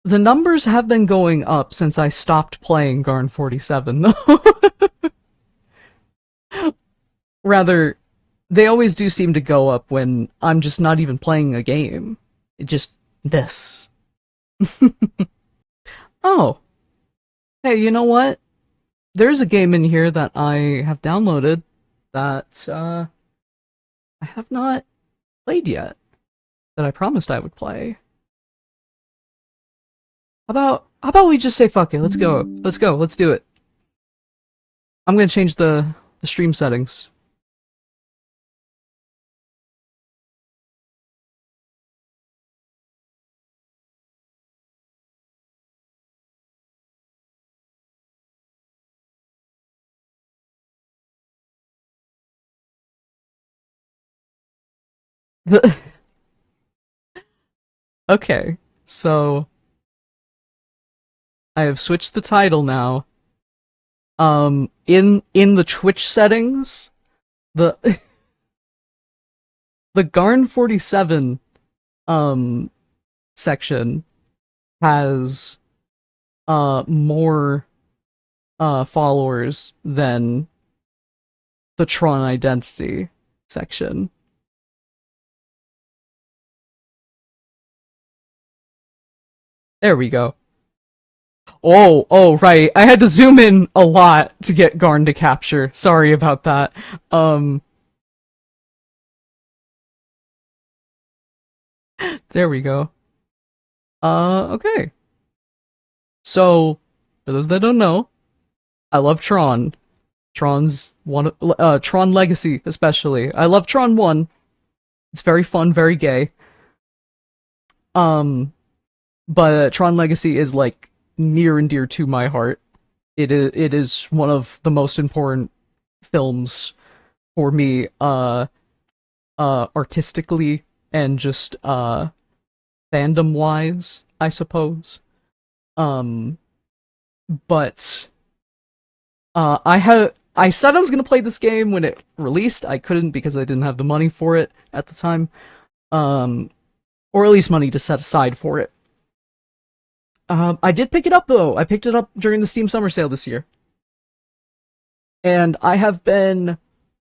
The numbers have been going up since I stopped playing Garn 47, though. Rather, they always do seem to go up when I'm just not even playing a game. It just this. Oh, hey, you know what? There's a game in here that I have downloaded that I have not played yet. That I promised I would play. How about we just say fuck it? Let's go. Let's go. Let's do it. I'm gonna change the stream settings. Okay, so I have switched the title now. In the Twitch settings, the the Garn 47 section has more followers than the Tron identity section. There we go. Oh, right. I had to zoom in a lot to get Garn to capture. Sorry about that. There we go. Okay. So, for those that don't know, I love Tron. Tron's one, Tron Legacy, especially. I love Tron 1. It's very fun, very gay. But Tron Legacy is, like, near and dear to my heart. It is one of the most important films for me, artistically and just, fandom-wise, I suppose. But, I said I was gonna play this game when it released. I couldn't because I didn't have the money for it at the time. Or at least money to set aside for it. I did pick it up, though. I picked it up during the Steam Summer Sale this year. And I have been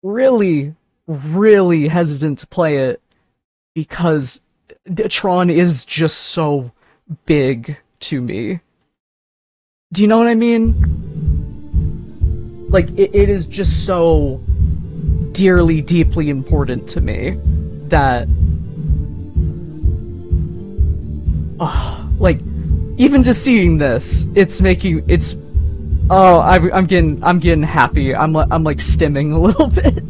really, really hesitant to play it because Tron is just so big to me. Do you know what I mean? Like, it is just so dearly, deeply important to me that... like, even just seeing this, it's making, it's... Oh, I'm getting happy. I'm like stimming a little bit.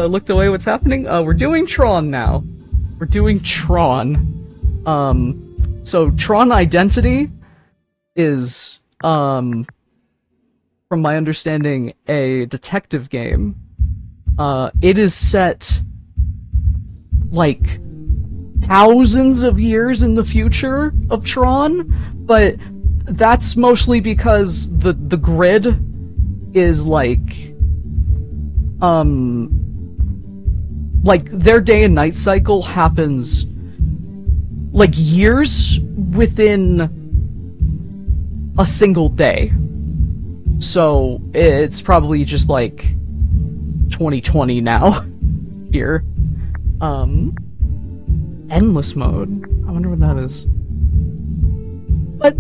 Looked away, what's happening? We're doing Tron now. We're doing Tron. So Tron Identity is, from my understanding, a detective game. It is set, like, thousands of years in the future of Tron, but that's mostly because the grid is like their day and night cycle happens like years within a single day. So it's probably just like 2020 now here. Endless mode. I wonder what that is. But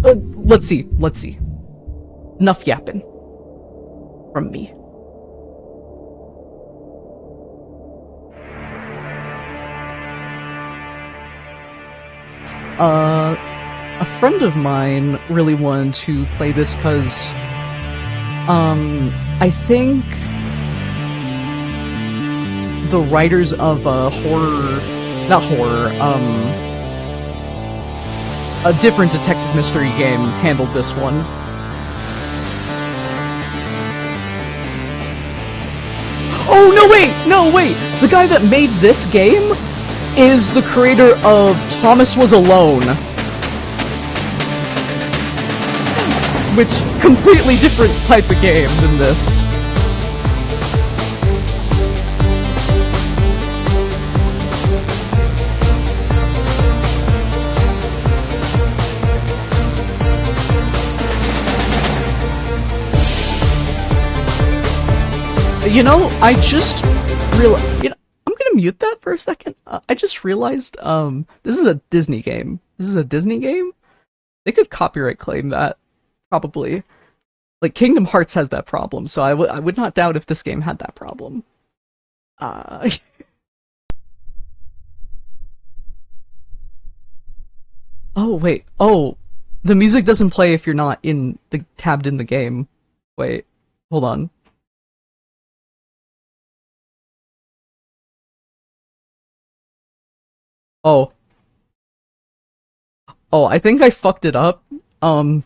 let's see. Enough yapping from me. A friend of mine really wanted to play this because, I think the writers of a different detective mystery game handled this one. Oh, no wait! The guy that made this game is the creator of Thomas Was Alone. Which, completely different type of game than this. You know, I just realized. You know, I'm gonna mute that for a second. I just realized. This is a Disney game. This is a Disney game. They could copyright claim that, probably. Like Kingdom Hearts has that problem, so I would not doubt if this game had that problem. Uh. Oh wait. Oh, the music doesn't play if you're not in the tabbed in the game. Wait. Hold on. Oh. Oh, I think I fucked it up. Um,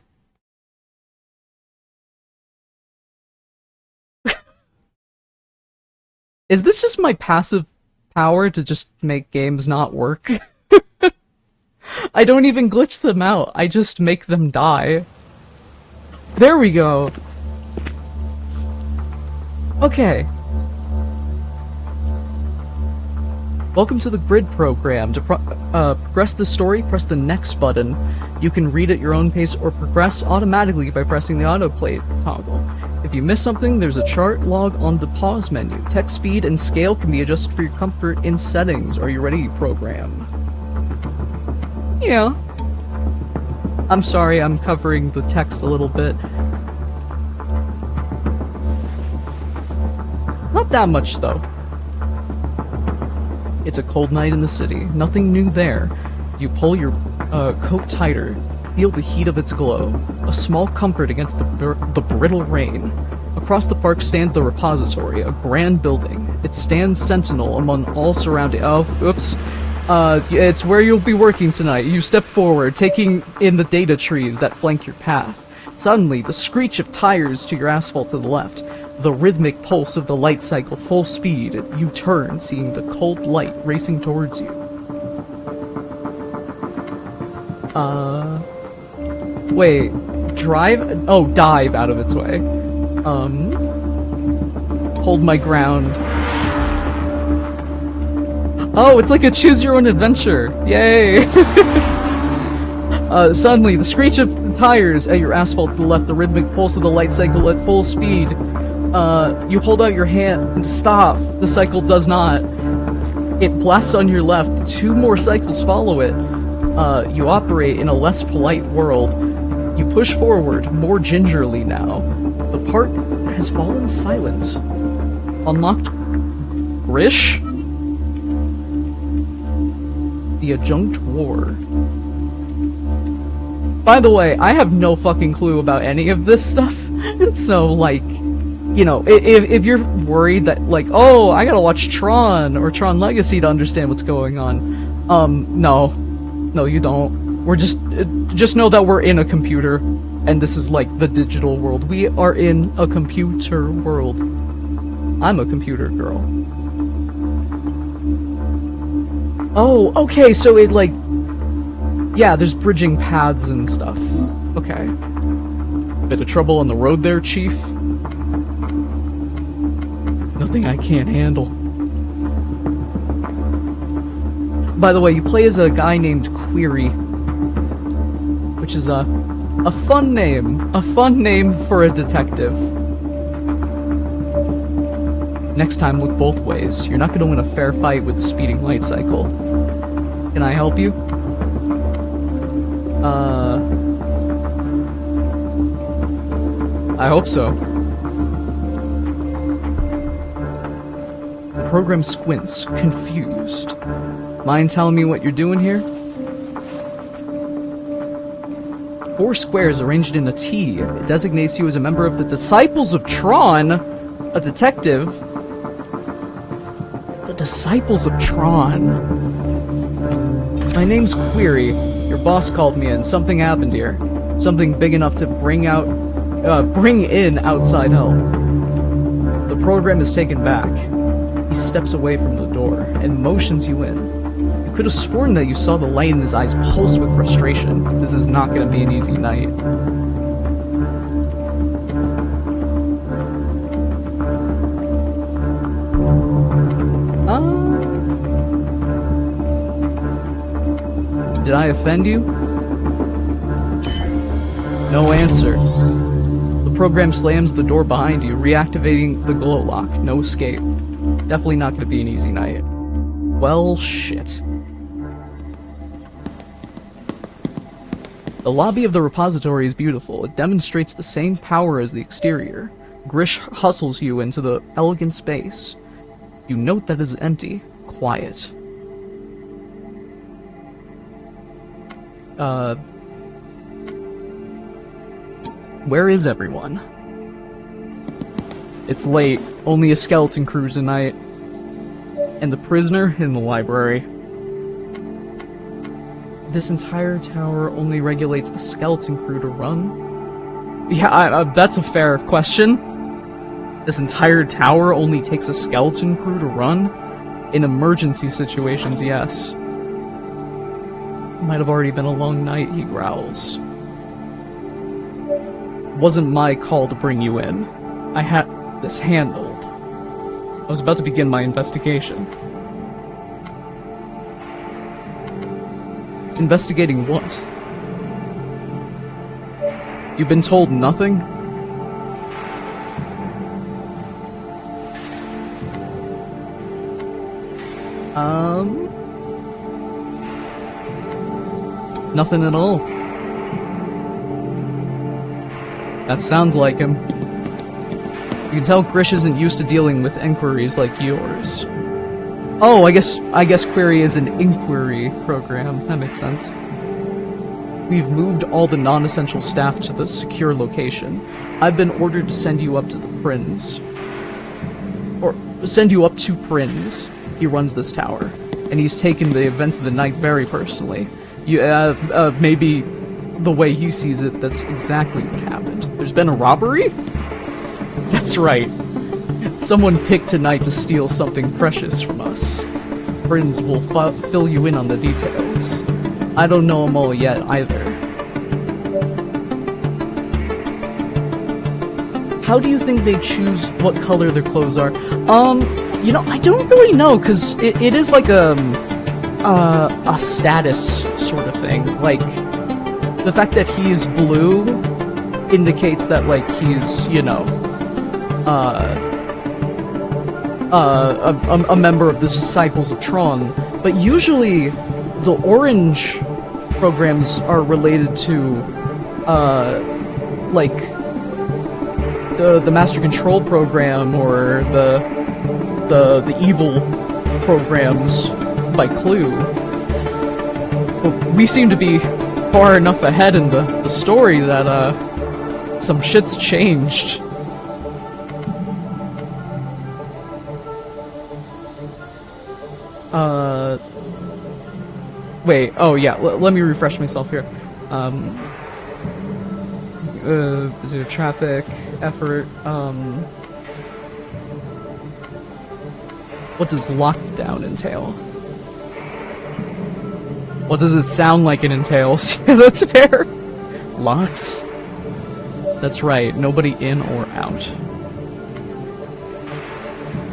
is this just my passive power to just make games not work? I don't even glitch them out. I just make them die. There we go. Okay. Welcome to the grid program. To progress the story, press the next button. You can read at your own pace or progress automatically by pressing the autoplay toggle. If you miss something, there's a chart log on the pause menu. Text speed and scale can be adjusted for your comfort in settings. Are you ready, program? Yeah. I'm sorry, I'm covering the text a little bit. Not that much, though. It's a cold night in the city. Nothing new there. You pull your coat tighter, feel the heat of its glow. A small comfort against the brittle rain. Across the park stands the repository, a grand building. It stands sentinel among all surrounding— oh, oops. It's where you'll be working tonight. You step forward, taking in the data trees that flank your path. Suddenly, the screech of tires to your asphalt to the left. The rhythmic pulse of the light cycle full speed. You turn, seeing the cold light racing towards you. Wait. Drive? Oh, dive out of its way. Hold my ground. Oh, it's like a choose-your-own-adventure! Yay! Suddenly, the screech of the tires at your asphalt to the left, the rhythmic pulse of the light cycle at full speed. You hold out your hand to stop. The cycle does not. It blasts on your left. 2 more cycles follow it. You operate in a less polite world. You push forward, more gingerly now. The park has fallen silent. Unlocked Grish? The Adjunct War. By the way, I have no fucking clue about any of this stuff, so, like, you know, if you're worried that, like, oh, I gotta watch Tron or Tron Legacy to understand what's going on, no. No, you don't. We're just know that we're in a computer, and this is, like, the digital world. We are in a computer world. I'm a computer girl. Oh, okay, so it, like... yeah, there's bridging paths and stuff. Okay. Bit of trouble on the road there, Chief? Nothing I can't handle. By the way, you play as a guy named Query, which is a fun name. A fun name for a detective. Next time, look both ways. You're not gonna win a fair fight with the speeding light cycle. Can I help you? I hope so. The program squints, confused. Mind telling me what you're doing here? 4 squares arranged in a T. It designates you as a member of the Disciples of Tron. A detective. The Disciples of Tron. My name's Query. Your boss called me in. Something happened here. Something big enough to bring in outside help. The program is taken back. He steps away from the door and motions you in. You could have sworn that you saw the light in his eyes pulse with frustration. This is not going to be an easy night. Did I offend you? No answer. The program slams the door behind you, reactivating the glow lock. No escape. Definitely not going to be an easy night. Well, shit. The lobby of the repository is beautiful. It demonstrates the same power as the exterior. Grish hustles you into the elegant space. You note that it is empty, quiet. Where is everyone? It's late. Only a skeleton crew tonight. And the prisoner in the library. This entire tower only regulates a skeleton crew to run? Yeah, that's a fair question. This entire tower only takes a skeleton crew to run? In emergency situations, yes. Might have already been a long night, he growls. Wasn't my call to bring you in. I had this handled. I was about to begin my investigation. Investigating what? You've been told nothing? Nothing at all. That sounds like him. You can tell Grish isn't used to dealing with inquiries like yours. Oh, I guess Query is an inquiry program. That makes sense. We've moved all the non-essential staff to the secure location. I've been ordered to send you up to the Prinz. Or, send you up to Prinz. He runs this tower. And he's taken the events of the night very personally. Maybe the way he sees it, that's exactly what happened. There's been a robbery? That's right. Someone picked tonight to steal something precious from us. Prinz will fill you in on the details. I don't know them all yet, either. How do you think they choose what color their clothes are? You know, I don't really know, because it is like a status sort of thing. Like, the fact that he's blue indicates that, like, he's, you know, a member of the Disciples of Tron, but usually the orange programs are related to, like, the Master Control program or the evil programs by Clue. But we seem to be far enough ahead in the story that, some shit's changed. Wait, oh yeah, let me refresh myself here. Is there traffic, effort, what does lockdown entail? What does it sound like it entails? Yeah, that's fair. Locks? That's right, nobody in or out.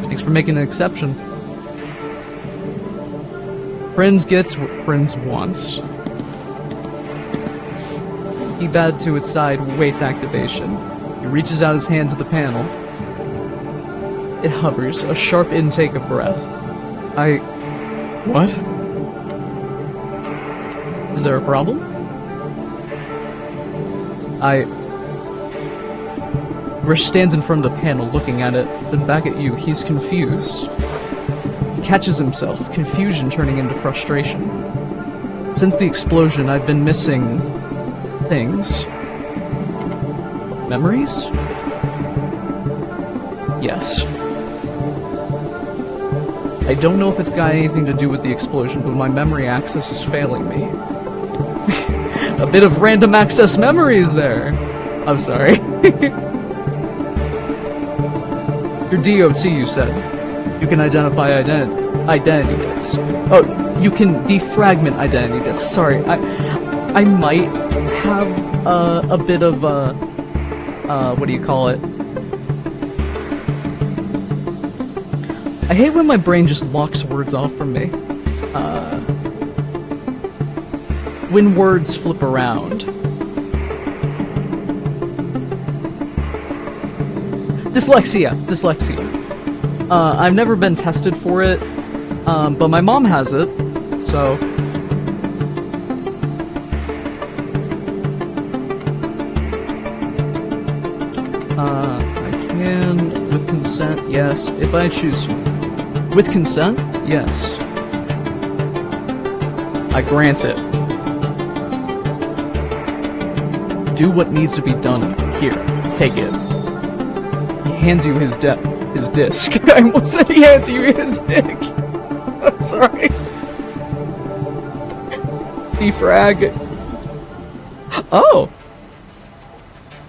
Thanks for making an exception. Prinz gets what Prinz wants. Keypad to its side waits activation. He reaches out his hand to the panel. It hovers, a sharp intake of breath. What? Is there a problem? Grish stands in front of the panel looking at it, then back at you. He's confused. He catches himself, confusion turning into frustration. Since the explosion, I've been missing things. Memories? Yes. I don't know if it's got anything to do with the explosion, but my memory access is failing me. A bit of random access memories there! I'm sorry. Your DOT, you said. You can identify identity disks. Oh, you can defragment identity disks. Sorry, I might have a bit of what do you call it? I hate when my brain just locks words off from me. When words flip around. Dyslexia. I've never been tested for it, but my mom has it, so... I can, with consent, yes. If I choose to. With consent? Yes. I grant it. Do what needs to be done. Here, take it. He hands you his disc. I almost said he hands you his dick. I'm sorry. Defrag. Oh!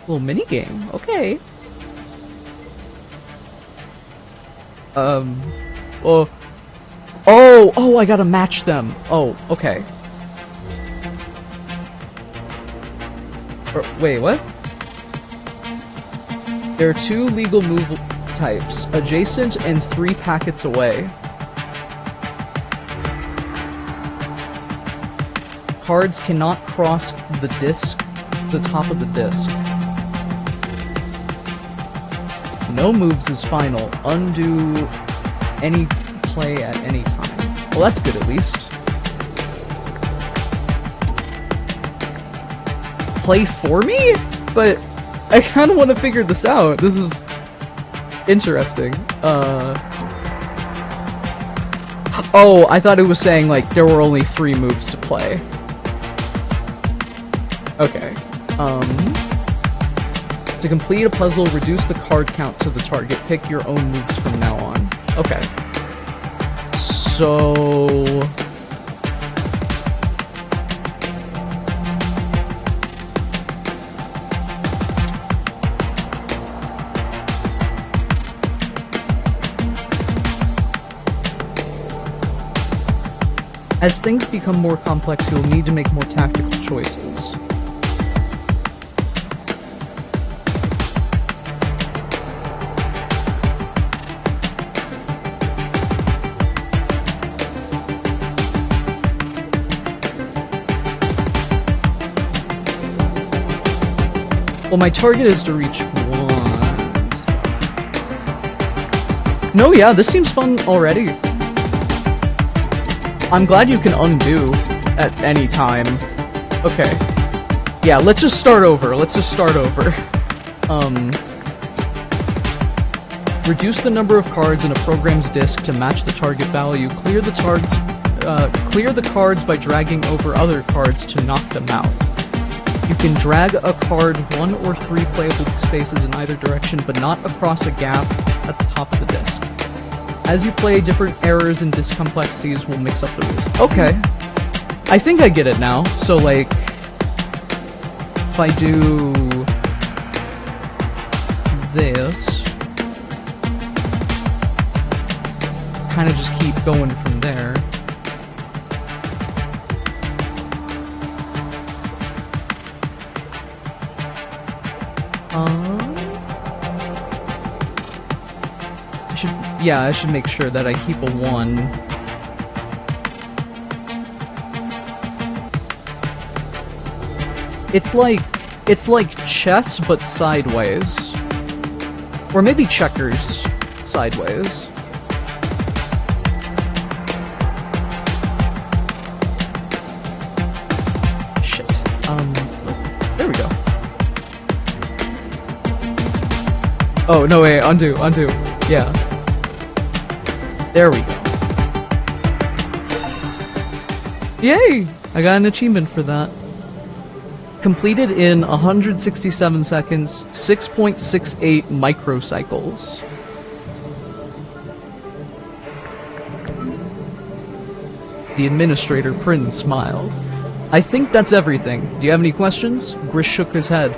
Little mini game. Okay. Well. Oh, I gotta match them. Oh, okay. Wait, what? There are 2 legal move types, adjacent and 3 packets away. Cards cannot cross the top of the disc. No moves is final. Undo any play at any time. Well, that's good at least. Play for me? But I kind of want to figure this out. This is interesting. Oh, I thought it was saying, like, there were only 3 moves to play. Okay. To complete a puzzle, reduce the card count to the target. Pick your own moves from now on. Okay. So... as things become more complex, you'll need to make more tactical choices. Well, my target is to reach 1. No, yeah, this seems fun already. I'm glad you can undo at any time. Okay. Yeah, let's just start over. Reduce the number of cards in a program's disk to match the target value. Clear the cards by dragging over other cards to knock them out. You can drag a card 1 or 3 playable spaces in either direction, but not across a gap at the top of the disc. As you play, different errors and disc complexities will mix up the rules. Okay. I think I get it now. So, like, if I do this, kind of just keep going from there. I should make sure that I keep a 1. It's like chess, but sideways. Or maybe checkers sideways. Shit. There we go. Oh, no, wait, undo. Yeah. There we go. Yay! I got an achievement for that. Completed in 167 seconds, 6.68 microcycles. The administrator, Prin, smiled. I think that's everything. Do you have any questions? Grish shook his head.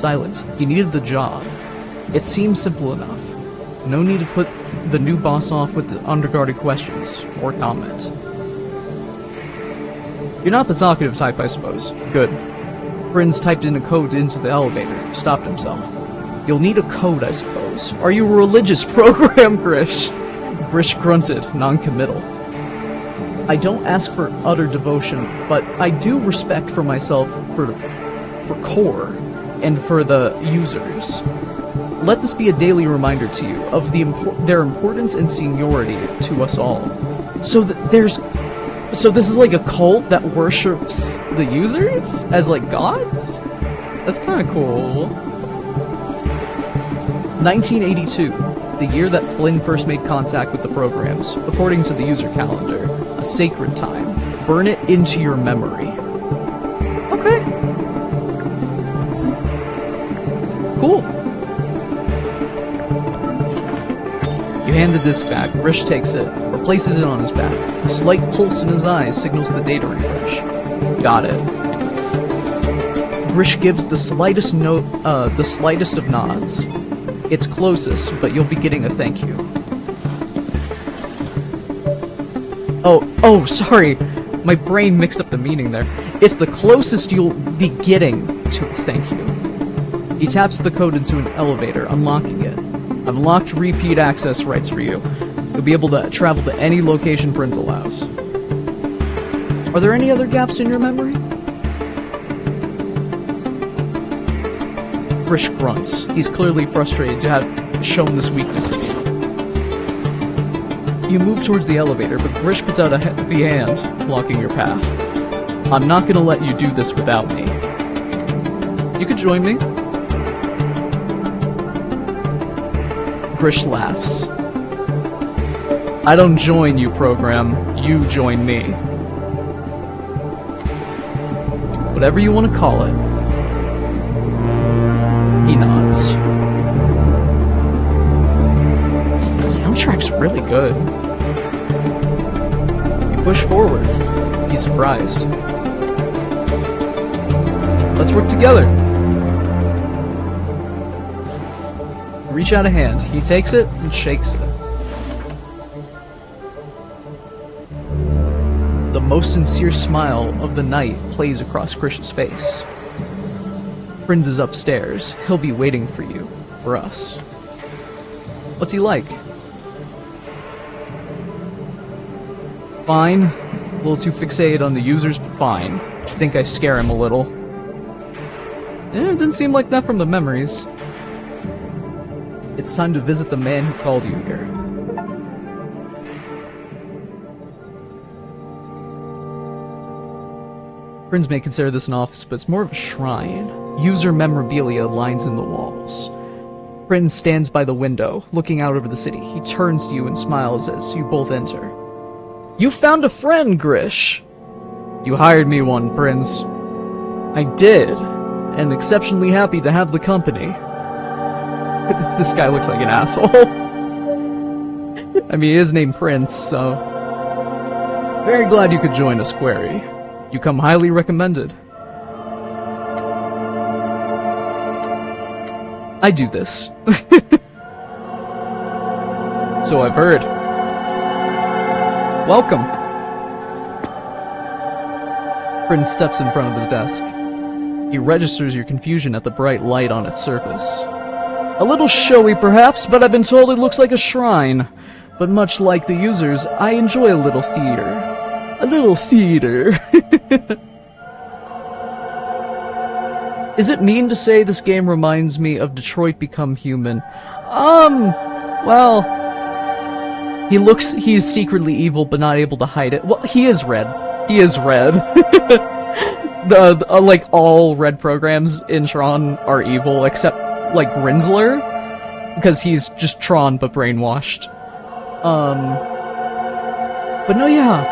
Silence. He needed the job. It seemed simple enough. No need to put the new boss off with the underguarded questions or comment. You're not the talkative type, I suppose. Good. Prince typed in a code into the elevator, stopped himself. You'll need a code, I suppose. Are you a religious program, Grish? Grish grunted, non-committal. I don't ask for utter devotion, but I do respect for myself for core and for the users. Let this be a daily reminder to you of their importance and seniority to us all. So so this is like a cult that worships the users as like gods? That's kind of cool. 1982, the year that Flynn first made contact with the programs, according to the user calendar, a sacred time. Burn it into your memory. Okay. Cool. You hand the disc back. Grish takes it, replaces it on his back. A slight pulse in his eyes signals the data refresh. Got it. Grish gives the slightest of nods. It's closest, but you'll be getting a thank you. Oh, sorry. My brain mixed up the meaning there. It's the closest you'll be getting to a thank you. He taps the code into an elevator, unlocking it. I've unlocked repeat access rights for you. You'll be able to travel to any location Prince allows. Are there any other gaps in your memory? Grish grunts. He's clearly frustrated to have shown this weakness to you. You move towards the elevator, but Grish puts out a heavy hand, blocking your path. I'm not gonna let you do this without me. You could join me. Grish laughs. I don't join you, program. You join me. Whatever you want to call it. He nods. The soundtrack's really good. You push forward. Be surprised. Let's work together. Reach out a hand. He takes it and shakes it. The most sincere smile of the night plays across Grish's face. Prinz is upstairs. He'll be waiting for you. For us. What's he like? Fine. A little too fixated on the users, but fine. I think I scare him a little. It didn't seem like that from the memories. It's time to visit the man who called you here. Prinz may consider this an office, but it's more of a shrine. User memorabilia lines in the walls. Prinz stands by the window, looking out over the city. He turns to you and smiles as you both enter. You found a friend, Grish! You hired me one, Prinz. I did, and exceptionally happy to have the company. This guy looks like an asshole. I mean, he is named Prince, so... Very glad you could join us, Query. You come highly recommended. I do this. So I've heard. Welcome. Prince steps in front of his desk. He registers your confusion at the bright light on its surface. A little showy, perhaps, but I've been told it looks like a shrine. But much like the users, I enjoy a little theater. A little theater. Is it mean to say this game reminds me of Detroit Become Human? Well... He's secretly evil, but not able to hide it. Well, he is red. He is red. Like, all red programs in Tron are evil, except, like, Grinzler. Because he's just Tron, but brainwashed. But no, yeah.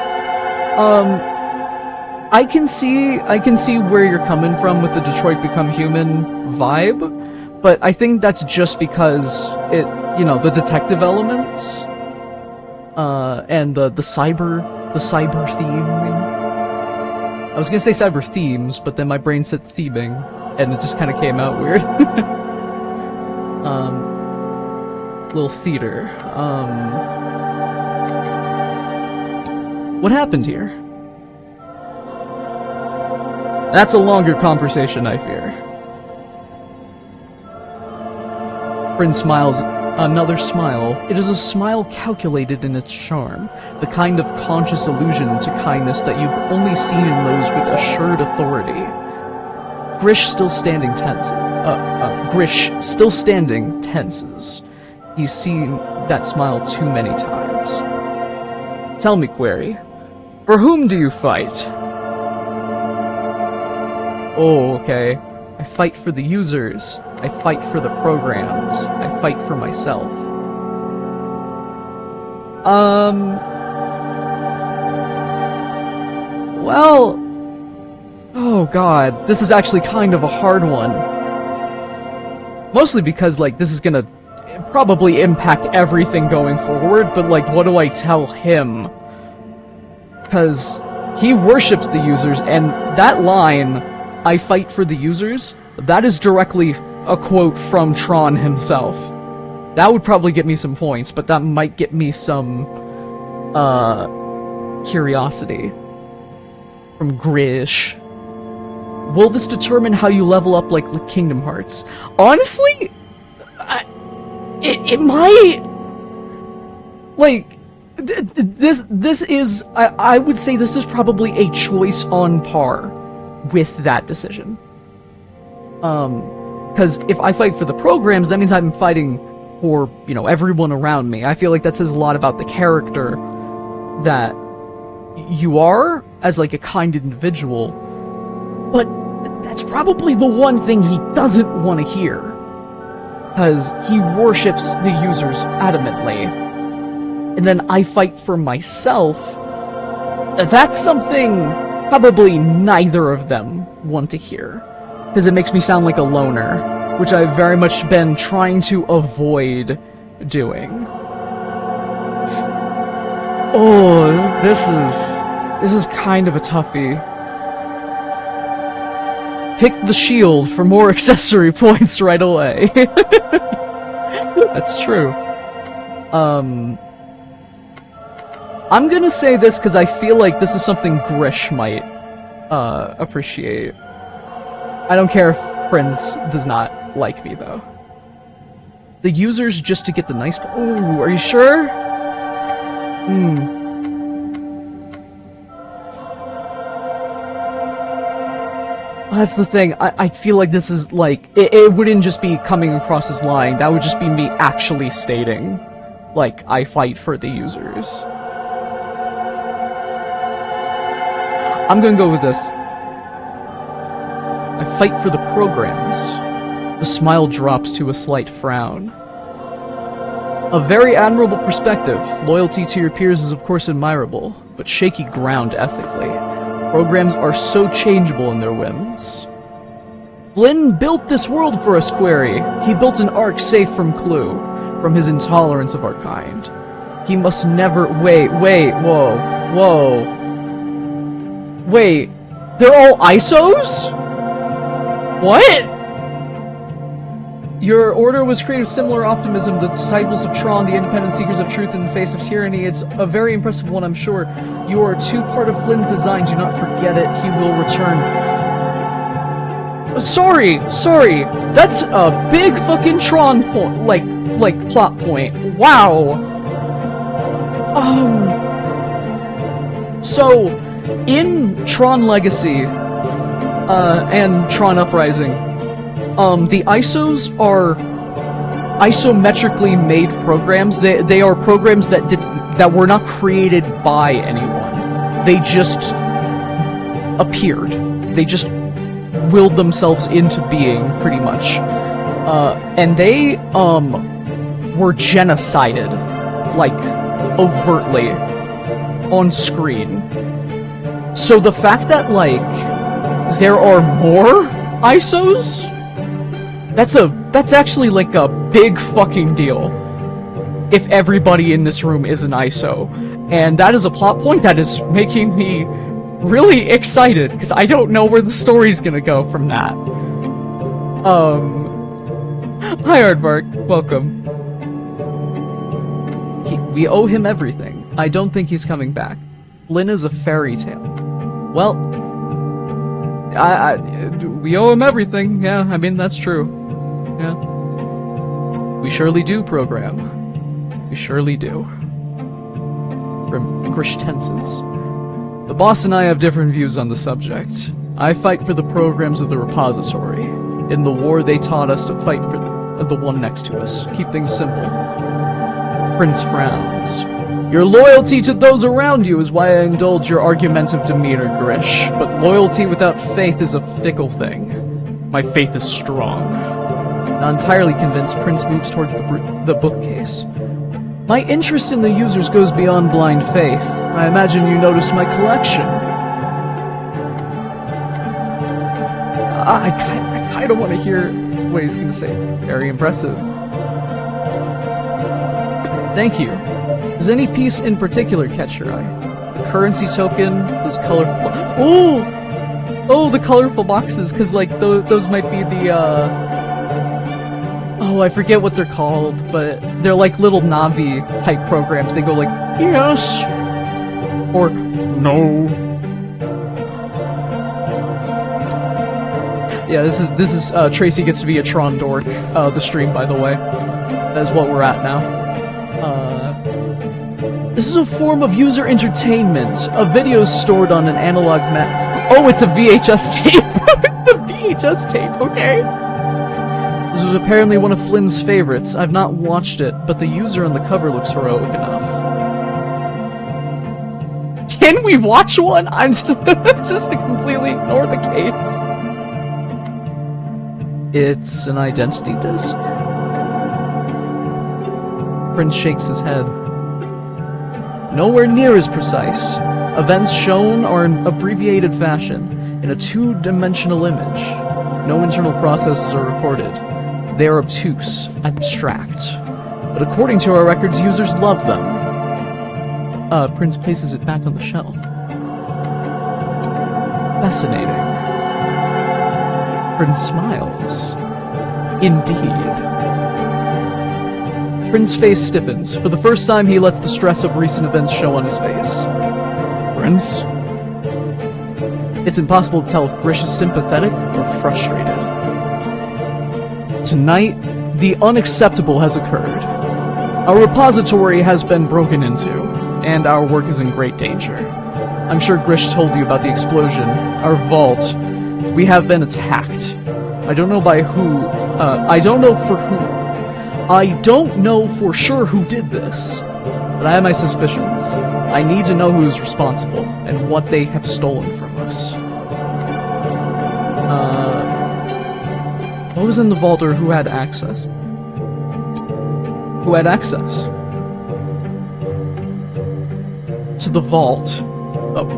I can see where you're coming from with the Detroit Become Human vibe, but I think that's just because the detective elements, and the cyber theme. I was gonna say cyber themes, but then my brain said theming, and it just kind of came out weird. Little theater. What happened here? That's a longer conversation, I fear. Prince smiles another smile. It is a smile calculated in its charm, the kind of conscious allusion to kindness that you've only seen in those with assured authority. Grish still standing tense. Grish, still standing, tenses. He's seen that smile too many times. Tell me, Query, for whom do you fight? Oh, okay. I fight for the users. I fight for the programs. I fight for myself. Well... Oh god, this is actually kind of a hard one. Mostly because, like, this is gonna probably impact everything going forward, but, like, what do I tell him? Because he worships the users, and that line, I fight for the users, that is directly a quote from Tron himself. That would probably get me some points, but that might get me some, curiosity. From Grish. Will this determine how you level up like Kingdom Hearts? Honestly, it might. Like, this is, I would say this is probably a choice on par with that decision. Because if I fight for the programs, that means I'm fighting for, you know, everyone around me. I feel like that says a lot about the character that you are as, like, a kind individual. But that's probably the one thing he doesn't want to hear. Because he worships the users adamantly. And then I fight for myself. That's something probably neither of them want to hear. Because it makes me sound like a loner, which I've very much been trying to avoid doing. Oh, this is kind of a toughie. Pick the shield for more accessory points right away. That's true. I'm gonna say this because I feel like this is something Grish might appreciate. I don't care if Prince does not like me, though. The users just to get the nice... Ooh, are you sure? That's the thing. I feel like this is, like... It wouldn't just be coming across as lying. That would just be me actually stating, like, I fight for the users. I'm gonna go with this. I fight for the programs. The smile drops to a slight frown. A very admirable perspective. Loyalty to your peers is of course admirable, but shaky ground ethically. Programs are so changeable in their whims. Flynn built this world for us, Query. He built an ark safe from Clue, from his intolerance of our kind. He must never- wait, whoa. Wait, they're all ISOs? What? Your order was created with similar optimism, the disciples of Tron, the independent seekers of truth in the face of tyranny. It's a very impressive one, I'm sure. You are a part of Flynn's design, do not forget it, he will return. Sorry, that's a big fucking Tron point, like plot point. Wow. So, in Tron Legacy, and Tron Uprising, the ISOs are isometrically made programs. They are programs that were not created by anyone. They just appeared. They just willed themselves into being, pretty much. And they, were genocided, like, overtly, on screen. So the fact that, like, there are more ISOs? That's actually like a big fucking deal. If everybody in this room is an ISO. And that is a plot point that is making me really excited, because I don't know where the story's gonna go from that. Hi Aardvark, welcome. We owe him everything. I don't think he's coming back. Flynn is a fairy tale. Well, we owe him everything, yeah, I mean, that's true. Yeah. We surely do, program. We surely do. From Grish tenses. The boss and I have different views on the subject. I fight for the programs of the repository. In the war, they taught us to fight for the one next to us. Keep things simple. Prince frowns. Your loyalty to those around you is why I indulge your argumentative demeanor, Grish. But loyalty without faith is a fickle thing. My faith is strong. Not entirely convinced, Prince moves towards the bookcase. My interest in the users goes beyond blind faith. I imagine you noticed my collection. I kind of want to hear what he's going to say. Very impressive. Thank you. Does any piece in particular catch your eye? The currency token, those colorful... Oh, the colorful boxes, because, like, those might be the, Oh, I forget what they're called, but they're like little Navi-type programs. They go like, yes! Or, no. Yeah, this is Tracy gets to be a Tron dork, the stream, by the way. That is what we're at now. This is a form of user entertainment. A video stored on an analog map. Oh, it's a VHS tape! It's a VHS tape, okay. This was apparently one of Flynn's favorites. I've not watched it, but the user on the cover looks heroic enough. Can we watch one? I'm just to completely ignore the case. It's an identity disc. Prince shakes his head. Nowhere near as precise. Events shown are in abbreviated fashion, in a two-dimensional image. No internal processes are recorded. They are obtuse, abstract. But according to our records, users love them. Prince places it back on the shelf. Fascinating. Prince smiles. Indeed. Prince's face stiffens. For the first time, he lets the stress of recent events show on his face. Prince? It's impossible to tell if Grish is sympathetic or frustrated. Tonight, the unacceptable has occurred. Our repository has been broken into, and our work is in great danger. I'm sure Grish told you about the explosion. Our vault. We have been attacked. I don't know by who. I don't know for who. I don't know for sure who did this, but I have my suspicions. I need to know who is responsible, and what they have stolen from us. What was in the vault, or who had access? Who had access? To the vault.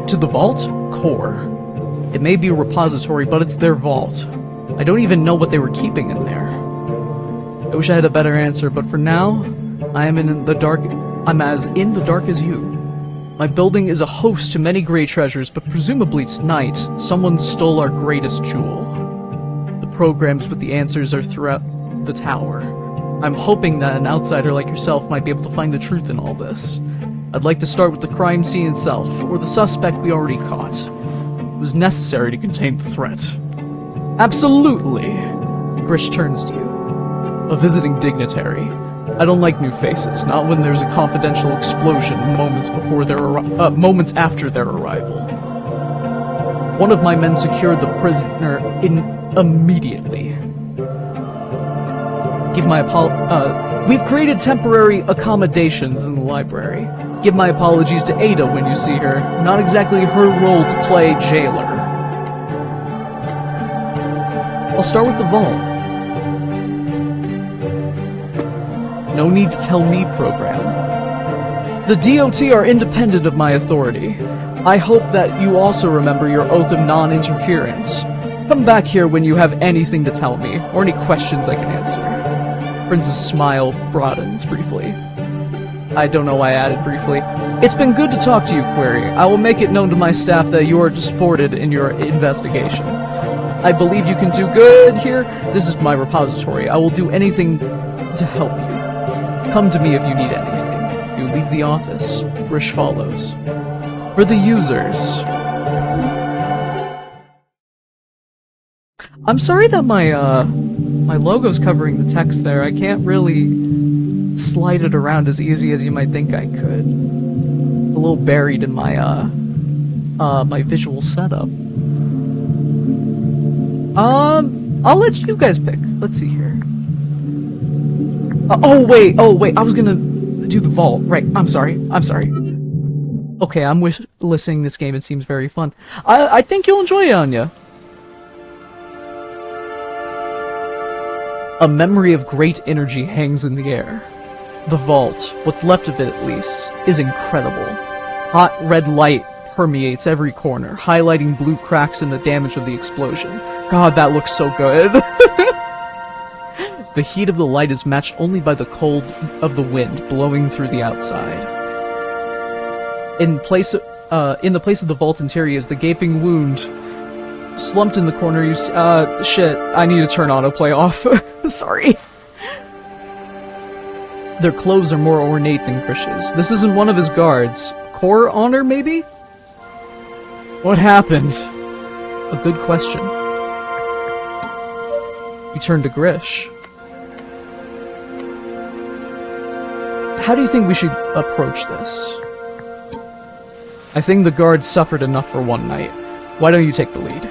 To the vault? Core. It may be a repository, but it's their vault. I don't even know what they were keeping in there. I wish I had a better answer, but for now, I am in the dark. I'm as in the dark as you. My building is a host to many great treasures, but presumably tonight, someone stole our greatest jewel. The programs with the answers are throughout the tower. I'm hoping that an outsider like yourself might be able to find the truth in all this. I'd like to start with the crime scene itself, or the suspect we already caught. It was necessary to contain the threat. Absolutely! Grish turns to you. A visiting dignitary. I don't like new faces, not when there's a confidential explosion moments after their arrival. One of my men secured the prisoner immediately. We've created temporary accommodations in the library. Give my apologies to Ada when you see her. Not exactly her role to play jailer. I'll start with the vault. No need to tell me, program. The DOT are independent of my authority. I hope that you also remember your oath of non-interference. Come back here when you have anything to tell me, or any questions I can answer. Prince's smile broadens briefly. I don't know why I added briefly. It's been good to talk to you, Query. I will make it known to my staff that you are supported in your investigation. I believe you can do good here. This is my repository. I will do anything to help you. Come to me if you need anything. You leave the office. Grish follows. For the users. I'm sorry that my logo's covering the text there. I can't really slide it around as easy as you might think I could. A little buried in my my visual setup. I'll let you guys pick. Let's see here. Oh wait, I was gonna do the vault. Right, I'm sorry. Okay, I'm listening this game, it seems very fun. I think you'll enjoy it, Anya. A memory of great energy hangs in the air. The vault, what's left of it at least, is incredible. Hot red light permeates every corner, highlighting blue cracks in the damage of the explosion. God, that looks so good. The heat of the light is matched only by the cold of the wind blowing through the outside. In the place of the vault interior is the gaping wound. Slumped in the corner, you shit, I need to turn autoplay off. Sorry. Their clothes are more ornate than Krish's. This isn't one of his guards. Corps honor, maybe? What happened? A good question. You turn to Grish. How do you think we should approach this? I think the guards suffered enough for one night. Why don't you take the lead?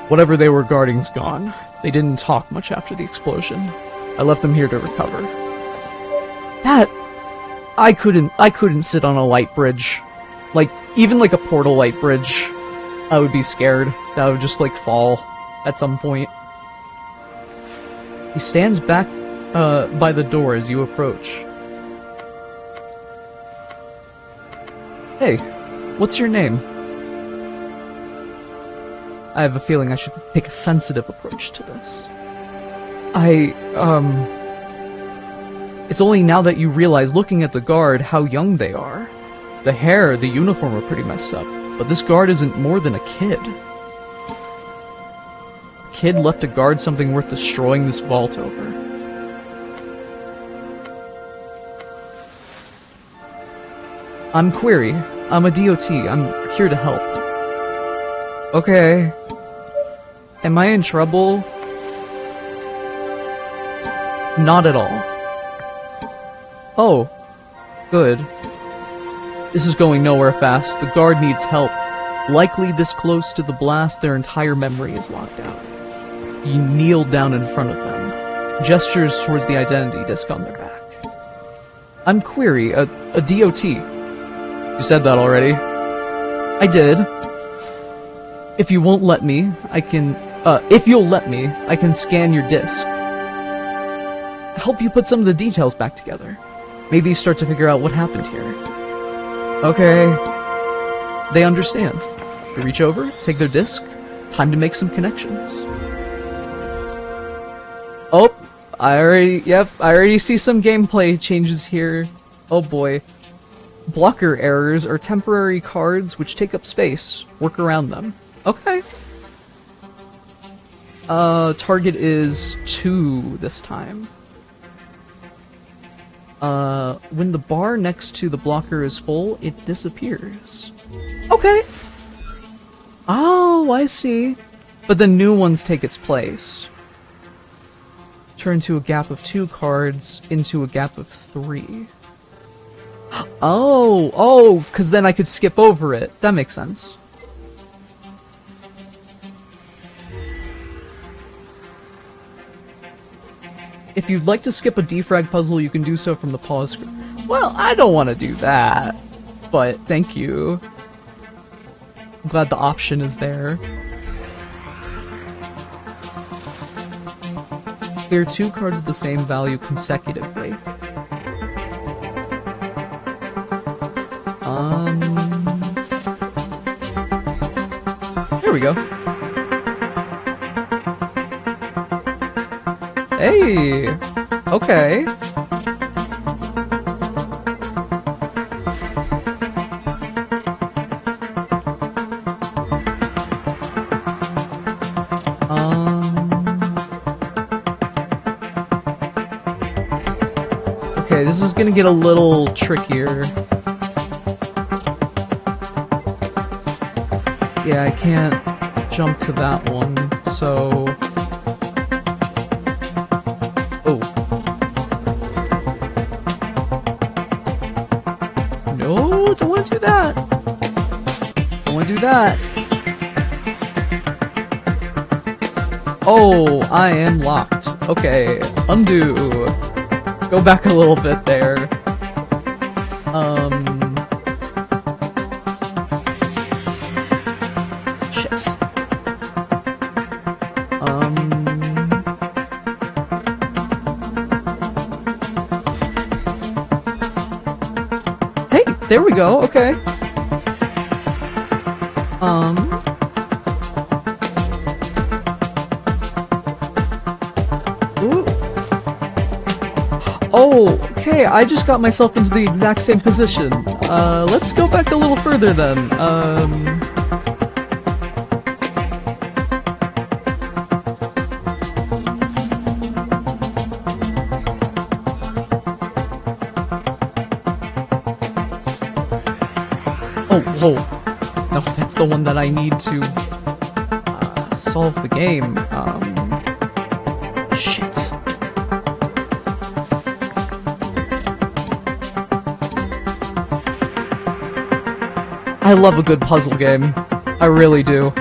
Whatever they were guarding's gone. They didn't talk much after the explosion. I left them here to recover. That... I couldn't sit on a light bridge. Like, even like a portal light bridge. I would be scared that I would just like fall at some point. He stands back by the door as you approach. Hey, what's your name? I have a feeling I should take a sensitive approach to this. It's only now that you realize, looking at the guard, how young they are. The hair, the uniform are pretty messed up, but this guard isn't more than a kid. A kid left to guard something worth destroying this vault over. I'm Query. I'm a DOT. I'm here to help. Okay. Am I in trouble? Not at all. Oh. Good. This is going nowhere fast. The guard needs help. Likely this close to the blast, their entire memory is locked out. You kneel down in front of them. Gestures towards the identity disc on their back. I'm Query, a DOT. You said that already. I did. If you won't let me, if you'll let me, I can scan your disc. Help you put some of the details back together. Maybe start to figure out what happened here. Okay. They understand. You reach over, take their disc. Time to make some connections. Oh, I already see some gameplay changes here. Oh boy. Blocker errors are temporary cards which take up space. Work around them. Okay. Target is 2 this time. When the bar next to the blocker is full, it disappears. Okay. Oh, I see. But the new ones take its place. Turn to a gap of 2 cards into a gap of 3. Oh, because then I could skip over it. That makes sense. If you'd like to skip a defrag puzzle, you can do so from the pause screen. Well, I don't want to do that, but thank you. I'm glad the option is there. Clear 2 cards of the same value consecutively. Here we go. Hey! Okay. Okay, this is gonna get a little trickier. Yeah, I can't jump to that one, so... Oh. No, don't want to do that! Don't want to do that! Oh, I am locked. Okay, undo. Go back a little bit there. Shit. Hey, there we go, okay. Ooh. Oh, okay, I just got myself into the exact same position. Let's go back a little further then. Oh, whoa. No, that's the one that I need to, solve the game. Shit. I love a good puzzle game. I really do.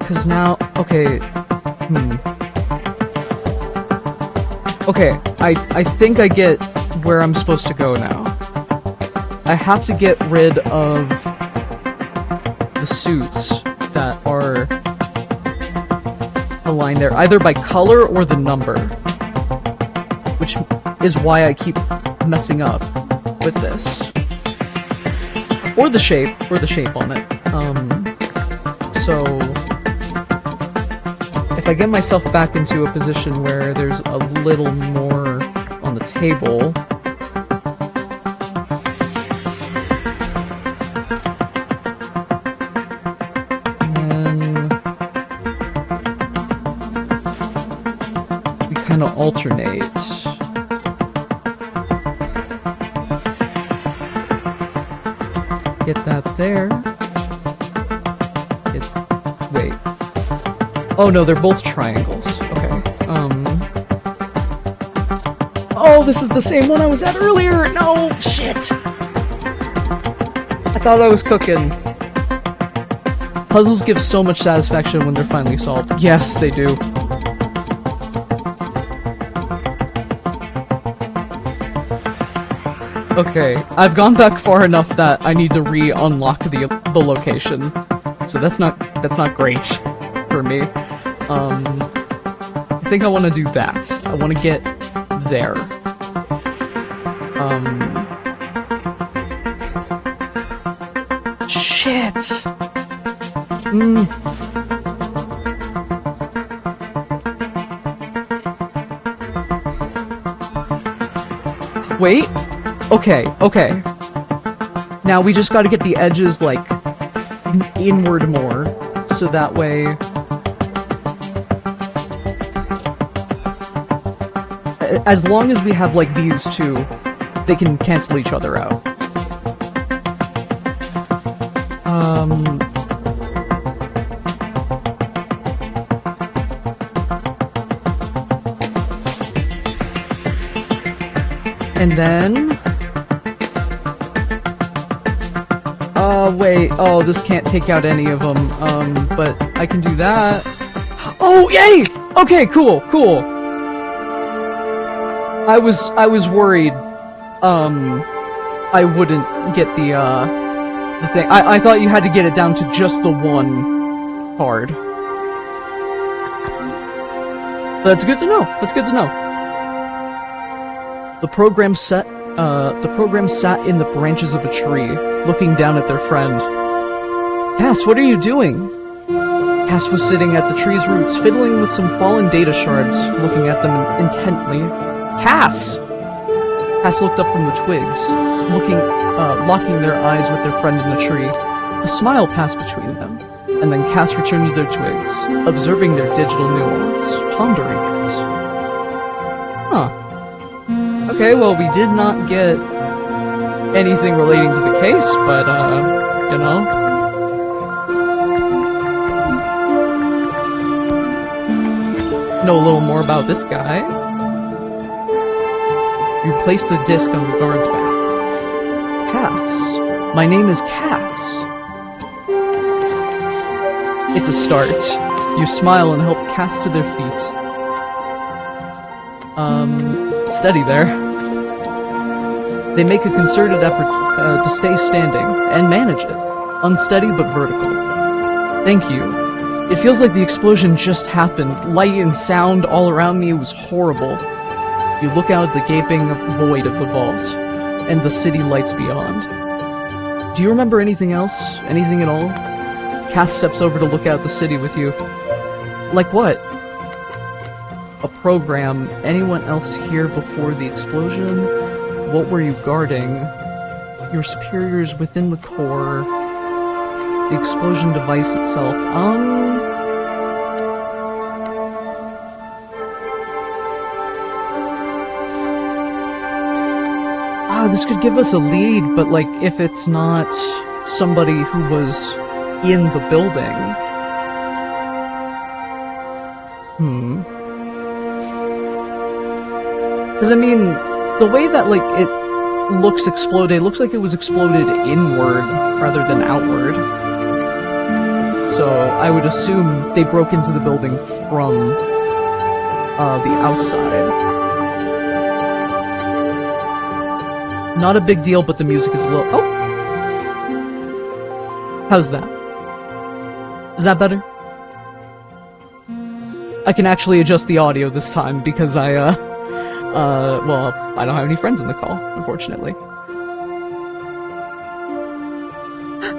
Cause now, okay, Okay, I think I get where I'm supposed to go now. I have to get rid of the suits that are aligned there, either by color or the number. Which is why I keep messing up with this. Or the shape on it. So if I get myself back into a position where there's a little more on the table, and then we kind of alternate. Get that there. Wait. Oh no, they're both triangles. Okay. Oh, this is the same one I was at earlier! No! Shit! I thought I was cooking. Puzzles give so much satisfaction when they're finally solved. Yes, they do. Okay, I've gone back far enough that I need to re-unlock the location. So that's not great for me. I think I want to do that. I want to get there. Shit! Wait. Okay. Now we just gotta get the edges, like, inward more, so that way... As long as we have, like, these two, they can cancel each other out. And then... wait. Oh, this can't take out any of them. But I can do that. Oh, yay! Okay, cool. I was worried, I wouldn't get the thing. I thought you had to get it down to just the one card. That's good to know. The program sat in the branches of a tree, looking down at their friend. Cass, what are you doing? Cass was sitting at the tree's roots, fiddling with some fallen data shards, looking at them intently. Cass! Cass looked up from the twigs, locking their eyes with their friend in the tree. A smile passed between them, and then Cass returned to their twigs, observing their digital nuance, pondering it. Huh. Okay, well, we did not get anything relating to the case, but, you know. know a little more about this guy. You place the disc on the guard's back. Cass. My name is Cass. It's a start. You smile and help Cass to their feet. Steady there. They make a concerted effort to stay standing and manage it. Unsteady but vertical. Thank you. It feels like the explosion just happened. Light and sound all around me was horrible. You look out at the gaping void of the vault, and the city lights beyond. Do you remember anything else? Anything at all? Cass steps over to look out the city with you. Like what? A program. Anyone else here before the explosion? What were you guarding? Your superiors within the core. The explosion device itself. This could give us a lead, but like, if it's not somebody who was in the building. Because I mean, the way that like it looks exploded, it looks like it was exploded inward rather than outward. So I would assume they broke into the building from the outside. Not a big deal, but the music is a little... Oh! How's that? Is that better? I can actually adjust the audio this time because well, I don't have any friends in the call, unfortunately.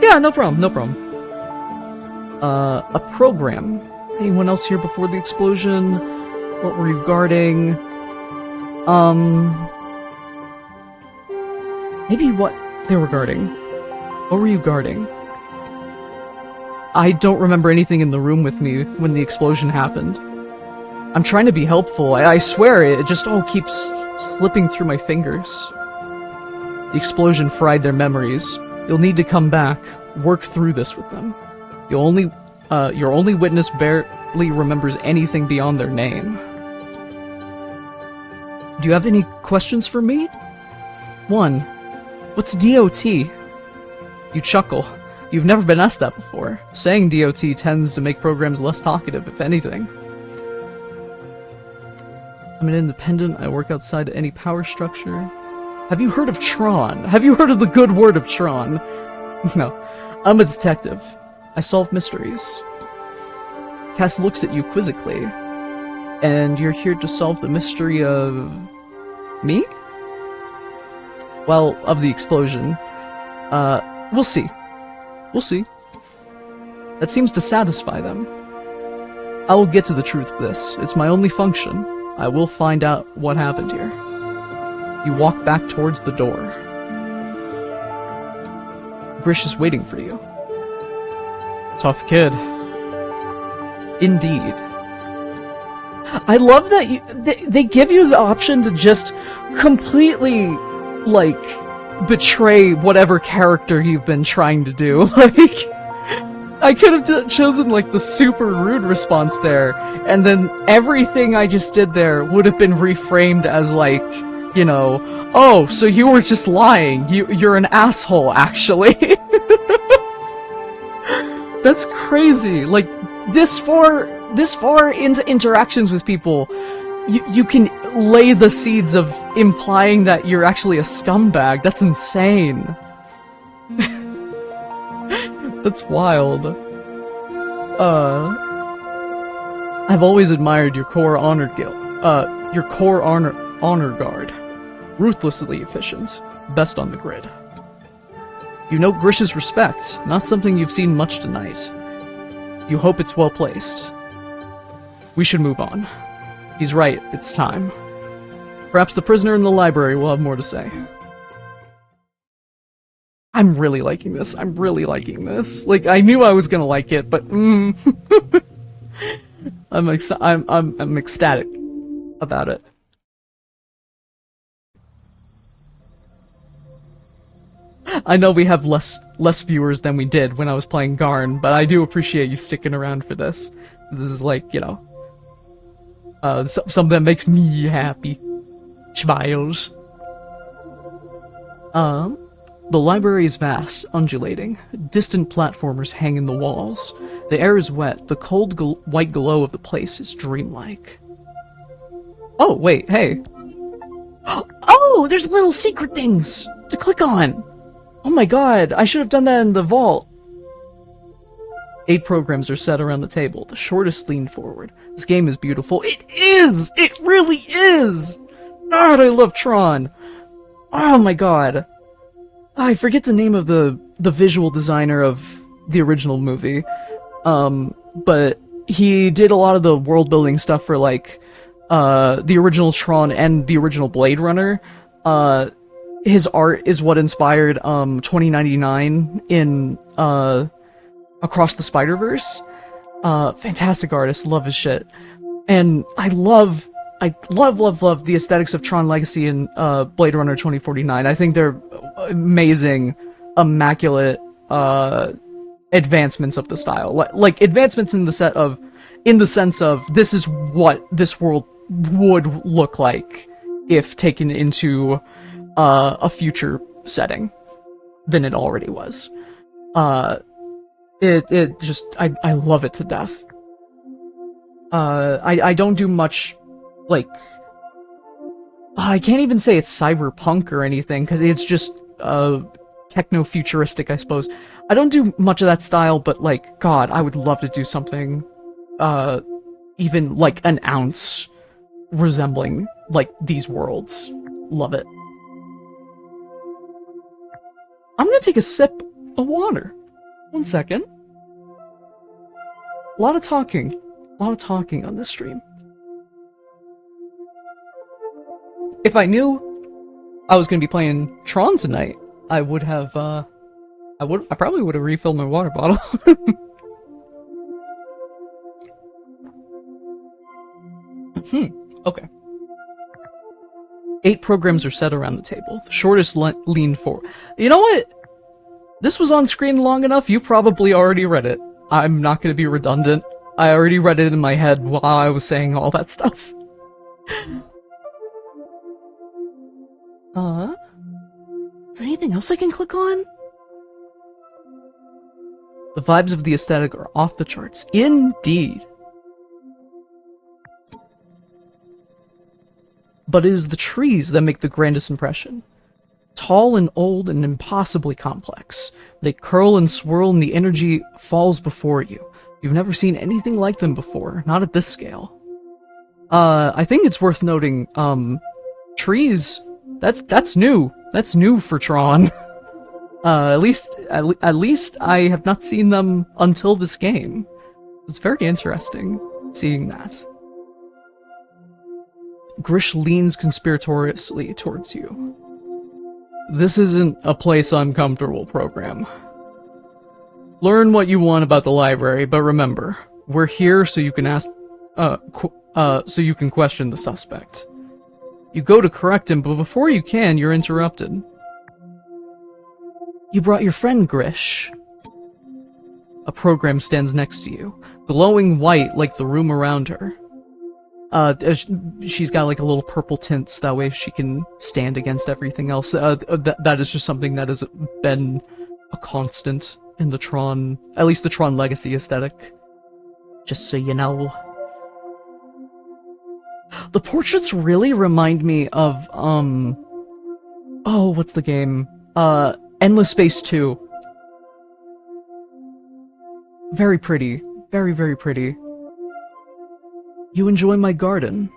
Yeah, no problem, no problem. A program. Anyone else here before the explosion? What were you guarding? Maybe what they were guarding. What were you guarding? I don't remember anything in the room with me when the explosion happened. I'm trying to be helpful. I swear it just all keeps slipping through my fingers. The explosion fried their memories. You'll need to come back, work through this with them. Your only witness barely remembers anything beyond their name. Do you have any questions for me? 1. What's DOT? You chuckle. You've never been asked that before. Saying DOT tends to make programs less talkative, if anything. I'm an independent. I work outside any power structure. Have you heard of Tron? Have you heard of the good word of Tron? No. I'm a detective. I solve mysteries. Cass looks at you quizzically. And you're here to solve the mystery of... me? Well, of the explosion. We'll see. We'll see. That seems to satisfy them. I will get to the truth of this. It's my only function. I will find out what happened here. You walk back towards the door. Grish is waiting for you. Tough kid. Indeed. I love that they give you the option to just completely, like, betray whatever character you've been trying to do. Like, I could have chosen, like, the super rude response there, and then everything I just did there would have been reframed as, like, you know, oh, so you were just lying. You're an asshole, actually. That's crazy. Like, this far into interactions with people, you can lay the seeds of implying that you're actually a scumbag. That's insane. That's wild. I've always admired your core honor guard. Ruthlessly efficient. Best on the grid. You note Grish's respect, not something you've seen much tonight. You hope it's well placed. We should move on. He's right, it's time. Perhaps the prisoner in the library will have more to say. I'm really liking this. I'm really liking this. Like, I knew I was gonna like it, but I'm ecstatic about it. I know we have less viewers than we did when I was playing Garn, but I do appreciate you sticking around for this. This is like, you know, Something that makes me happy. Smiles. The library is vast, undulating. Distant platformers hang in the walls. The air is wet. The cold white glow of the place is dreamlike. Oh, wait, hey. Oh, there's little secret things to click on. Oh my god, I should have done that in the vault. 8 programs are set around the table. The shortest lean forward. This game is beautiful. It is! It really is! God, I love Tron. Oh my god. I forget the name of the visual designer of the original movie. But he did a lot of the world building stuff for like the original Tron and the original Blade Runner. His art is what inspired 2099 in Across the Spider-Verse. Fantastic artist, love his shit. And I love the aesthetics of Tron Legacy and Blade Runner 2049. I think they're amazing, immaculate advancements of the style. Like advancements in the sense of this is what this world would look like if taken into a future setting than it already was. It just I love it to death. I don't do much, like, I can't even say it's cyberpunk or anything, because it's just techno-futuristic, I suppose. I don't do much of that style, but, like, God, I would love to do something even, like, an ounce resembling, like, these worlds. Love it. I'm gonna take a sip of water. 1 second. A lot of talking on this stream. If I knew I was gonna be playing Tron tonight, I would have, I probably would have refilled my water bottle. Okay. 8 programs are set around the table. The shortest lean forward. You know what? This was on screen long enough, you probably already read it. I'm not gonna be redundant. I already read it in my head while I was saying all that stuff. Is there anything else I can click on? The vibes of the aesthetic are off the charts. Indeed. But it is the trees that make the grandest impression. Tall and old and impossibly complex. They curl and swirl and the energy falls before you. You've never seen anything like them before, not at this scale. I think it's worth noting, trees, that's new. That's new for Tron. At least I have not seen them until this game. It's very interesting seeing that. Grish leans conspiratoriously towards you. This isn't a place I'm comfortable, program. Learn what you want about the library, but remember, we're here so you can ask, so you can question the suspect. You go to correct him, but before you can, you're interrupted. You brought your friend, Grish. A program stands next to you, glowing white like the room around her. She's got like a little purple tint, so that way she can stand against everything else. That is just something that has been a constant in the Tron, at least the Tron Legacy aesthetic. Just so you know. The portraits really remind me of, oh, what's the game? Endless Space 2. Very pretty. Very, very pretty. You enjoy my garden.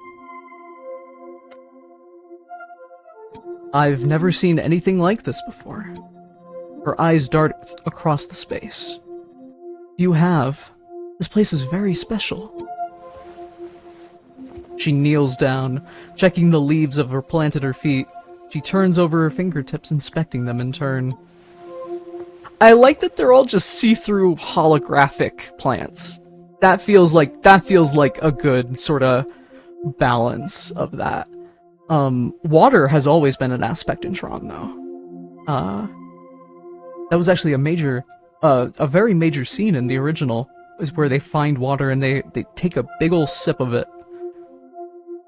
I've never seen anything like this before. Her eyes dart across the space. You have. This place is very special. She kneels down, checking the leaves of her plant at her feet. She turns over her fingertips, inspecting them in turn. I like that they're all just see-through holographic plants. That feels like a good sort of balance of that. Water has always been an aspect in Tron, though. That was actually a very major scene in the original, is where they find water and they take a big ol' sip of it.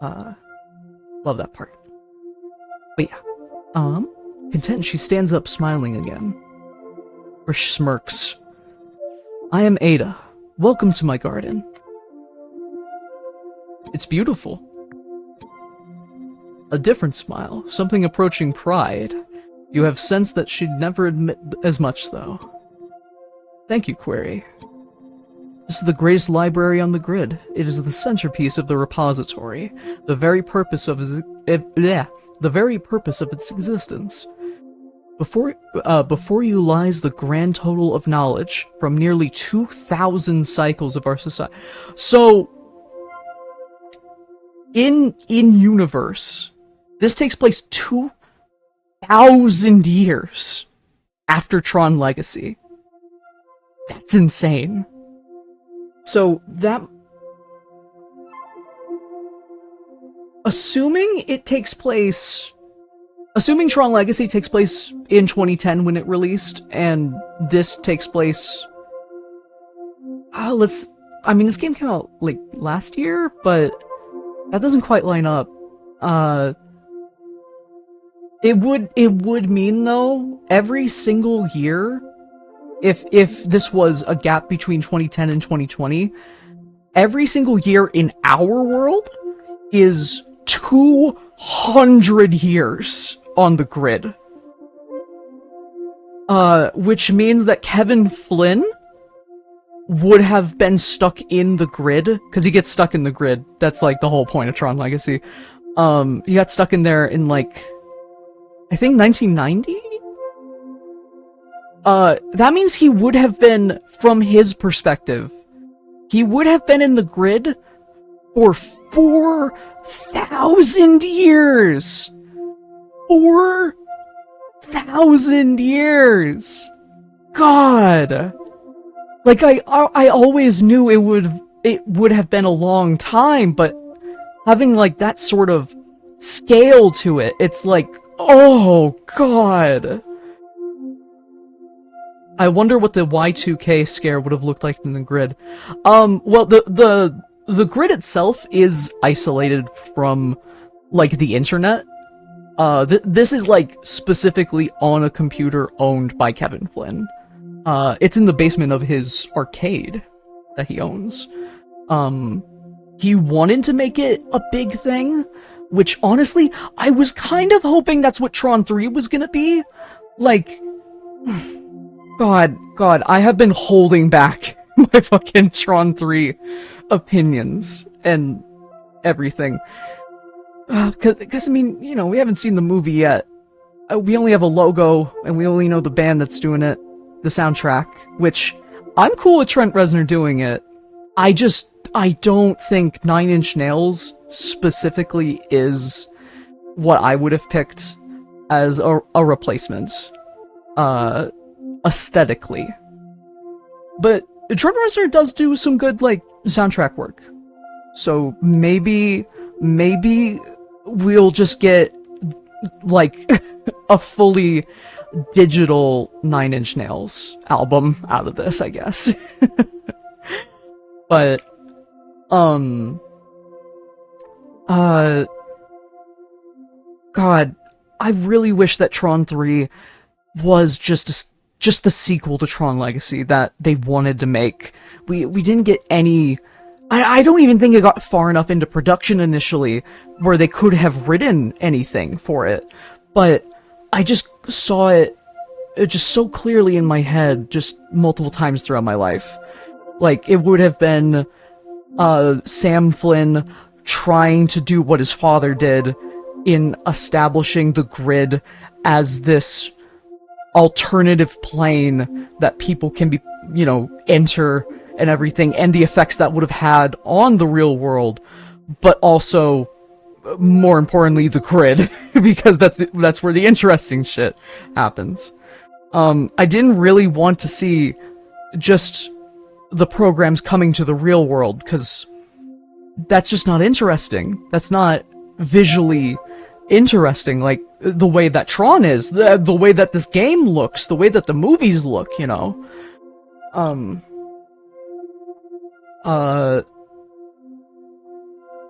Uh, love that part. But yeah, content, she stands up smiling again. Frisch smirks. I am Ada. Welcome to my garden. It's beautiful. A different smile, something approaching pride. You have sensed that she'd never admit as much, though. Thank you, Query. This is the greatest library on the grid. It is the centerpiece of the repository, the very purpose of its existence. Before you lies the grand total of knowledge from nearly 2,000 cycles of our society. So, in universe, this takes place 2,000 years after Tron Legacy. That's insane. So that, assuming Tron Legacy takes place in 2010 when it released, and this takes place, this game came out like last year, but that doesn't quite line up. It would mean, though, every single year, if this was a gap between 2010 and 2020, every single year in our world is 200 years on the grid. Which means that Kevin Flynn would have been stuck in the grid, because he gets stuck in the grid. That's like the whole point of Tron Legacy. He got stuck in there in like, I think 1990? That means he would have been, from his perspective, he would have been in the grid for 4,000 years! 4,000 years! God! Like, I always knew it would have been a long time, but having, like, that sort of scale to it, it's like, oh, God! I wonder what the Y2K scare would have looked like in the grid. Well, the grid itself is isolated from, like, the internet. This is, like, specifically on a computer owned by Kevin Flynn. It's in the basement of his arcade that he owns. He wanted to make it a big thing, which, honestly, I was kind of hoping that's what Tron 3 was gonna be. Like, God, I have been holding back my fucking Tron 3 opinions and everything. Cause I mean, you know, we haven't seen the movie yet. We only have a logo, and we only know the band that's doing it, the soundtrack, which, I'm cool with Trent Reznor doing it. I don't think Nine Inch Nails specifically is what I would have picked as a replacement. Aesthetically. But Trent Reznor does do some good, like, soundtrack work. So maybe we'll just get, like, a fully digital Nine Inch Nails album out of this, I guess. But, God, I really wish that Tron 3 was just the sequel to Tron Legacy that they wanted to make. We didn't get any... I don't even think it got far enough into production initially where they could have written anything for it. But I just saw it just so clearly in my head just multiple times throughout my life. Like, it would have been Sam Flynn trying to do what his father did in establishing the grid as this alternative plane that people can be, you know, enter and everything, and the effects that would have had on the real world, but also, more importantly, the grid, because that's where the interesting shit happens. I didn't really want to see just the programs coming to the real world, because that's just not interesting. That's not visually interesting, like the way that Tron is, the way that this game looks, the way that the movies look, you know.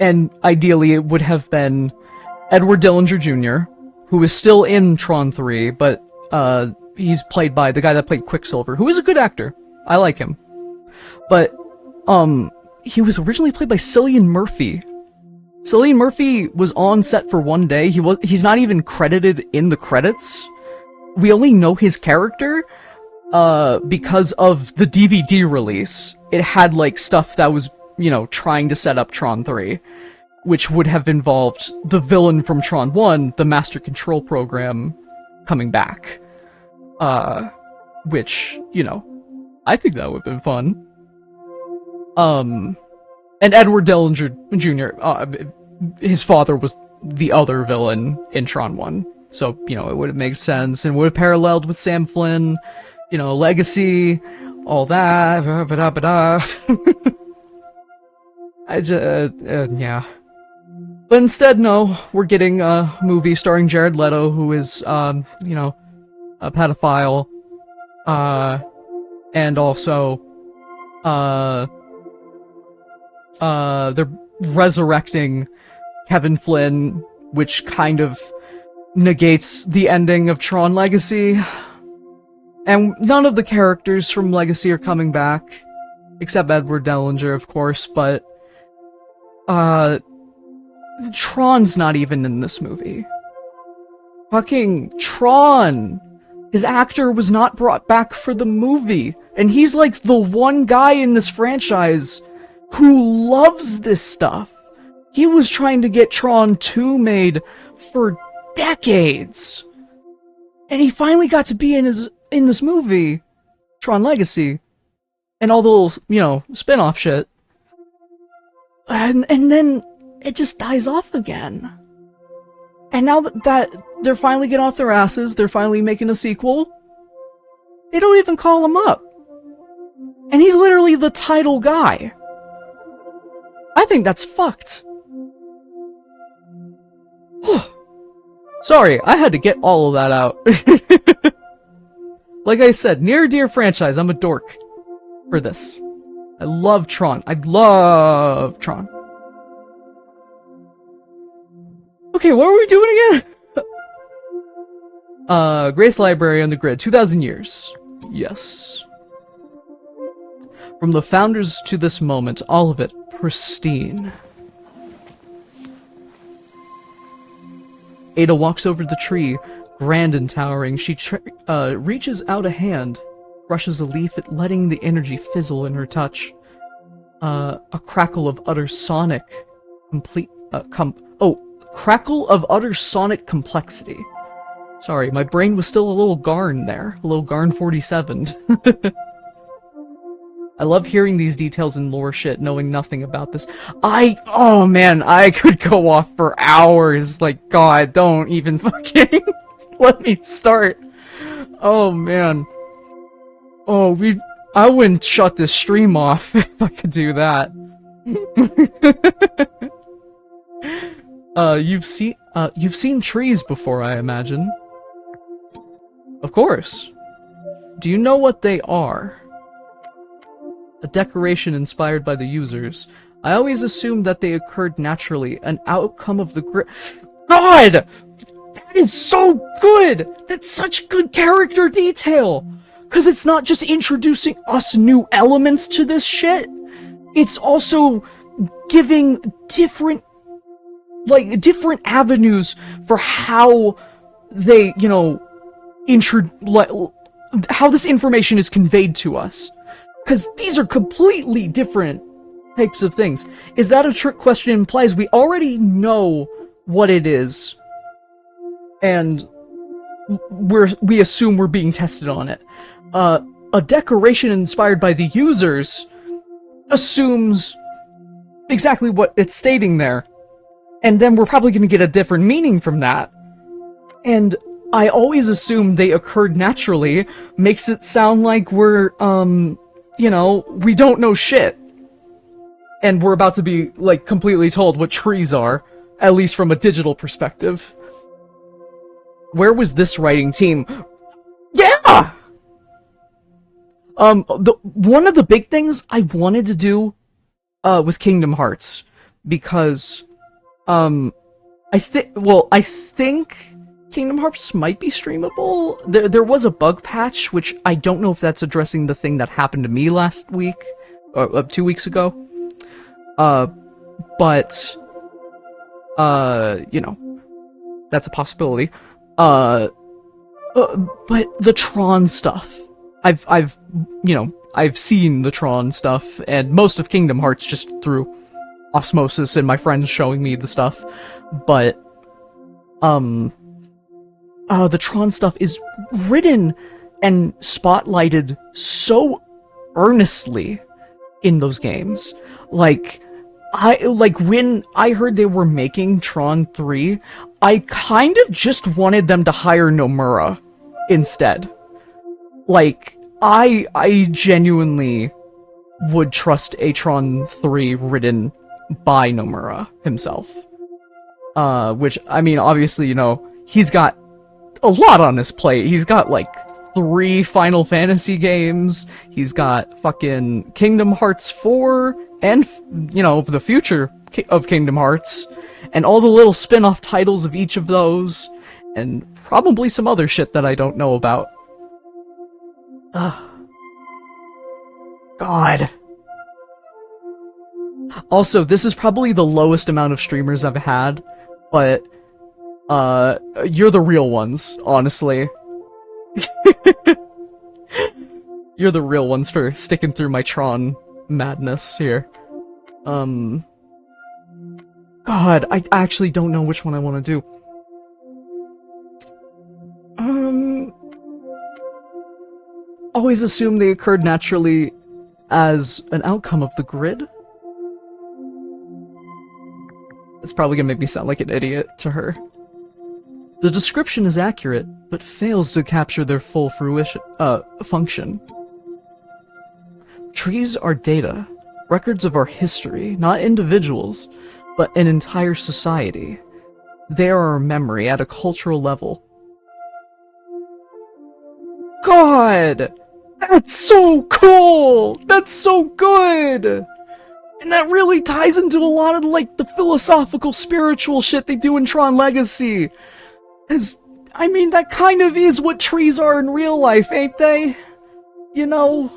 And ideally it would have been Edward Dillinger Jr., who is still in Tron 3, but he's played by the guy that played Quicksilver, who is a good actor. I like him. But he was originally played by Cillian Murphy. Cillian Murphy was on set for one day. He's not even credited in the credits. We only know his character because of the DVD release. It had like stuff that was, you know, trying to set up Tron 3, which would have involved the villain from Tron 1, the Master Control Program, coming back. Which, you know, I think that would have been fun. And Edward Dillinger Jr., his father was the other villain in Tron 1. So, you know, it would have made sense, and would have paralleled with Sam Flynn, you know, legacy, all that, yeah. But instead, no, we're getting a movie starring Jared Leto, who is, you know, a pedophile, and also, they're resurrecting Kevin Flynn, which kind of negates the ending of Tron Legacy. And none of the characters from Legacy are coming back, except Edward Dillinger, of course, but, Tron's not even in this movie. Fucking Tron! His actor was not brought back for the movie, and he's like the one guy in this franchise who loves this stuff. He was trying to get Tron 2 made for decades. And he finally got to be in this movie, Tron Legacy, and all the little, you know, spin-off shit. And then it just dies off again. And now that they're finally getting off their asses, they're finally making a sequel, they don't even call him up. And he's literally the title guy. I think that's fucked. Sorry, I had to get all of that out. Like I said, near dear franchise, I'm a dork for this. I love Tron. I love Tron. Okay, what are we doing again? Grace Library on the Grid, 2,000 years. Yes. From the founders to this moment, all of it pristine. Ada walks over the tree, grand and towering. She reaches out a hand, brushes a leaf, letting the energy fizzle in her touch. A crackle of utter sonic crackle of utter sonic complexity. Sorry, my brain was still a little Garn there. A little Garn 47. I love hearing these details in lore shit, knowing nothing about this. Oh man, I could go off for hours. Like, God, don't even fucking let me start. Oh man. I wouldn't shut this stream off if I could do that. You've seen trees before, I imagine. Of course. Do you know what they are? A decoration inspired by the users. I always assumed that they occurred naturally, an outcome of the God! That is so good! That's such good character detail! Cause it's not just introducing us new elements to this shit, it's also giving different avenues for how they, you know, how this information is conveyed to us. Because these are completely different types of things. Is that a trick question? It implies we already know what it is, and we assume we're being tested on it. A decoration inspired by the users assumes exactly what it's stating there, and then we're probably going to get a different meaning from that. And I always assumed they occurred naturally, makes it sound like we're, you know, we don't know shit. And we're about to be, like, completely told what trees are, at least from a digital perspective. Where was this writing team? Yeah! One of the big things I wanted to do, with Kingdom Hearts because I think Kingdom Hearts might be streamable. There was a bug patch, which I don't know if that's addressing the thing that happened to me last week, or 2 weeks ago. But you know, that's a possibility. But the Tron stuff, I've seen the Tron stuff, and most of Kingdom Hearts just through osmosis and my friends showing me the stuff. But the Tron stuff is written and spotlighted so earnestly in those games. Like when I heard they were making Tron 3, I kind of just wanted them to hire Nomura instead. Like, I genuinely would trust a Tron 3 written by Nomura himself. Which, I mean, obviously, you know, he's got a lot on his plate. He's got, like, 3 Final Fantasy games, he's got fucking Kingdom Hearts 4, and, you know, the future of Kingdom Hearts, and all the little spin-off titles of each of those, and probably some other shit that I don't know about. Ugh. God. Also, this is probably the lowest amount of streamers I've had, but, you're the real ones, honestly. You're the real ones for sticking through my Tron madness here. God, I actually don't know which one I want to do. Always assume they occurred naturally as an outcome of the grid? It's probably gonna make me sound like an idiot to her. The description is accurate, but fails to capture their full function. Trees are data, records of our history, not individuals, but an entire society. They are our memory at a cultural level. God! That's so cool! That's so good! And that really ties into a lot of, like, the philosophical, spiritual shit they do in Tron Legacy. Cause, I mean, that kind of is what trees are in real life, ain't they? You know?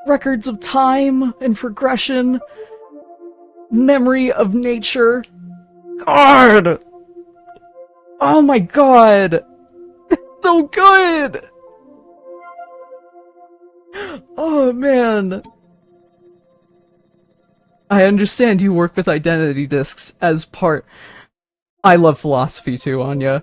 Records of time and progression. Memory of nature. God! Oh my god! That's so good! Oh man. I understand you work with identity discs as part... I love philosophy too, Anya.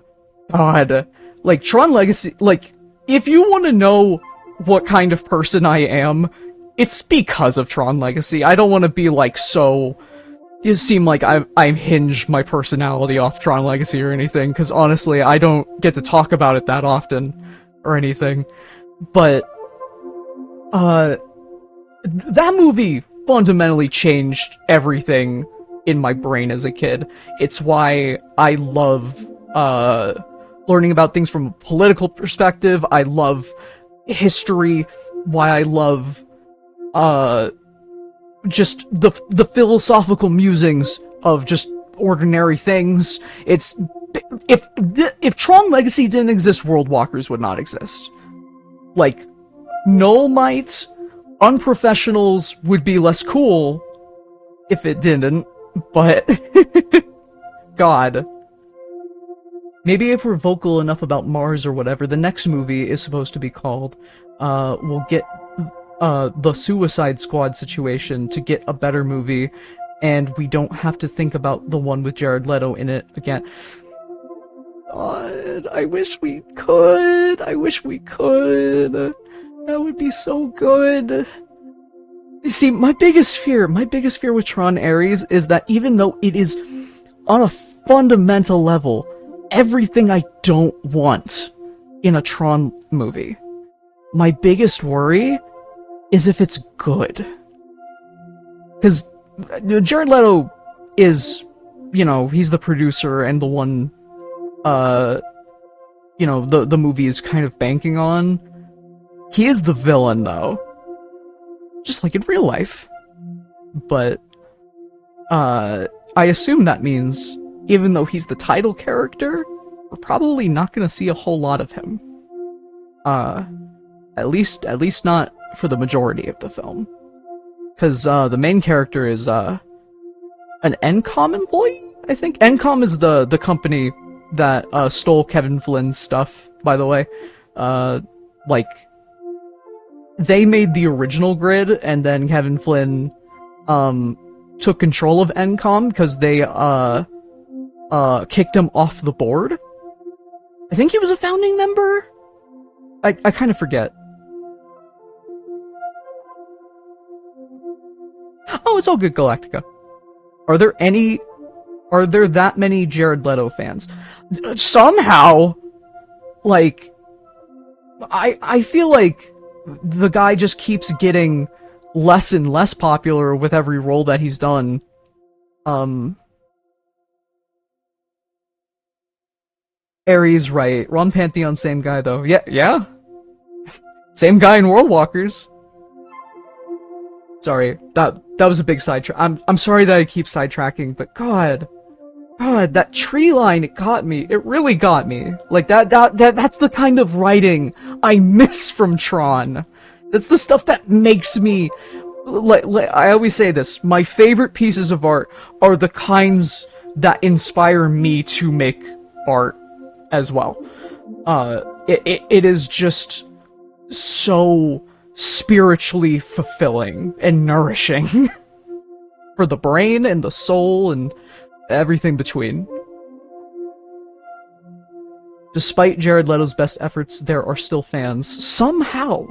God. Like, Tron Legacy... Like, if you want to know what kind of person I am, it's because of Tron Legacy. I don't want to be, like, so... You seem like I hinge my personality off Tron Legacy or anything, because honestly, I don't get to talk about it that often, or anything. But, that movie fundamentally changed everything in my brain as a kid. It's why I love, learning about things from a political perspective. I love history. Why I love, just the philosophical musings of just ordinary things. It's, if Tron Legacy didn't exist, World Walkers would not exist. Like, Null might, unprofessionals would be less cool if it didn't, but God. Maybe if we're vocal enough about Mars or whatever, the next movie is supposed to be called, we'll get the Suicide Squad situation to get a better movie, and we don't have to think about the one with Jared Leto in it again. God, I wish we could. I wish we could. That would be so good. You see, my biggest fear with Tron Ares is that even though it is, on a fundamental level, everything I don't want in a Tron movie, my biggest worry is if it's good. Because Jared Leto is, you know, he's the producer and the one, you know, the movie is kind of banking on. He is the villain, though. Just like in real life. But, I assume that means, even though he's the title character, we're probably not gonna see a whole lot of him. At least not for the majority of the film. Because, the main character is, an Encom employee, I think? Encom is the company that, stole Kevin Flynn's stuff, by the way. Like, they made the original grid, and then Kevin Flynn, took control of Encom because they, kicked him off the board. I think he was a founding member? I kind of forget. Oh, it's all good, Galactica. Are there that many Jared Leto fans? Somehow, like, I feel like the guy just keeps getting less and less popular with every role that he's done. Ares, right. Ron Pantheon, same guy, though. Yeah. Same guy in World Walkers. Sorry, that was a big sidetrack. I'm sorry that I keep sidetracking, but God, that tree line, it got me. It really got me. Like, that's the kind of writing I miss from Tron. That's the stuff that makes me... Like, I always say this, my favorite pieces of art are the kinds that inspire me to make art as well. It is just so spiritually fulfilling and nourishing for the brain and the soul and everything between. Despite Jared Leto's best efforts, there are still fans. Somehow,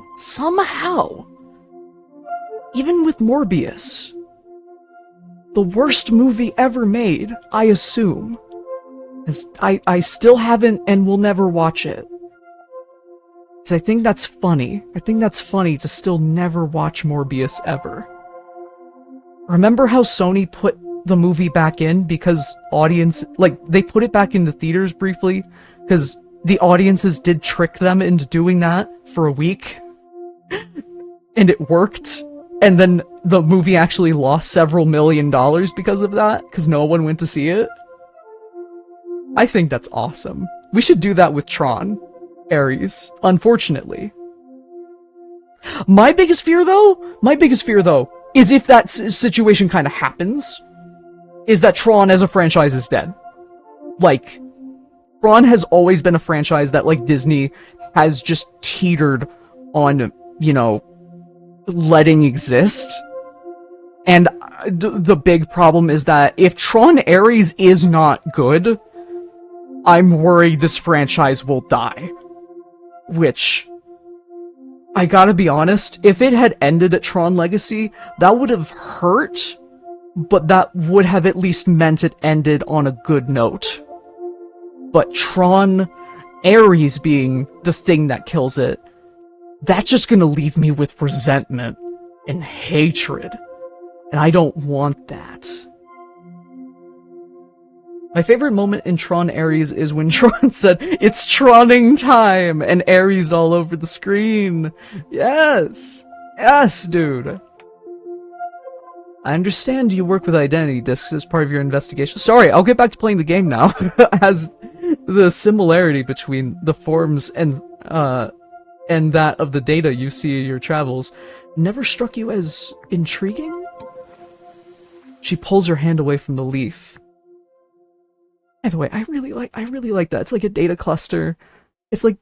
even with Morbius, the worst movie ever made, I assume, as I still haven't and will never watch it. So I think that's funny. I think that's funny to still never watch Morbius ever. Remember how Sony put the movie back in because they put it back into theaters briefly because the audiences did trick them into doing that for a week? And it worked? And then the movie actually lost several $1 million because of that, because no one went to see it? I think that's awesome. We should do that with Tron. Ares, unfortunately. My biggest fear though, is if that situation kind of happens, is that Tron as a franchise is dead. Like, Tron has always been a franchise that, like, Disney has just teetered on, you know, letting exist. And the big problem is that if Tron Ares is not good, I'm worried this franchise will die. Which, I gotta be honest, if it had ended at Tron Legacy, that would have hurt, but that would have at least meant it ended on a good note. But Tron Ares being the thing that kills it, that's just gonna leave me with resentment and hatred. And I don't want that. My favorite moment in Tron Ares is when Tron said, "It's Troning time!" and Ares all over the screen. Yes! Yes, dude! I understand you work with identity discs as part of your investigation. Sorry, I'll get back to playing the game now. As the similarity between the forms and that of the data you see in your travels never struck you as intriguing? She pulls her hand away from the leaf. By the way, I really like that. It's like a data cluster. It's like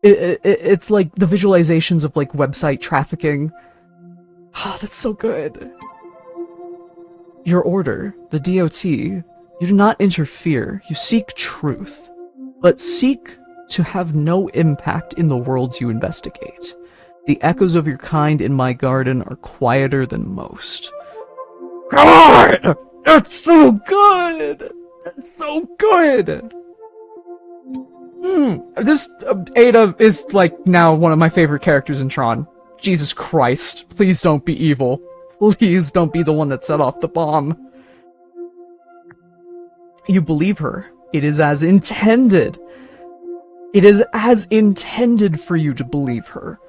it's like the visualizations of like website trafficking. Ah, that's so good. Your order, the DOT, you do not interfere. You seek truth, but seek to have no impact in the worlds you investigate. The echoes of your kind in my garden are quieter than most. God! That's so good! That's so good! This Ada is, like, now one of my favorite characters in Tron. Jesus Christ. Please don't be evil. Please don't be the one that set off the bomb. You believe her. It is as intended. It is as intended for you to believe her.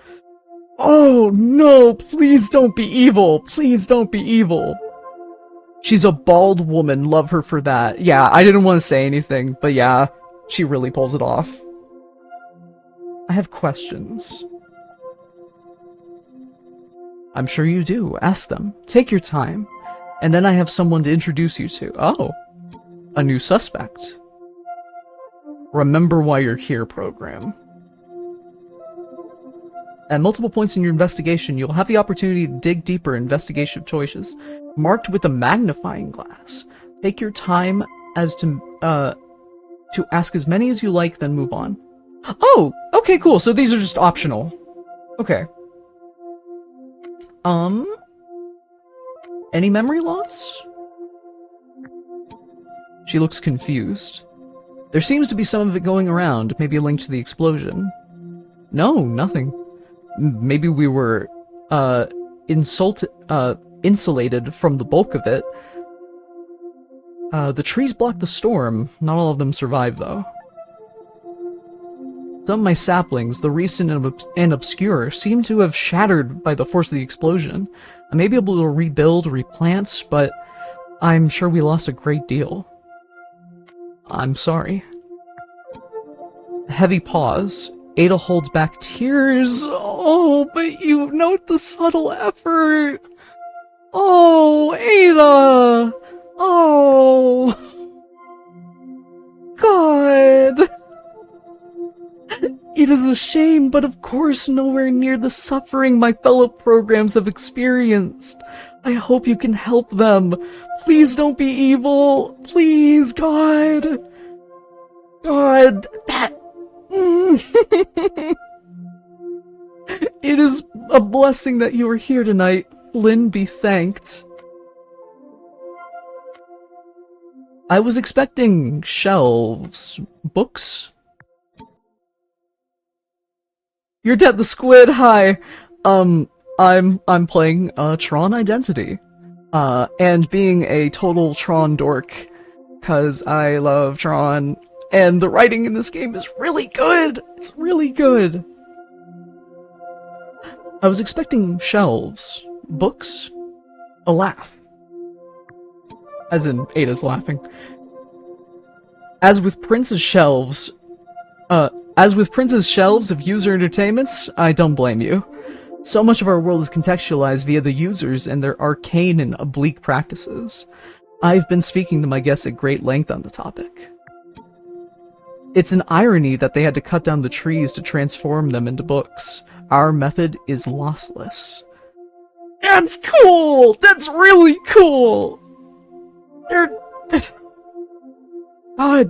Oh, no, please don't be evil. Please don't be evil. She's a bald woman, love her for that. Yeah, I didn't want to say anything, but yeah, she really pulls it off. I have questions. I'm sure you do. Ask them. Take your time. And then I have someone to introduce you to. Oh, a new suspect. Remember why you're here program. At multiple points in your investigation, you'll have the opportunity to dig deeper in investigation choices, marked with a magnifying glass. Take your time as to ask as many as you like, then move on. Oh, okay, cool. So these are just optional. Okay. Any memory loss? She looks confused. There seems to be some of it going around, maybe a link to the explosion. No, nothing. Maybe we were, insulated from the bulk of it. The trees blocked the storm. Not all of them survived, though. Some of my saplings, the recent and obscure, seem to have shattered by the force of the explosion. I may be able to rebuild, replant, but I'm sure we lost a great deal. I'm sorry. A heavy pause. Ada holds back tears. Oh, but you note the subtle effort. Oh, Ada! Oh! God! It is a shame, but of course nowhere near the suffering my fellow programs have experienced. I hope you can help them. Please don't be evil. Please, God. God, that... It is a blessing that you are here tonight. Lynn be thanked. I was expecting shelves, books. You're Dead the Squid, hi! I'm playing, Tron Identity. And being a total Tron dork, cause I love Tron, and the writing in this game is really good! It's really good! I was expecting shelves, books, a laugh. As in, Ada's laughing. As with Prince's shelves of user entertainments, I don't blame you. So much of our world is contextualized via the users and their arcane and oblique practices. I've been speaking to my guests at great length on the topic. It's an irony that they had to cut down the trees to transform them into books. Our method is lossless. That's cool! That's really cool! God,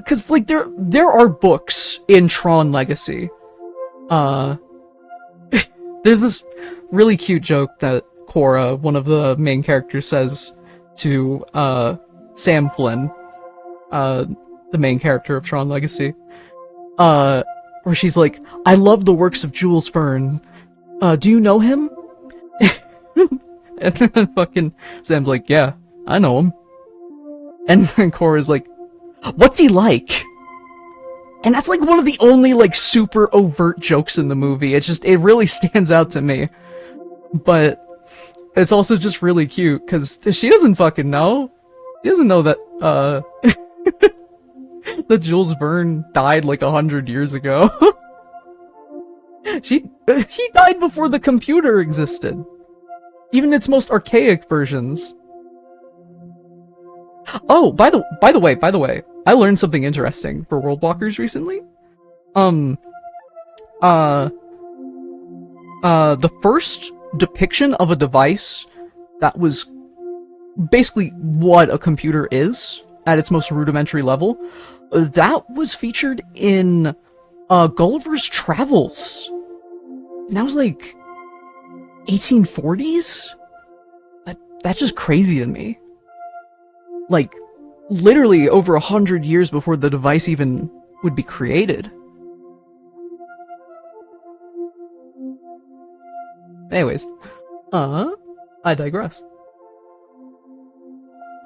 cause like there are books in Tron Legacy. There's this really cute joke that Cora, one of the main characters, says to Sam Flynn, the main character of Tron Legacy, where she's like, "I love the works of Jules Verne. Do you know him?" And then fucking Sam's like, "Yeah, I know him." And then Cora's like, "What's he like?" And that's like one of the only like super overt jokes in the movie. It really stands out to me. But it's also just really cute because she doesn't fucking know. She doesn't know that that Jules Verne died like 100 years ago. He died before the computer existed. Even its most archaic versions. Oh, by the way, I learned something interesting for World Walkers recently. The first depiction of a device that was basically what a computer is at its most rudimentary level, that was featured in Gulliver's Travels. And that was like 1840s? That's just crazy to me. Like, literally over 100 years before the device even would be created. Anyways, I digress.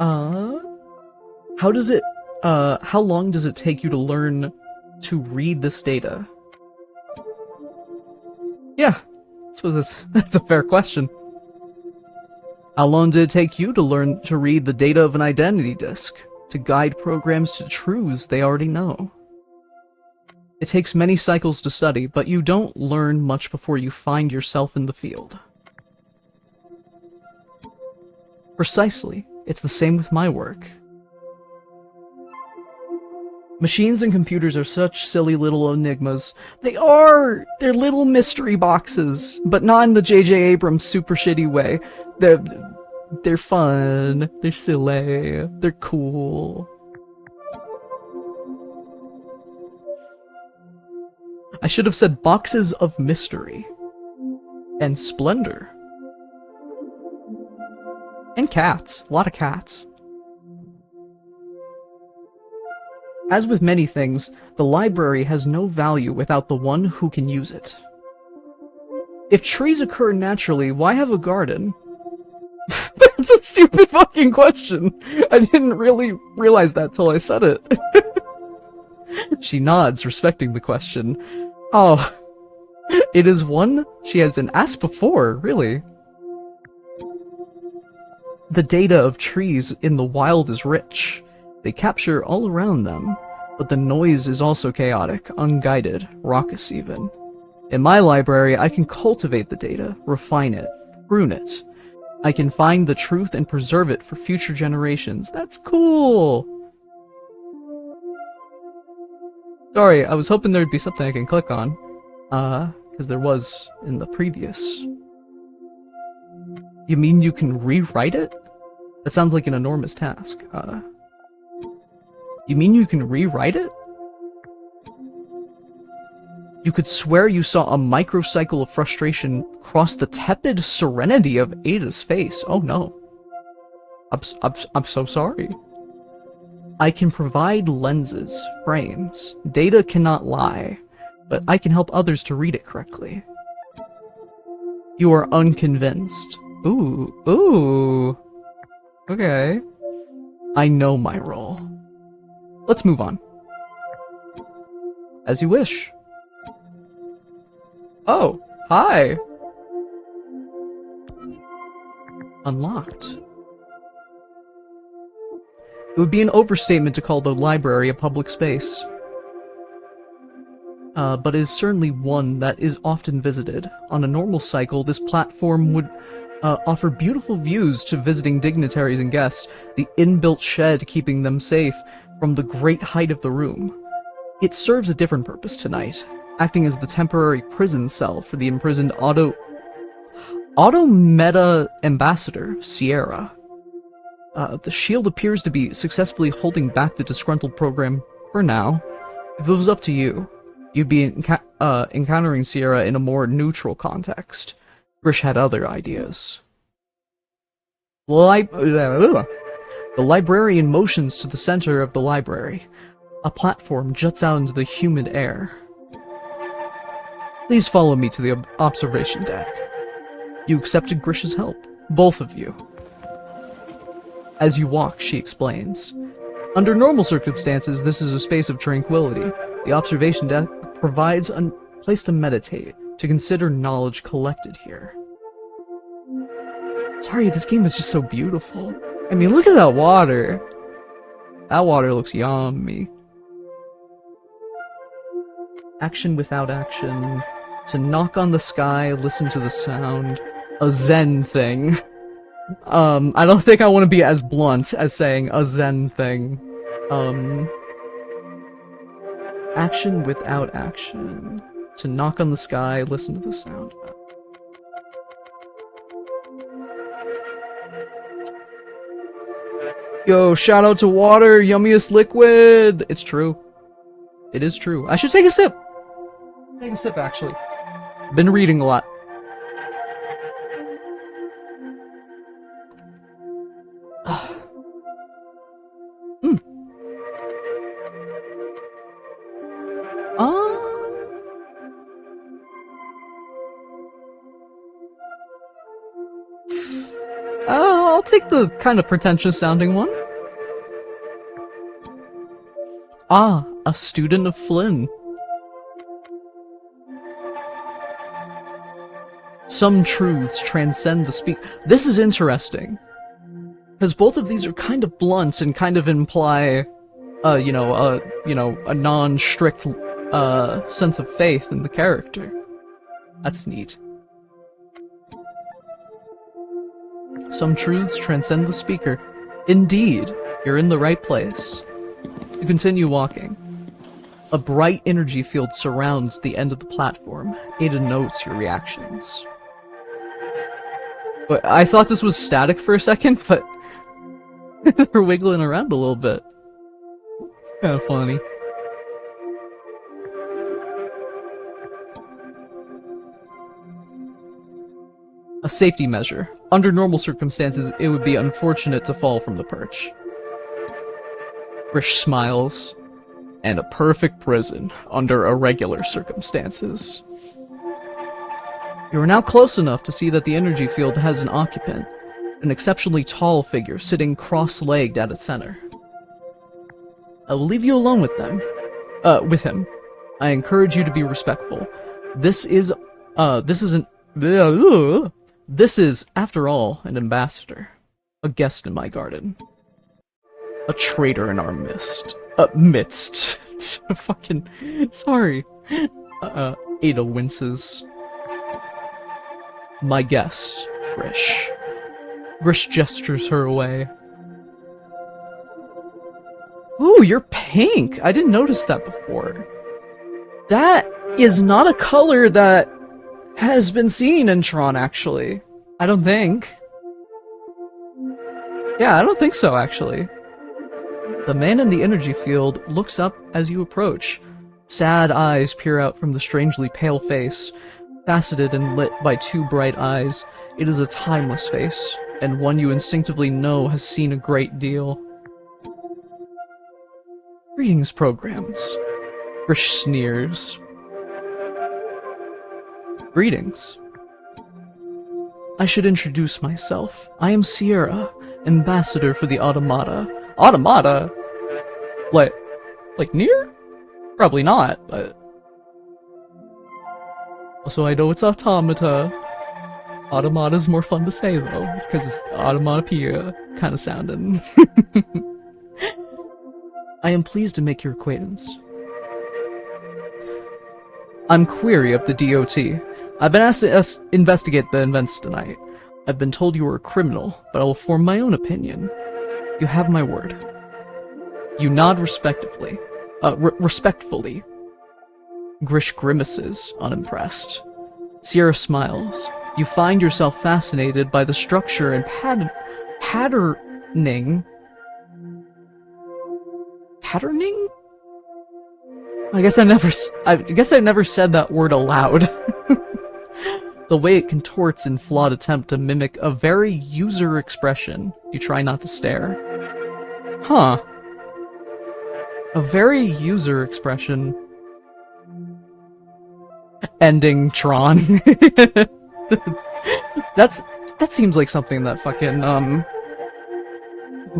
How long does it take you to learn to read this data? Yeah, I suppose that's a fair question. How long did it take you to learn to read the data of an identity disk, to guide programs to truths they already know? It takes many cycles to study, but you don't learn much before you find yourself in the field. Precisely. It's the same with my work. Machines and computers are such silly little enigmas. They are! They're little mystery boxes, but not in the J.J. Abrams super shitty way. They're fun, they're silly, they're cool. I should have said boxes of mystery. And splendor. And cats. A lot of cats. As with many things, the library has no value without the one who can use it. If trees occur naturally, why have a garden? That's a stupid fucking question. I didn't really realize that till I said it. She nods, respecting the question. Oh, it is one she has been asked before, really. The data of trees in the wild is rich. They capture all around them, but the noise is also chaotic, unguided, raucous even. In my library, I can cultivate the data, refine it, prune it. I can find the truth and preserve it for future generations. That's cool! Sorry, I was hoping there'd be something I can click on. Because there was in the previous. You mean you can rewrite it? That sounds like an enormous task. You mean you can rewrite it? You could swear you saw a microcycle of frustration cross the tepid serenity of Ada's face. Oh no. I'm so sorry. I can provide lenses, frames. Data cannot lie, but I can help others to read it correctly. You are unconvinced. Ooh. Okay. I know my role. Let's move on. As you wish. Oh, hi! Unlocked. It would be an overstatement to call the library a public space. But it is certainly one that is often visited. On a normal cycle, this platform would offer beautiful views to visiting dignitaries and guests, the inbuilt shed keeping them safe from the great height of the room. It serves a different purpose tonight, acting as the temporary prison cell for the imprisoned Autometa Ambassador, Sierra. The shield appears to be successfully holding back the disgruntled program for now. If it was up to you, you'd be encountering Sierra in a more neutral context. Grish had other ideas. The librarian motions to the center of the library. A platform juts out into the humid air. Please follow me to the observation deck. You accepted Grish's help, both of you. As you walk, she explains. Under normal circumstances, this is a space of tranquility. The observation deck provides a place to meditate, to consider knowledge collected here. Sorry, this game is just so beautiful. I mean, look at that water. That water looks yummy. Action without action. To knock on the sky, listen to the sound. A Zen thing. I don't think I want to be as blunt as saying a Zen thing. Action without action. To knock on the sky, listen to the sound. Yo, shout out to water, yummiest liquid! It's true. It is true. I should take a sip! Take a sip, actually. Been reading a lot. I'll take the kind of pretentious sounding one. Ah, a student of Flynn. Some truths transcend the speak. This is interesting. Because both of these are kind of blunt and kind of imply, a non-strict, sense of faith in the character. That's neat. Some truths transcend the speaker. Indeed, you're in the right place. You continue walking. A bright energy field surrounds the end of the platform. Ada notes your reactions. But I thought this was static for a second, but they're wiggling around a little bit. It's kind of funny. A safety measure. Under normal circumstances, it would be unfortunate to fall from the perch. Grish smiles. And a perfect prison under irregular circumstances. You are now close enough to see that the energy field has an occupant, an exceptionally tall figure sitting cross-legged at its center. I will leave you alone with him. I encourage you to be respectful. This is, after all, an ambassador. A guest in my garden. A traitor in our midst. Fucking... Sorry. Ada winces. My guest, Grish. Grish gestures her away. Ooh, you're pink! I didn't notice that before. That is not a color that has been seen in Tron, actually. I don't think. Yeah, I don't think so, actually. The man in the energy field looks up as you approach. Sad eyes peer out from the strangely pale face, faceted and lit by two bright eyes. It is a timeless face, and one you instinctively know has seen a great deal. Greetings, programs. Grish sneers. Greetings. I should introduce myself. I am Sierra, ambassador for the Automata. Automata? Like Nier? Probably not, but... Also, I know it's Automata. Automata's more fun to say, though, because it's Automatopoeia kind of sounding. I am pleased to make your acquaintance. I'm Query of the DOT. I've been asked to investigate the events tonight. I've been told you are a criminal, but I will form my own opinion. You have my word. You nod respectively. Respectfully. Grish grimaces, unimpressed. Sierra smiles. You find yourself fascinated by the structure and patterning? I guess I never said that word aloud. The way it contorts in flawed attempt to mimic a very user expression. You try not to stare. Huh. A very user expression. Ending Tron. That seems like something that fucking, oh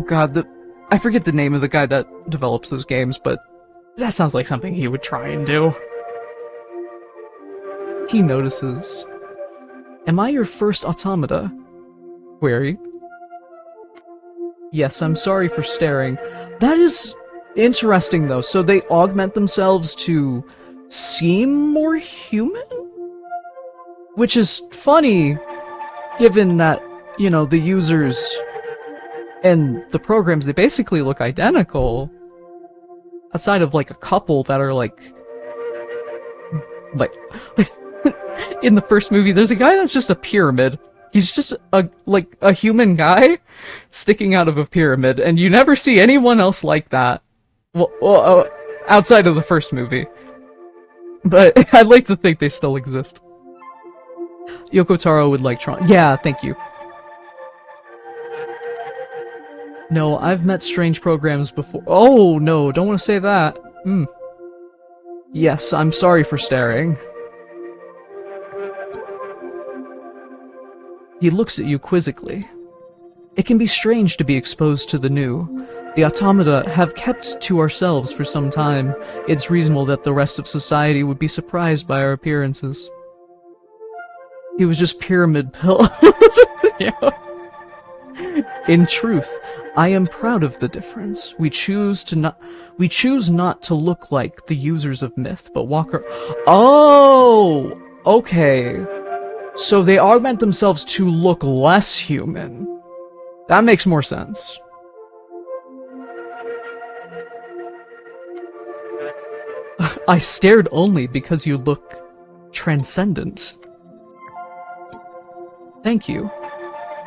god, I forget the name of the guy that develops those games, but that sounds like something he would try and do. He notices. Am I your first automata? Query. Yes, I'm sorry for staring. That is interesting, though. So they augment themselves to seem more human? Which is funny, given that, you know, the users and the programs, they basically look identical. Outside of, like, a couple that are, like in the first movie, there's a guy that's just a pyramid. He's just a human guy sticking out of a pyramid, and you never see anyone else like that. Well, outside of the first movie. But I'd like to think they still exist. Yoko Taro would like Tron. Yeah, thank you. No, I've met strange programs before. Oh, no, don't want to say that. Yes, I'm sorry for staring. He looks at you quizzically. It can be strange to be exposed to the new. The automata have kept to ourselves for some time. It's reasonable that the rest of society would be surprised by our appearances. He was just pyramid pill. Yeah. In truth, I am proud of the difference. We choose not to look like the users of myth, but Oh! Okay. So they augment themselves to look less human. That makes more sense. I stared only because you look transcendent. Thank you.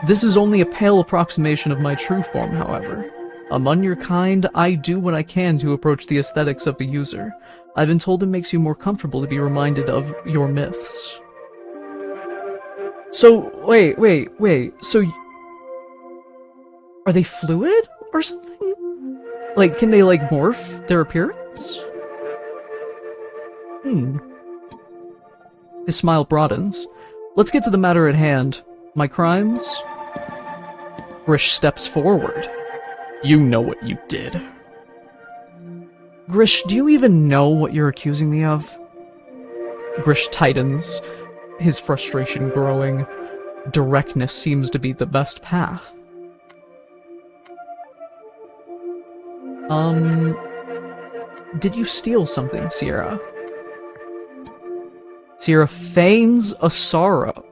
This is only a pale approximation of my true form, however. Among your kind, I do what I can to approach the aesthetics of a user. I've been told it makes you more comfortable to be reminded of your myths. So, wait. So, are they fluid or something? Like, can they, like, morph their appearance? His smile broadens. Let's get to the matter at hand. My crimes? Grish steps forward. You know what you did. Grish, do you even know what you're accusing me of? Grish tightens, his frustration growing. Directness seems to be the best path. Did you steal something, Sierra? Sierra feigns a sorrow.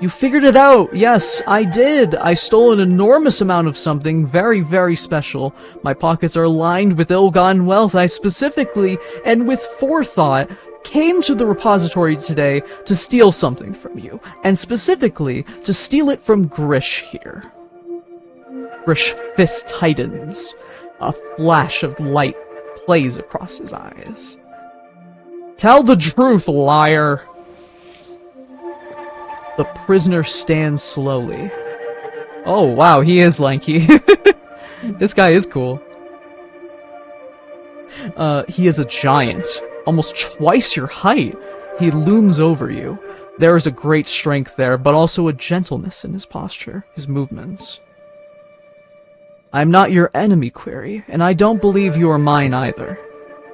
You figured it out! Yes, I did! I stole an enormous amount of something very, very special. My pockets are lined with ill-gotten wealth. I specifically, and with forethought, came to the repository today to steal something from you. And specifically, to steal it from Grish here. Grish fist tightens. A flash of light plays across his eyes. Tell the truth, liar! The prisoner stands slowly. Oh, wow, he is lanky. This guy is cool. He is a giant, almost twice your height. He looms over you. There is a great strength there, but also a gentleness in his posture, his movements. I am not your enemy, Query, and I don't believe you are mine either.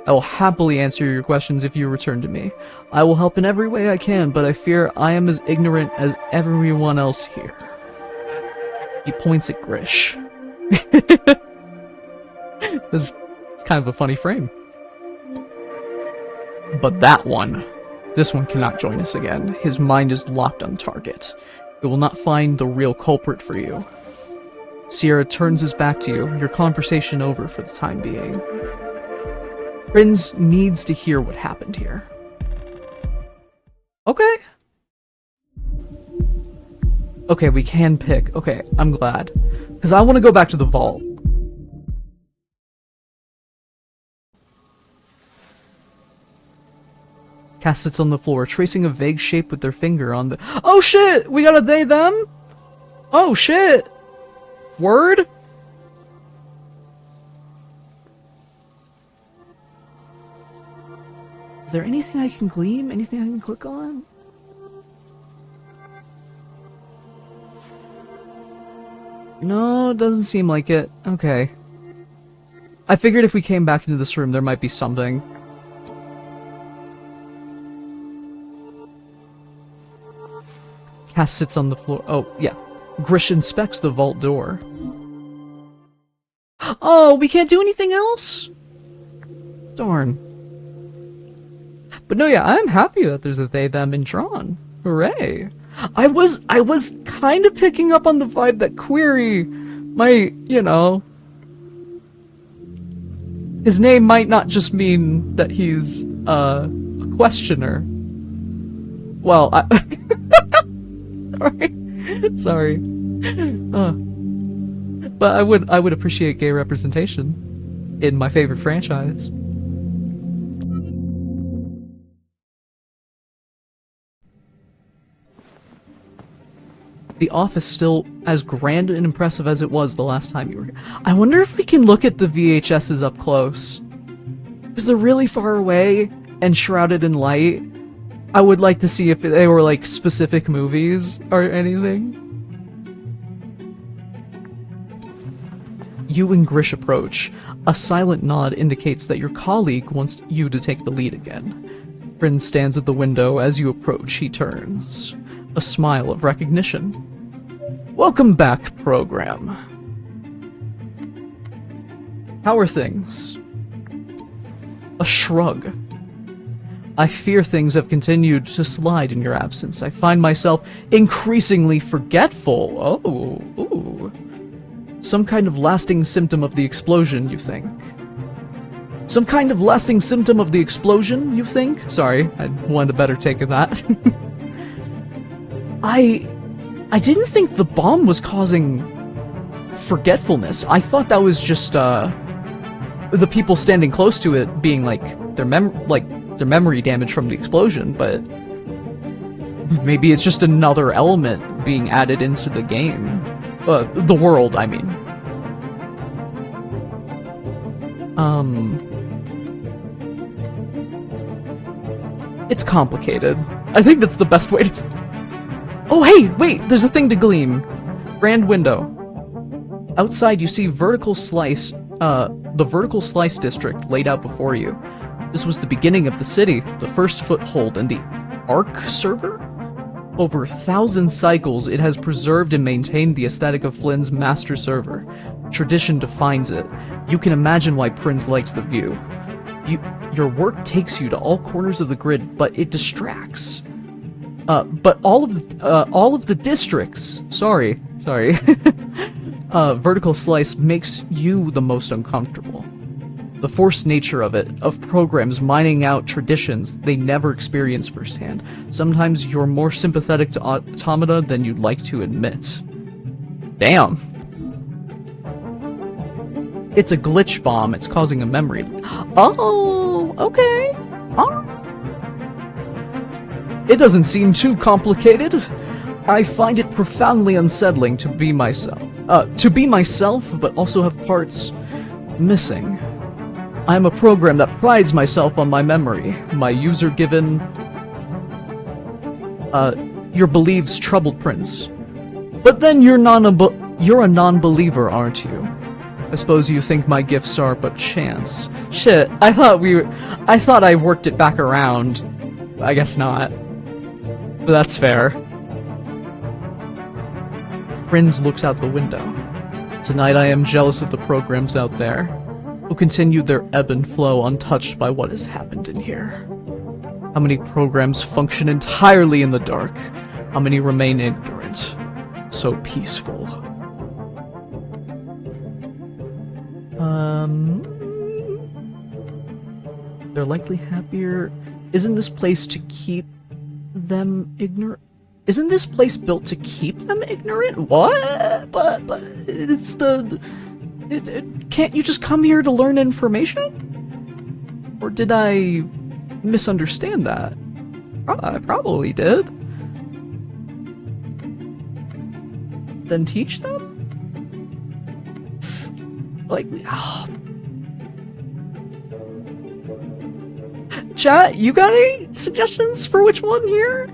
I will happily answer your questions if you return to me. I will help in every way I can, but I fear I am as ignorant as everyone else here. He points at Grish. It's kind of a funny frame. But this one cannot join us again. His mind is locked on target. It will not find the real culprit for you. Sierra turns his back to you, your conversation over for the time being. Prinz needs to hear what happened here. Okay. Okay, we can pick. Okay, I'm glad. Because I want to go back to the vault. Cass sits on the floor, tracing a vague shape with their finger on the— Oh shit! We got a they, them? Oh shit! Word? Is there anything I can glean? Anything I can click on? No, it doesn't seem like it. Okay. I figured if we came back into this room, there might be something. Cass sits on the floor. Oh, yeah. Grish inspects the vault door. Oh, we can't do anything else? Darn. But no, yeah, I'm happy that there's a they, them in Tron. Hooray. I was kind of picking up on the vibe that Query might, you know... His name might not just mean that he's, a questioner. Well, Sorry. But I would appreciate gay representation in my favorite franchise. The office still as grand and impressive as it was the last time you were here. I wonder if we can look at the VHSs up close. Because they're really far away and shrouded in light. I would like to see if they were like specific movies or anything. You and Grish approach. A silent nod indicates that your colleague wants you to take the lead again. Prince stands at the window. As you approach, he turns. A smile of recognition. Welcome back, program. How are things? A shrug. I fear things have continued to slide in your absence. I find myself increasingly forgetful. Oh, ooh. Some kind of lasting symptom of the explosion, you think? Some kind of lasting symptom of the explosion, you think? Sorry, I wanted a better take of that. I didn't think the bomb was causing forgetfulness. I thought that was just, the people standing close to it being, like, their memory damage from the explosion, but maybe it's just another element being added into the game. The world, I mean. It's complicated. I think that's the best way to... Oh, hey, wait, there's a thing to glean. Grand window. Outside, you see the vertical slice district laid out before you. This was the beginning of the city, the first foothold in the Ark server? Over 1,000 cycles, it has preserved and maintained the aesthetic of Flynn's master server. Tradition defines it. You can imagine why Prince likes the view. Your work takes you to all corners of the grid, but it distracts. But all of the districts, sorry, vertical slice makes you the most uncomfortable. The forced nature of it, of programs mining out traditions they never experienced firsthand. Sometimes you're more sympathetic to automata than you'd like to admit. Damn. It's a glitch bomb. It's causing a memory. Oh, okay. It doesn't seem too complicated. I find it profoundly unsettling to be myself. But also have parts missing. I am a program that prides myself on my memory. My user-given... your beliefs troubled Prince. But then you're a non-believer, aren't you? I suppose you think my gifts are but chance. Shit, I thought I worked it back around. I guess not. But that's fair. Prince looks out the window. Tonight I am jealous of the programs out there, who continue their ebb and flow untouched by what has happened in here. How many programs function entirely in the dark? How many remain ignorant? So peaceful. They're likely happier. Isn't this place to keep them ignorant? Isn't this place built to keep them ignorant? What? But it's the... can't you just come here to learn information? Or did I misunderstand that? I probably did. Then teach them? Like, Chat, you got any suggestions for which one here?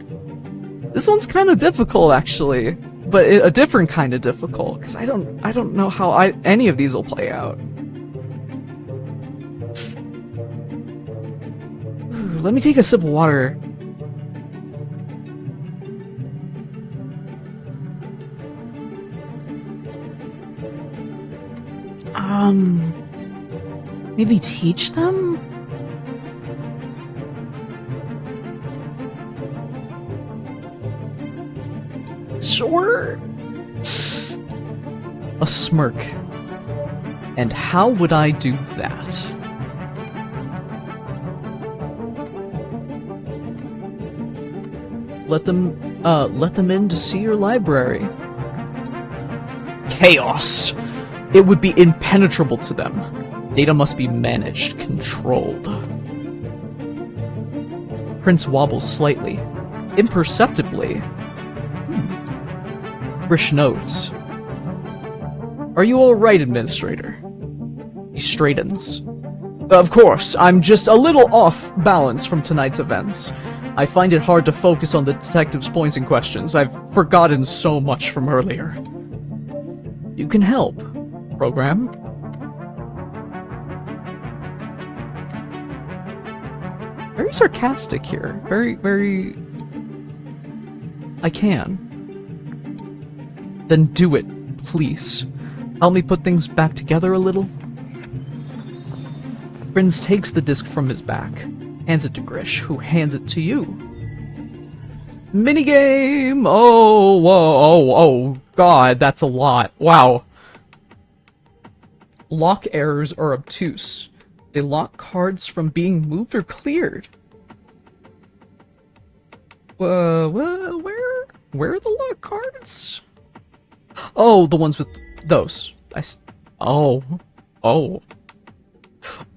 This one's kind of difficult, actually, but a different kind of difficult, because I don't know how any of these will play out. Ooh, let me take a sip of water. Maybe teach them? Sure. A smirk. And how would I do that? Let them in to see your library. Chaos. It would be impenetrable to them. Data must be managed, controlled. Prince wobbles slightly. Imperceptibly. Brish notes. Are you alright, Administrator? He straightens. Of course, I'm just a little off balance from tonight's events. I find it hard to focus on the detective's points and questions. I've forgotten so much from earlier. You can help, program. Very sarcastic here. Very... I can. Then do it, please. Help me put things back together a little. Prince takes the disc from his back, hands it to Grish, who hands it to you. Minigame! Oh, whoa, oh, god, that's a lot. Wow. Lock errors are obtuse. They lock cards from being moved or cleared. Where are the lock cards? Oh, the ones with those. Oh.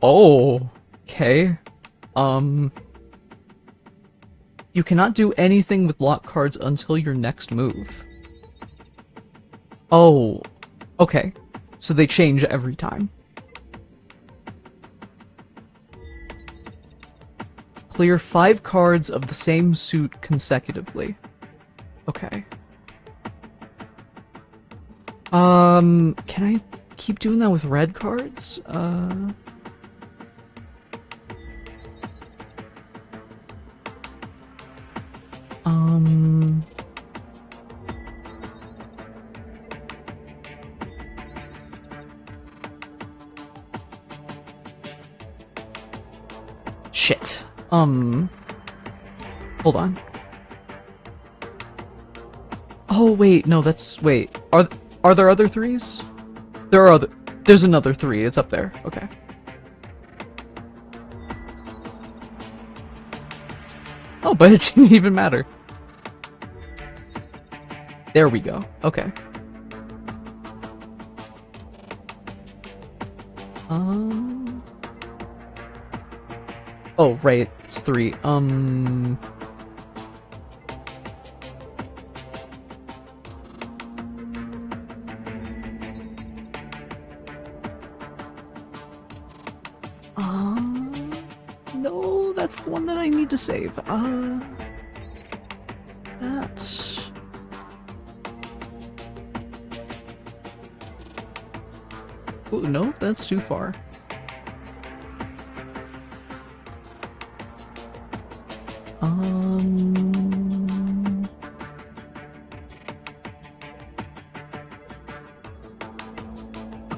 Okay. You cannot do anything with lock cards until your next move. Oh. Okay. So they change every time. Clear 5 cards of the same suit consecutively. Okay. Can I keep doing that with red cards? Shit. Hold on. Oh, wait, no, wait. Are there other 3s? There's another 3, it's up there, okay. Oh, but it didn't even matter. There we go, okay. Oh, right, it's 3, no, that's the one that I need to save. That's... Oh, no, that's too far.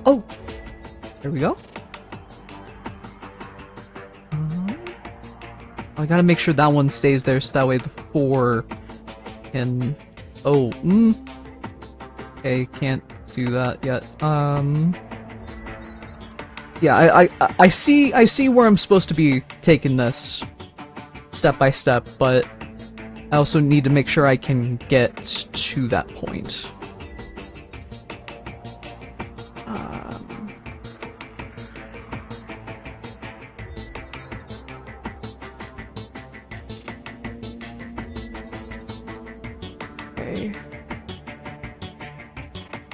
Oh! There we go. I gotta make sure that one stays there so that way the 4 can... Oh, okay, can't do that yet. Yeah, I see where I'm supposed to be taking this step by step, but I also need to make sure I can get to that point. Okay.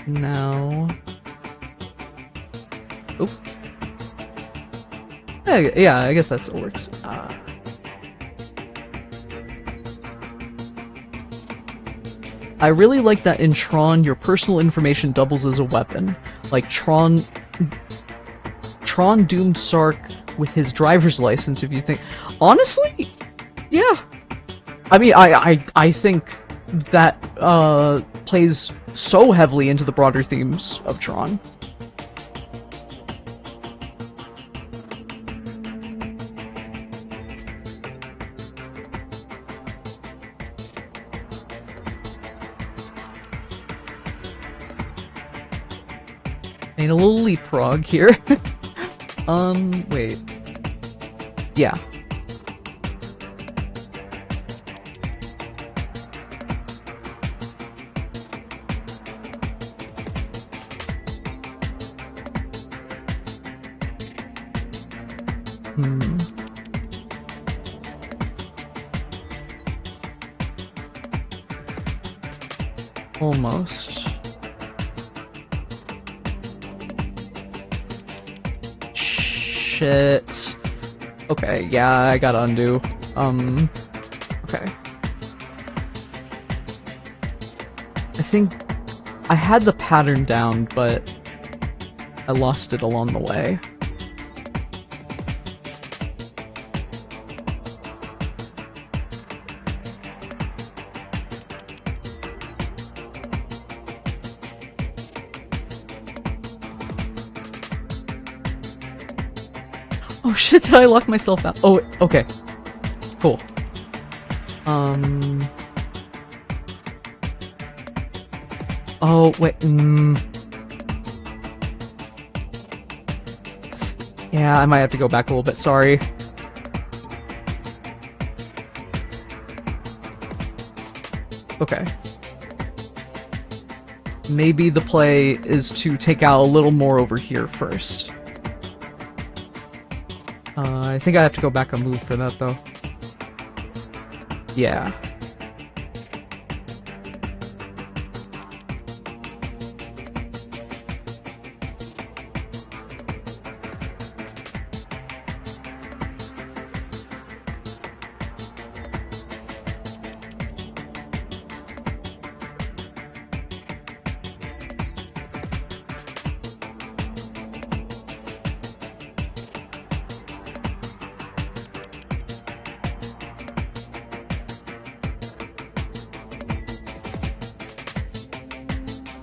Now... Oop. Yeah, I guess that still works. I really like that in Tron, your personal information doubles as a weapon. Like Tron doomed Sark with his driver's license, if you think... Honestly? Yeah. I mean, I think that plays so heavily into the broader themes of Tron. Made a little leapfrog here. Wait. Yeah. Almost. Shit. Okay, yeah, I gotta undo. Okay. I think I had the pattern down, but I lost it along the way. Oh shit, did I lock myself out? Oh, okay. Cool. Oh, wait, yeah, I might have to go back a little bit, sorry. Okay. Maybe the play is to take out a little more over here first. I think I have to go back a move for that, though. Yeah.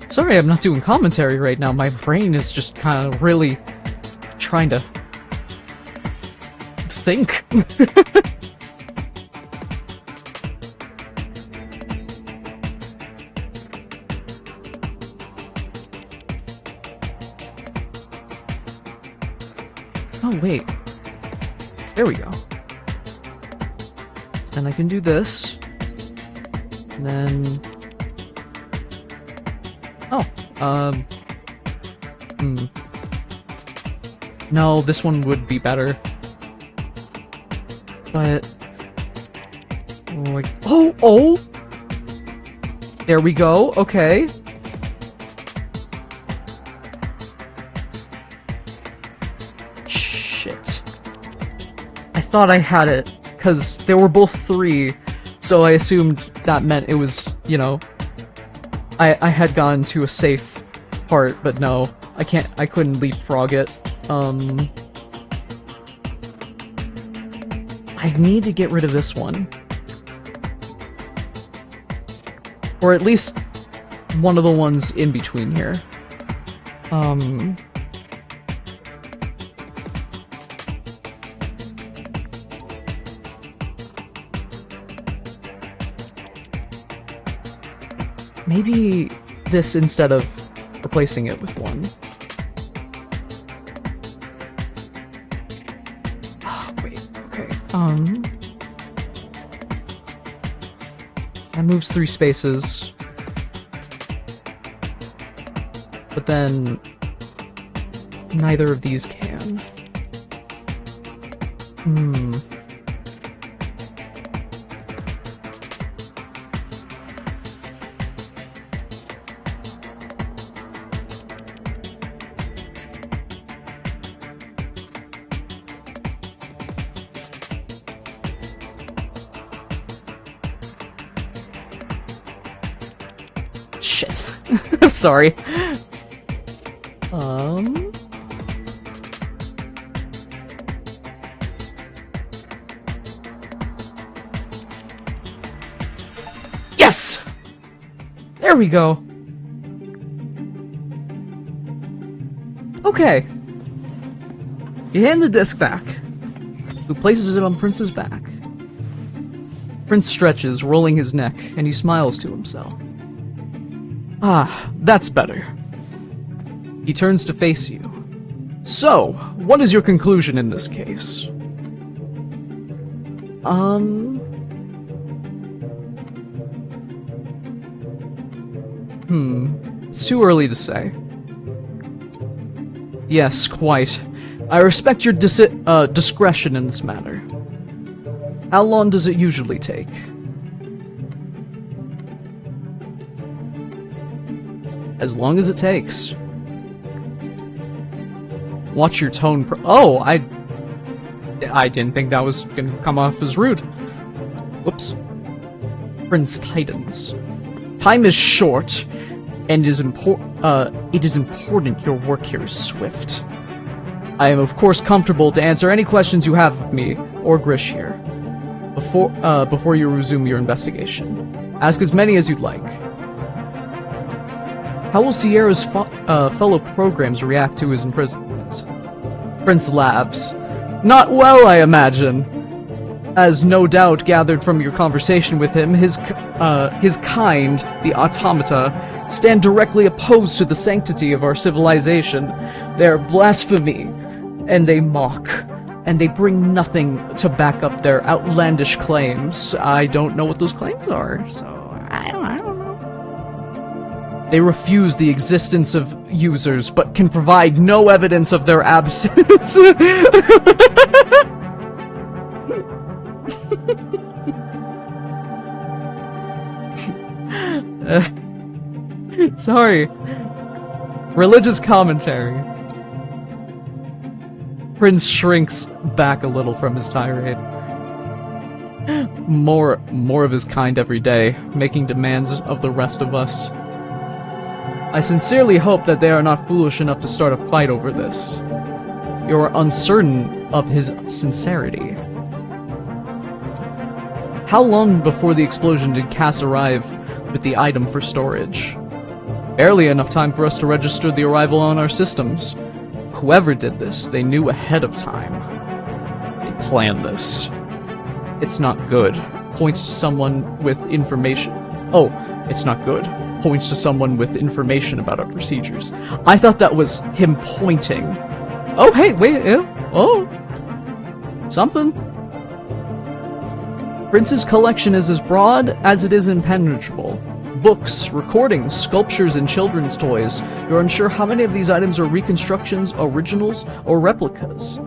Sorry I'm not doing commentary right now, my brain is just kind of really trying to think. Oh wait, there we go. So then I can do this, and then... Oh, no, this one would be better. But... Oh! There we go, okay. Shit. I thought I had it, because they were both 3, so I assumed that meant it was, you know... I had gone to a safe part, but no, I couldn't leapfrog it. I need to get rid of this one. Or at least one of the ones in between here. Maybe this instead of replacing it with one. Oh, wait, okay. That moves 3 spaces. But then... neither of these can. Shit. I'm sorry. Yes! There we go. Okay. You hand the disc back. Who places it on Prince's back. Prince stretches, rolling his neck, and he smiles to himself. Ah, that's better. He turns to face you. So, what is your conclusion in this case? It's too early to say. Yes, quite. I respect your discretion in this matter. How long does it usually take? As long as it takes. Watch your tone oh, I didn't think that was gonna come off as rude. Whoops. Prince tightens. Time is short, and it is important your work here is swift. I am of course comfortable to answer any questions you have of me, or Grish here, before you resume your investigation. Ask as many as you'd like. How will Sierra's fellow programs react to his imprisonment? Prince laughs. Not well, I imagine. As no doubt gathered from your conversation with him, his kind, the automata, stand directly opposed to the sanctity of our civilization. They are blasphemy, and they mock, and they bring nothing to back up their outlandish claims. I don't know what those claims are, so I don't know. They refuse the existence of users, but can provide no evidence of their absence. Sorry. Religious commentary. Prince shrinks back a little from his tirade. More of his kind every day, making demands of the rest of us. I sincerely hope that they are not foolish enough to start a fight over this. You are uncertain of his sincerity. How long before the explosion did Cass arrive with the item for storage? Barely enough time for us to register the arrival on our systems. Whoever did this, they knew ahead of time. They planned this. It's not good. Points to someone with information. Oh, it's not good. Points to someone with information about our procedures. I thought that was him pointing. Oh, hey, wait, oh. Something. Prince's collection is as broad as it is impenetrable. Books, recordings, sculptures, and children's toys. You're unsure how many of these items are reconstructions, originals, or replicas.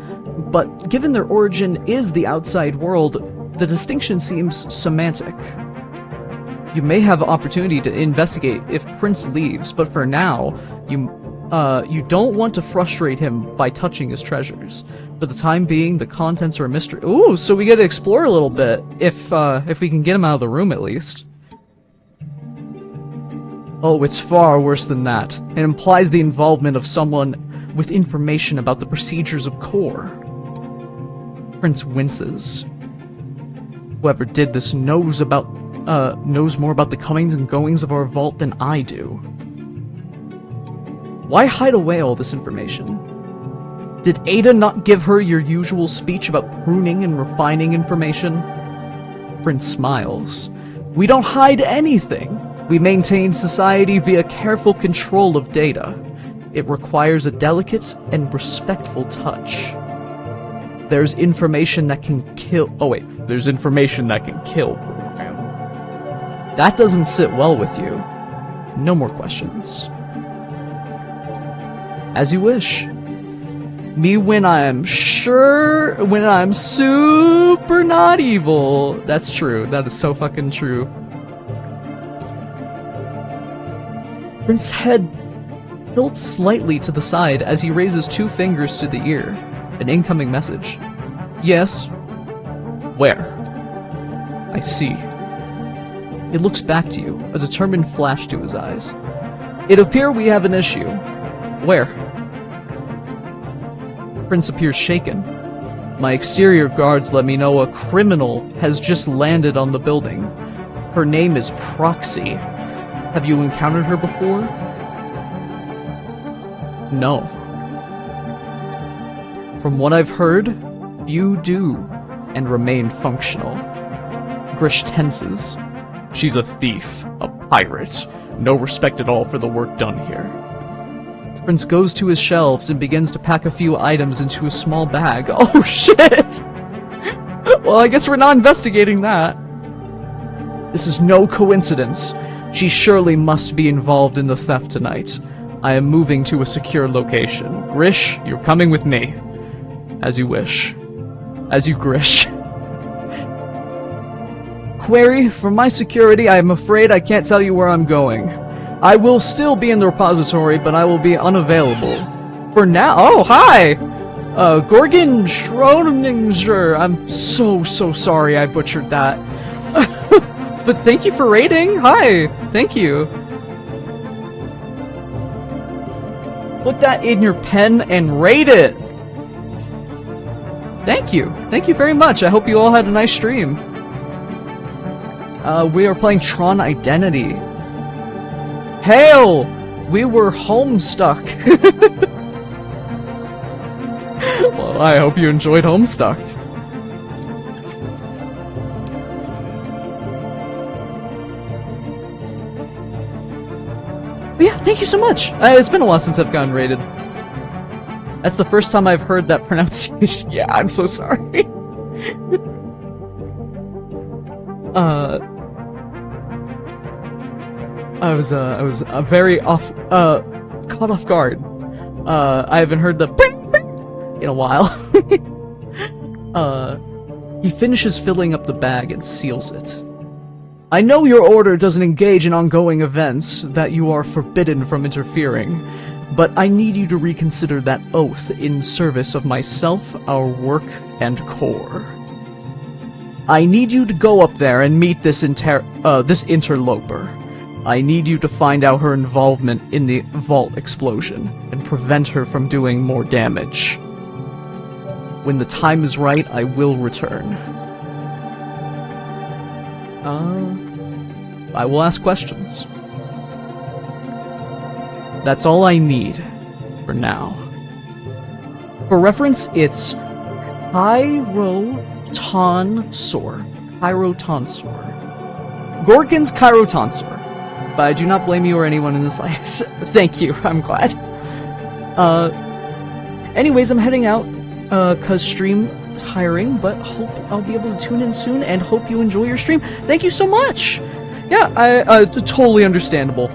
But given their origin is the outside world, the distinction seems semantic. You may have opportunity to investigate if Prince leaves, but for now, you don't want to frustrate him by touching his treasures. For the time being, the contents are a mystery. Ooh, so we get to explore a little bit, if we can get him out of the room at least. Oh, it's far worse than that. It implies the involvement of someone with information about the procedures of Core. Prince winces. Whoever did this knows more about the comings and goings of our vault than I do. Why hide away all this information? Did Ada not give her your usual speech about pruning and refining information? Prince smiles. We don't hide anything. We maintain society via careful control of data. It requires a delicate and respectful touch. There's information that can kill. Oh wait, there's information that can kill. That doesn't sit well with you. No more questions. As you wish. Me when I'm super not evil. That's true. That is so fucking true. Prince's head tilts slightly to the side as he raises two fingers to the ear. An incoming message. Yes. Where? I see. It looks back to you, a determined flash to his eyes. It appears we have an issue. Where? Prince appears shaken. My exterior guards let me know a criminal has just landed on the building. Her name is Proxy. Have you encountered her before? No. From what I've heard, you do, and remain functional. Grish tenses. She's a thief, a pirate. No respect at all for the work done here. Prince goes to his shelves and begins to pack a few items into a small bag. Oh shit! Well, I guess we're not investigating that. This is no coincidence. She surely must be involved in the theft tonight. I am moving to a secure location. Grish, you're coming with me. As you wish. As you grish. Query, for my security, I am afraid I can't tell you where I'm going. I will still be in the repository, but I will be unavailable. For now— oh, hi! Gorgon Schrodinger. I'm so sorry I butchered that. But thank you for rating. Hi! Thank you. Put that in your pen and rate it! Thank you. Thank you very much. I hope you all had a nice stream. We are playing Tron Identity. Hail! We were homestuck. Well, I hope you enjoyed Homestuck. But yeah, thank you so much. It's been a while since I've gotten rated. That's the first time I've heard that pronunciation. Yeah, I'm so sorry. I was very caught off guard. I haven't heard the bing, bing in a while. He finishes filling up the bag and seals it. I know your order doesn't engage in ongoing events, that you are forbidden from interfering, but I need you to reconsider that oath in service of myself, our work, and core. I need you to go up there and meet this interloper. I need you to find out her involvement in the vault explosion, and prevent her from doing more damage. When the time is right, I will return. I will ask questions. That's all I need for now. For reference, it's Chirotonsor. Gorgon's Chirotonsor. But I do not blame you or anyone in this life. Thank you, I'm glad. Anyways, I'm heading out, cause stream tiring, but hope I'll be able to tune in soon and hope you enjoy your stream. Thank you so much! Yeah, I totally understandable.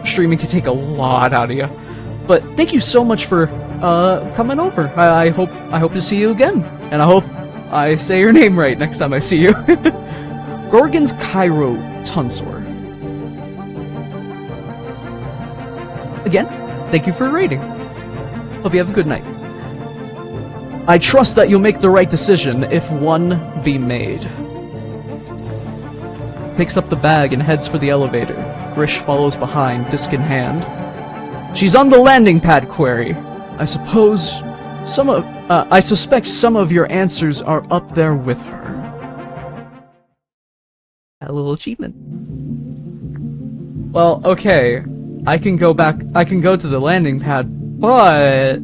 Streaming can take a lot out of you. But thank you so much for coming over. I hope to see you again. And I hope I say your name right next time I see you. Gorgon's Chirotonsor. Again, thank you for rating. Hope you have a good night. I trust that you'll make the right decision if one be made. Picks up the bag and heads for the elevator. Grish follows behind, disc in hand. She's on the landing pad, Query. I suspect some of your answers are up there with her. A little achievement. Well, okay. I can go to the landing pad, but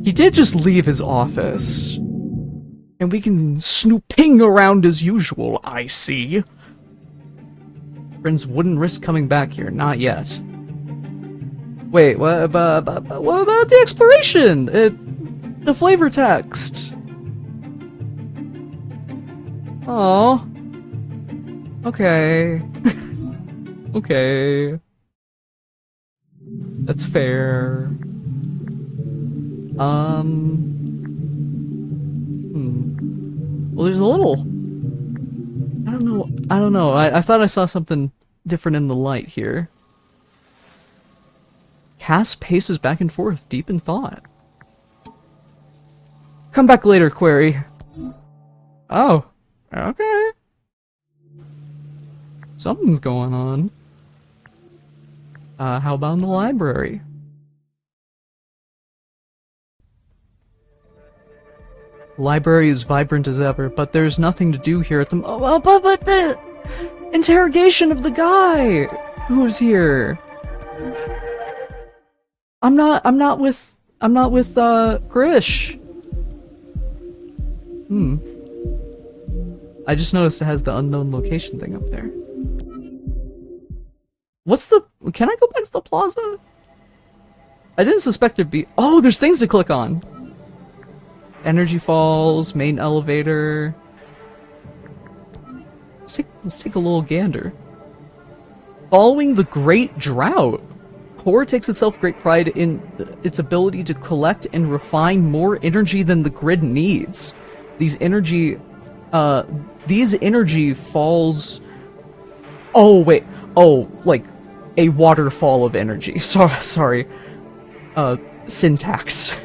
he did just leave his office. And we can snooping around as usual, I see. Friends wouldn't risk coming back here, not yet. Wait, what about the exploration? The flavor text. Oh. Okay. Okay. That's fair. Well, there's a little... I don't know. I thought I saw something different in the light here. Cass paces back and forth, deep in thought. Come back later, Query. Oh. Okay. Something's going on. How about in the library? Library is vibrant as ever, but there's nothing to do here at the but the interrogation of the guy who's here. I'm not with Grish. I just noticed it has the unknown location thing up there. Can I go back to the plaza? I didn't suspect there'd be... Oh, there's things to click on! Energy Falls, main elevator... Let's take a little gander. Following the Great Drought, Core takes itself great pride in its ability to collect and refine more energy than the grid needs. These energy falls... Oh, wait. Oh, like, a waterfall of energy. Sorry. Syntax.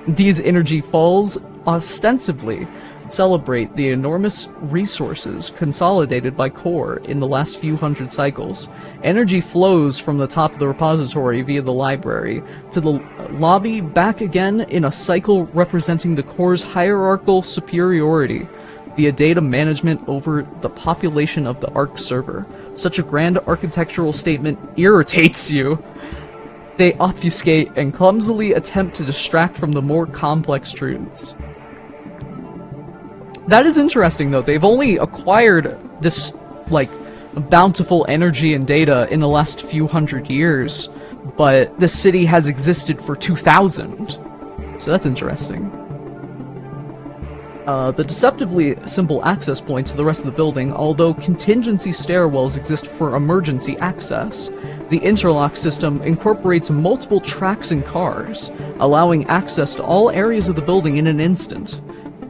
These energy falls ostensibly celebrate the enormous resources consolidated by Core in the last few hundred cycles. Energy flows from the top of the repository via the library to the lobby, back again in a cycle representing the Core's hierarchical superiority via data management over the population of the ARC server. Such a grand architectural statement irritates you. they obfuscate and clumsily attempt to distract from the more complex truths. That is interesting, though. They've only acquired this, like, bountiful energy and data in the last few hundred years, but the city has existed for 2,000. So that's interesting. The deceptively simple access points to the rest of the building, although contingency stairwells exist for emergency access. The interlock system incorporates multiple tracks and cars, allowing access to all areas of the building in an instant.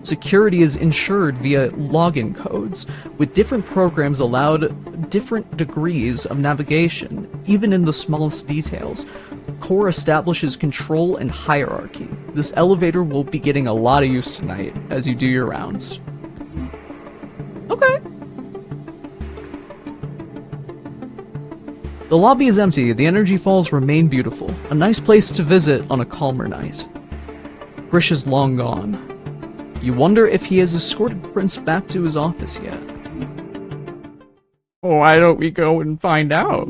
Security is ensured via login codes, with different programs allowed different degrees of navigation, even in the smallest details. Core establishes control and hierarchy. This elevator will be getting a lot of use tonight as you do your rounds. Okay. The lobby is empty. The energy falls remain beautiful. A nice place to visit on a calmer night. Grish is long gone. You wonder if he has escorted Prince back to his office yet. Why don't we go and find out?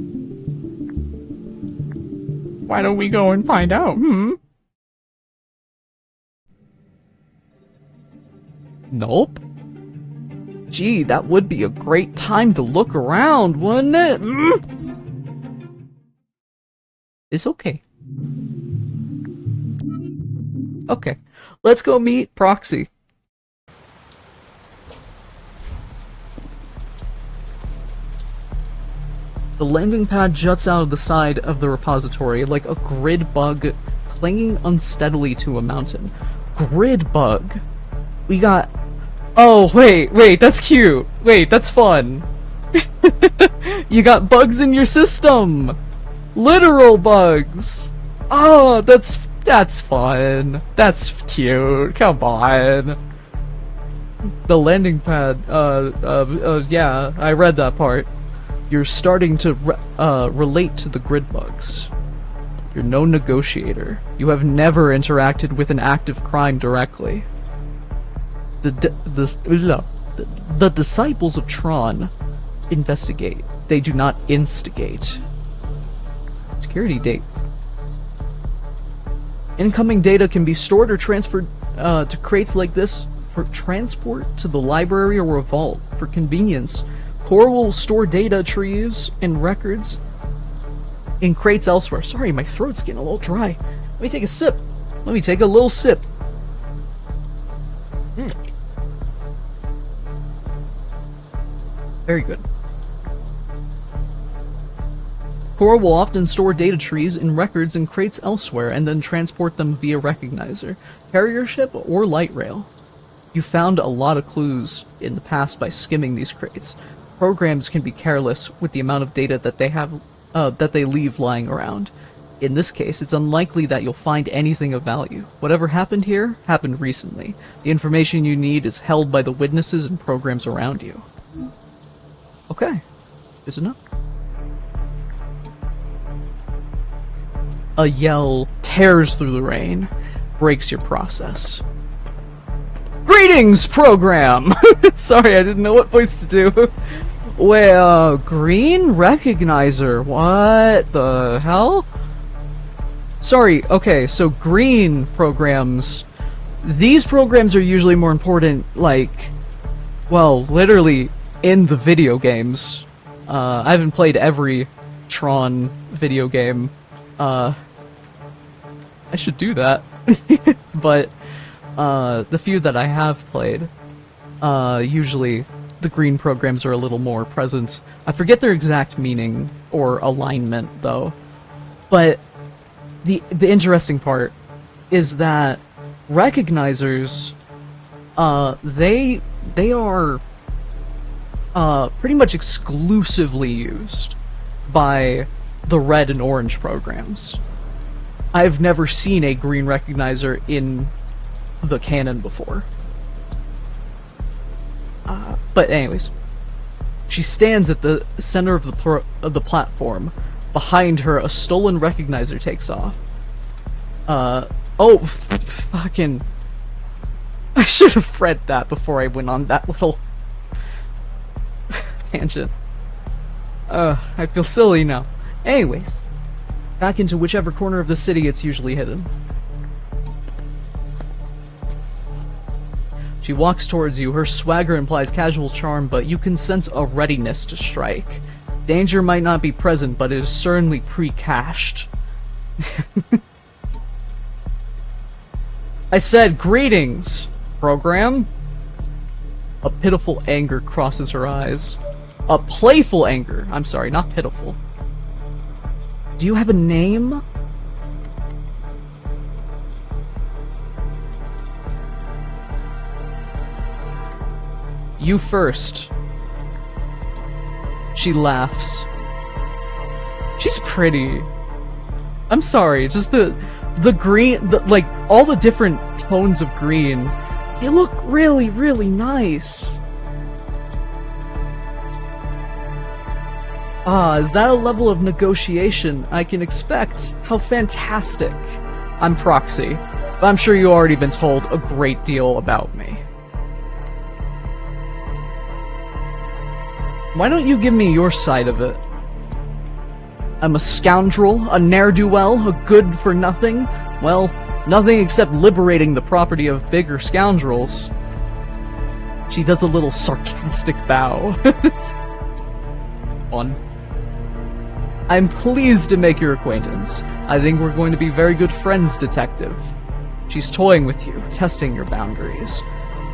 Why don't we go and find out, Nope. Gee, that would be a great time to look around, wouldn't it? It's okay. Okay, let's go meet Proxy. The landing pad juts out of the side of the repository like a grid bug clinging unsteadily to a mountain. Grid bug? We got... Oh, wait, that's cute. Wait, that's fun. You got bugs in your system! Literal bugs! Oh, that's fun. That's cute. Come on. The landing pad, yeah, I read that part. You're starting to relate to the grid bugs. You're no negotiator. You have never interacted with an active crime directly. The disciples of Tron investigate. They do not instigate. Security date. Incoming data can be stored or transferred to crates like this for transport to the library or a vault. For convenience, Core will store data trees and records in crates elsewhere. Sorry, my throat's getting a little dry. Let me take a sip. Let me take a little sip. Very good. Core will often store data trees and records in crates elsewhere and then transport them via recognizer, carrier ship, or light rail. You found a lot of clues in the past by skimming these crates. Programs can be careless with the amount of data that they have, that they leave lying around. In this case, it's unlikely that you'll find anything of value. Whatever happened here happened recently. The information you need is held by the witnesses and programs around you. Okay, good to know. A yell tears through the rain, breaks your process. Greetings, program! Sorry, I didn't know what voice to do. Well, green recognizer, what the hell? Sorry, okay, so green programs, these programs are usually more important, like, well, literally in the video games. I haven't played every Tron video game. I should do that. But, the few that I have played, usually the green programs are a little more present. I forget their exact meaning or alignment, though. But the interesting part is that recognizers, they are pretty much exclusively used by the red and orange programs. I've never seen a green recognizer in the canon before. But anyways, she stands at the center of the platform. Behind her, a stolen recognizer takes off. Fucking... I should have read that before I went on that little tangent. I feel silly now. Anyways, back into whichever corner of the city it's usually hidden. She walks towards you. Her swagger implies casual charm, but you can sense a readiness to strike. Danger might not be present, but it is certainly pre-cached. I said, greetings, program. A pitiful anger crosses her eyes. A playful anger. I'm sorry, not pitiful. Do you have a name? You first. She laughs. She's pretty. I'm sorry, just the green, like, all the different tones of green, they look really, really nice. Ah, is that a level of negotiation I can expect? How fantastic. I'm Proxy, but I'm sure you've already been told a great deal about me. Why don't you give me your side of it? I'm a scoundrel, a ne'er-do-well, a good-for-nothing. Well, nothing except liberating the property of bigger scoundrels. She does a little sarcastic bow. Fun. I'm pleased to make your acquaintance. I think we're going to be very good friends, detective. She's toying with you, testing your boundaries.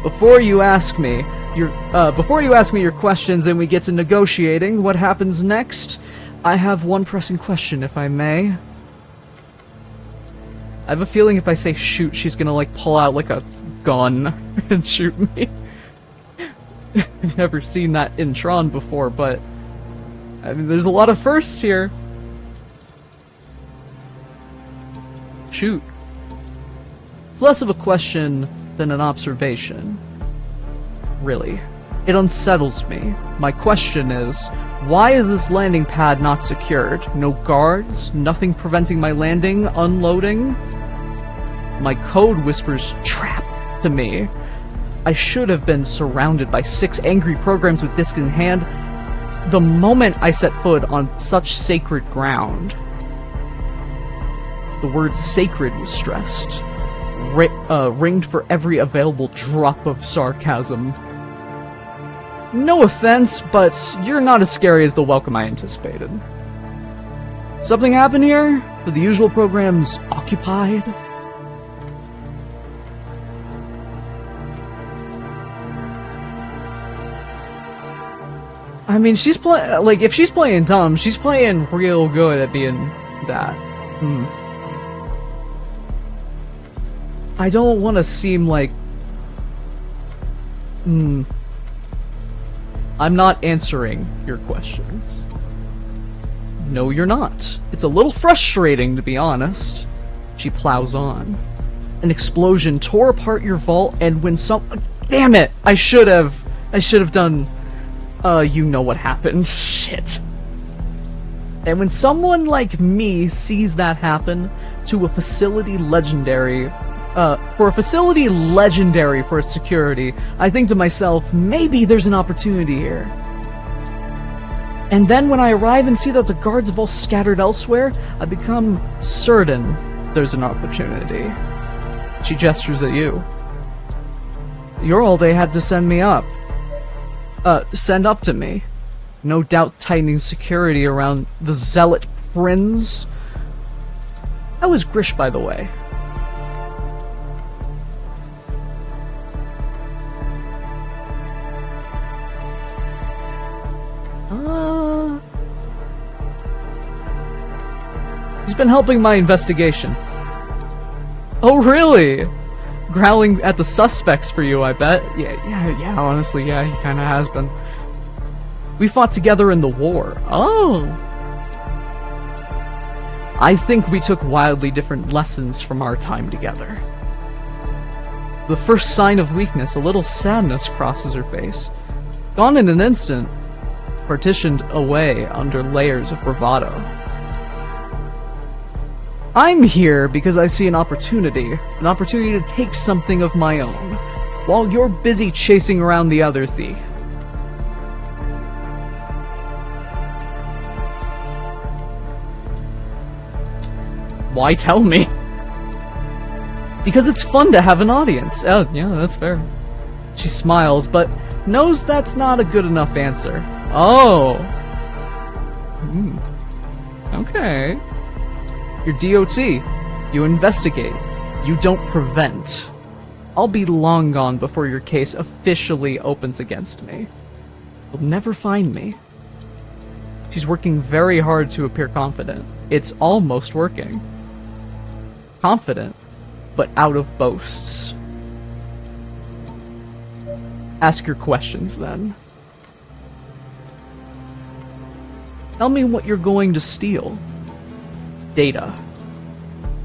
Before you ask me your questions and we get to negotiating what happens next, I have one pressing question, if I may. I have a feeling if I say shoot, she's gonna, like, pull out, like, a gun and shoot me. I've never seen that in Tron before, but I mean, there's a lot of firsts here. Shoot. It's less of a question than an observation. Really. It unsettles me. My question is, why is this landing pad not secured? No guards? Nothing preventing my landing, unloading? My code whispers trap to me. I should have been surrounded by 6 angry programs with disc in hand the moment I set foot on such sacred ground. The word sacred was stressed, ringed for every available drop of sarcasm. No offense, but you're not as scary as the welcome I anticipated. Something happened here? Are the usual programs occupied? I mean, she's playing, like, if she's playing dumb, she's playing real good at being that. I don't want to seem like... I'm not answering your questions. No, you're not. It's a little frustrating, to be honest. She plows on. An explosion tore apart your vault, and when damn it! I should have done... you know what happened. Shit. And when someone like me sees that happen to a facility legendary, for a facility legendary for its security, I think to myself, maybe there's an opportunity here. And then when I arrive and see that the guards have all scattered elsewhere, I become certain there's an opportunity. She gestures at you. You're all they had to send me up. Send up to me. No doubt tightening security around the zealot prince. How is Grish, by the way? He's been helping my investigation. Oh, really? Growling at the suspects for you, I bet. Yeah, honestly, yeah, he kinda has been. We fought together in the war. Oh! I think we took wildly different lessons from our time together. The first sign of weakness, a little sadness crosses her face. Gone in an instant, partitioned away under layers of bravado. I'm here because I see an opportunity to take something of my own, while you're busy chasing around the other thief. Why tell me? Because it's fun to have an audience. Oh, yeah, that's fair. She smiles, but knows that's not a good enough answer. Oh. Okay. You're DOT. You investigate. You don't prevent. I'll be long gone before your case officially opens against me. You'll never find me. She's working very hard to appear confident. It's almost working. Confident, but out of boasts. Ask your questions, then. Tell me what you're going to steal. Data.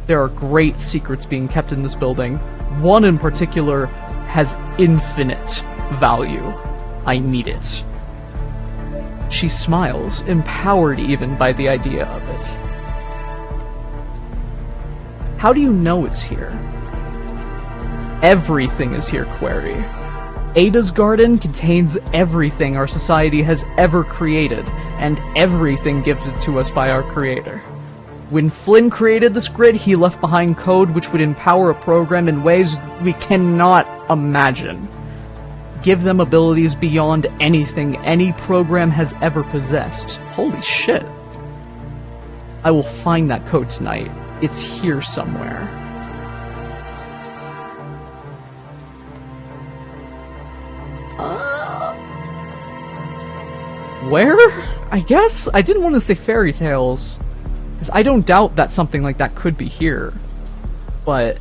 There are great secrets being kept in this building. One in particular has infinite value. I need it. She smiles, empowered even by the idea of it. How do you know it's here? Everything is here, Query. Ada's Garden contains everything our society has ever created, and everything gifted to us by our creator. When Flynn created this grid, he left behind code which would empower a program in ways we cannot imagine. Give them abilities beyond anything any program has ever possessed. Holy shit. I will find that code tonight. It's here somewhere. Where? I guess? I didn't want to say fairy tales. Because I don't doubt that something like that could be here. But,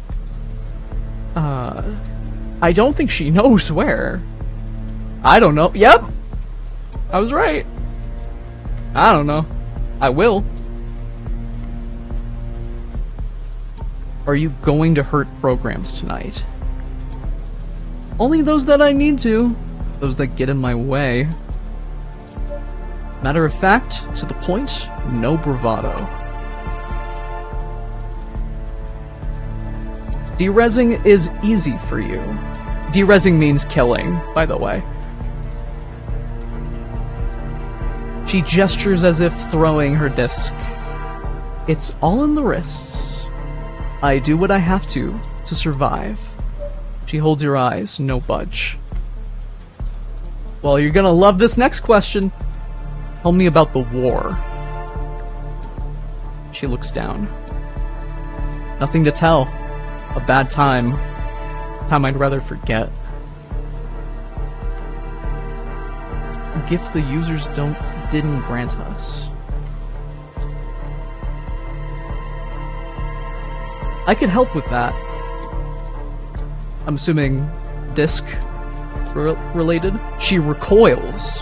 I don't think she knows where. I don't know. Yep! I was right. I don't know. I will. Are you going to hurt programs tonight? Only those that I need to. Those that get in my way. Matter of fact, to the point, no bravado. Derezzing is easy for you. Derezzing means killing, by the way. She gestures as if throwing her disc. It's all in the wrists. I do what I have to survive. She holds her eyes, no budge. Well, you're gonna love this next question. Tell me about the war. She looks down. Nothing to tell. A bad time. Time I'd rather forget. Gifts the users didn't grant us. I could help with that. I'm assuming disc related? She recoils.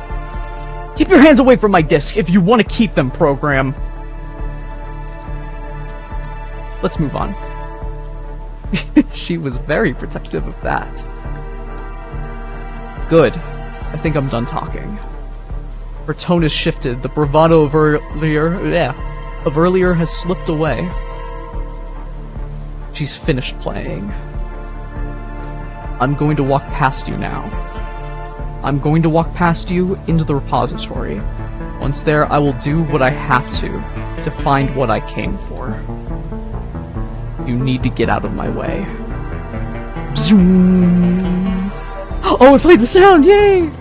Keep your hands away from my disc if you want to keep them, program. Let's move on. She was very protective of that. Good. I think I'm done talking. Her tone has shifted. The bravado of earlier has slipped away. She's finished playing. I'm going to walk past you now. I'm going to walk past you into the repository. Once there, I will do what I have to find what I came for. You need to get out of my way. Zoom. Oh, it played the sound! Yay!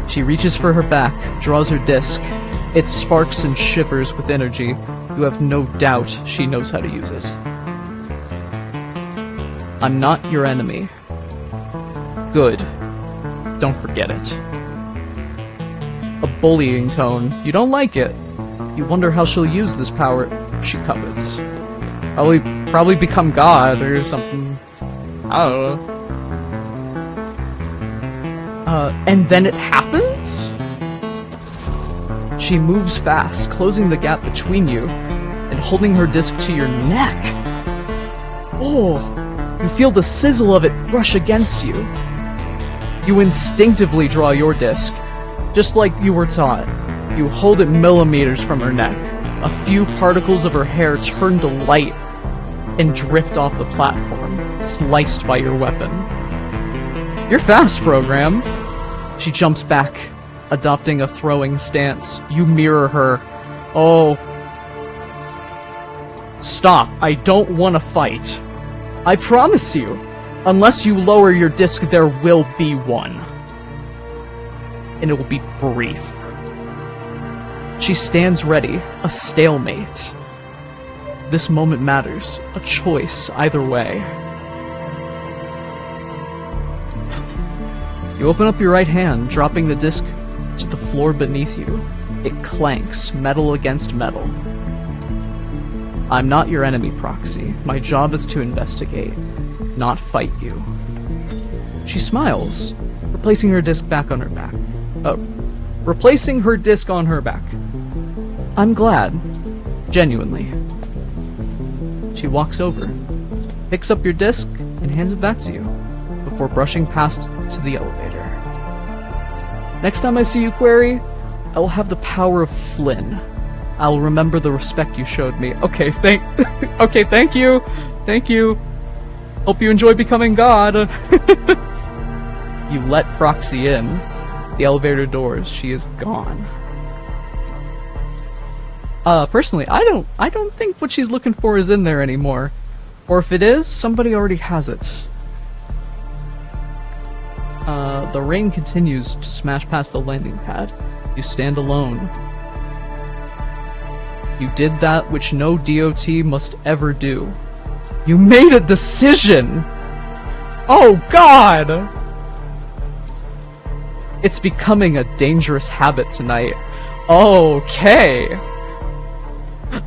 She reaches for her back, draws her disc. It sparks and shivers with energy. You have no doubt she knows how to use it. I'm not your enemy. Good. Don't forget it. A bullying tone. You don't like it. You wonder how she'll use this power she covets. Probably become God or something. I don't know. And then it happens? She moves fast, closing the gap between you, and holding her disc to your neck. Oh, you feel the sizzle of it brush against you. You instinctively draw your disc, just like you were taught. You hold it millimeters from her neck. A few particles of her hair turn to light and drift off the platform, sliced by your weapon. You're fast, program. She jumps back, adopting a throwing stance. You mirror her. Oh. Stop. I don't want to fight. I promise you. Unless you lower your disc, there will be one. And it will be brief. She stands ready, a stalemate. This moment matters, a choice either way. You open up your right hand, dropping the disc to the floor beneath you. It clanks, metal against metal. I'm not your enemy, Proxy. My job is to investigate, not fight you. She smiles, replacing her disc back on her back. Replacing her disc on her back. I'm glad. Genuinely. She walks over, picks up your disc, and hands it back to you, before brushing past to the elevator. Next time I see you, Query, I will have the power of Flynn. I will remember the respect you showed me. Okay, thank you! Thank you! Hope you enjoy becoming God! You let Proxy in. The elevator doors, she is gone. Personally, I don't think what she's looking for is in there anymore. Or if it is, somebody already has it. The rain continues to smash past the landing pad. You stand alone. You did that which no DOT must ever do. You made a decision! Oh god! It's becoming a dangerous habit tonight. Okay.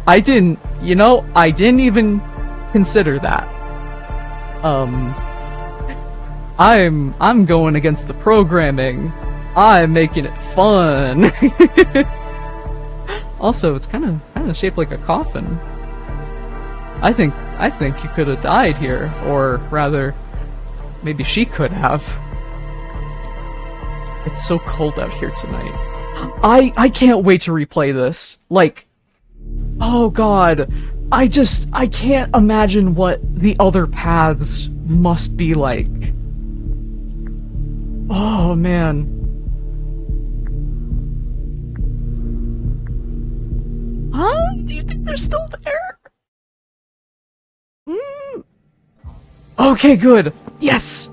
I didn't even consider that. I'm going against the programming. I'm making it fun. Also, it's kind of shaped like a coffin. I think you could have died here, or rather, maybe she could have. It's so cold out here tonight. I can't wait to replay this. Like, oh god, I can't imagine what the other paths must be like. Oh man. Huh? Do you think they're still there? Okay, good. Yes!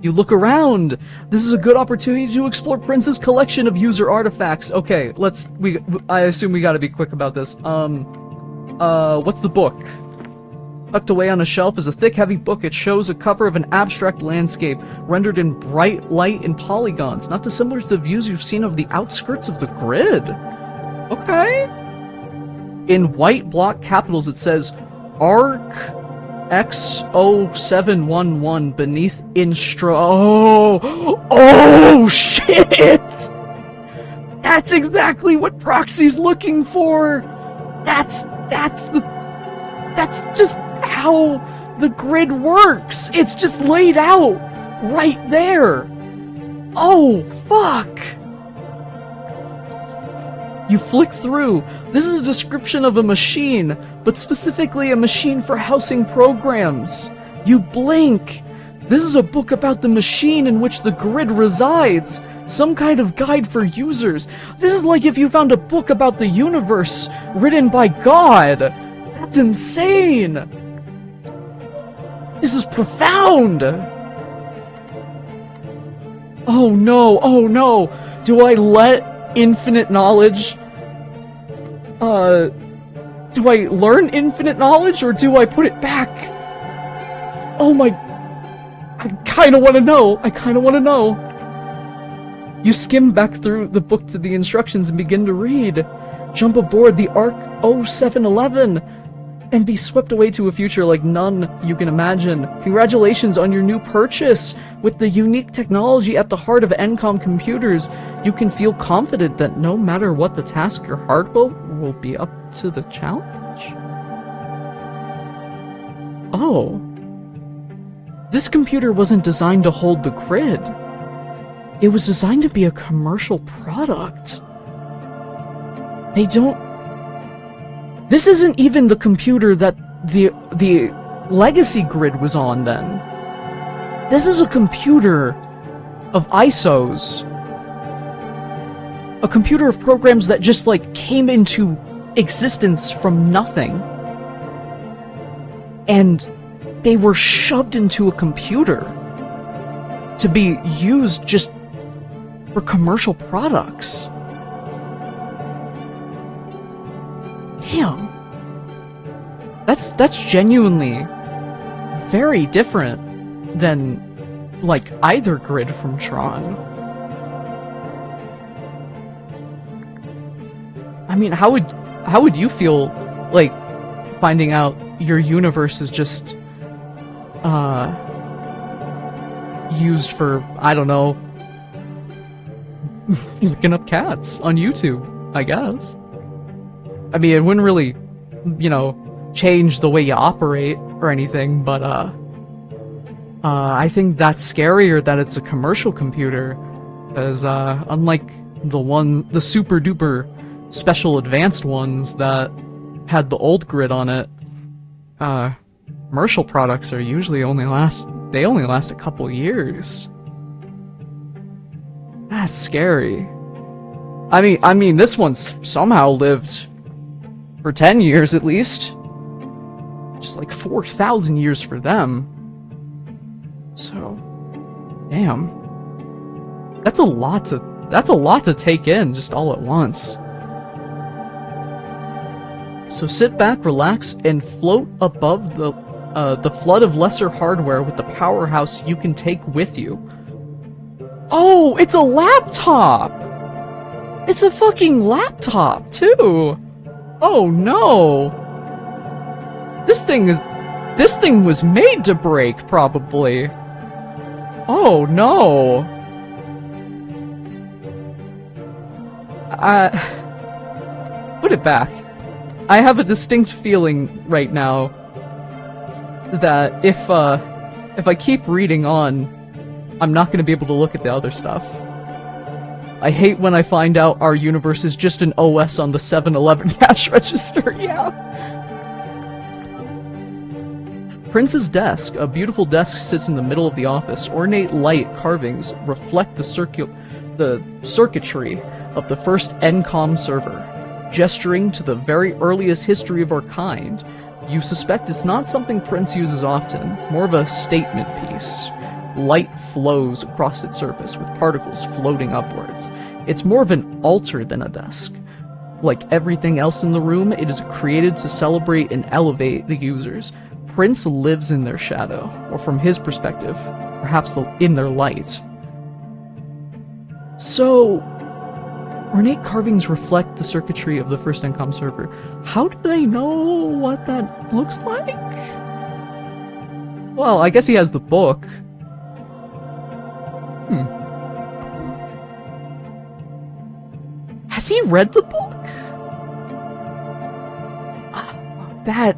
You look around. This is a good opportunity to explore Prince's collection of user artifacts. Okay, I assume we gotta be quick about this. What's the book? Tucked away on a shelf is a thick, heavy book. It shows a cover of an abstract landscape, rendered in bright light and polygons, not dissimilar to the views you've seen of the outskirts of the grid. Okay. In white block capitals it says, ARC X0711 beneath Oh shit! That's exactly what Proxy's looking for! That's just how the grid works! It's just laid out right there! Oh, fuck! You flick through. This is a description of a machine, but specifically a machine for housing programs. You blink. This is a book about the machine in which the grid resides. Some kind of guide for users. This is like if you found a book about the universe written by God. That's insane. This is profound. Oh no, oh no. Do I let infinite knowledge? Do I learn infinite knowledge, or do I put it back? Oh my... I kinda wanna know! You skim back through the book to the instructions and begin to read. Jump aboard the ARC 0711 and be swept away to a future like none you can imagine. Congratulations on your new purchase! With the unique technology at the heart of Encom computers, you can feel confident that no matter what the task, your heart will be up to the challenge? Oh. This computer wasn't designed to hold the grid. It was designed to be a commercial product. This isn't even the computer that the legacy grid was on then. This is a computer of ISOs. A computer of programs that just, like, came into existence from nothing. And they were shoved into a computer to be used just for commercial products. Damn. That's genuinely very different than, like, either grid from Tron. I mean, how would you feel, like, finding out your universe is just, used for, I don't know, looking up cats on YouTube, I guess. I mean, it wouldn't really, you know, change the way you operate or anything, but, I think that's scarier that it's a commercial computer, because, unlike the super duper special advanced ones that had the old grid on it, commercial products are usually only last a couple years. That's scary. I mean, this one's somehow lived for 10 years at least. Just like 4,000 years for them. So, damn. That's a lot to take in just all at once. So sit back, relax, and float above the flood of lesser hardware with the powerhouse you can take with you. Oh, it's a laptop! It's a fucking laptop, too! Oh no! This thing was made to break, probably. Oh no! Put it back. I have a distinct feeling right now that if I keep reading on, I'm not gonna be able to look at the other stuff. I hate when I find out our universe is just an OS on the 7-Eleven cash register, yeah. Prince's desk. A beautiful desk sits in the middle of the office. Ornate light carvings reflect the circuitry of the first NCOM server, gesturing to the very earliest history of our kind. You suspect it's not something Prince uses often, more of a statement piece. Light flows across its surface, with particles floating upwards. It's more of an altar than a desk. Like everything else in the room, it is created to celebrate and elevate the users. Prince lives in their shadow, or from his perspective, perhaps in their light. So, ornate carvings reflect the circuitry of the first NCOM server. How do they know what that looks like? Well, I guess he has the book. Has he read the book? That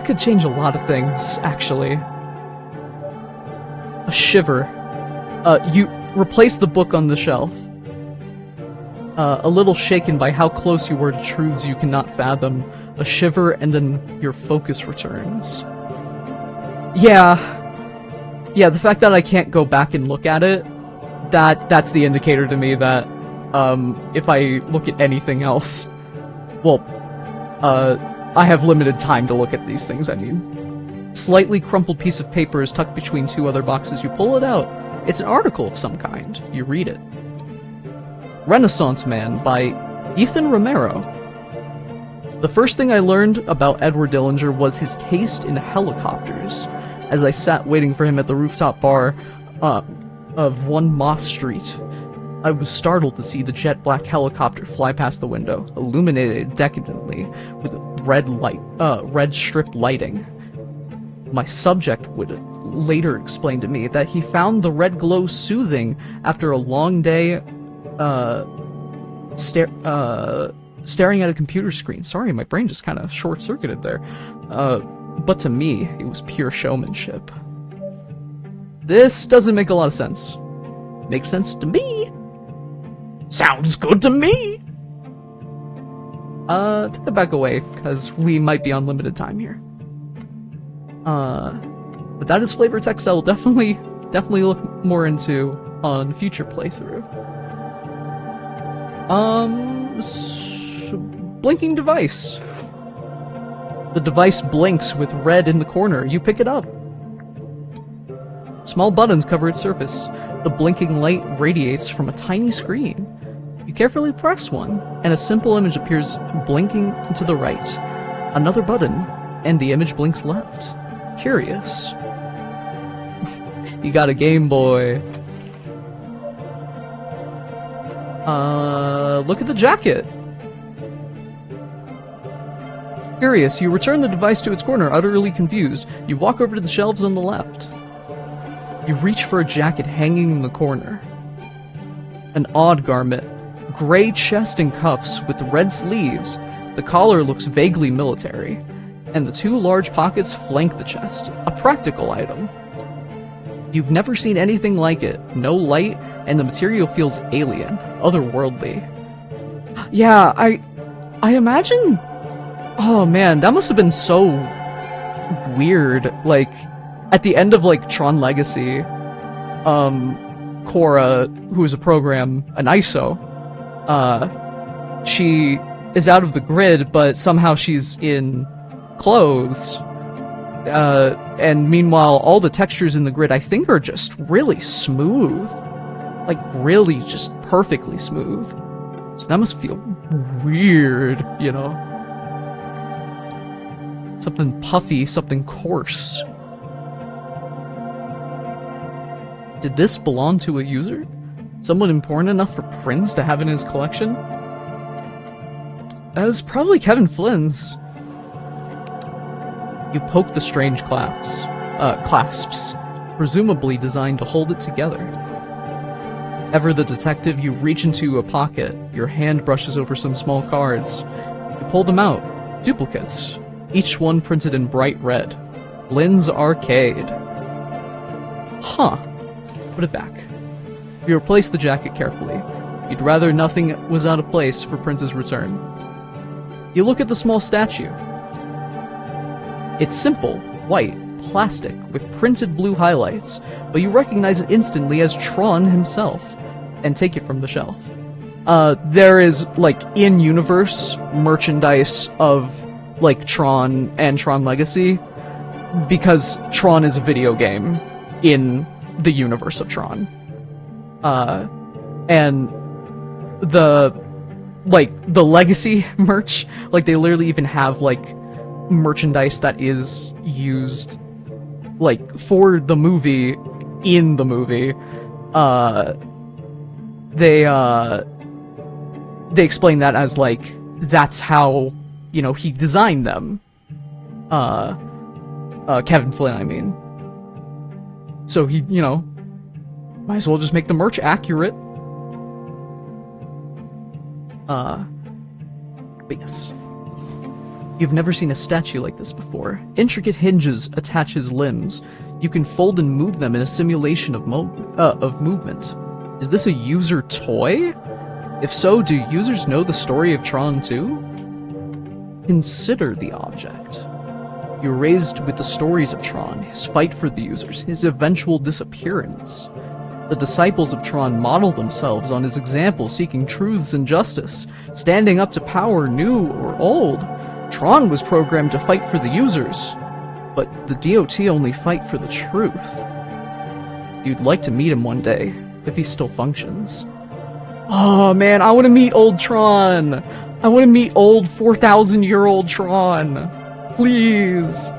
could change a lot of things, actually. A shiver. You replace the book on the shelf. A little shaken by how close you were to truths you cannot fathom. A shiver, and then your focus returns. Yeah, the fact that I can't go back and look at it, that's the indicator to me that, if I look at anything else, well, I have limited time to look at these things, I mean. Slightly crumpled piece of paper is tucked between two other boxes. You pull it out. It's an article of some kind. You read it. Renaissance Man by Ethan Romero. The first thing I learned about Edward Dillinger was his taste in helicopters. As I sat waiting for him at the rooftop bar of 1 Moss Street, I was startled to see the jet-black helicopter fly past the window, illuminated decadently with red strip lighting. My subject would later explain to me that he found the red glow soothing after a long day staring at a computer screen. Sorry, my brain just kind of short-circuited there. But to me, it was pure showmanship. This doesn't make a lot of sense. Makes sense to me. Sounds good to me! Take it back away, because we might be on limited time here. But that is flavor text I will definitely look more into on future playthrough. Blinking device. The device blinks with red in the corner. You pick it up. Small buttons cover its surface. The blinking light radiates from a tiny screen. You carefully press one, and a simple image appears blinking to the right. Another button, and the image blinks left. Curious. You got a Game Boy. Look at the jacket. Curious, you return the device to its corner, utterly confused. You walk over to the shelves on the left. You reach for a jacket hanging in the corner. An odd garment. Gray chest and cuffs with red sleeves. The collar looks vaguely military. And the two large pockets flank the chest. A practical item. You've never seen anything like it. No light, and the material feels alien, otherworldly. Yeah, I imagine... Oh man, that must have been so weird. Like, at the end of, like, Tron Legacy, Cora, who is a program, an ISO, she is out of the grid, but somehow she's in clothes. And meanwhile, all the textures in the grid, I think, are just really smooth. Like, really just perfectly smooth. So that must feel weird, you know? Something puffy, something coarse. Did this belong to a user? Someone important enough for Prince to have in his collection? That was probably Kevin Flynn's. You poke the strange clasps, presumably designed to hold it together. Ever the detective, you reach into a pocket. Your hand brushes over some small cards. You pull them out. Duplicates. Each one printed in bright red. Lynn's Arcade. Huh. Put it back. You replace the jacket carefully. You'd rather nothing was out of place for Prince's return. You look at the small statue. It's simple, white, plastic, with printed blue highlights, but you recognize it instantly as Tron himself, and take it from the shelf. There is, like, in-universe merchandise of, like, Tron and Tron Legacy, because Tron is a video game in the universe of Tron. And the Legacy merch, like, they literally even have, like, merchandise that is used, like, for the movie, in the movie. They explain that as, like, that's how, you know, he designed them. Kevin Flynn, I mean. So he, you know, might as well just make the merch accurate. But yes. You've never seen a statue like this before. Intricate hinges attach his limbs. You can fold and move them in a simulation of movement. Is this a user toy? If so, do users know the story of Tron too? Consider the object. You're raised with the stories of Tron, his fight for the users, his eventual disappearance. The disciples of Tron model themselves on his example, seeking truths and justice, standing up to power new or old. Tron was programmed to fight for the users, but the DOT only fight for the truth. You'd like to meet him one day, if he still functions. Oh man, I want to meet old Tron! I want to meet old 4,000-year-old Tron! Please!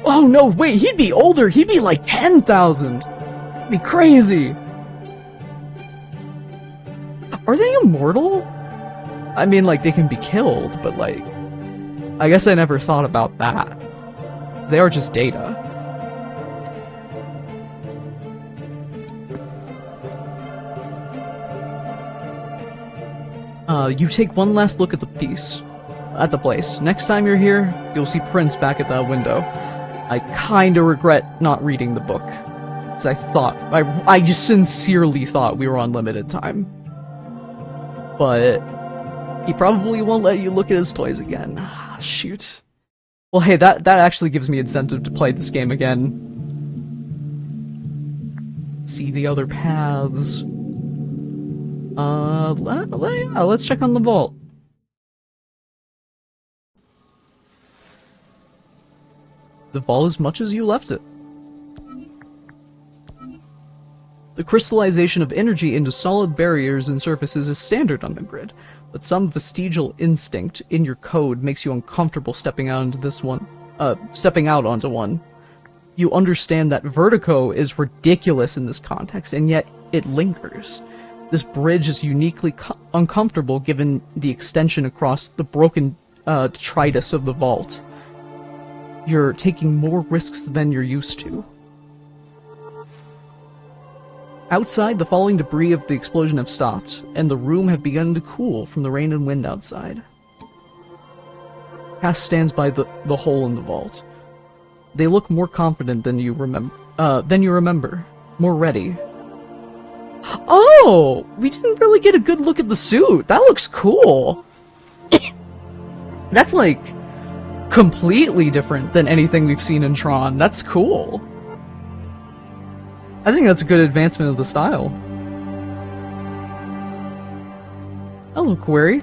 Oh no, wait, he'd be older! He'd be like 10,000! That'd be crazy! Are they immortal? I mean, like, they can be killed, but, like, I guess I never thought about that. They are just data. You take one last look at the place. Next time you're here, you'll see Prince back at that window. I kinda regret not reading the book, because I just sincerely thought we were on limited time. But he probably won't let you look at his toys again. Ah, shoot. Well, hey, that actually gives me incentive to play this game again. See the other paths. Yeah, let's check on the vault. The vault as much as you left it. The crystallization of energy into solid barriers and surfaces is standard on the grid, but some vestigial instinct in your code makes you uncomfortable stepping out onto one. You understand that vertigo is ridiculous in this context, and yet it lingers. This bridge is uniquely uncomfortable given the extension across the broken detritus of the vault. You're taking more risks than you're used to. Outside, the falling debris of the explosion have stopped, and the room have begun to cool from the rain and wind outside. Cass stands by the hole in the vault. They look more confident than you remember. More ready. Oh! We didn't really get a good look at the suit! That looks cool! That's like completely different than anything we've seen in Tron. That's cool. I think that's a good advancement of the style. Hello, Query.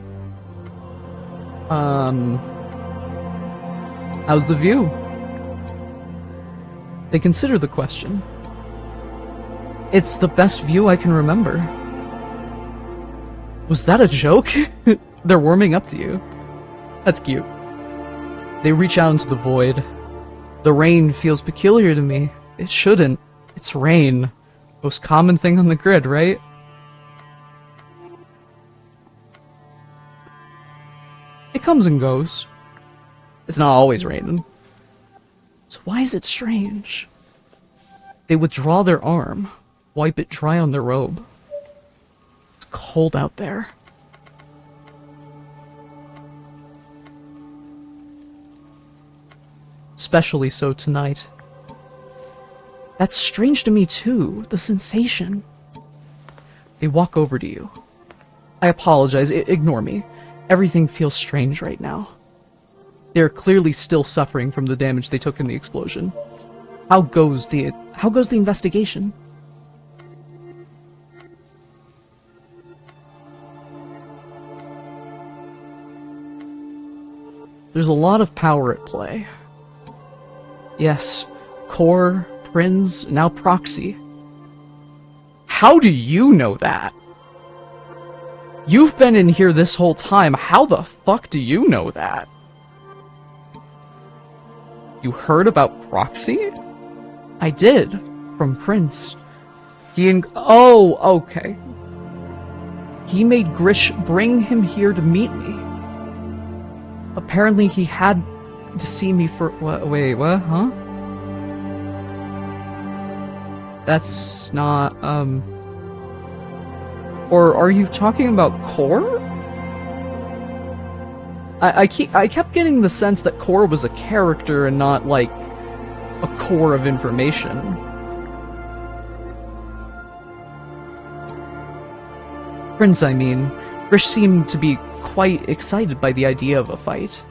How's the view? They consider the question. It's the best view I can remember. Was that a joke? They're warming up to you. That's cute. They reach out into the void. The rain feels peculiar to me. It shouldn't. It's rain. Most common thing on the grid, right? It comes and goes. It's not always raining. So why is it strange? They withdraw their arm, wipe it dry on their robe. It's cold out there. Especially so tonight. That's strange to me too, the sensation. They walk over to you. I apologize, ignore me. Everything feels strange right now. They're clearly still suffering from the damage they took in the explosion. How goes the investigation? There's a lot of power at play. Yes, core, Prinz, now proxy. How do you know that? You've been in here this whole time. How the fuck do you know that? You heard about proxy? I did. From Prinz. Oh, okay. He made Grish bring him here to meet me. Apparently he had to see me for... Wait, what? Huh? That's not, Or are you talking about Core? I kept getting the sense that Core was a character and not, like, a core of information. Prince, I mean. Grish seemed to be quite excited by the idea of a fight.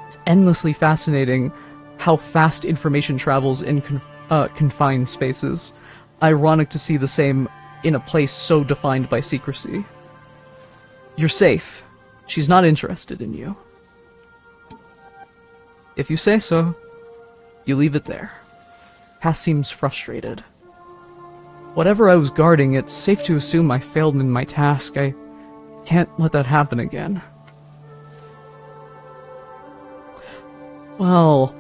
It's endlessly fascinating how fast information travels in confined spaces. Ironic to see the same in a place so defined by secrecy. You're safe. She's not interested in you. If you say so, you leave it there. Cass seems frustrated. Whatever I was guarding, it's safe to assume I failed in my task. I can't let that happen again. Well...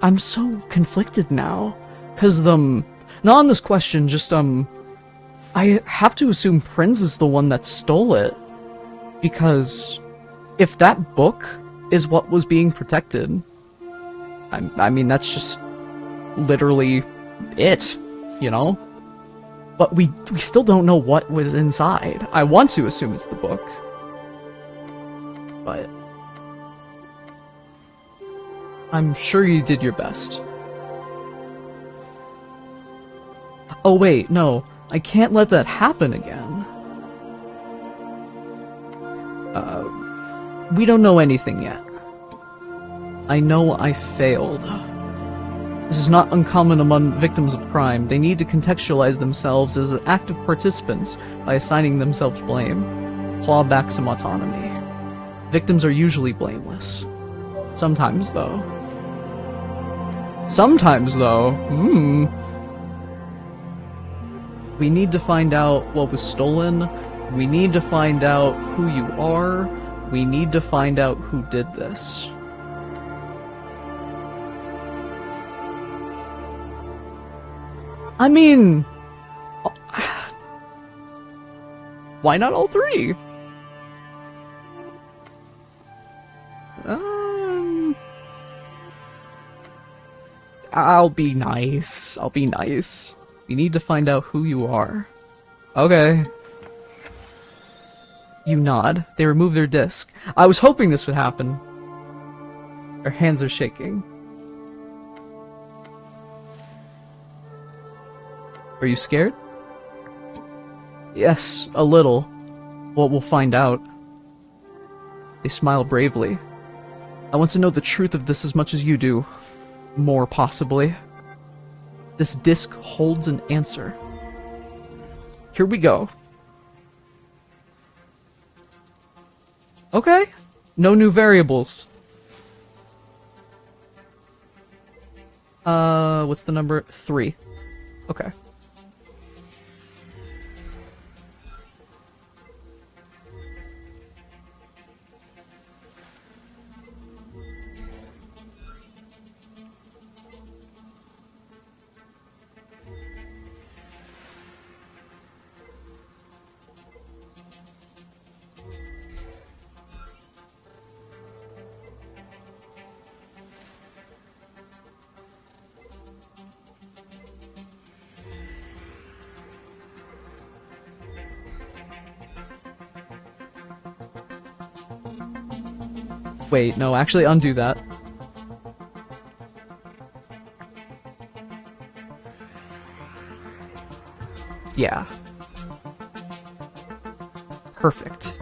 I'm so conflicted now. 'Cause, not on this question, just, I have to assume Prinz is the one that stole it. Because if that book is what was being protected, I mean, that's just literally it, you know? But we still don't know what was inside. I want to assume it's the book. But I'm sure you did your best. Oh wait, no. I can't let that happen again. We don't know anything yet. I know I failed. This is not uncommon among victims of crime. They need to contextualize themselves as active participants by assigning themselves blame. Claw back some autonomy. Victims are usually blameless. Sometimes, though. We need to find out what was stolen. We need to find out who you are. We need to find out who did this. I mean, why not all three? I'll be nice. I'll be nice. We need to find out who you are. Okay. You nod. They remove their disc. I was hoping this would happen. Their hands are shaking. Are you scared? Yes, a little. Well, we'll find out. They smile bravely. I want to know the truth of this as much as you do. More, possibly. This disc holds an answer. Here we go. Okay. No new variables. What's the number? 3. Okay. Wait, no, actually undo that. Yeah. Perfect.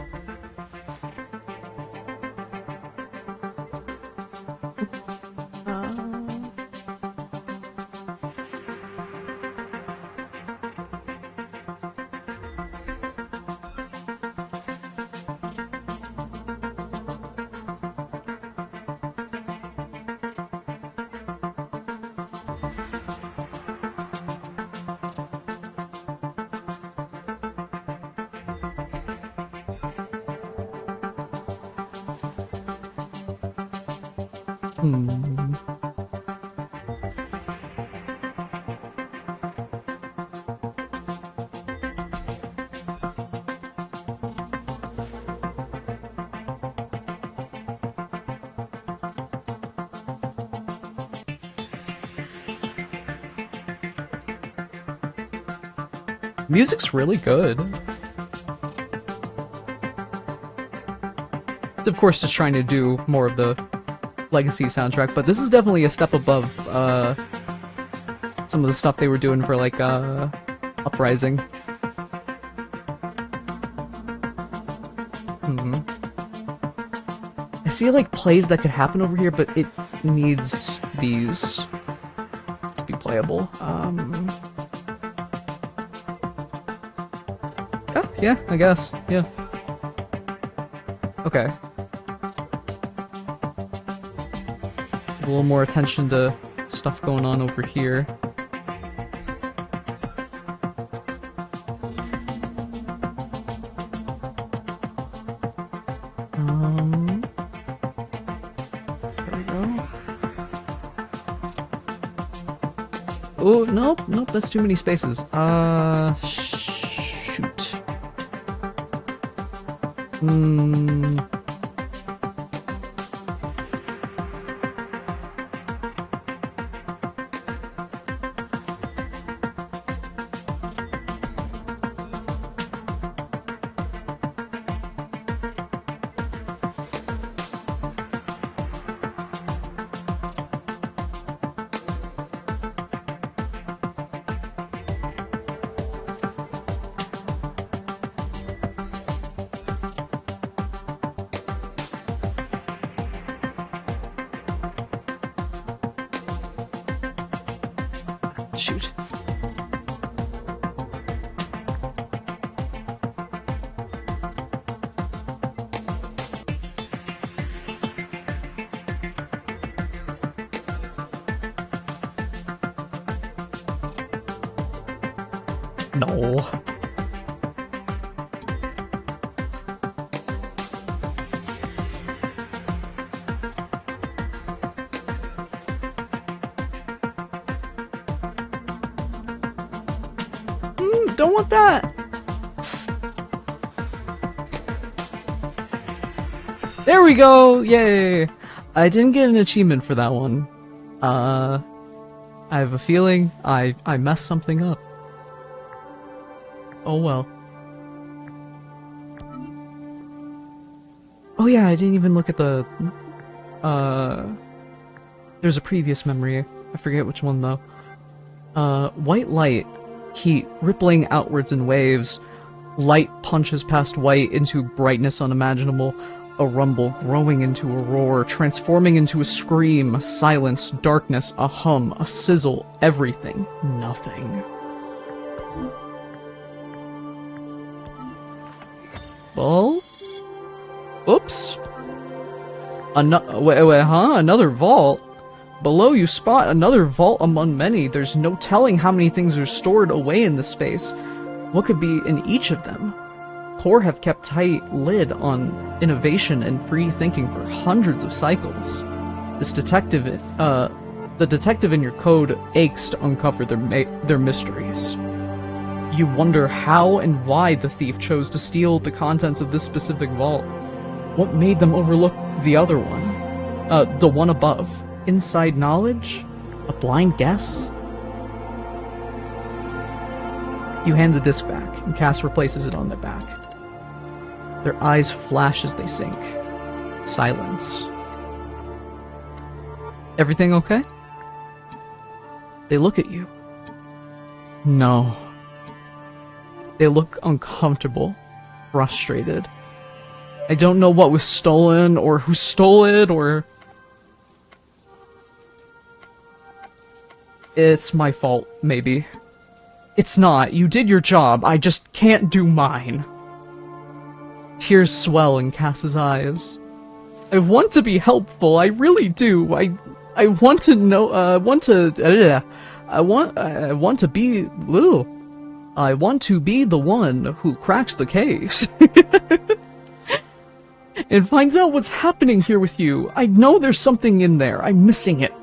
Music's really good. It's of course just trying to do more of the legacy soundtrack, but this is definitely a step above some of the stuff they were doing for like Uprising. I see like plays that could happen over here, but it needs these to be playable. Oh, yeah, I guess. Yeah. Okay. A little more attention to stuff going on over here. There we go. Oh, nope, nope, that's too many spaces. Shoot. Shoot. No. Don't want that. There we go. Yay. I didn't get an achievement for that one. I have a feeling I messed something up. Oh well. Oh yeah, I didn't even look at the... There's a previous memory. I forget which one though. White light. Heat rippling outwards in waves. Light punches past white into brightness unimaginable. A rumble growing into a roar, transforming into a scream, a silence, darkness, a hum, a sizzle, everything, nothing. Well? Oops. Wait, huh? Another vault? Below you spot another vault among many. There's no telling how many things are stored away in this space. What could be in each of them? Core have kept tight lid on innovation and free thinking for hundreds of cycles. This detective, the detective in your code aches to uncover their mysteries. You wonder how and why the thief chose to steal the contents of this specific vault. What made them overlook the other one? The one above? Inside knowledge? A blind guess? You hand the disc back, and Cass replaces it on their back. Their eyes flash as they sink. Silence. Everything okay? They look at you. No. They look uncomfortable, frustrated. I don't know what was stolen, or who stole it, or... It's my fault, maybe. It's not. You did your job. I just can't do mine. Tears swell in Cass's eyes. I want to be helpful. I really do. I want to know. I want to be. I want to be the one who cracks the case. And finds out what's happening here with you. I know there's something in there. I'm missing it.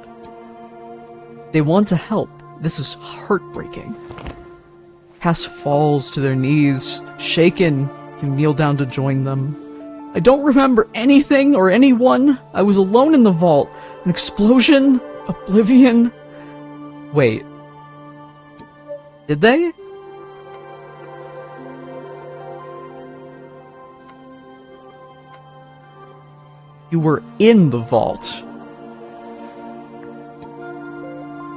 They want to help. This is heartbreaking. Cass falls to their knees. Shaken, you kneel down to join them. I don't remember anything or anyone. I was alone in the vault. An explosion? Oblivion? Wait. Did they? You were in the vault.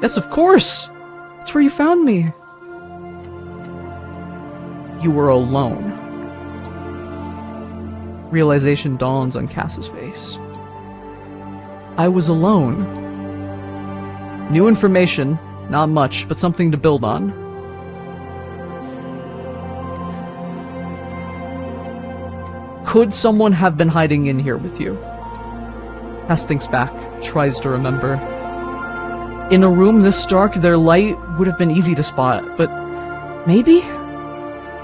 Yes, of course! That's where you found me. You were alone. Realization dawns on Cass's face. I was alone. New information, not much, but something to build on. Could someone have been hiding in here with you? Cass thinks back, tries to remember. In a room this dark, their light would have been easy to spot, but maybe?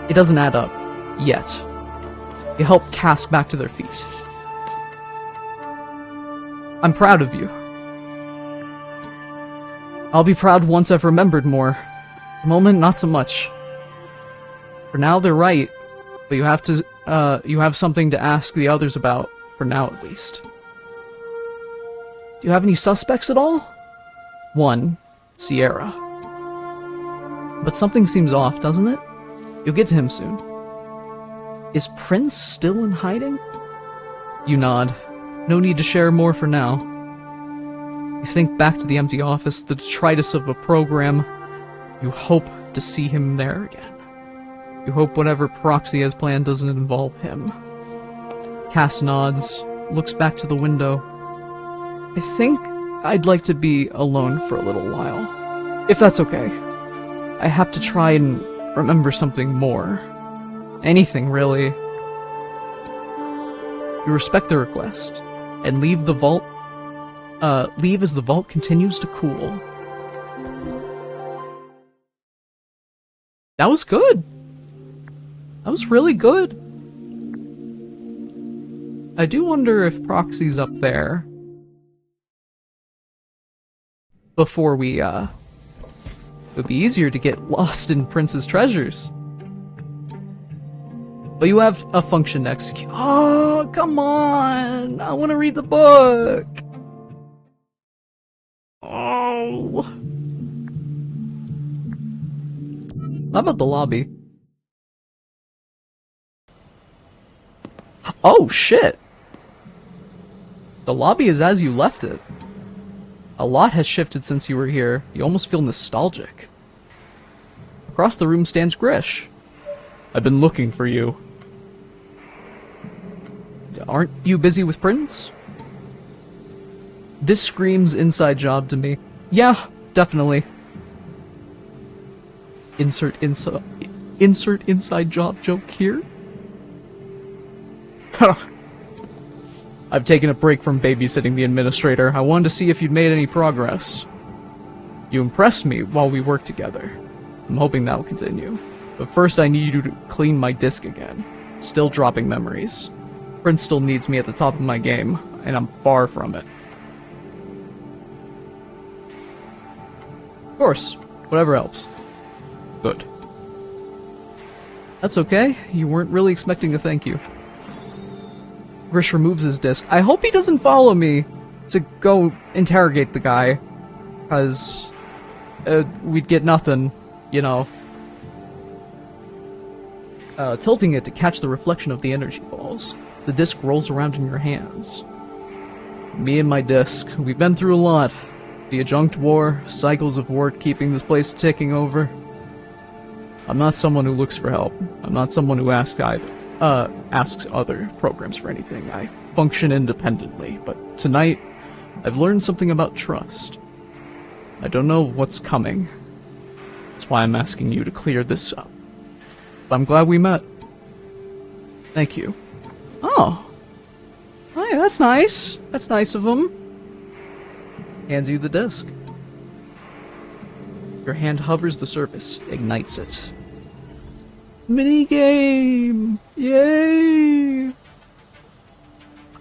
It doesn't add up. Yet. You help Cass back to their feet. I'm proud of you. I'll be proud once I've remembered more. At the moment, not so much. For now, they're right, but you have something to ask the others about, for now at least. Do you have any suspects at all? One, Sierra. But something seems off, doesn't it? You'll get to him soon. Is Prince still in hiding? You nod. No need to share more for now. You think back to the empty office, the detritus of a program. You hope to see him there again. You hope whatever proxy has planned doesn't involve him. Cass nods, looks back to the window. I think I'd like to be alone for a little while. If that's okay, I have to try and remember something more. Anything, really. You respect the request, and leave the vault, leave as the vault continues to cool. That was good. That was really good. I do wonder if Proxy's up there before we, it would be easier to get lost in Prince's treasures. But you have a function to execute. Oh, come on! I want to read the book! Oh! How about the lobby? Oh, shit! The lobby is as you left it. A lot has shifted since you were here. You almost feel nostalgic. Across the room stands Grish. I've been looking for you. Aren't you busy with Prince? This screams inside job to me. Yeah, definitely. Insert inside job joke here. I've taken a break from babysitting the administrator. I wanted to see if you'd made any progress. You impressed me while we worked together. I'm hoping that'll continue. But first I need you to clean my disk again. Still dropping memories. Prince still needs me at the top of my game, and I'm far from it. Of course, whatever helps. Good. That's okay, you weren't really expecting a thank you. Grish removes his disc. I hope he doesn't follow me to go interrogate the guy, cause we'd get nothing, you know. Tilting it to catch the reflection of the energy falls. The disc rolls around in your hands. Me and my disc, we've been through a lot. The adjunct war, cycles of work keeping this place ticking over. I'm not someone who looks for help. I'm not someone who asks other programs for anything. I function independently, but tonight, I've learned something about trust. I don't know what's coming. That's why I'm asking you to clear this up. But I'm glad we met. Thank you. Oh. Oh yeah, that's nice. That's nice of him. Hands you the disc. Your hand hovers the surface, ignites it. Minigame! Yay!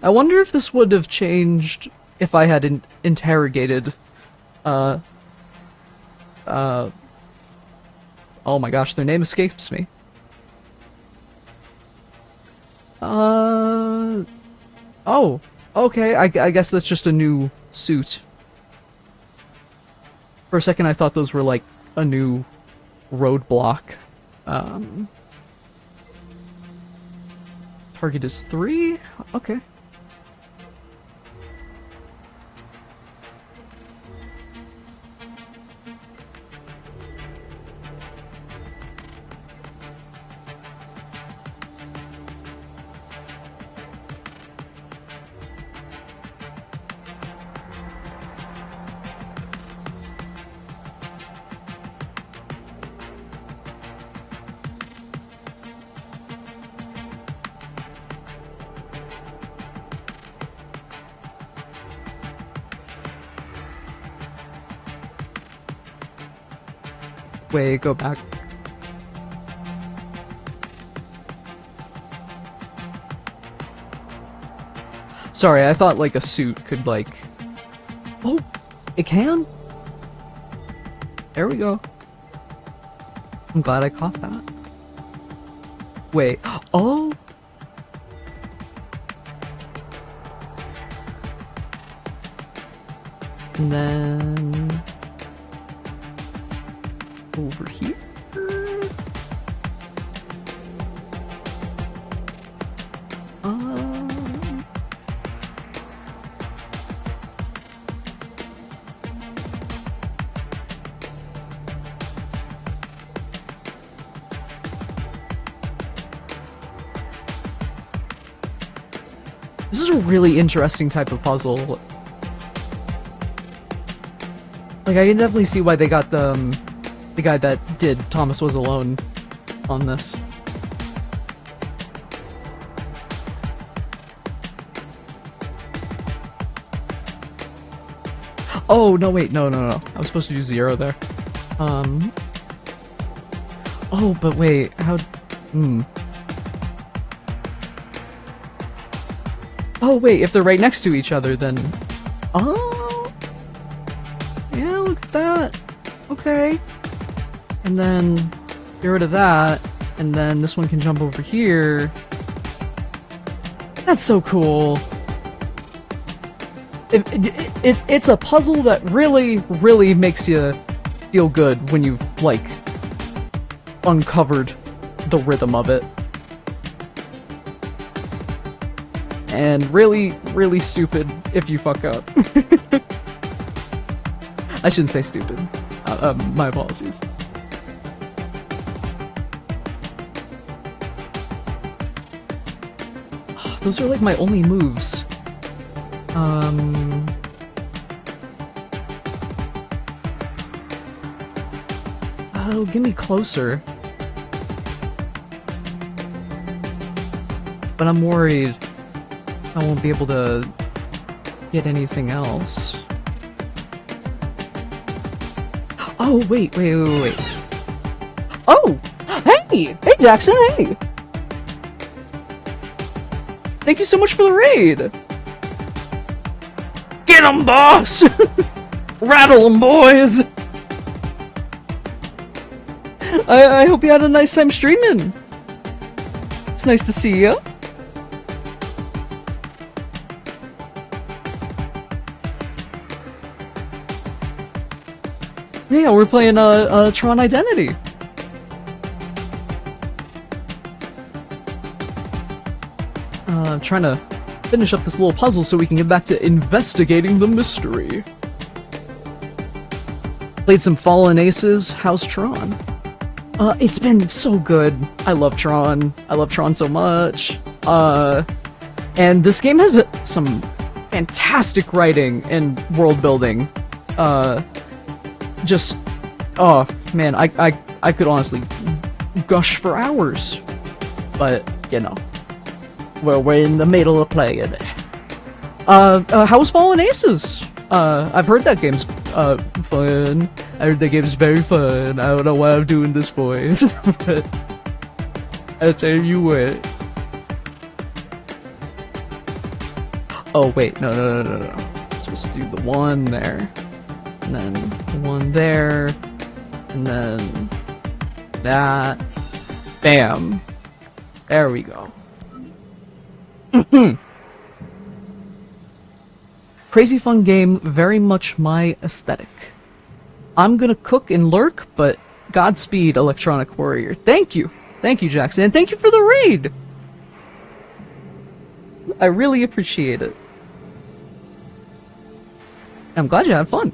I wonder if this would have changed if I had interrogated, oh my gosh, their name escapes me. Oh, okay, I guess that's just a new suit. For a second I thought those were like a new roadblock. Target is 3? Okay. Wait, go back. Sorry, I thought like a suit could like... Oh, it can? There we go. I'm glad I caught that. Wait, oh! And then... over here? This is a really interesting type of puzzle. Like, I can definitely see why they got the guy that did Thomas Was Alone on this. Oh, no, wait, no. I was supposed to do 0 there. Oh, but wait, Oh, wait, if they're right next to each other, then... Oh! Yeah, look at that. Okay. And then get rid of that, and then this one can jump over here. That's so cool. It's a puzzle that really makes you feel good when you've, like, uncovered the rhythm of it. And really stupid if you fuck up. I shouldn't say stupid. My apologies. Those are like my only moves. Oh, get me closer. But I'm worried I won't be able to get anything else. Oh, wait. Oh! Hey! Hey, Jackson, hey! Thank you so much for the raid! Get 'em, boss! Rattle 'em, boys! I hope you had a nice time streaming. It's nice to see you. Yeah, we're playing Tron Identity. I'm trying to finish up this little puzzle so we can get back to investigating the mystery. Played some Fallen Aces. How's Tron? It's been so good. I love Tron. I love Tron so much. And this game has some fantastic writing and world building. Just, oh man, I could honestly gush for hours. But, you know, well, we're in the middle of playing it. How's Fallen Aces? I've heard that game's fun. I heard that game's very fun. I don't know why I'm doing this voice, but I'll tell you what. Oh wait, no. I'm supposed to do the one there, and then the one there, and then that. Bam. There we go. Crazy fun game, very much my aesthetic. I'm gonna cook and lurk, but Godspeed, Electronic Warrior. Thank you, Jackson, and thank you for the raid. I really appreciate it. I'm glad you had fun.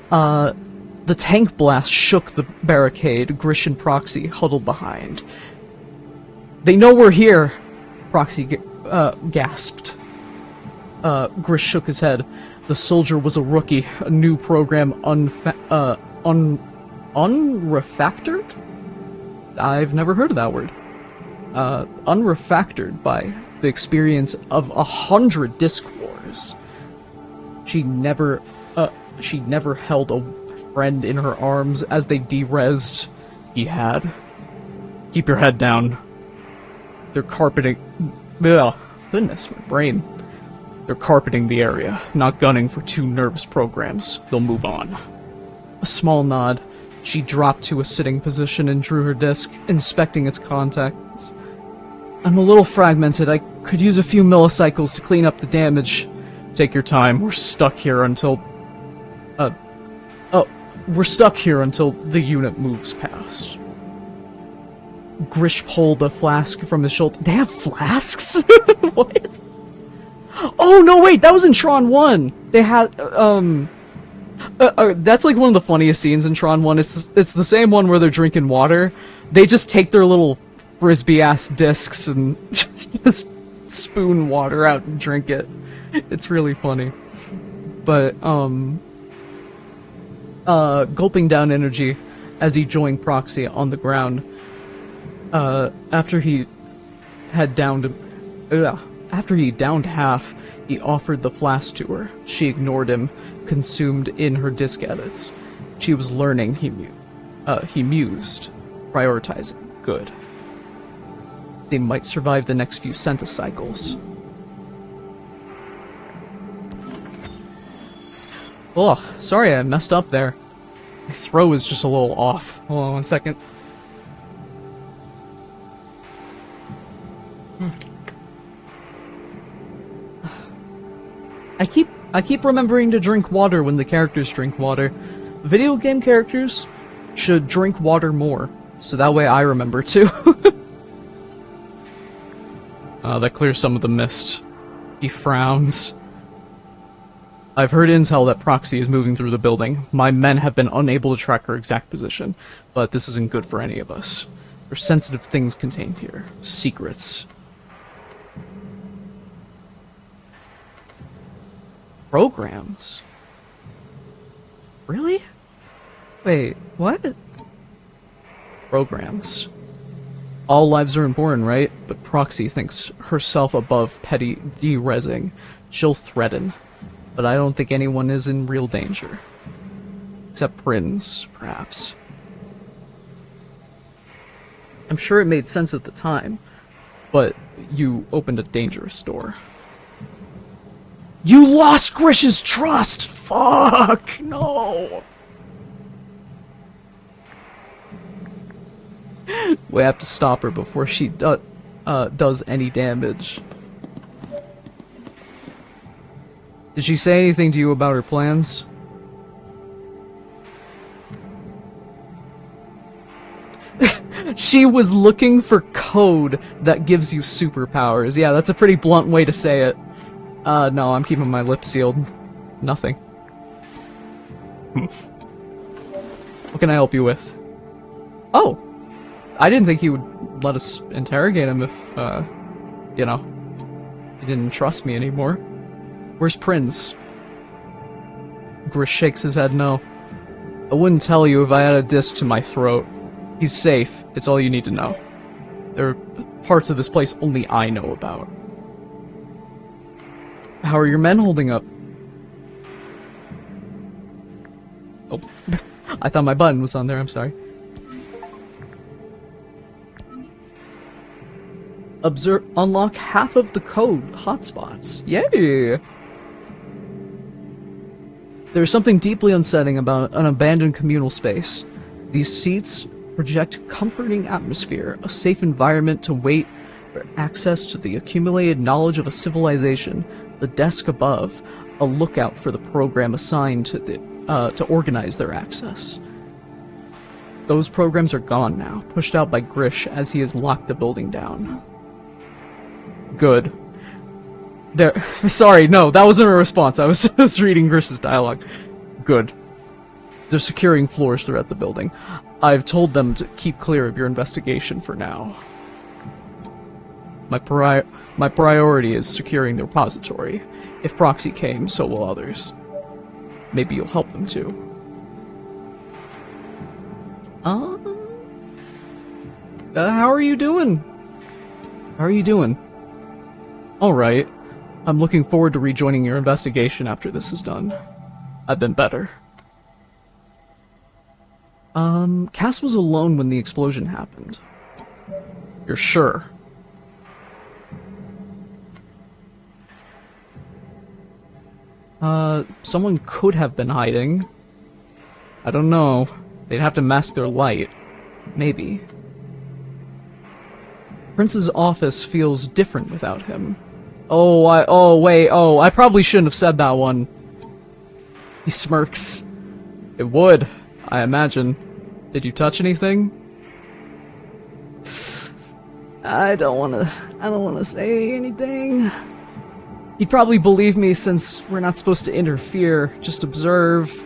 The tank blast shook the barricade. Grish and Proxy huddled behind. They know we're here, Proxy gasped. Grish shook his head. The soldier was a rookie, a new program unrefactored? I've never heard of that word. Unrefactored by the experience of 100 disc wars. She never held a friend in her arms as they de-rezzed. He had. Keep your head down. They're carpeting. Ugh, goodness, my brain. They're carpeting the area, not gunning for 2 nervous programs. They'll move on. A small nod. She dropped to a sitting position and drew her disc, inspecting its contents. I'm a little fragmented. I could use a few millicycles to clean up the damage. Take your time. We're stuck here until... we're stuck here until the unit moves past. Grish pulled a flask from his shoulder. They have flasks? What? Oh, no, wait, that was in Tron 1. They had, that's like one of the funniest scenes in Tron 1. It's the same one where they're drinking water. They just take their little frisbee-ass discs and just spoon water out and drink it. It's really funny. But, gulping down energy as he joined Proxy on the ground. After he downed half, he offered the flask to her. She ignored him, consumed in her disc edits. She was learning, he mused, prioritizing. Good. They might survive the next few centicycles. Ugh, sorry I messed up there. My throw is just a little off. Hold on 1 second. I keep remembering to drink water when the characters drink water. Video game characters should drink water more, so that way I remember too. That clears some of the mist. He frowns. I've heard intel that Proxy is moving through the building. My men have been unable to track her exact position, but this isn't good for any of us. There's sensitive things contained here. Secrets. Programs? Really? Wait, what? Programs. All lives are important, right? But Proxy thinks herself above petty de-resing. She'll threaten. But I don't think anyone is in real danger. Except Prince, perhaps. I'm sure it made sense at the time, but you opened a dangerous door. You lost Grish's trust! Fuck! No! We have to stop her before she does any damage. Did she say anything to you about her plans? She was looking for code that gives you superpowers. Yeah, that's a pretty blunt way to say it. No, I'm keeping my lips sealed. Nothing. What can I help you with? Oh! I didn't think he would let us interrogate him if, you know, he didn't trust me anymore. Where's Prince? Grish shakes his head no. I wouldn't tell you if I had a disc to my throat. He's safe. It's all you need to know. There are parts of this place only I know about. How are your men holding up? Oh, I thought my button was on there, I'm sorry. Unlock half of the code hotspots. Yay! There's something deeply unsettling about an abandoned communal space. These seats project comforting atmosphere, a safe environment to wait for access to the accumulated knowledge of a civilization. The desk above, a lookout for the program assigned to organize their access. Those programs are gone now, pushed out by Grish as he has locked the building down. Good. There. Sorry, no, that wasn't a response. I was just reading Grish's dialogue. Good. They're securing floors throughout the building. I've told them to keep clear of your investigation for now. My priority is securing the repository. If Proxy came, so will others. Maybe you'll help them too. How are you doing? How are you doing? Alright. I'm looking forward to rejoining your investigation after this is done. I've been better. Cass was alone when the explosion happened. You're sure? Someone could have been hiding. I don't know. They'd have to mask their light. Maybe. Prince's office feels different without him. I probably shouldn't have said that one. He smirks. It would, I imagine. Did you touch anything? I don't wanna say anything. He'd probably believe me since we're not supposed to interfere, just observe.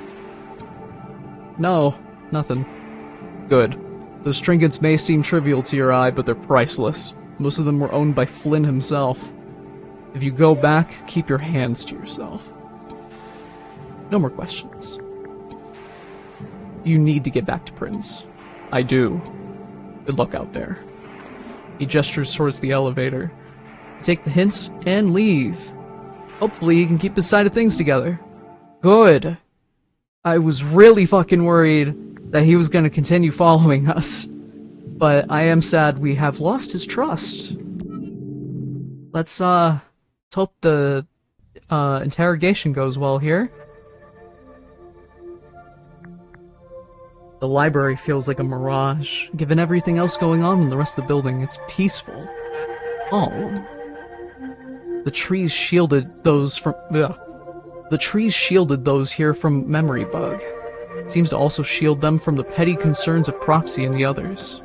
No, nothing. Good. Those trinkets may seem trivial to your eye, but they're priceless. Most of them were owned by Flynn himself. If you go back, keep your hands to yourself. No more questions. You need to get back to Prince. I do. Good luck out there. He gestures towards the elevator. Take the hint and leave. Hopefully he can keep his side of things together. Good. I was really fucking worried that he was going to continue following us. But I am sad we have lost his trust. Let's hope the interrogation goes well here. The library feels like a mirage. Given everything else going on in the rest of the building, it's peaceful. Oh. The trees shielded those from... Ugh. The trees shielded those here from Memory Bug. It seems to also shield them from the petty concerns of Proxy and the others.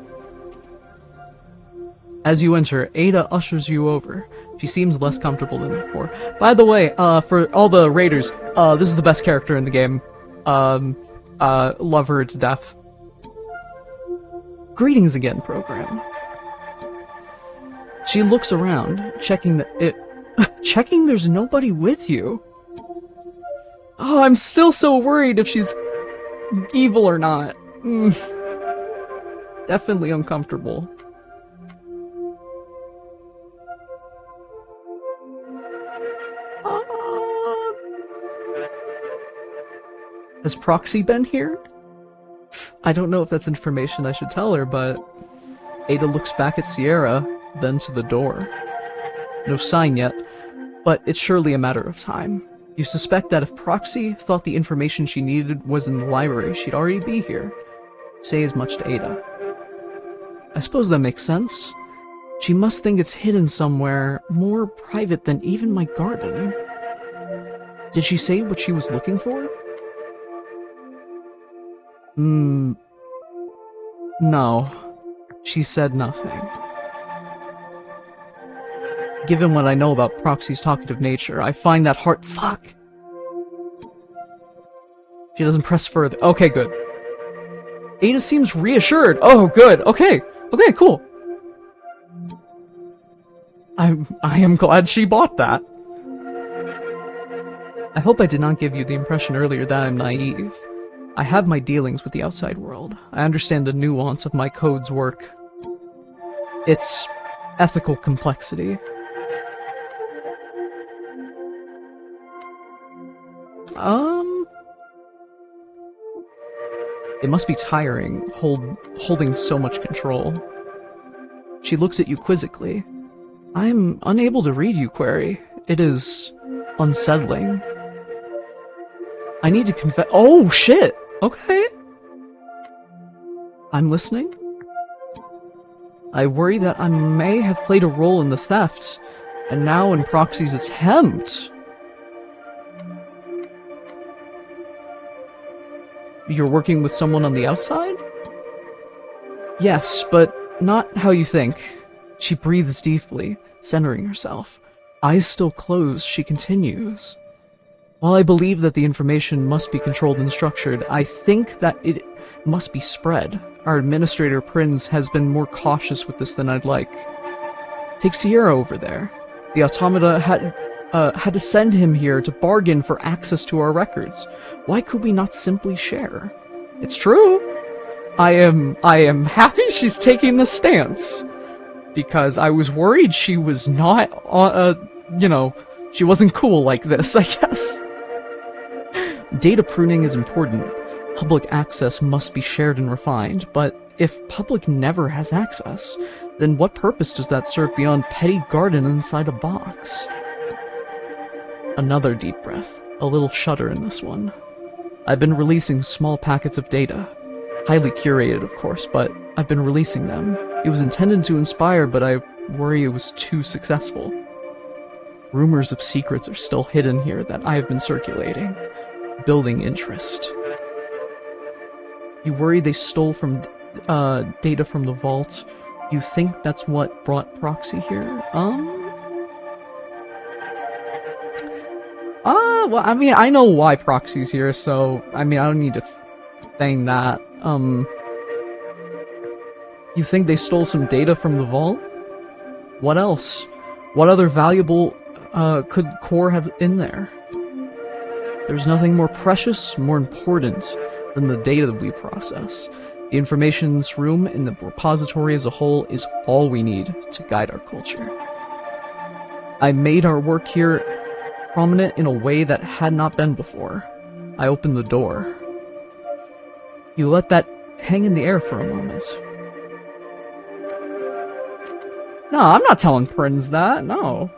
As you enter, Ada ushers you over. She seems less comfortable than before. By the way, for all the raiders, this is the best character in the game. Love her to death. Greetings again, program. She looks around, checking checking there's nobody with you. Oh, I'm still so worried if she's evil or not. Definitely uncomfortable. Has Proxy been here? I don't know if that's information I should tell her, but... Ada looks back at Sierra, then to the door. No sign yet, but it's surely a matter of time. You suspect that if Proxy thought the information she needed was in the library, she'd already be here. Say as much to Ada. I suppose that makes sense. She must think it's hidden somewhere more private than even my garden. Did she say what she was looking for? No. She said nothing. Given what I know about Proxy's talkative nature, I find that hard— Fuck! She doesn't press further. Okay, good. Ada seems reassured. Oh, good. Okay. Okay, cool. I am glad she bought that. I hope I did not give you the impression earlier that I'm naive. I have my dealings with the outside world. I understand the nuance of my code's work. Its ethical complexity. It must be tiring, holding so much control. She looks at you quizzically. I'm unable to read you, Query. It is unsettling. I need to confess— Oh, shit! Okay. I'm listening. I worry that I may have played a role in the theft, and now in Proxy's attempt. You're working with someone on the outside? Yes, but not how you think. She breathes deeply, centering herself. Eyes still closed, she continues. While I believe that the information must be controlled and structured, I think that it must be spread. Our administrator, Prinz, has been more cautious with this than I'd like. Take Sierra over there. The automata had to send him here to bargain for access to our records. Why could we not simply share? It's true. I am happy she's taking this stance. Because I was worried she was not, she wasn't cool like this, I guess. Data pruning is important. Public access must be shared and refined, but if public never has access, then what purpose does that serve beyond petty garden inside a box? Another deep breath, a little shudder in this one. I've been releasing small packets of data. Highly curated, of course, but I've been releasing them. It was intended to inspire, but I worry it was too successful. Rumors of secrets are still hidden here that I have been circulating, building interest. You worry they stole from data from the vault. You think that's what brought Proxy here? Well, I mean, I know why Proxy's here, so, I mean, I don't need to saying that. You think they stole some data from the vault? What else? What other valuable, could Core have in there? There's nothing more precious, more important than the data that we process. The information in this room and the repository as a whole is all we need to guide our culture. I made our work here prominent in a way that had not been before. I opened the door. You let that hang in the air for a moment. No, I'm not telling Prinz that, no.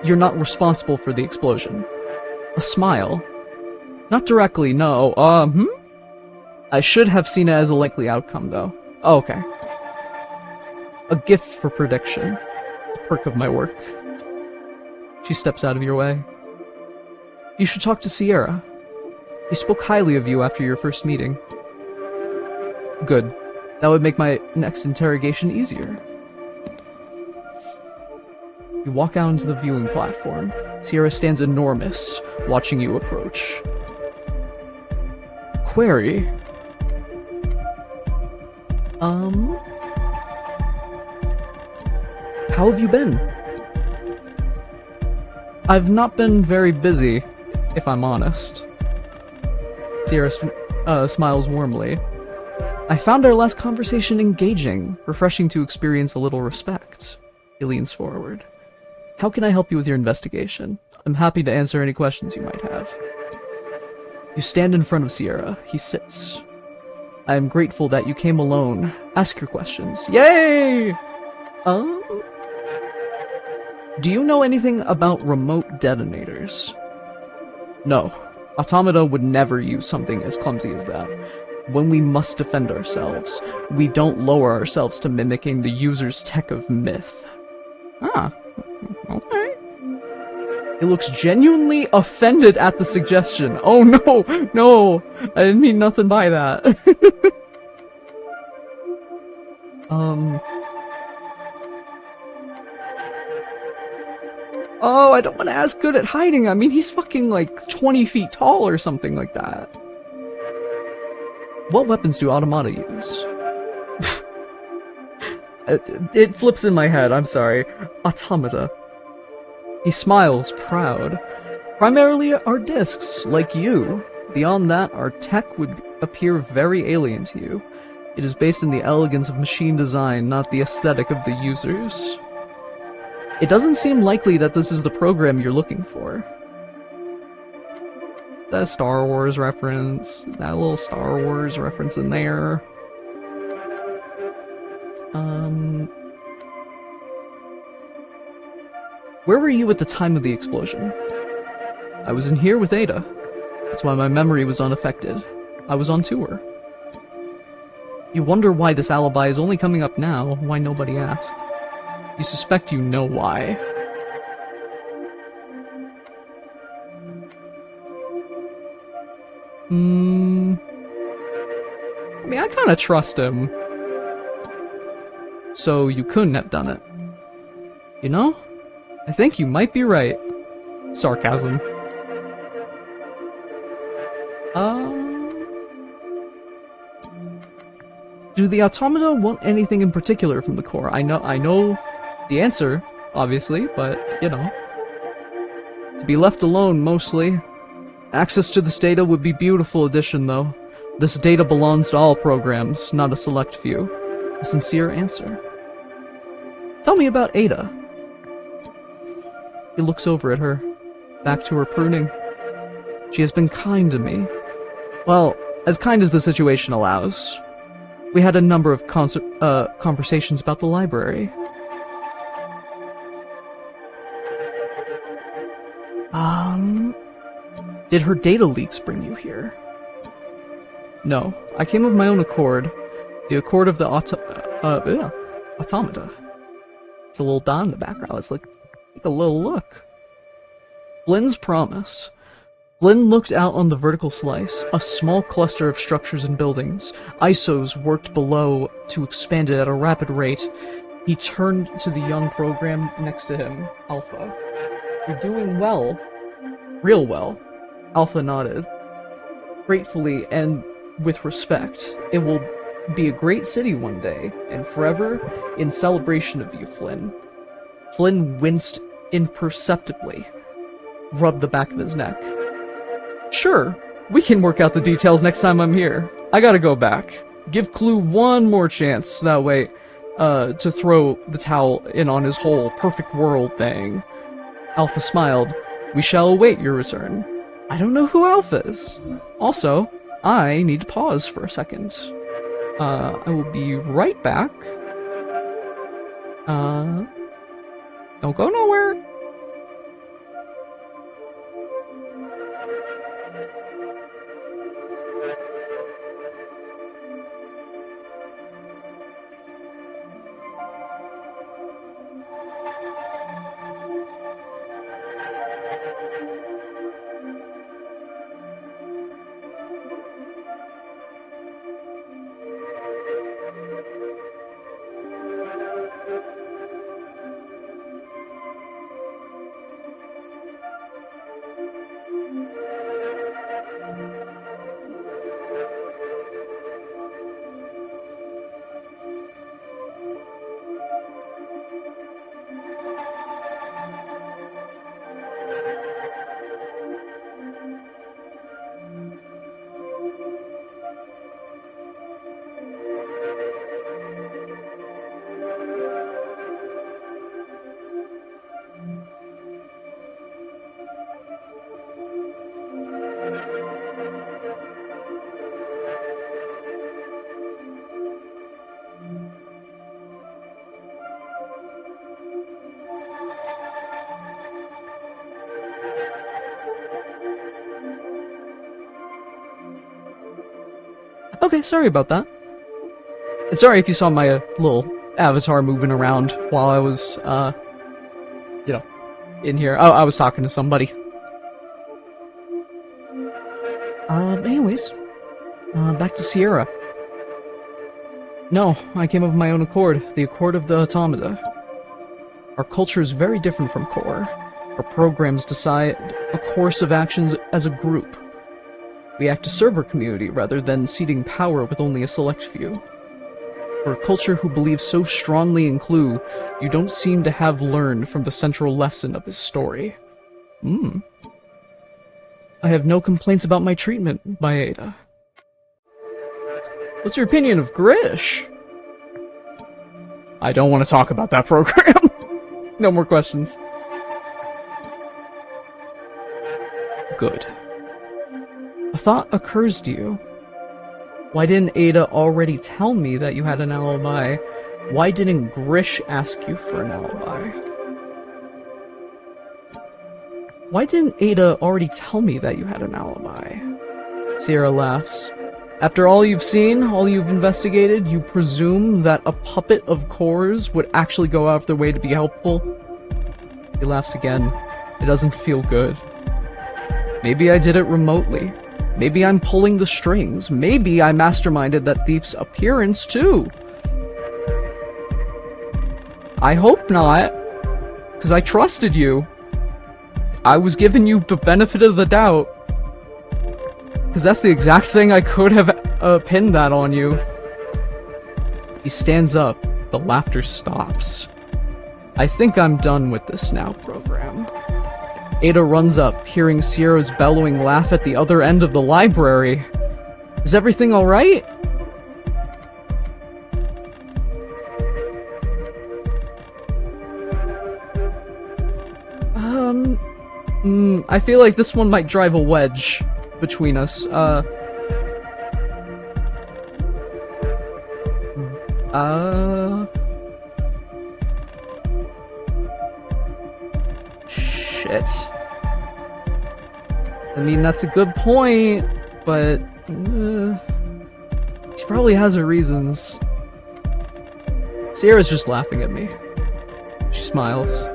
You're not responsible for the explosion. A smile. Not directly, no. I should have seen it as a likely outcome, though. Oh, okay. A gift for prediction. The perk of my work. She steps out of your way. You should talk to Sierra. He spoke highly of you after your first meeting. Good. That would make my next interrogation easier. You walk out into the viewing platform. Sierra stands enormous, watching you approach. Query. How have you been? I've not been very busy, if I'm honest. Sierra smiles warmly. I found our last conversation engaging, refreshing to experience a little respect. He leans forward. How can I help you with your investigation? I'm happy to answer any questions you might have. You stand in front of Sierra. He sits. I am grateful that you came alone. Ask your questions. Yay! Do you know anything about remote detonators? No. Automata would never use something as clumsy as that. When we must defend ourselves, we don't lower ourselves to mimicking the user's tech of myth. Ah, okay. He looks genuinely offended at the suggestion. Oh no, no, I didn't mean nothing by that. Oh, I don't want to ask good at hiding. I mean, he's fucking like 20 feet tall or something like that. What weapons do automata use? It flips in my head, I'm sorry. Automata. He smiles, proud. Primarily our discs, like you. Beyond that, our tech would appear very alien to you. It is based on the elegance of machine design, not the aesthetic of the users. It doesn't seem likely that this is the program you're looking for. That Star Wars reference, that little Star Wars reference in there. Where were you at the time of the explosion? I was in here with Ada. That's why my memory was unaffected. I was on tour. You wonder why this alibi is only coming up now, why nobody asked. You suspect you know why. I mean, I kinda trust him. So you couldn't have done it. You know? I think you might be right. Sarcasm. Do the automata want anything in particular from the core? I know the answer, obviously, but, you know. To be left alone, mostly. Access to this data would be a beautiful addition, though. This data belongs to all programs, not a select few. A sincere answer. Tell me about Ada. He looks over at her, back to her pruning. She has been kind to me. Well, as kind as the situation allows. We had a number of conversations about the library. Did her data leaks bring you here? No, I came of my own accord. The accord of the automata. It's a little dot in the background. It's like a little look. Flynn's promise. Flynn looked out on the vertical slice, a small cluster of structures and buildings. ISOs worked below to expand it at a rapid rate. He turned to the young program next to him, Alpha. You're doing well. Real well. Alpha nodded. Gratefully and with respect. It will be a great city one day, and forever in celebration of you, Flynn. Flynn winced imperceptibly. rub the back of his neck. Sure, we can work out the details next time I'm here. I gotta go back. Give Clue one more chance, that way, to throw the towel in on his whole perfect world thing. Alpha smiled. We shall await your return. I don't know who Alpha is. Also, I need to pause for a second. I will be right back. Don't go nowhere. Okay, sorry about that. And sorry if you saw my little avatar moving around while I was, in here. Oh, I was talking to somebody. Anyways, back to Sierra. No, I came of my own accord, the accord of the automata. Our culture is very different from core. Our programs decide a course of actions as a group. We act to serve our community rather than ceding power with only a select few. For a culture who believes so strongly in Clue, you don't seem to have learned from the central lesson of his story. I have no complaints about my treatment by Ada. What's your opinion of Grish? I don't want to talk about that program. No more questions. Good. A thought occurs to you. Why didn't Ada already tell me that you had an alibi? Why didn't Grish ask you for an alibi? Why didn't Ada already tell me that you had an alibi? Sierra laughs. After all you've seen, all you've investigated, you presume that a puppet of Core's would actually go out of their way to be helpful? He laughs again. It doesn't feel good. Maybe I did it remotely. Maybe I'm pulling the strings. Maybe I masterminded that thief's appearance, too. I hope not, because I trusted you. I was giving you the benefit of the doubt. Because that's the exact thing I could have pinned that on you. He stands up. The laughter stops. I think I'm done with this now, program. Ada runs up, hearing Sierra's bellowing laugh at the other end of the library. Is everything alright? I feel like this one might drive a wedge between us. Shit. I mean, that's a good point, but she probably has her reasons. Sierra's just laughing at me. She smiles.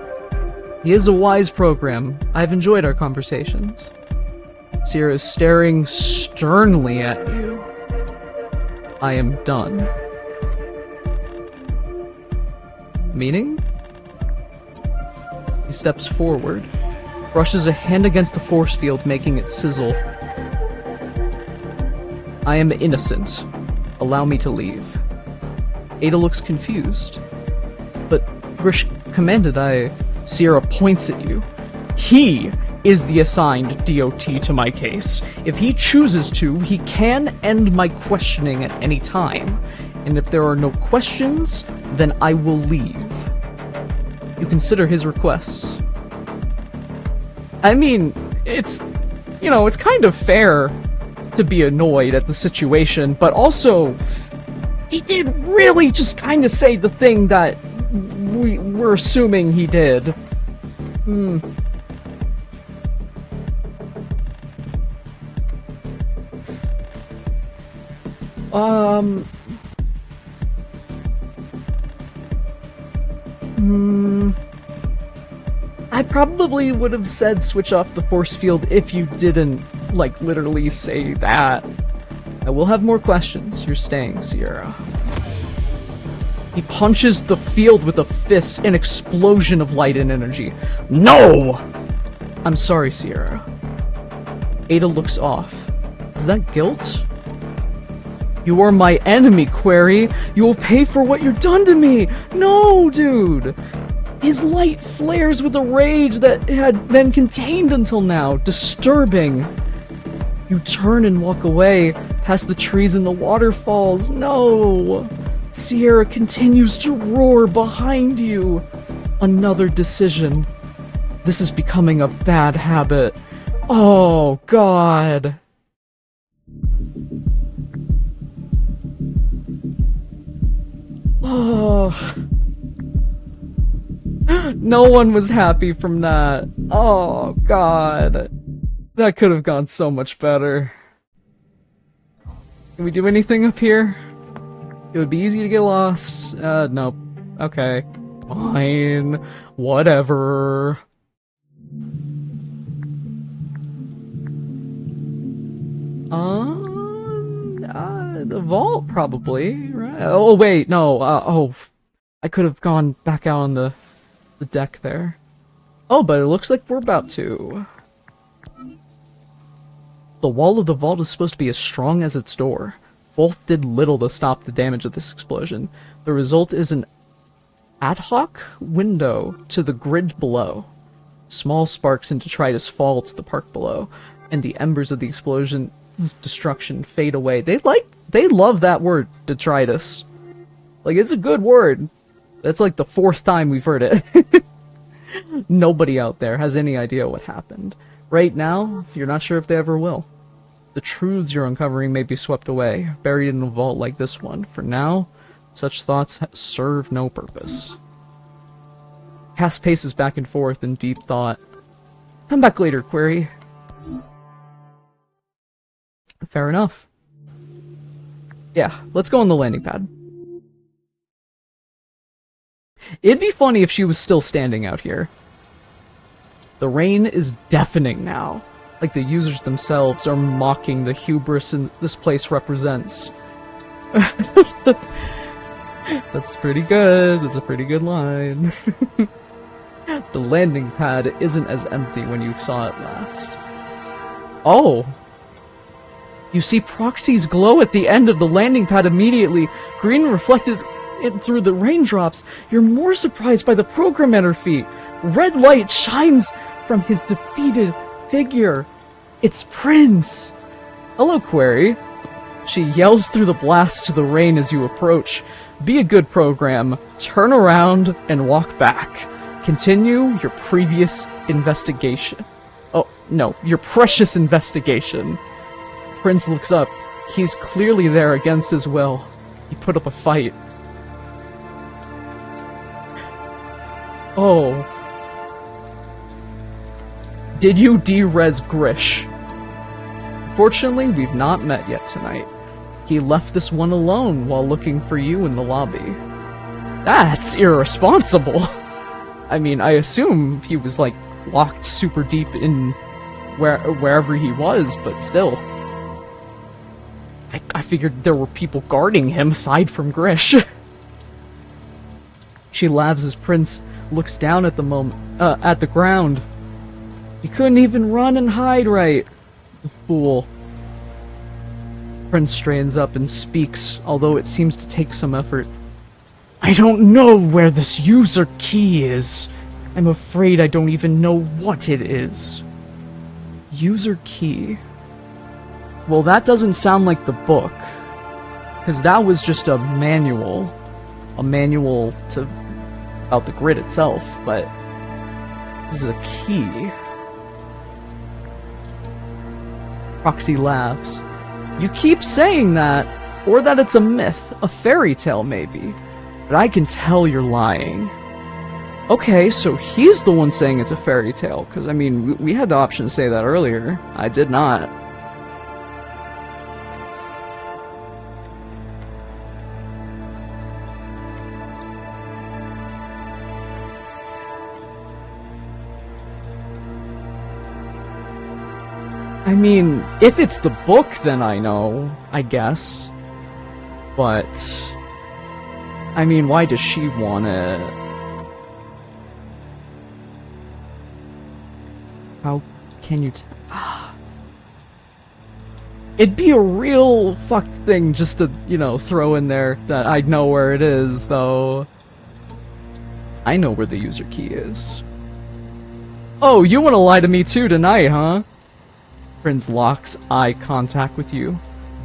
He is a wise program. I've enjoyed our conversations. Sierra is staring sternly at you. I am done. Meaning? He steps forward, brushes a hand against the force field, making it sizzle. I am innocent. Allow me to leave. Ada looks confused. But Grish commanded I... Sierra points at you. He is the assigned DOT to my case. If he chooses to, he can end my questioning at any time. And if there are no questions, then I will leave. You consider his requests. I mean, it's kind of fair to be annoyed at the situation, but also, he did really just kind of say the thing that we're assuming he did. I probably would have said switch off the force field if you didn't, like, literally say that. I will have more questions. You're staying, Sierra. He punches the field with a fist, an explosion of light and energy. No! I'm sorry, Sierra. Ada looks off. Is that guilt? You are my enemy, Query. You will pay for what you've done to me. No, dude. His light flares with a rage that had been contained until now. Disturbing. You turn and walk away, past the trees and the waterfalls. No. Sierra continues to roar behind you. Another decision. This is becoming a bad habit. Oh, God. Oh. No one was happy from that. Oh, God. That could have gone so much better. Can we do anything up here? It would be easy to get lost. Nope. Okay. Fine. Whatever. The vault, probably, right? Oh, wait, no, I could have gone back out on the deck there. Oh, but it looks like we're about to. The wall of the vault is supposed to be as strong as its door. Both did little to stop the damage of this explosion. The result is an ad hoc window to the grid below. Small sparks and detritus fall to the park below, and the embers of the explosion's destruction fade away. They love that word, detritus. Like, it's a good word. That's like the 4th time we've heard it. Nobody out there has any idea what happened. Right now, you're not sure if they ever will. The truths you're uncovering may be swept away, buried in a vault like this one. For now, such thoughts serve no purpose. Cass paces back and forth in deep thought. Come back later, Query. Fair enough. Yeah, let's go on the landing pad. It'd be funny if she was still standing out here. The rain is deafening now, like the users themselves are mocking the hubris this place represents. That's pretty good. That's a pretty good line. The landing pad isn't as empty when you saw it last. Oh! You see Proxy's glow at the end of the landing pad immediately, green reflected it through the raindrops. You're more surprised by the program at her feet. Red light shines from his defeated figure. It's Prince! Hello, Query. She yells through the blast to the rain as you approach. Be a good program. Turn around and walk back. Continue your previous investigation. Oh, no, your precious investigation. Prince looks up. He's clearly there against his will. He put up a fight. Oh. Did you de-res Grish? Fortunately, we've not met yet tonight. He left this one alone while looking for you in the lobby. That's irresponsible. I mean, I assume he was, like, locked super deep in wherever he was, but still. I figured there were people guarding him aside from Grish. She laughs as Prince looks down at the ground. You couldn't even run and hide right. The fool. Prince straightens up and speaks, although it seems to take some effort. I don't know where this user key is. I'm afraid I don't even know what it is. User key. Well, that doesn't sound like the book. Because that was just a manual. A manual to about the grid itself, but this is a key. Proxy laughs. You keep saying that, or that it's a myth, a fairy tale maybe, but I can tell you're lying. Okay, so he's the one saying it's a fairy tale, because I mean, we had the option to say that earlier. I did not. I mean, if it's the book, then I know, I guess. But, I mean, why does she want it? How can you It'd be a real fucked thing just to, you know, throw in there that I know where it is, though. I know where the user key is. Oh, you want to lie to me too tonight, huh? Prince locks eye contact with you,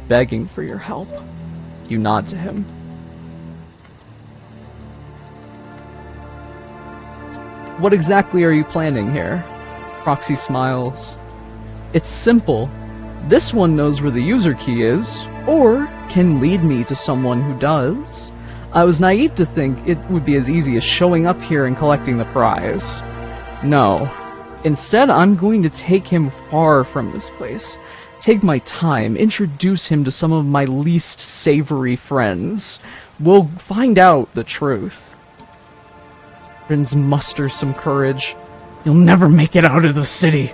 begging for your help. You nod to him. What exactly are you planning here? Proxy smiles. It's simple. This one knows where the user key is, or can lead me to someone who does. I was naive to think it would be as easy as showing up here and collecting the prize. No. Instead, I'm going to take him far from this place. Take my time, introduce him to some of my least savory friends. We'll find out the truth. Prince musters some courage. You'll never make it out of the city.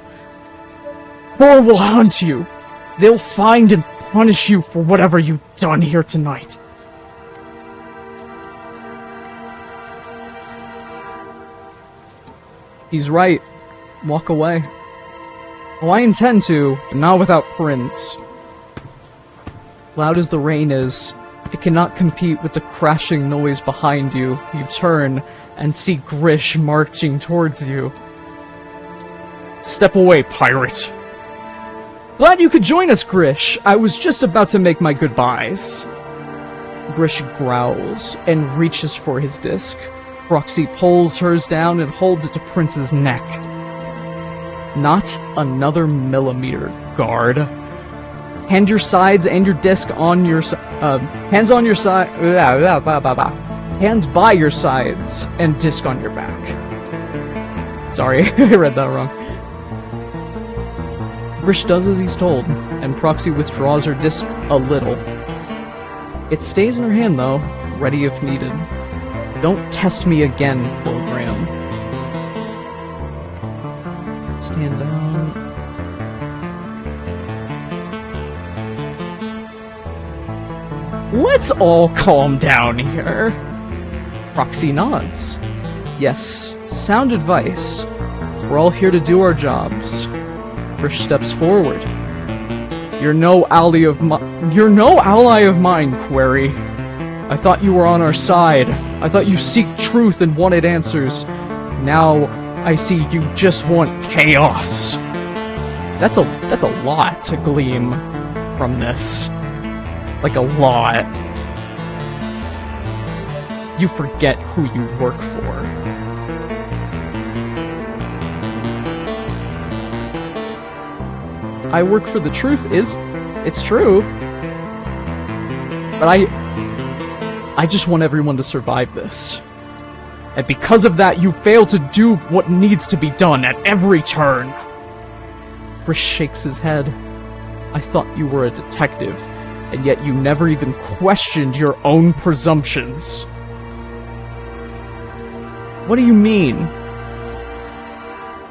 Four will hunt you. They'll find and punish you for whatever you've done here tonight. He's right. Walk away. Well, I intend to, but not without Prince. Loud as the rain is, it cannot compete with the crashing noise behind you. You turn and see Grish marching towards you. Step away, pirate. Glad you could join us, Grish. I was just about to make my goodbyes. Grish growls and reaches for his disc. Roxy pulls hers down and holds it to Prince's neck. Not another millimeter, guard. Hand your sides and your disc on your hands on your side. Hands by your sides and disc on your back. Sorry, I read that wrong. Grish does as he's told, and Proxy withdraws her disc a little. It stays in her hand though, ready if needed. Don't test me again, hologram. Stand down. Let's all calm down here. Proxy nods. Yes, sound advice. We're all here to do our jobs. Grish steps forward. You're no ally of mine, Query. I thought you were on our side. I thought you seek truth and wanted answers. Now I see you just want chaos. That's a lot to glean from this. Like a lot. You forget who you work for. I work for the truth it's true. But I just want everyone to survive this. And because of that, you fail to do what needs to be done at every turn. Grish shakes his head. I thought you were a detective, and yet you never even questioned your own presumptions. What do you mean?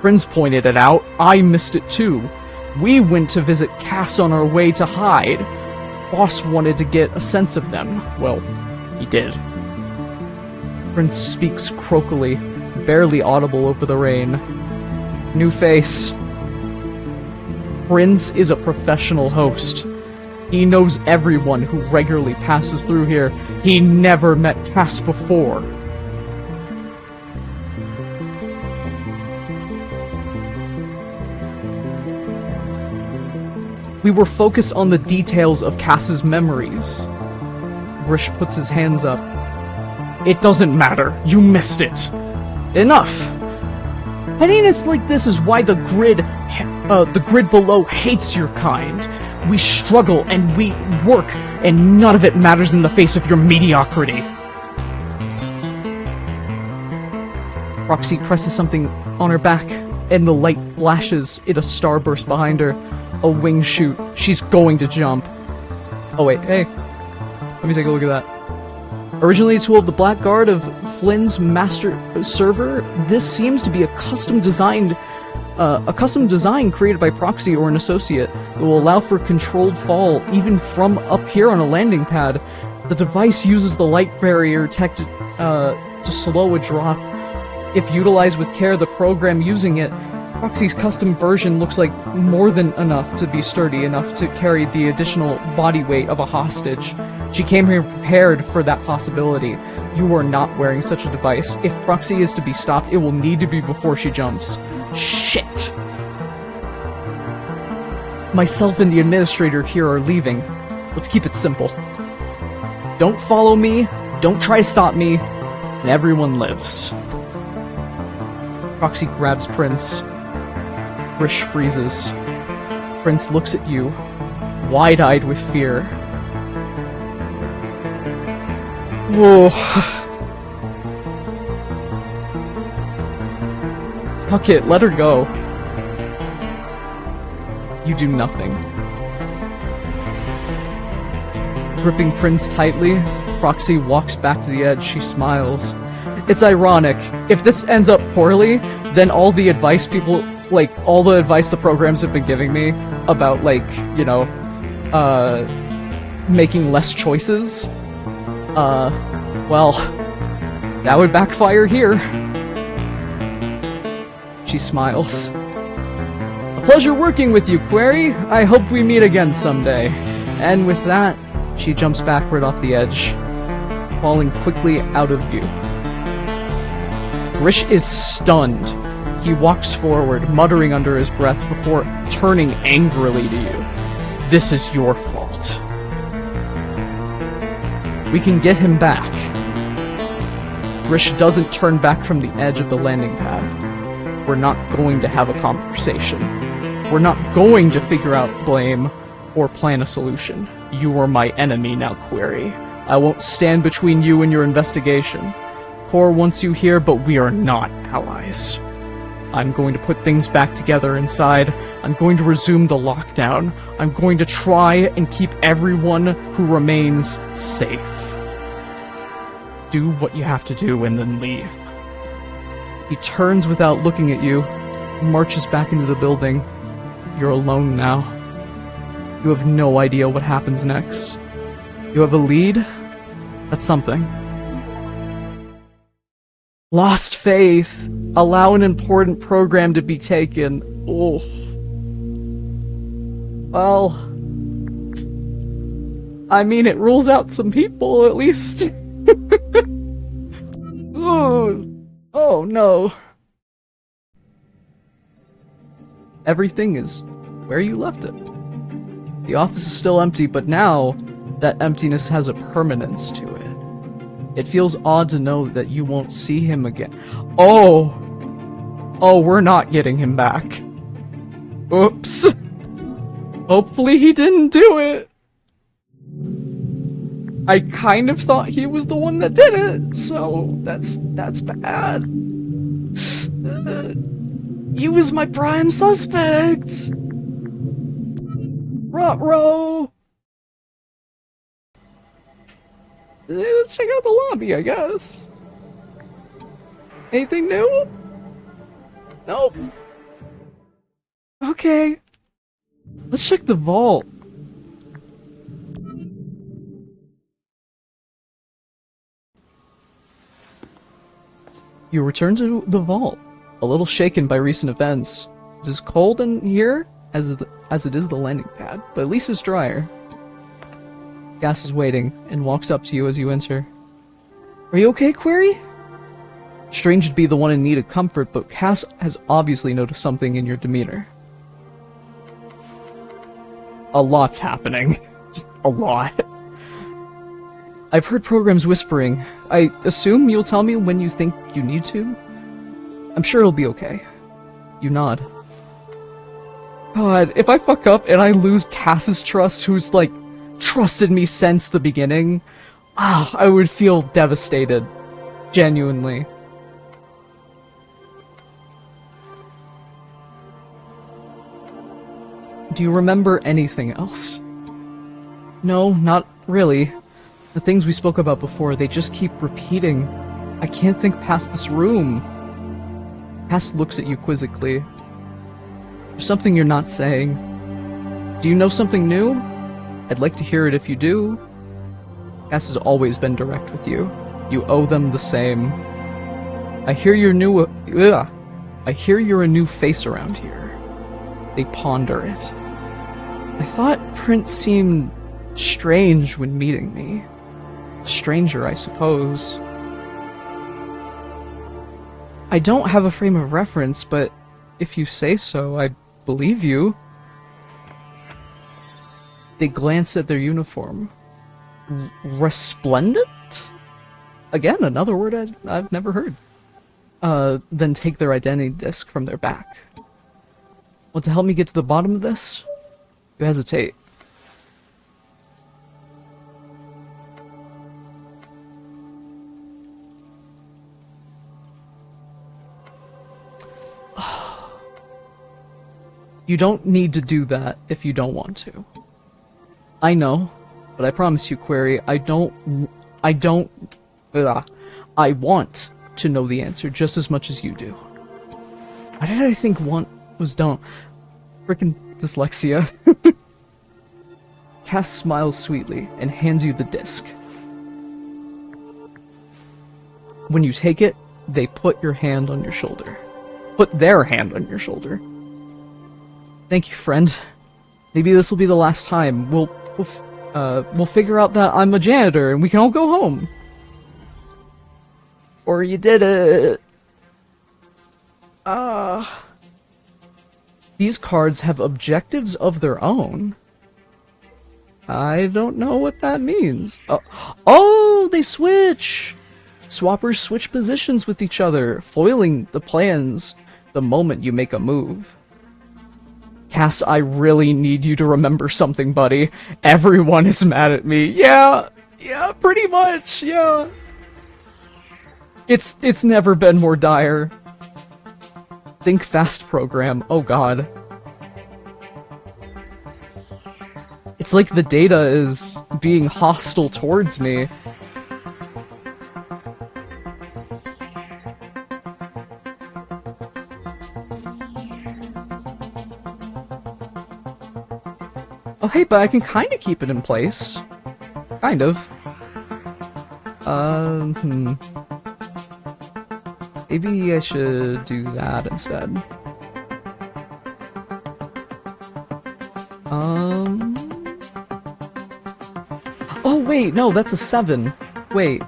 Friends pointed it out. I missed it too. We went to visit Cass on our way to hide. Boss wanted to get a sense of them. Well, he did. Prince speaks croakily, barely audible over the rain. New face. Prince is a professional host. He knows everyone who regularly passes through here. He never met Cass before. We were focused on the details of Cass's memories. Grish puts his hands up. It doesn't matter. You missed it. Enough. Pettiness like this is why the grid below hates your kind. We struggle and we work, and none of it matters in the face of your mediocrity. Roxy presses something on her back, and the light flashes in a starburst behind her. A wing shoot. She's going to jump. Oh wait, hey. Let me take a look at that. Originally a tool of the Blackguard of Flynn's master server, this seems to be a custom design created by Proxy or an associate. It will allow for controlled fall, even from up here on a landing pad. The device uses the light barrier tech to slow a drop. If utilized with care, the program using it, Proxy's custom version looks like more than enough to be sturdy enough to carry the additional body weight of a hostage. She came here prepared for that possibility. You are not wearing such a device. If Proxy is to be stopped, it will need to be before she jumps. Shit! Myself and the administrator here are leaving. Let's keep it simple. Don't follow me, don't try to stop me, and everyone lives. Proxy grabs Prince. Grish freezes. Prince looks at you, wide-eyed with fear. Whoa. Fuck it, let her go. You do nothing. Gripping Prince tightly, Proxy walks back to the edge. She smiles. It's ironic. If this ends up poorly, then all the advice people, like, all the advice the programs have been giving me about, like, you know, making less choices, well, that would backfire here. She smiles. A pleasure working with you, Query. I hope we meet again someday. And with that, she jumps backward off the edge, falling quickly out of view. Grish is stunned. He walks forward, muttering under his breath before turning angrily to you. This is your fault. We can get him back. Grish doesn't turn back from the edge of the landing pad. We're not going to have a conversation. We're not going to figure out blame or plan a solution. You are my enemy now, Query. I won't stand between you and your investigation. Core wants you here, but we are not allies. I'm going to put things back together inside. I'm going to resume the lockdown. I'm going to try and keep everyone who remains safe. Do what you have to do and then leave. He turns without looking at you, marches back into the building. You're alone now. You have no idea what happens next. You have a lead? That's something. Lost faith. Allow an important program to be taken. Oh. Well, I mean, it rules out some people, at least. Oh no. Everything is where you left it. The office is still empty, but now that emptiness has a permanence to it. It feels odd to know that you won't see him again. Oh, we're not getting him back. Oops. Hopefully he didn't do it. I kind of thought he was the one that did it, so that's bad. He was my prime suspect. Ruh-roh. Let's check out the lobby, I guess. Anything new? Nope. Okay. Let's check the vault. You return to the vault, a little shaken by recent events. It's as cold in here as it is the landing pad, but at least it's drier. Gas is waiting, and walks up to you as you enter. Are you okay, Query? Strange to be the one in need of comfort, but Cass has obviously noticed something in your demeanor. A lot's happening. Just a lot. I've heard programs whispering. I assume you'll tell me when you think you need to? I'm sure it'll be okay. You nod. God, if I fuck up and I lose Cass's trust, who's, like, trusted me since the beginning, I would feel devastated. Genuinely. Do you remember anything else? No, not really. The things we spoke about before, they just keep repeating. I can't think past this room. Cass looks at you quizzically. There's something you're not saying. Do you know something new? I'd like to hear it if you do. Cass has always been direct with you. You owe them the same. I hear you're I hear you're a new face around here. They ponder it. I thought Prince seemed strange when meeting me. A stranger, I suppose. I don't have a frame of reference, but if you say so, I believe you. They glance at their uniform. Resplendent? Again, another word I've never heard. Then take their identity disc from their back. Want to help me get to the bottom of this? You hesitate. You don't need to do that if you don't want to. I know, but I promise you, Query, I want to know the answer just as much as you do. Why did I think want was don't? Frickin' dyslexia. Cass smiles sweetly and hands you the disc. When you take it, they put your hand on your shoulder. Put their hand on your shoulder. Thank you, friend. Maybe this will be the last time. We'll figure out that I'm a janitor and we can all go home. Or you did it. These cards have objectives of their own. I don't know what that means. Oh, they switch! Swappers switch positions with each other, foiling the plans the moment you make a move. Cass, I really need you to remember something, buddy. Everyone is mad at me. Yeah, pretty much, yeah. It's never been more dire. Think fast, program. Oh god. It's like the data is being hostile towards me. Oh hey, but I can kinda keep it in place. Kind of. Maybe I should do that instead. Oh wait, no, that's a 7. Wait.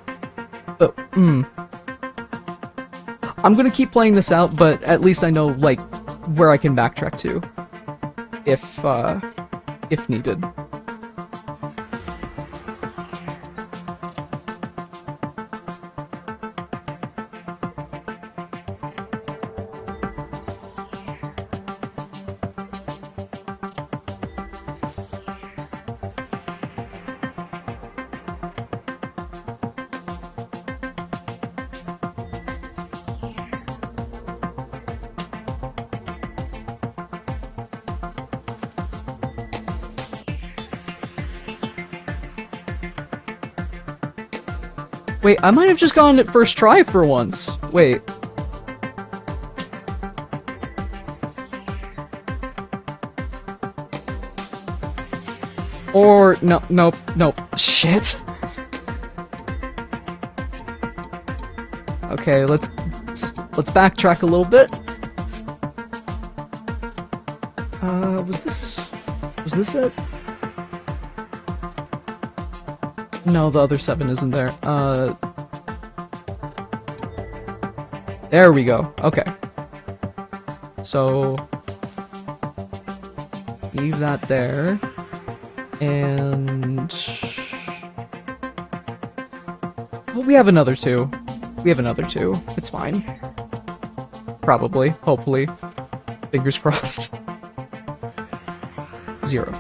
I'm gonna keep playing this out, but at least I know, like, where I can backtrack to. If needed. Wait, I might have just gone at first try for once. Wait. Or, nope. Shit. Okay, let's backtrack a little bit. Was this it? No, the other 7 isn't there. There we go. Okay. So leave that there. And... well, we have another two. We have another two. It's fine. Probably. Hopefully. Fingers crossed. 0.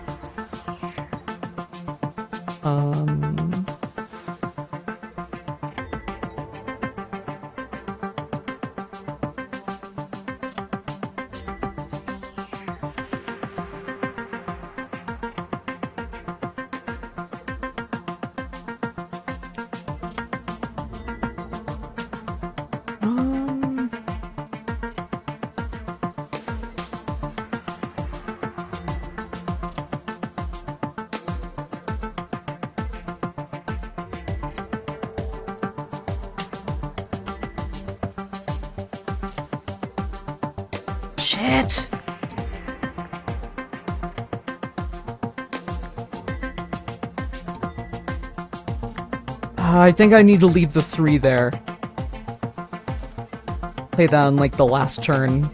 Shit! I think I need to leave the 3 there. Play that on, like, the last turn.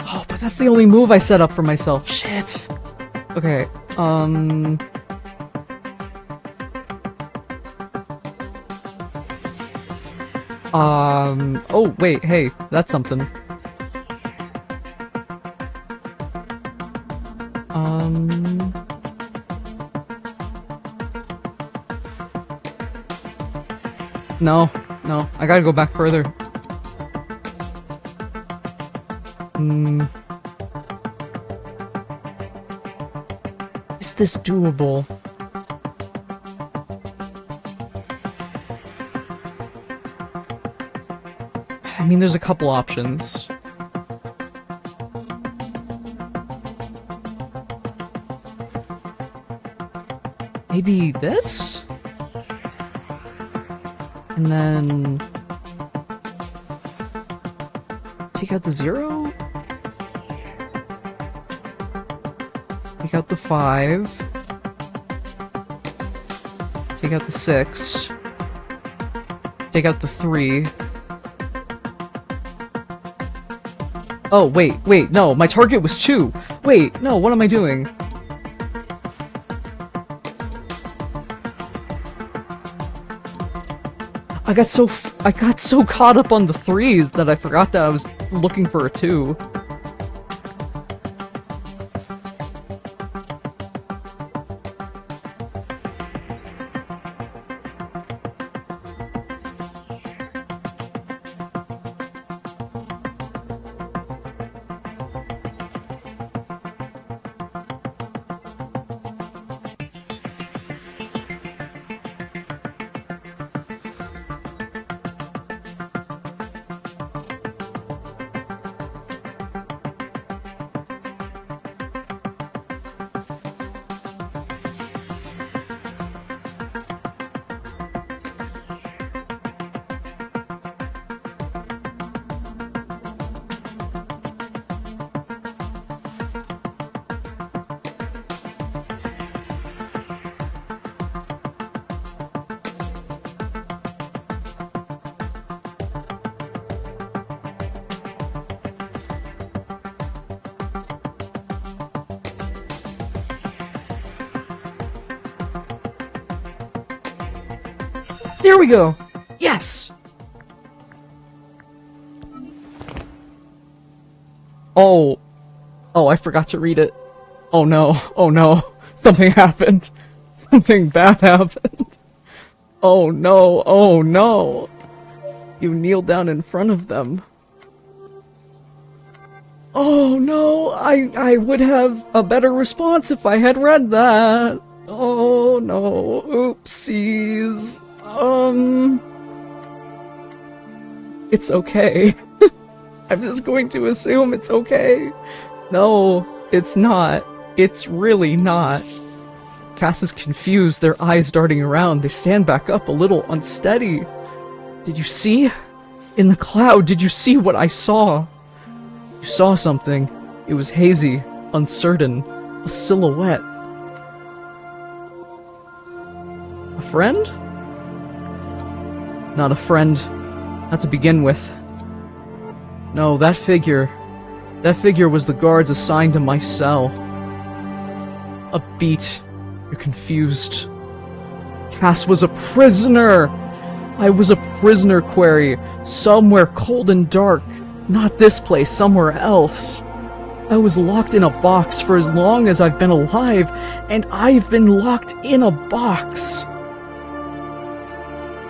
Oh, but that's the only move I set up for myself. Shit! Okay, oh, wait, hey, that's something. No, I gotta go back further. Is this doable? I mean, there's a couple options. Maybe this? And then... take out the 0? Take out the 5. Take out the 6. Take out the 3. Oh, wait, no, my target was 2! Wait, no, what am I doing? I got so caught up on the 3s that I forgot that I was looking for a 2. There we go! Yes! Oh. Oh, I forgot to read it. Oh no. Oh no. Something happened. Something bad happened. Oh no. Oh no. You kneel down in front of them. Oh no. I would have a better response if I had read that. Oh no. Oopsies. It's okay. I'm just going to assume it's okay. No, it's not. It's really not. Cass is confused, their eyes darting around. They stand back up, a little unsteady. Did you see? In the cloud, did you see what I saw? You saw something. It was hazy, uncertain, a silhouette. A friend? Not a friend. Not to begin with. No, that figure. That figure was the guards assigned to my cell. A beat. You're confused. Cass was a prisoner! I was a prisoner, Query. Somewhere cold and dark. Not this place, somewhere else. I was locked in a box for as long as I've been alive, and I've been locked in a box.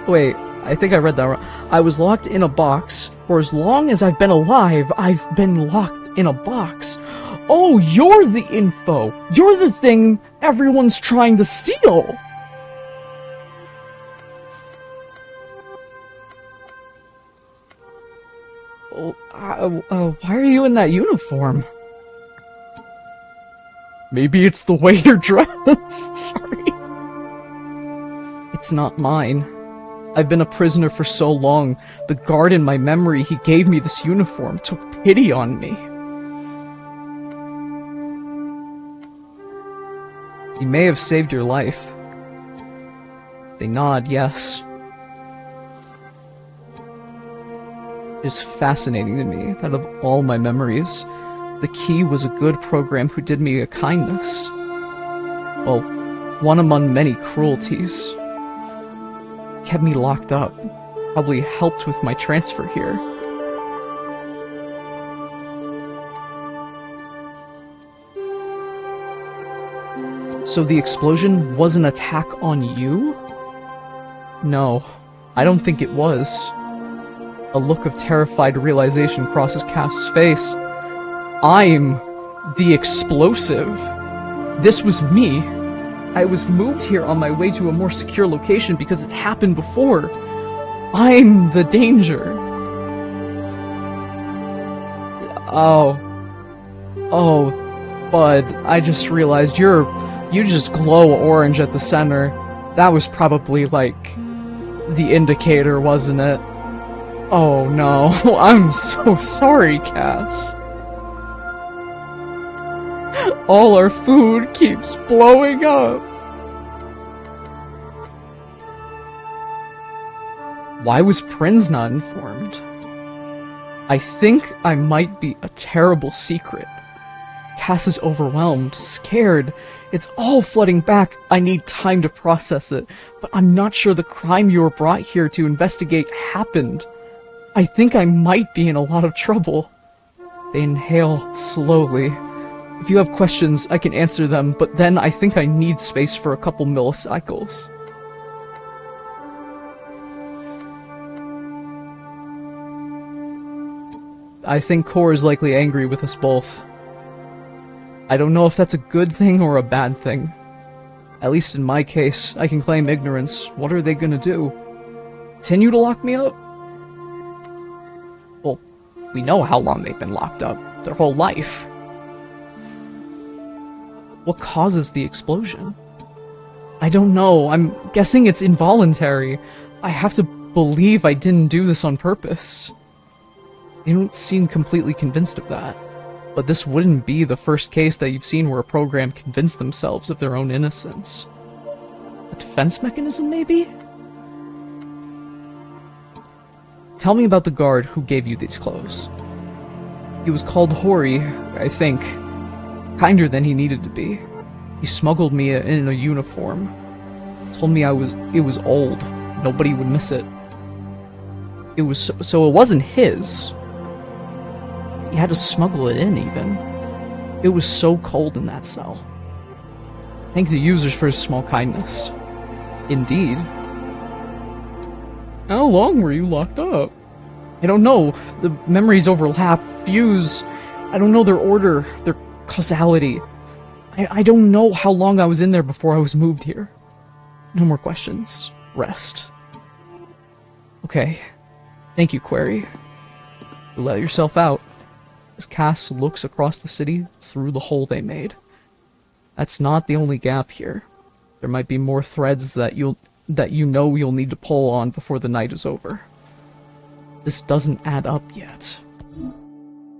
Wait, I think I read that wrong. I was locked in a box for as long as I've been alive. I've been locked in a box. Oh, you're the info. You're the thing everyone's trying to steal. Why are you in that uniform? Maybe it's the way you're dressed. Sorry. It's not mine. I've been a prisoner for so long. The guard in my memory, he gave me this uniform, took pity on me. He may have saved your life. They nod, yes. It's fascinating to me that of all my memories, the key was a good program who did me a kindness. Well, one among many cruelties. Kept me locked up. Probably helped with my transfer here. So the explosion was an attack on you? No, I don't think it was. A look of terrified realization crosses Cass's face. I'm the explosive. This was me. I was moved here on my way to a more secure location because it's happened before. I'm the danger. Oh, Bud, I just realized you just glow orange at the center. That was probably, like, the indicator, wasn't it? Oh no, I'm so sorry, Cass. All our food keeps blowing up. Why was Prinz not informed? I think I might be a terrible secret. Cass is overwhelmed, scared. It's all flooding back. I need time to process it, but I'm not sure the crime you were brought here to investigate happened. I think I might be in a lot of trouble. They inhale slowly. If you have questions, I can answer them, but then I think I need space for a couple millicycles. I think Core is likely angry with us both. I don't know if that's a good thing or a bad thing. At least in my case, I can claim ignorance. What are they gonna do? Continue to lock me up? Well, we know how long they've been locked up. Their whole life. What causes the explosion? I don't know. I'm guessing it's involuntary. I have to believe I didn't do this on purpose. They don't seem completely convinced of that. But this wouldn't be the first case that you've seen where a program convinced themselves of their own innocence. A defense mechanism, maybe? Tell me about the guard who gave you these clothes. He was called Hori, I think. Kinder than he needed to be. He smuggled me in a uniform. Told me it was old. Nobody would miss it. It was so it wasn't his. He had to smuggle it in, even. It was so cold in that cell. Thank the users for his small kindness. Indeed. How long were you locked up? I don't know. The memories overlap, fuse. I don't know their order, their causality. I don't know how long I was in there before I was moved here. No more questions. Rest. Okay. Thank you, Query. You let yourself out. As Cass looks across the city through the hole they made. That's not the only gap here. There might be more threads that you know you'll need to pull on before the night is over. This doesn't add up yet.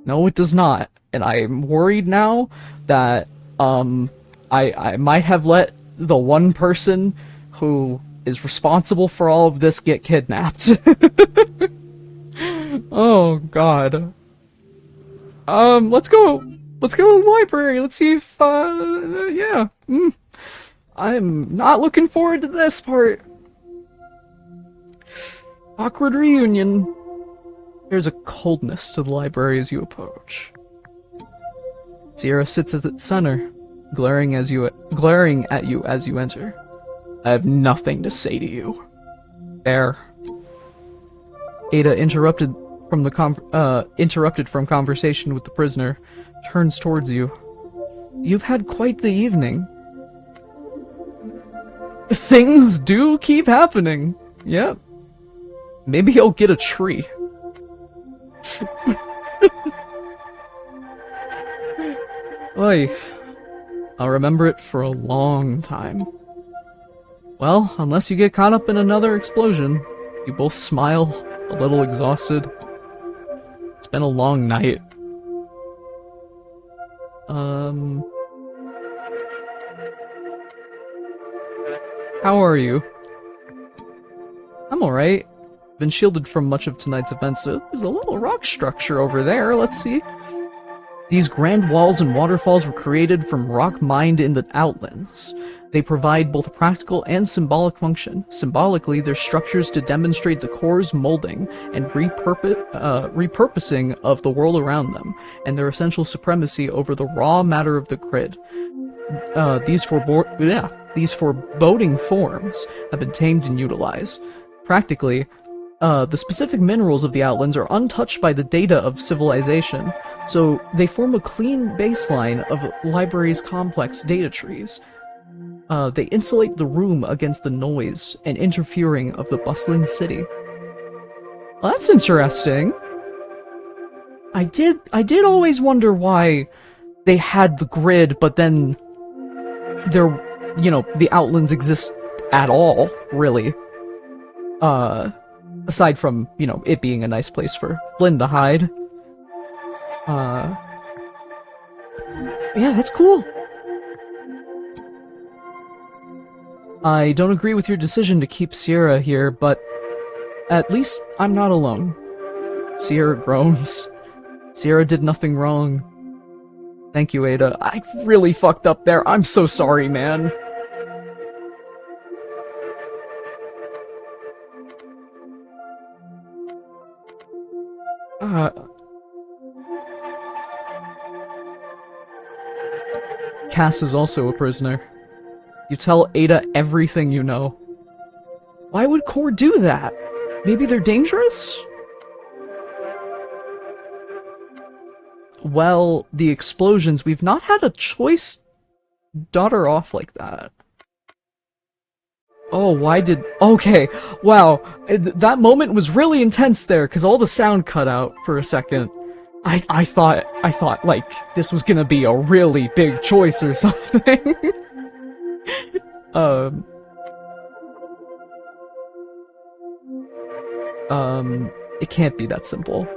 No, it does not. And I'm worried now that I might have let the one person who is responsible for all of this get kidnapped. Oh god. Let's go. Let's go to the library. Let's see if, yeah. I'm not looking forward to this part. Awkward reunion. There's a coldness to the library as you approach. Sierra sits at the center, glaring at you as you enter. I have nothing to say to you. There. Ada, interrupted from conversation with the prisoner, turns towards you. You've had quite the evening. Things do keep happening. Yep. Maybe he'll get a tree. Oy. I'll remember it for a long time. Well, unless you get caught up in another explosion. You both smile, a little exhausted. It's been a long night. How are you? I'm alright. Been shielded from much of tonight's events, so there's a little rock structure over there, let's see. These grand walls and waterfalls were created from rock mined in the Outlands. They provide both a practical and symbolic function. Symbolically, they're structures to demonstrate the core's molding and repurposing of the world around them, and their essential supremacy over the raw matter of the grid. These foreboding forms have been tamed and utilized. Practically, the specific minerals of the Outlands are untouched by the data of civilization, so they form a clean baseline of library's complex data trees. They insulate the room against the noise and interfering of the bustling city. Well, that's interesting. I did always wonder why they had the grid, but then the Outlands exist at all, really. Aside from, it being a nice place for Flynn to hide. Yeah, that's cool. I don't agree with your decision to keep Sierra here, but at least I'm not alone. Sierra groans. Sierra did nothing wrong. Thank you, Ada. I really fucked up there. I'm so sorry, man. Cass is also a prisoner. You tell Ada everything you know. Why would Core do that? Maybe they're dangerous? Well, the explosions, we've not had a choice daughter off like that. Oh, why did... Okay, wow. That moment was really intense there, because all the sound cut out for a second. I thought, like, this was gonna be a really big choice or something. It can't be that simple.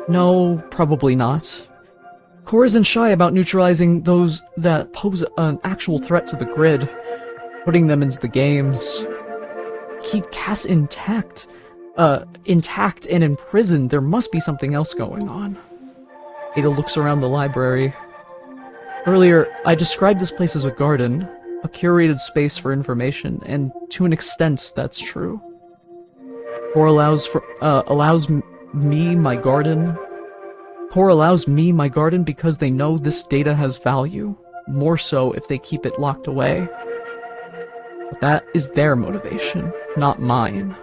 No, probably not. Core isn't shy about neutralizing those that pose an actual threat to the grid, putting them into the games. Keep Cass intact and imprisoned. There must be something else going on. Ada looks around the library. Earlier, I described this place as a garden, a curated space for information, and to an extent, that's true. Core allows me my garden because they know this data has value, more so if they keep it locked away. But that is their motivation, not mine.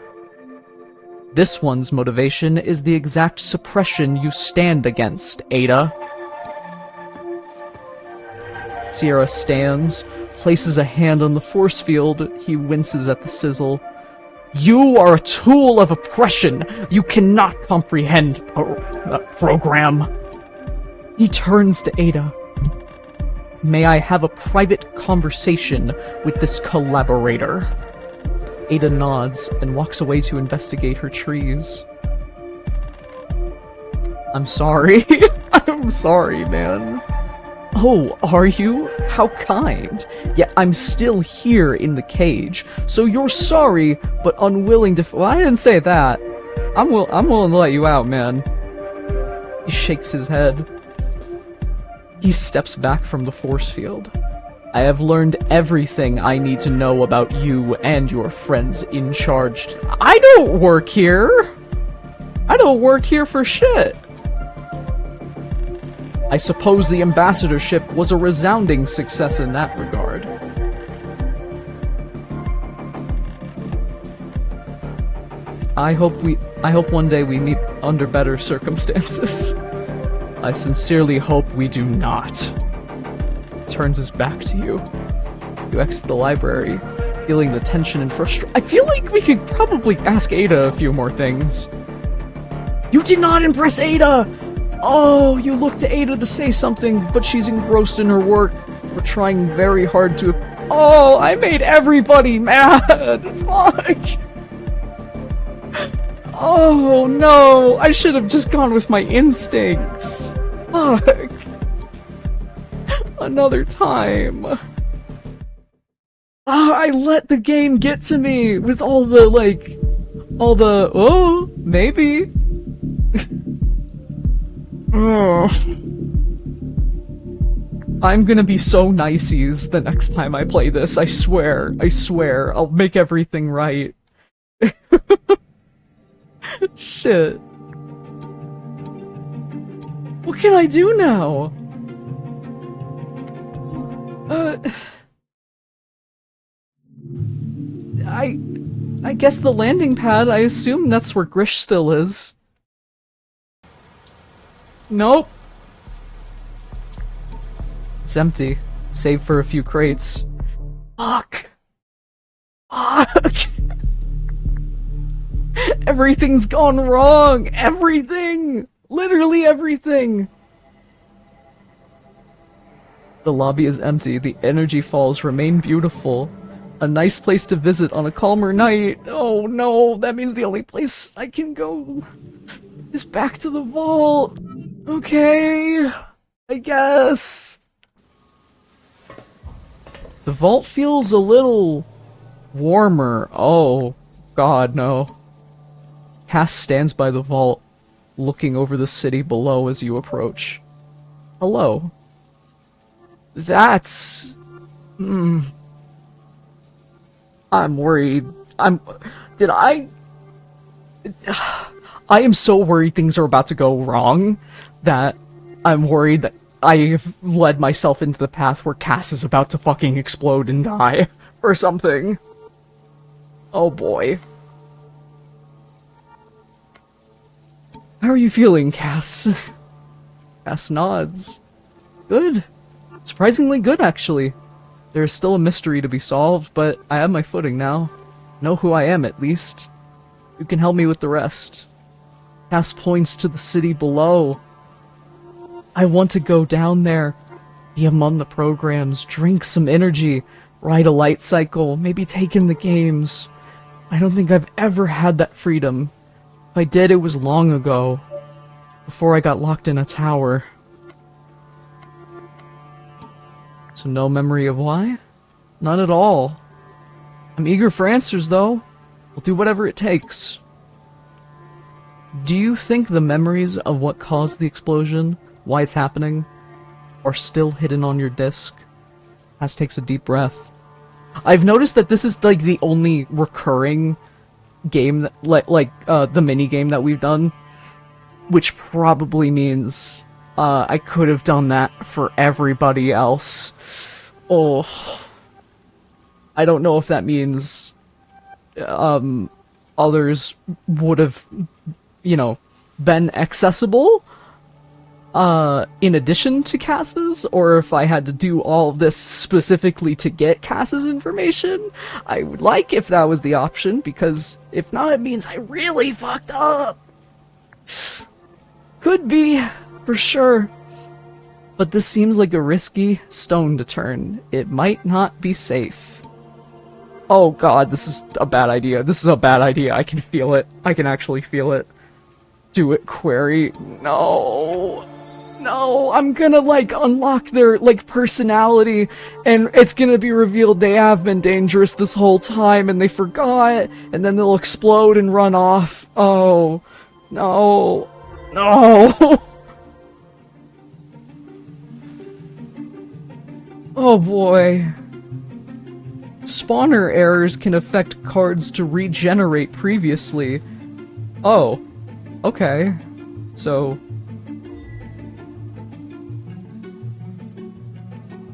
This one's motivation is the exact suppression you stand against, Ada. Sierra stands, places a hand on the force field. He winces at the sizzle. You are a tool of oppression. You cannot comprehend program. He turns to Ada. May I have a private conversation with this collaborator? Ada nods and walks away to investigate her trees. I'm sorry. I'm sorry, man. Oh, are you? How kind. Yeah, I'm still here in the cage, so you're sorry, but unwilling to... Well, I didn't say that. I'm willing to let you out, man. He shakes his head. He steps back from the force field. I have learned everything I need to know about you and your friends in charge. I don't work here! I don't work here for shit! I suppose the ambassadorship was a resounding success in that regard. I hope one day we meet under better circumstances. I sincerely hope we do not. Turns his back to you. You exit the library, feeling the tension and frustration. I feel like we could probably ask Ada a few more things. You did not impress Ada! Oh, you look to Ada to say something, but she's engrossed in her work. We're trying very hard to... Oh, I made everybody mad! Fuck! Oh, no! I should have just gone with my instincts. Fuck! Another time. I let the game get to me with all the, like... oh, maybe. I'm gonna be so niceys the next time I play this, I swear. I swear. I'll make everything right. Shit. What can I do now? I guess the landing pad, I assume that's where Grish still is. Nope. It's empty, save for a few crates. Fuck. Fuck. Everything's gone wrong! Everything! Literally everything! The lobby is empty, the energy falls remain beautiful. A nice place to visit on a calmer night. Oh no, that means the only place I can go is back to the vault. Okay, I guess. The vault feels a little warmer. Oh, God, no. Cass stands by the vault, looking over the city below as you approach. Hello. That's... I'm worried. Did I... I am so worried things are about to go wrong that I'm worried that I've led myself into the path where Cass is about to fucking explode and die or something. Oh boy. How are you feeling, Cass? Cass nods. Good. Surprisingly good, actually. There's still a mystery to be solved, but I have my footing now. Know who I am, at least. You can help me with the rest. Cass points to the city below. I want to go down there, be among the programs, drink some energy, ride a light cycle, maybe take in the games. I don't think I've ever had that freedom. If I did, it was long ago, before I got locked in a tower. So no memory of why? None at all. I'm eager for answers, though. We'll do whatever it takes. Do you think the memories of what caused the explosion, why it's happening, are still hidden on your disc? Cass takes a deep breath. I've noticed that this is like the only recurring game that, the mini game that we've done, which probably means I could have done that for everybody else. Oh, I don't know if that means others would have, been accessible in addition to Cass's, or if I had to do all of this specifically to get Cass's information. I would like if that was the option, because if not, it means I really fucked up. Could be, for sure. But this seems like a risky stone to turn. It might not be safe. Oh god, this is a bad idea. This is a bad idea. I can feel it. I can actually feel it. Do it, Query. No. No, I'm gonna, unlock their, personality, and it's gonna be revealed they have been dangerous this whole time, and they forgot, and then they'll explode and run off. Oh. No. No. Oh boy. Spawner errors can affect cards to regenerate previously. Oh. Okay. So...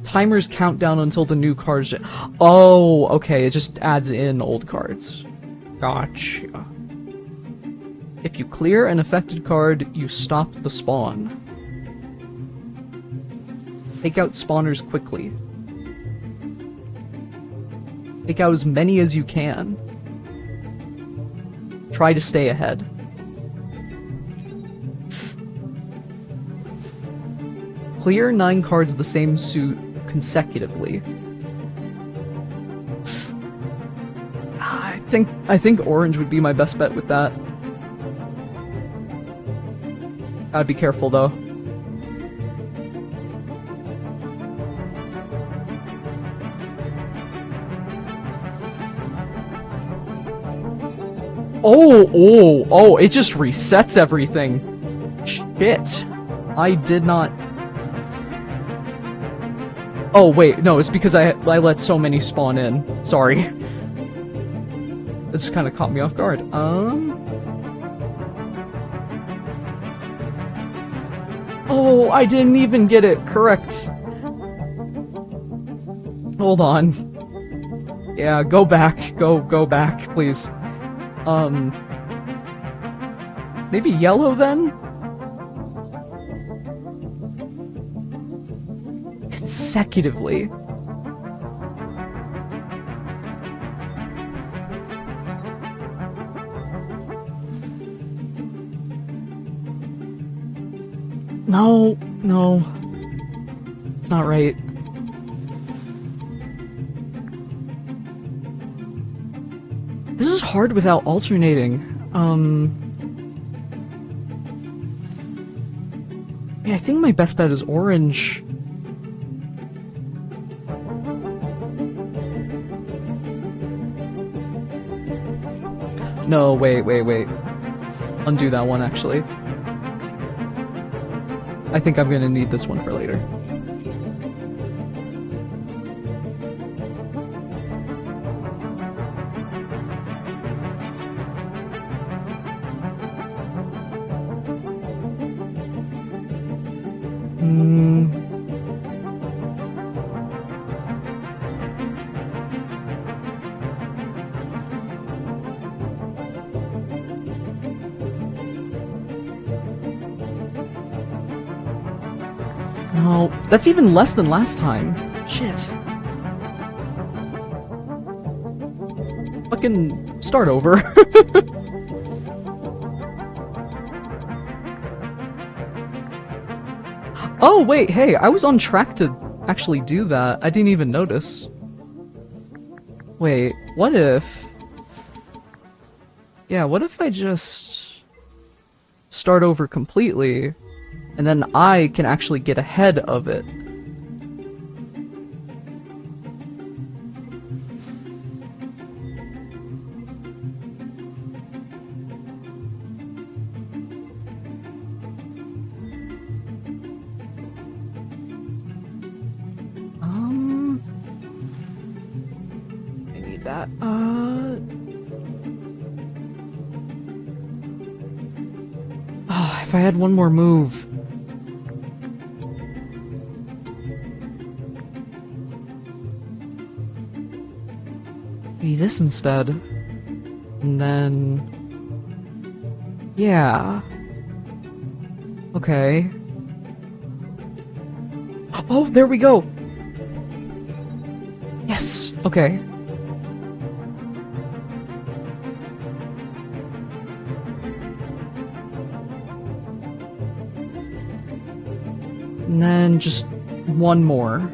timers count down until the new cards... Oh, okay, it just adds in old cards. Gotcha. If you clear an affected card, you stop the spawn. Take out spawners quickly. Take out as many as you can. Try to stay ahead. Clear 9 cards of the same suit consecutively. I think orange would be my best bet with that. Gotta be careful though. Oh, it just resets everything. Shit. I did not... Oh, wait, no, it's because I let so many spawn in. Sorry. It just kind of caught me off guard. Oh, I didn't even get it correct. Hold on. Yeah, go back. Go back, please. Maybe yellow then? Consecutively. No. It's not right. This is hard without alternating. Yeah, I think my best bet is orange. No, wait. Undo that one, actually. I think I'm gonna need this one for later. No, that's even less than last time. Shit. Fucking start over. Oh, wait, hey, I was on track to actually do that. I didn't even notice. Wait, what if... Yeah, what if I just... start over completely, and then I can actually get ahead of it? I need that. Oh, if I had one more move. Maybe this instead. And then... yeah. Okay. Oh, there we go! Yes! Okay. And then just one more.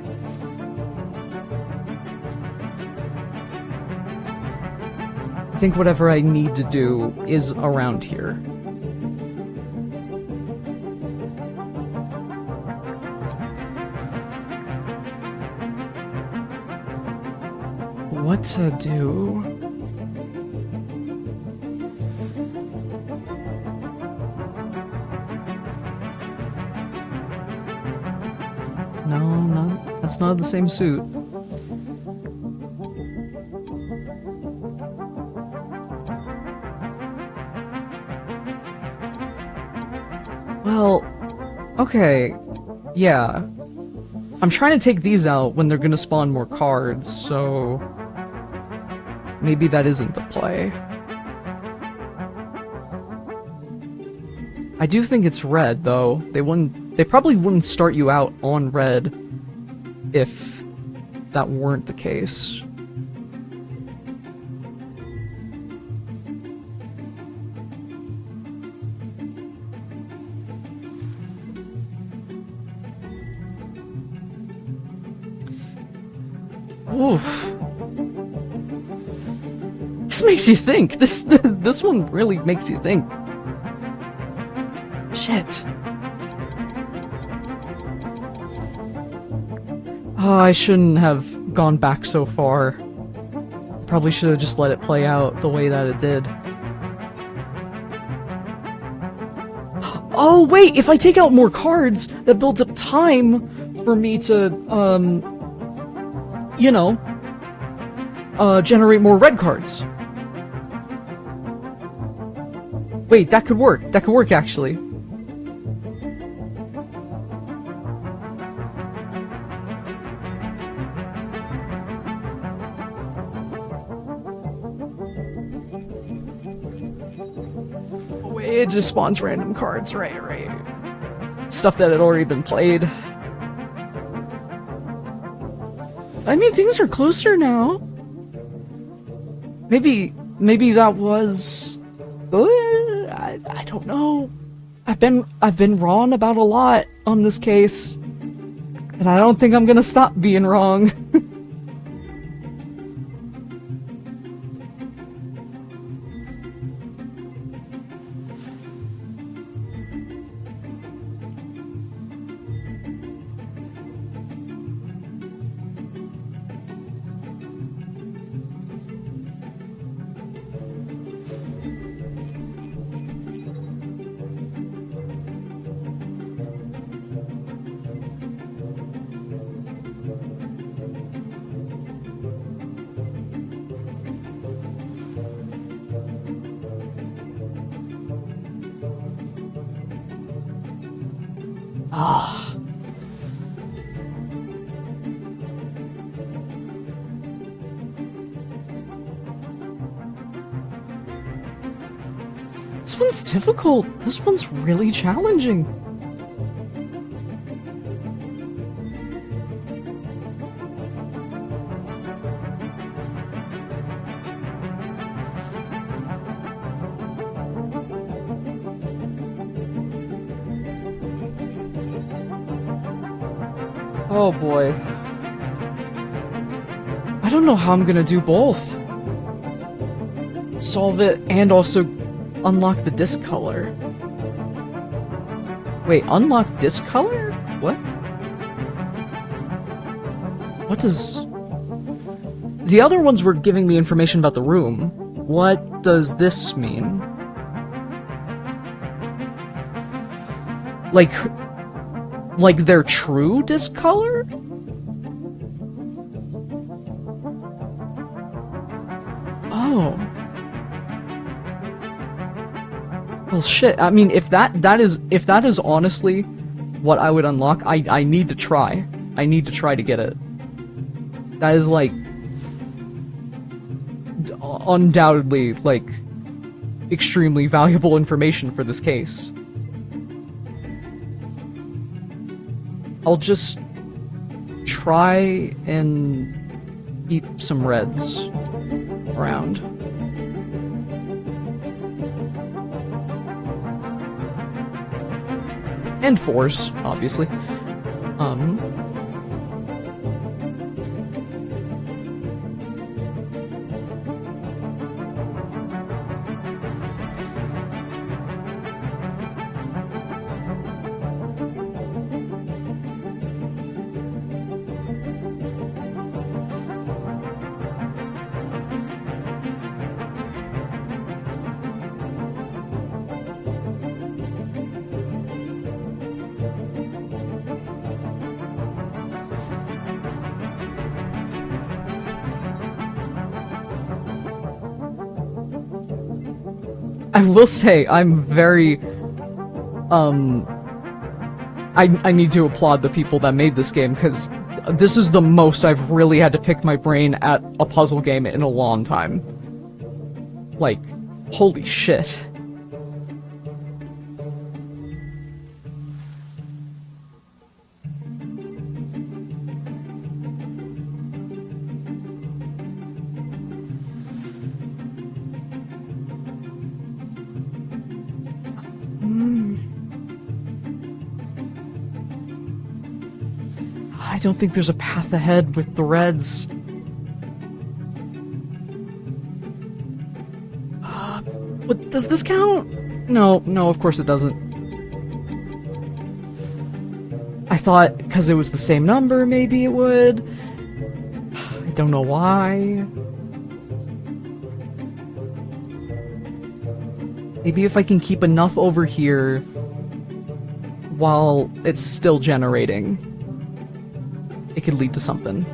I think whatever I need to do is around here. What to do? No, It's not the same suit. Well, okay, yeah. I'm trying to take these out when they're gonna spawn more cards, so maybe that isn't the play. I do think it's red, though. They probably wouldn't start you out on red if that weren't the case. Oof. This makes you think. This one really makes you think. Shit. Oh, I shouldn't have gone back so far. Probably should have just let it play out the way that it did. Oh, wait! If I take out more cards, that builds up time for me to, you know, generate more red cards. Wait, that could work. That could work, actually. Wait, it just spawns random cards, right. Stuff that had already been played. I mean, things are closer now. Maybe that was... I don't know. I've been wrong about a lot on this case, and I don't think I'm gonna stop being wrong. Ah. This one's difficult. This one's really challenging. Oh boy. I don't know how I'm gonna do both. Solve it and also unlock the disc color. Wait, unlock disc color? What? What does... The other ones were giving me information about the room. What does this mean? Like their true disc color? Oh. Well, shit. I mean, if that is honestly what I would unlock, I need to try. I need to try to get it. That is like undoubtedly like extremely valuable information for this case. I'll just try and keep some reds around. And fours, obviously. I will say, I'm very, I need to applaud the people that made this game, because this is the most I've really had to pick my brain at a puzzle game in a long time. Like, holy shit. I don't think there's a path ahead with the reds. But does this count? No, no, of course it doesn't. I thought because it was the same number, maybe it would. I don't know why. Maybe if I can keep enough over here while it's still generating, it could lead to something.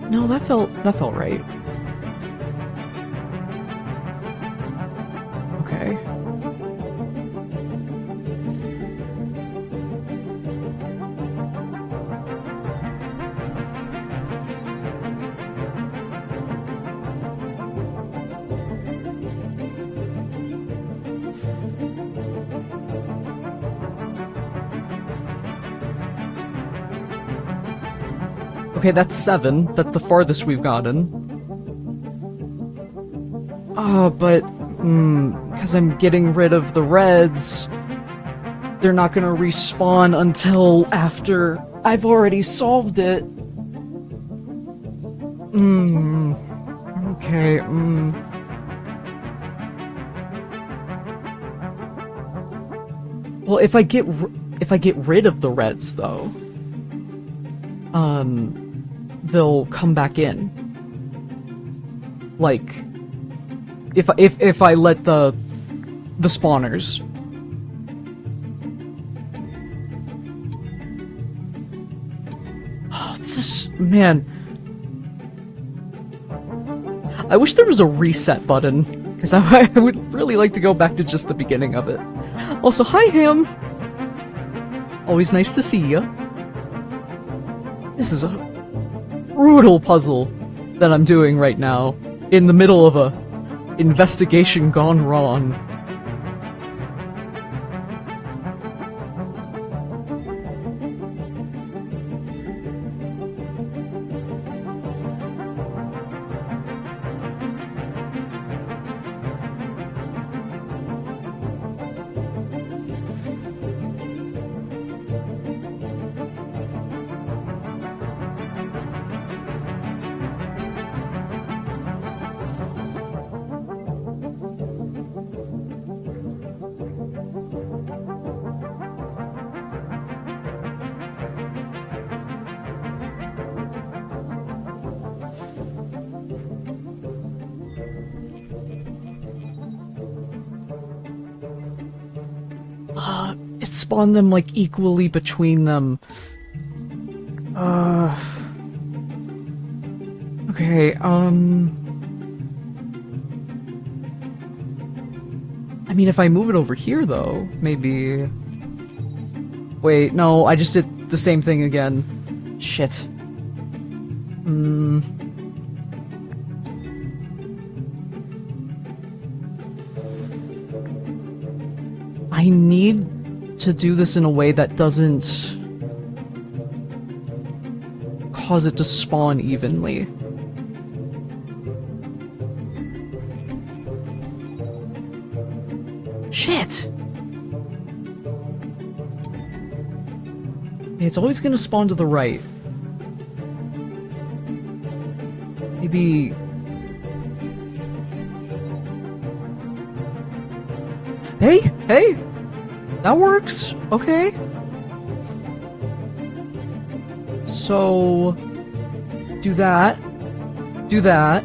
No, that felt right. Okay. Okay, that's 7. That's the farthest we've gotten. But, because I'm getting rid of the reds, they're not gonna respawn until after I've already solved it. Okay, Well, if I get rid of the reds, though, they'll come back in. Like, if I let the spawners. Oh, this is, man. I wish there was a reset button, because I would really like to go back to just the beginning of it. Also, hi Ham! Always nice to see ya. This is a brutal puzzle that I'm doing right now, in the middle of a investigation gone wrong. It spawned them, like, equally between them. Okay, I mean, if I move it over here, though, maybe... Wait, no, I just did the same thing again. Shit. I need to do this in a way that doesn't cause it to spawn evenly. Shit! It's always gonna spawn to the right. Maybe... Hey! Hey! That works! Okay. So... do that. Do that.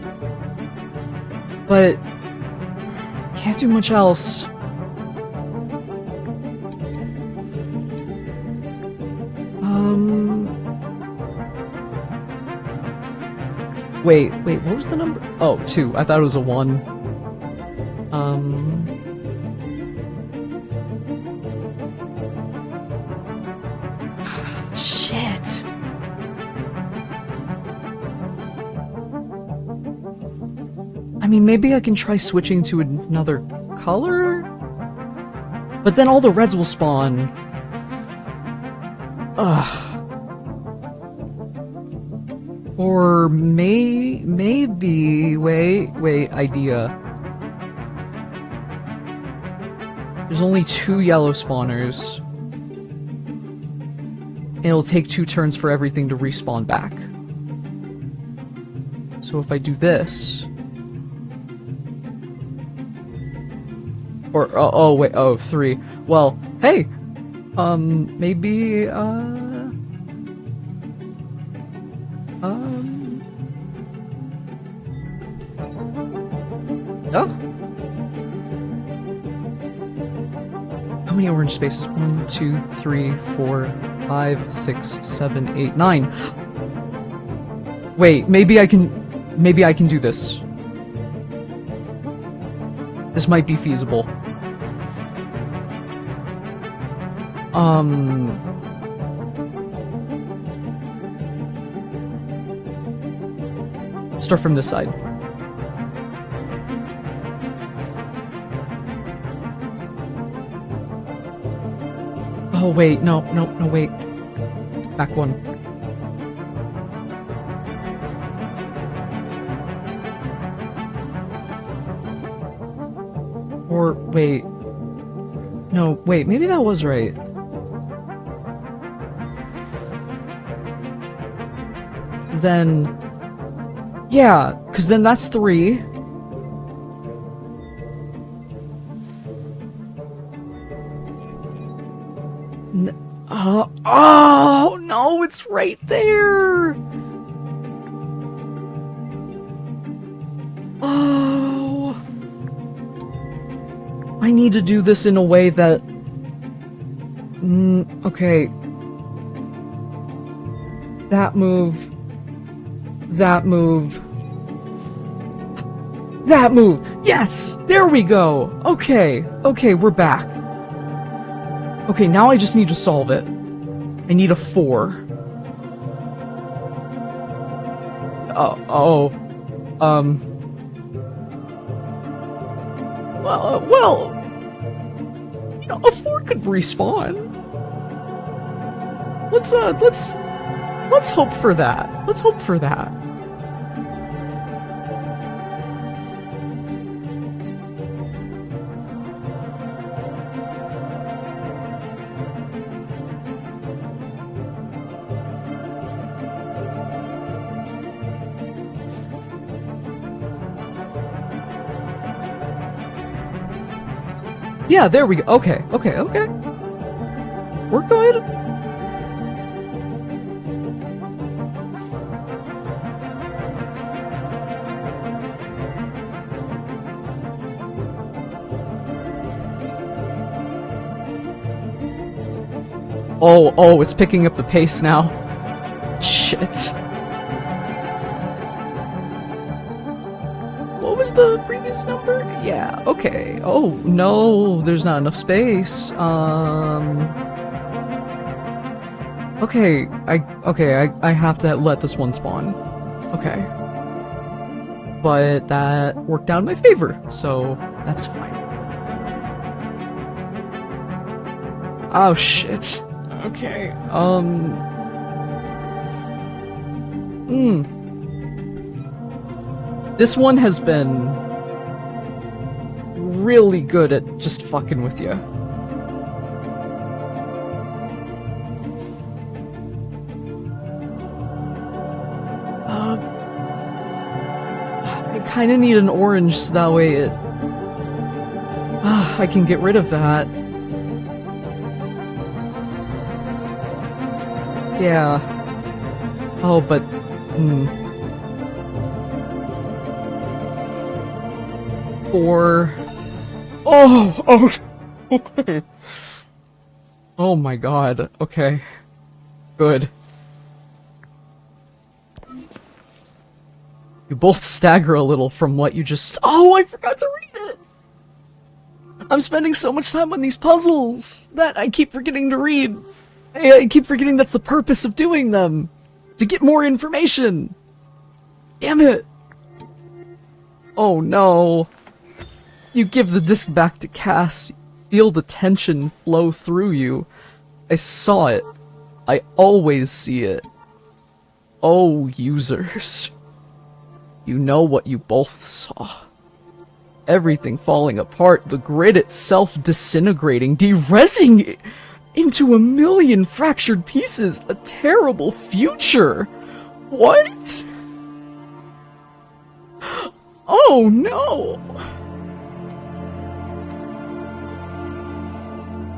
But... Can't do much else. Wait, what was the number? Oh, 2. I thought it was a 1. Shit. I mean, maybe I can try switching to another color? But then all the reds will spawn. Ugh. Or maybe... Wait, idea. There's only 2 yellow spawners. And it'll take 2 turns for everything to respawn back. So if I do this... Or, oh wait, 3. Well, hey! Maybe, Oh! How many orange spaces? 1, 2, 3, 4, 5, 6, 7, 8, 9. Wait, maybe I can do this. This might be feasible. Start from this side. Oh wait, no, wait. Back 1. Or, wait. No, wait, maybe that was right. Cause then... Yeah, cause then that's 3. Oh, no, it's right there! Oh... I need to do this in a way that... okay. That move... That move... That move! Yes! There we go! Okay, we're back. Okay, now I just need to solve it. I need a 4. Well, you know, a 4 could respawn. Let's hope for that. Let's hope for that. Yeah, there we go. Okay. We're good. Oh, it's picking up the pace now. Shit. What was the previous number? Yeah, okay. Oh, no, there's not enough space. Okay, I have to let this one spawn. Okay. But that worked out in my favor, so that's fine. Oh, shit. Okay, This one has been really good at just fucking with you. I kinda need an orange so that way it... I can get rid of that. Yeah. Oh, but... Four... Oh, okay. Oh my god, okay. Good. You both stagger a little from what you just— Oh, I forgot to read it! I'm spending so much time on these puzzles that I keep forgetting to read. I keep forgetting that's the purpose of doing them. To get more information. Damn it. Oh no. You give the disc back to Cass. Feel the tension flow through you. I saw it. I always see it. Oh, users. You know what you both saw. Everything falling apart, the grid itself disintegrating, de-resing into a million fractured pieces, a terrible future. What? Oh no!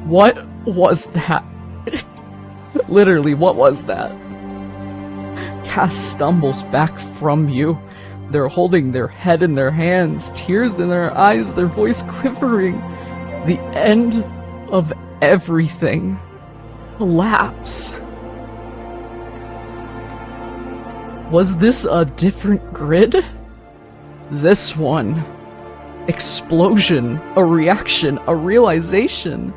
What was that? Literally, what was that? Cass stumbles back from you. They're holding their head in their hands, tears in their eyes, their voice quivering. The end of everything. Collapse. Was this a different grid? This one. Explosion. A reaction. A realization.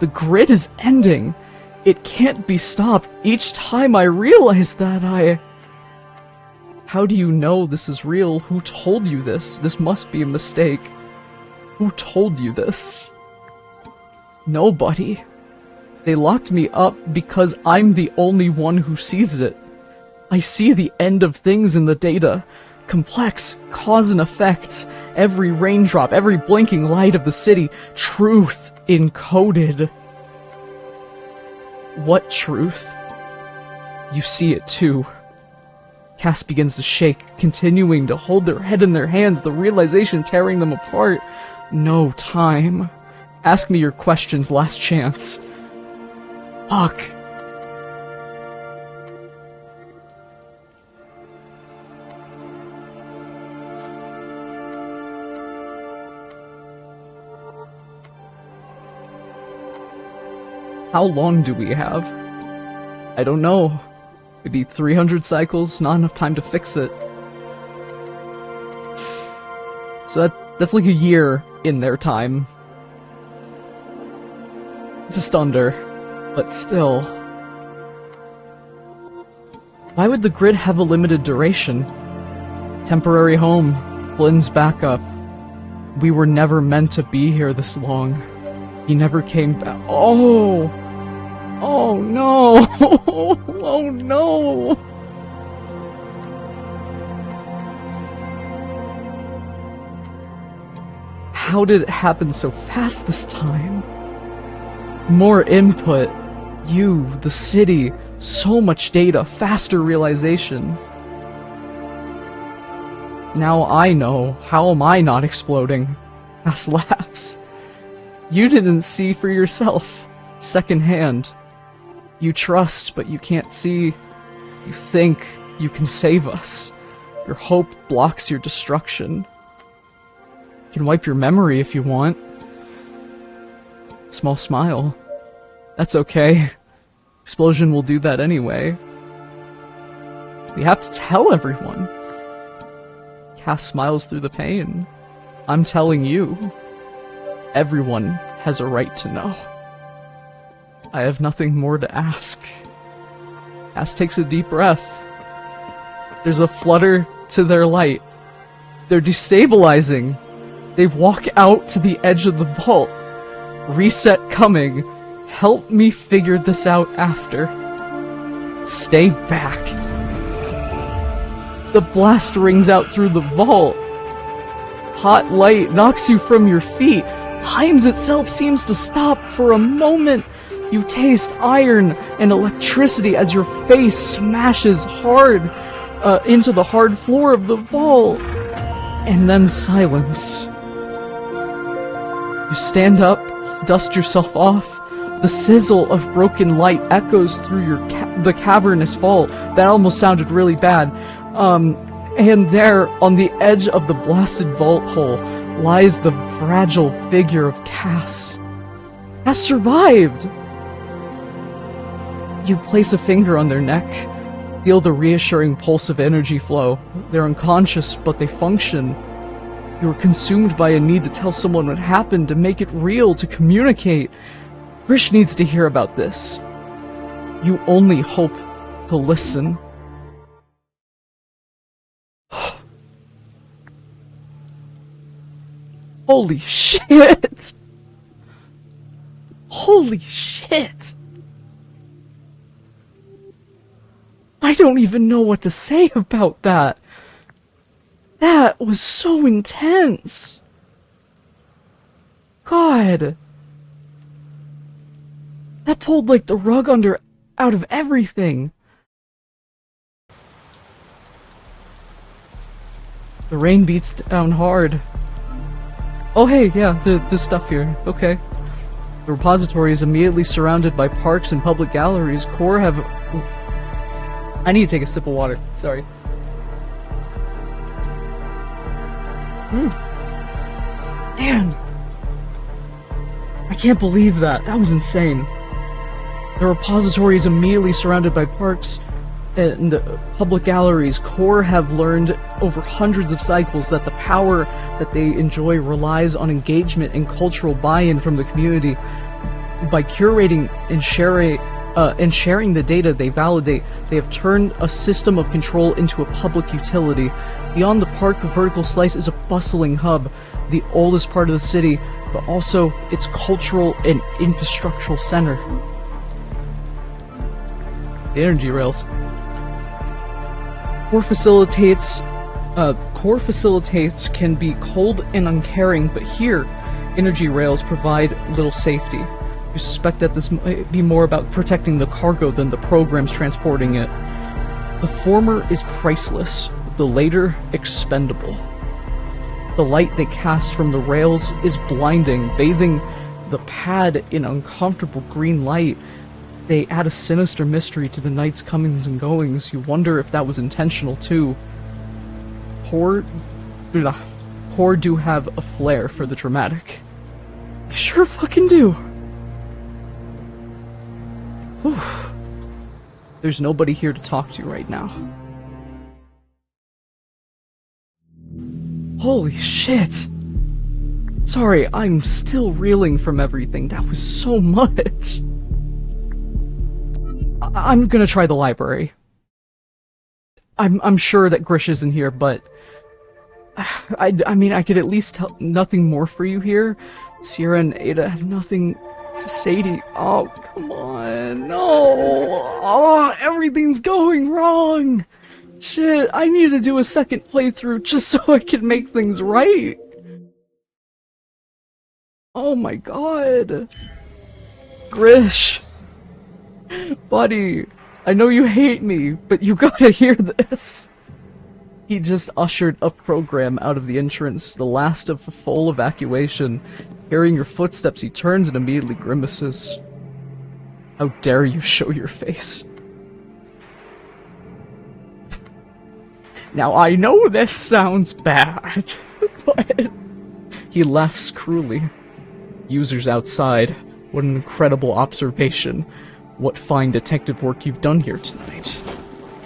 The grid is ending. It can't be stopped. Each time I realize that, How do you know this is real? Who told you this? This must be a mistake. Who told you this? Nobody. They locked me up because I'm the only one who sees it. I see the end of things in the data. Complex, cause and effect. Every raindrop, every blinking light of the city. Truth encoded. What truth? You see it too. Cass begins to shake, continuing to hold their head in their hands, the realization tearing them apart. No time. Ask me your questions, last chance. Fuck. How long do we have? I don't know. Maybe 300 cycles, not enough time to fix it. So that's like a year in their time. Just under. But still. Why would the grid have a limited duration? Temporary home. Flynn's backup. We were never meant to be here this long. He never came back. Oh! Oh no! Oh no! How did it happen so fast this time? More input. You, the city, so much data, faster realization. Now I know. How am I not exploding? Cass laughs. You didn't see for yourself. Secondhand. You trust, but you can't see. You think you can save us. Your hope blocks your destruction. You can wipe your memory if you want. Small smile. That's okay. Explosion will do that anyway. We have to tell everyone. Cass smiles through the pain. I'm telling you. Everyone has a right to know. I have nothing more to ask. Cass takes a deep breath. There's a flutter to their light. They're destabilizing. They walk out to the edge of the vault. Reset coming. Help me figure this out after. Stay back. The blast rings out through the vault. Hot light knocks you from your feet. Time itself seems to stop for a moment. You taste iron and electricity as your face smashes hard into the hard floor of the vault. And then silence. You stand up, dust yourself off. The sizzle of broken light echoes through the cavernous vault. That almost sounded really bad. And there, on the edge of the blasted vault hole, lies the fragile figure of Cass. Cass survived! You place a finger on their neck, feel the reassuring pulse of energy flow. They're unconscious, but they function. You are consumed by a need to tell someone what happened, to make it real, to communicate. Grish needs to hear about this. You only hope to listen. Holy shit! Holy shit! I don't even know what to say about that. That was so intense. God. That pulled like the rug out of everything. The rain beats down hard. Oh hey, yeah, the stuff here. Okay. The repository is immediately surrounded by parks and public galleries. Core have... I need to take a sip of water. Sorry. Man. I can't believe that. That was insane. The repository is immediately surrounded by parks and public galleries. Core have learned over hundreds of cycles that the power that they enjoy relies on engagement and cultural buy-in from the community. By curating and sharing the data they validate, they have turned a system of control into a public utility. Beyond the park, Vertical Slice is a bustling hub, the oldest part of the city, but also its cultural and infrastructural center. The energy rails. Core facilitates can be cold and uncaring, but here, energy rails provide little safety. You suspect that this might be more about protecting the cargo than the programs transporting it. The former is priceless, the later expendable. The light they cast from the rails is blinding, bathing the pad in uncomfortable green light. They add a sinister mystery to the night's comings and goings. You wonder if that was intentional too. Core do have a flair for the dramatic. They sure fucking do. Whew. There's nobody here to talk to right now. Holy shit. Sorry, I'm still reeling from everything. That was so much. I'm gonna try the library. I'm sure that Grish isn't here, but I mean, I could at least tell nothing more for you here. Sierra and Ada have nothing to say to you. Oh, come on. No. Oh, everything's going wrong. Shit, I need to do a second playthrough just so I can make things right. Oh my god. Grish. Buddy, I know you hate me, but you gotta hear this. He just ushered a program out of the entrance, the last of a full evacuation. Hearing your footsteps, he turns and immediately grimaces. How dare you show your face? Now I know this sounds bad, but... He laughs cruelly. Users outside, what an incredible observation. What fine detective work you've done here tonight.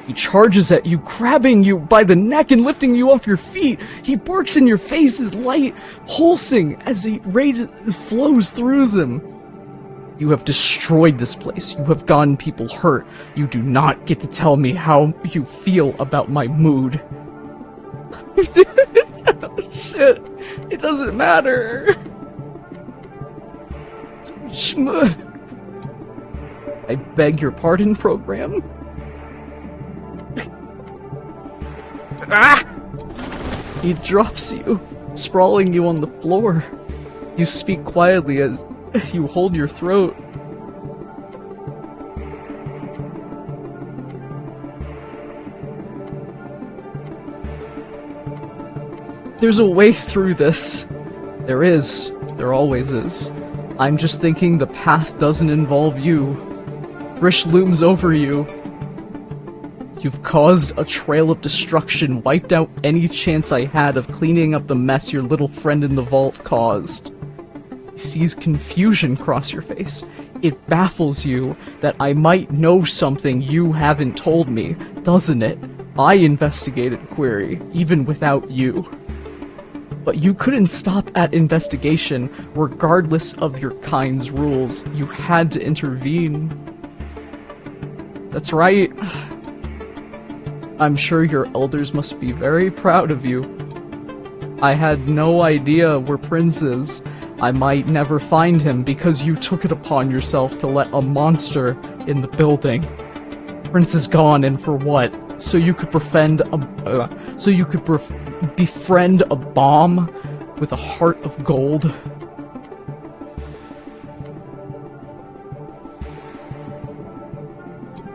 He charges at you, grabbing you by the neck and lifting you off your feet. He barks in your face, his light pulsing as he rage flows through him. You have destroyed this place. You have gotten people hurt. You do not get to tell me how you feel about my mood. Shit. It doesn't matter. I beg your pardon, program? Ah! He drops you, sprawling you on the floor. You speak quietly as you hold your throat. There's a way through this. There is. There always is. I'm just thinking the path doesn't involve you. Grish looms over you. You've caused a trail of destruction, wiped out any chance I had of cleaning up the mess your little friend in the vault caused. He sees confusion cross your face. It baffles you that I might know something you haven't told me, doesn't it? I investigated Query, even without you. But you couldn't stop at investigation, regardless of your kind's rules. You had to intervene. That's right. I'm sure your elders must be very proud of you. I had no idea where Prince is. I might never find him because you took it upon yourself to let a monster in the building. Prince is gone, and for what? So you could befriend a bomb with a heart of gold?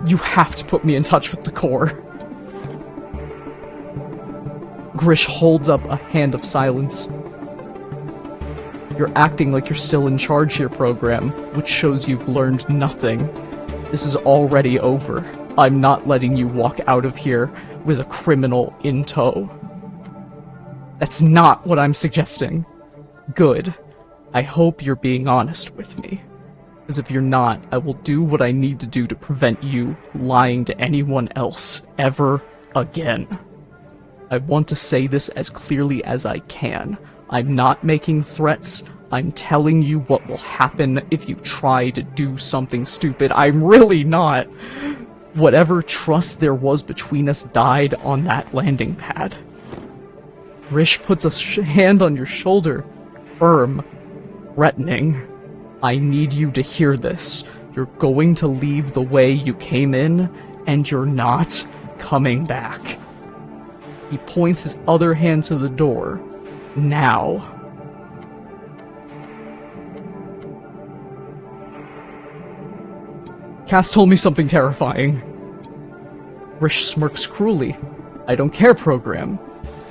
You have to put me in touch with the core. Grish holds up a hand of silence. You're acting like you're still in charge here, program, which shows you've learned nothing. This is already over. I'm not letting you walk out of here with a criminal in tow. That's not what I'm suggesting. Good. I hope you're being honest with me. Because if you're not, I will do what I need to do to prevent you lying to anyone else ever again. I want to say this as clearly as I can. I'm not making threats. I'm telling you what will happen if you try to do something stupid. I'm really not. Whatever trust there was between us died on that landing pad. Rish puts a hand on your shoulder, firm, threatening. I need you to hear this. You're going to leave the way you came in, and you're not coming back. He points his other hand to the door. Now. Cass told me something terrifying. Rish smirks cruelly. I don't care, program.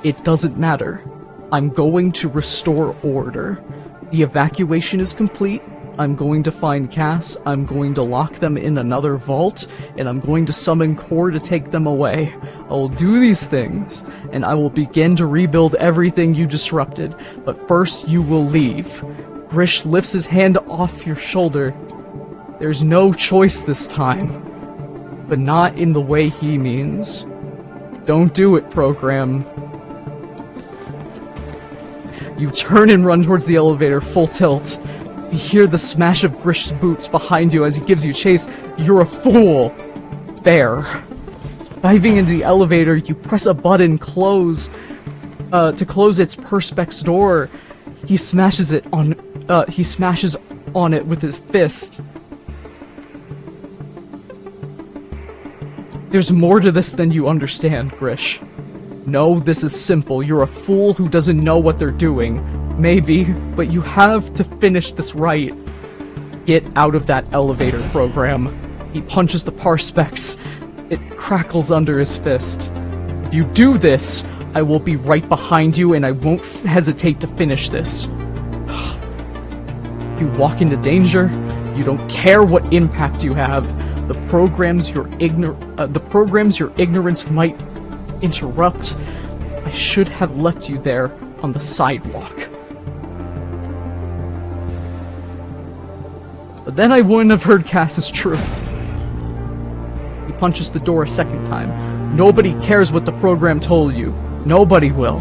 It doesn't matter. I'm going to restore order. The evacuation is complete. I'm going to find Cass, I'm going to lock them in another vault, and I'm going to summon Core to take them away. I will do these things, and I will begin to rebuild everything you disrupted. But first, you will leave. Grish lifts his hand off your shoulder. There's no choice this time. But not in the way he means. Don't do it, program. You turn and run towards the elevator, full tilt. You hear the smash of Grish's boots behind you as he gives you chase. You're a fool. There. Diving into the elevator, you press a button to close its perspex door. He smashes on it with his fist. There's more to this than you understand, Grish. No, this is simple. You're a fool who doesn't know what they're doing. Maybe, but you have to finish this right. Get out of that elevator, program. He punches the perspex. It crackles under his fist. If you do this, I will be right behind you and I won't hesitate to finish this. You walk into danger, you don't care what impact you have. The programs your ignorance might interrupt. I should have left you there on the sidewalk. But then I wouldn't have heard Cass's truth. He punches the door a second time. Nobody cares what the program told you. Nobody will.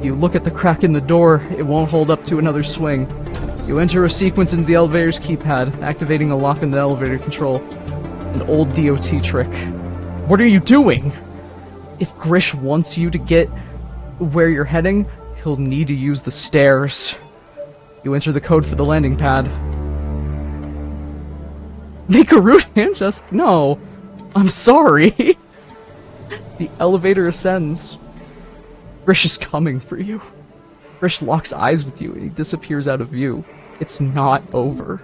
You look at the crack in the door, it won't hold up to another swing. You enter a sequence into the elevator's keypad, activating a lock in the elevator control. An old DOT trick. What are you doing? If Grish wants you to get where you're heading, he'll need to use the stairs. You enter the code for the landing pad. Make a root hand gesture? No. I'm sorry. The elevator ascends. Grish is coming for you. Grish locks eyes with you and he disappears out of view. It's not over.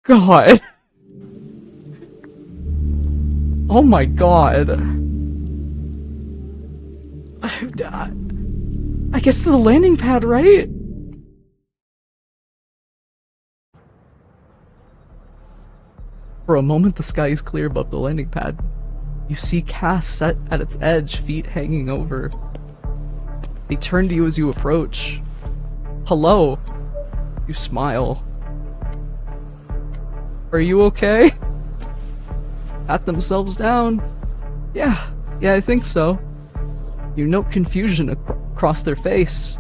God. Oh my god. I guess to the landing pad, right? For a moment, the sky is clear above the landing pad. You see Cass set at its edge, feet hanging over. They turn to you as you approach. Hello. You smile. Are you okay? Pat themselves down. Yeah, I think so. You note confusion across their face.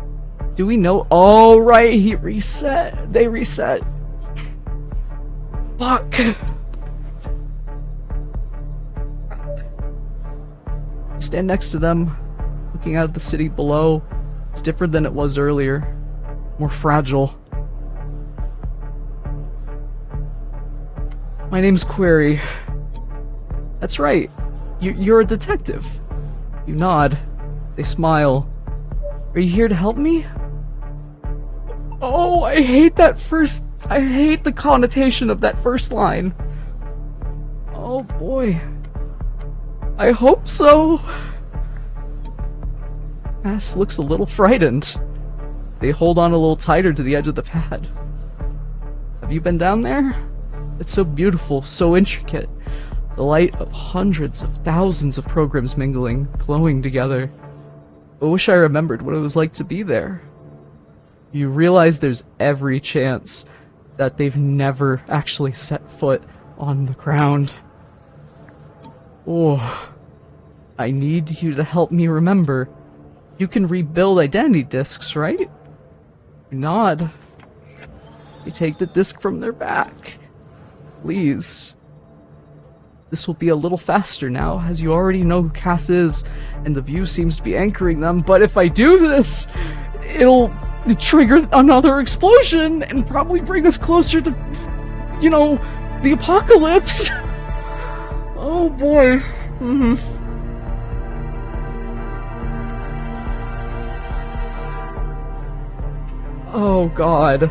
Do we know? Oh, right, he reset. They reset. Fuck. Stand next to them, looking out at the city below. It's different than it was earlier. More fragile. My name's Query. That's right. You're a detective. You nod. They smile. Are you here to help me? Oh, I hate the connotation of that first line. Oh boy. I hope so. Cass looks a little frightened. They hold on a little tighter to the edge of the pad. Have you been down there? It's so beautiful, so intricate. The light of hundreds of thousands of programs mingling, glowing together. I wish I remembered what it was like to be there. You realize there's every chance that they've never actually set foot on the ground. Oh, I need you to help me remember. You can rebuild identity discs, right? You nod. You take the disc from their back. Please. This will be a little faster now, as you already know who Cass is, and the view seems to be anchoring them, but if I do this, it'll trigger another explosion, and probably bring us closer to, you know, the apocalypse! Oh boy. Oh god.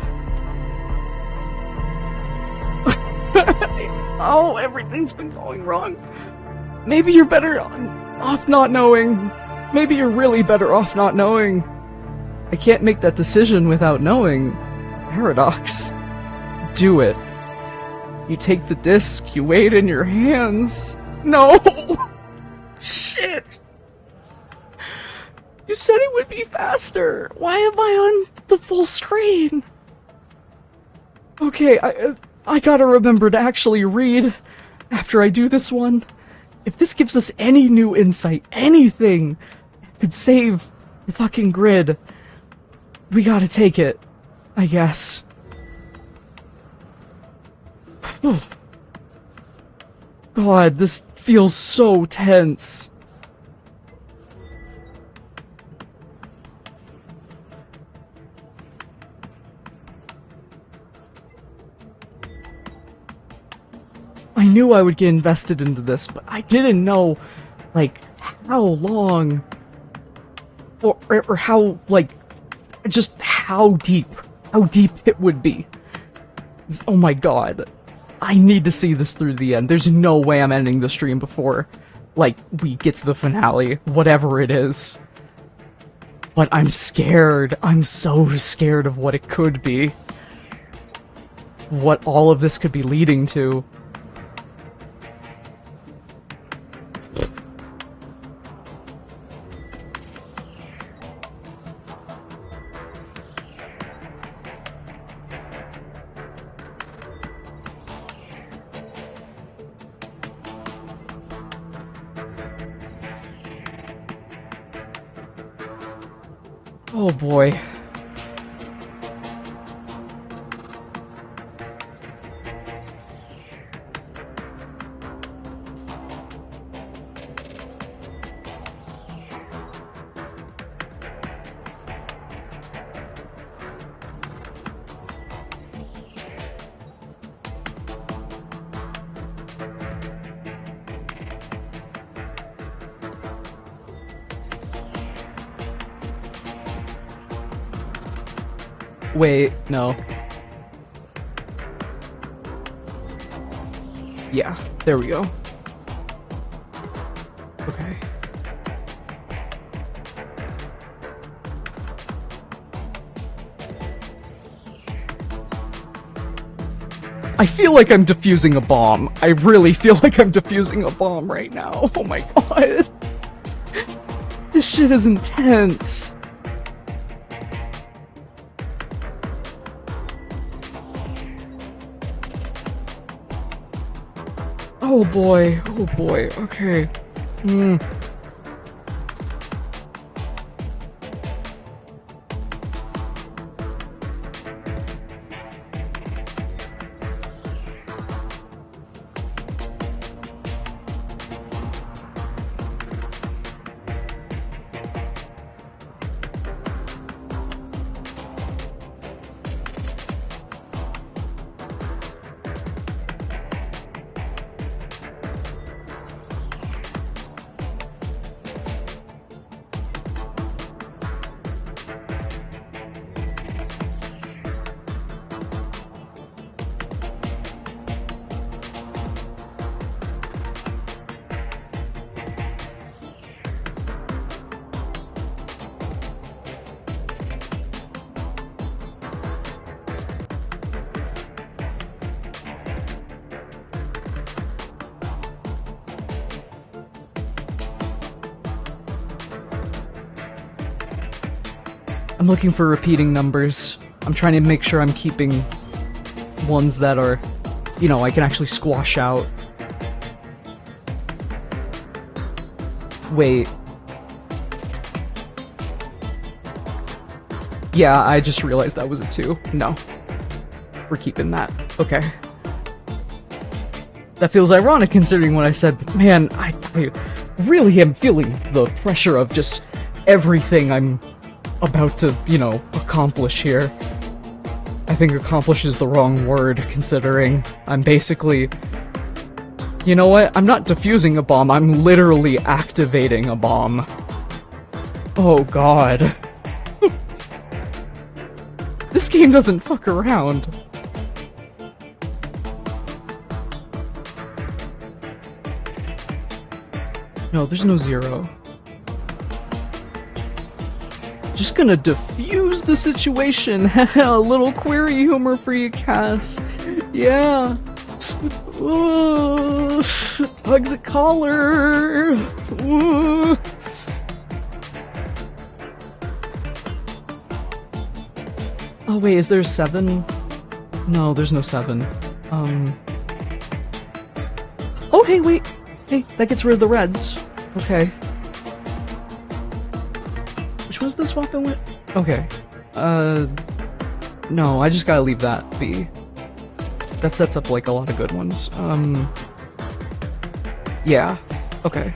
Oh, everything's been going wrong. Maybe you're better off not knowing. Maybe you're really better off not knowing. I can't make that decision without knowing. Paradox. Do it. You take the disc, you weigh it in your hands. No! Shit! You said it would be faster! Why am I on the full screen? Okay, I gotta remember to actually read after I do this one. If this gives us any new insight, anything that could save the fucking grid, we gotta take it, I guess. God, this feels so tense. I knew I would get invested into this, but I didn't know, like, how long, or how, like, just how deep it would be. Oh my god. I need to see this through the end. There's no way I'm ending the stream before, like, we get to the finale, whatever it is. But I'm scared. I'm so scared of what it could be. What all of this could be leading to. Oh boy. Wait, no. Yeah, there we go. Okay. I feel like I'm defusing a bomb. I really feel like I'm defusing a bomb right now. Oh my god. This shit is intense. Oh boy, okay. I'm looking for repeating numbers. I'm trying to make sure I'm keeping ones that are, you know, I can actually squash out. Wait. Yeah, I just realized that was a 2. No. We're keeping that. Okay. That feels ironic considering what I said, but man, I really am feeling the pressure of just everything I'm about to, you know, accomplish here. I think accomplish is the wrong word, considering I'm basically... You know what? I'm not defusing a bomb, I'm literally activating a bomb. Oh god. This game doesn't fuck around. No, there's no 0. Just gonna diffuse the situation. A little query humor for you, Cass. Yeah. Hugs a collar. Ooh. Oh wait, is there a 7? No, there's no 7. Oh hey, wait. Hey, that gets rid of the reds. Okay. Which was the swap in with? Okay. No, I just gotta leave that be. That sets up, like, a lot of good ones. Yeah. Okay.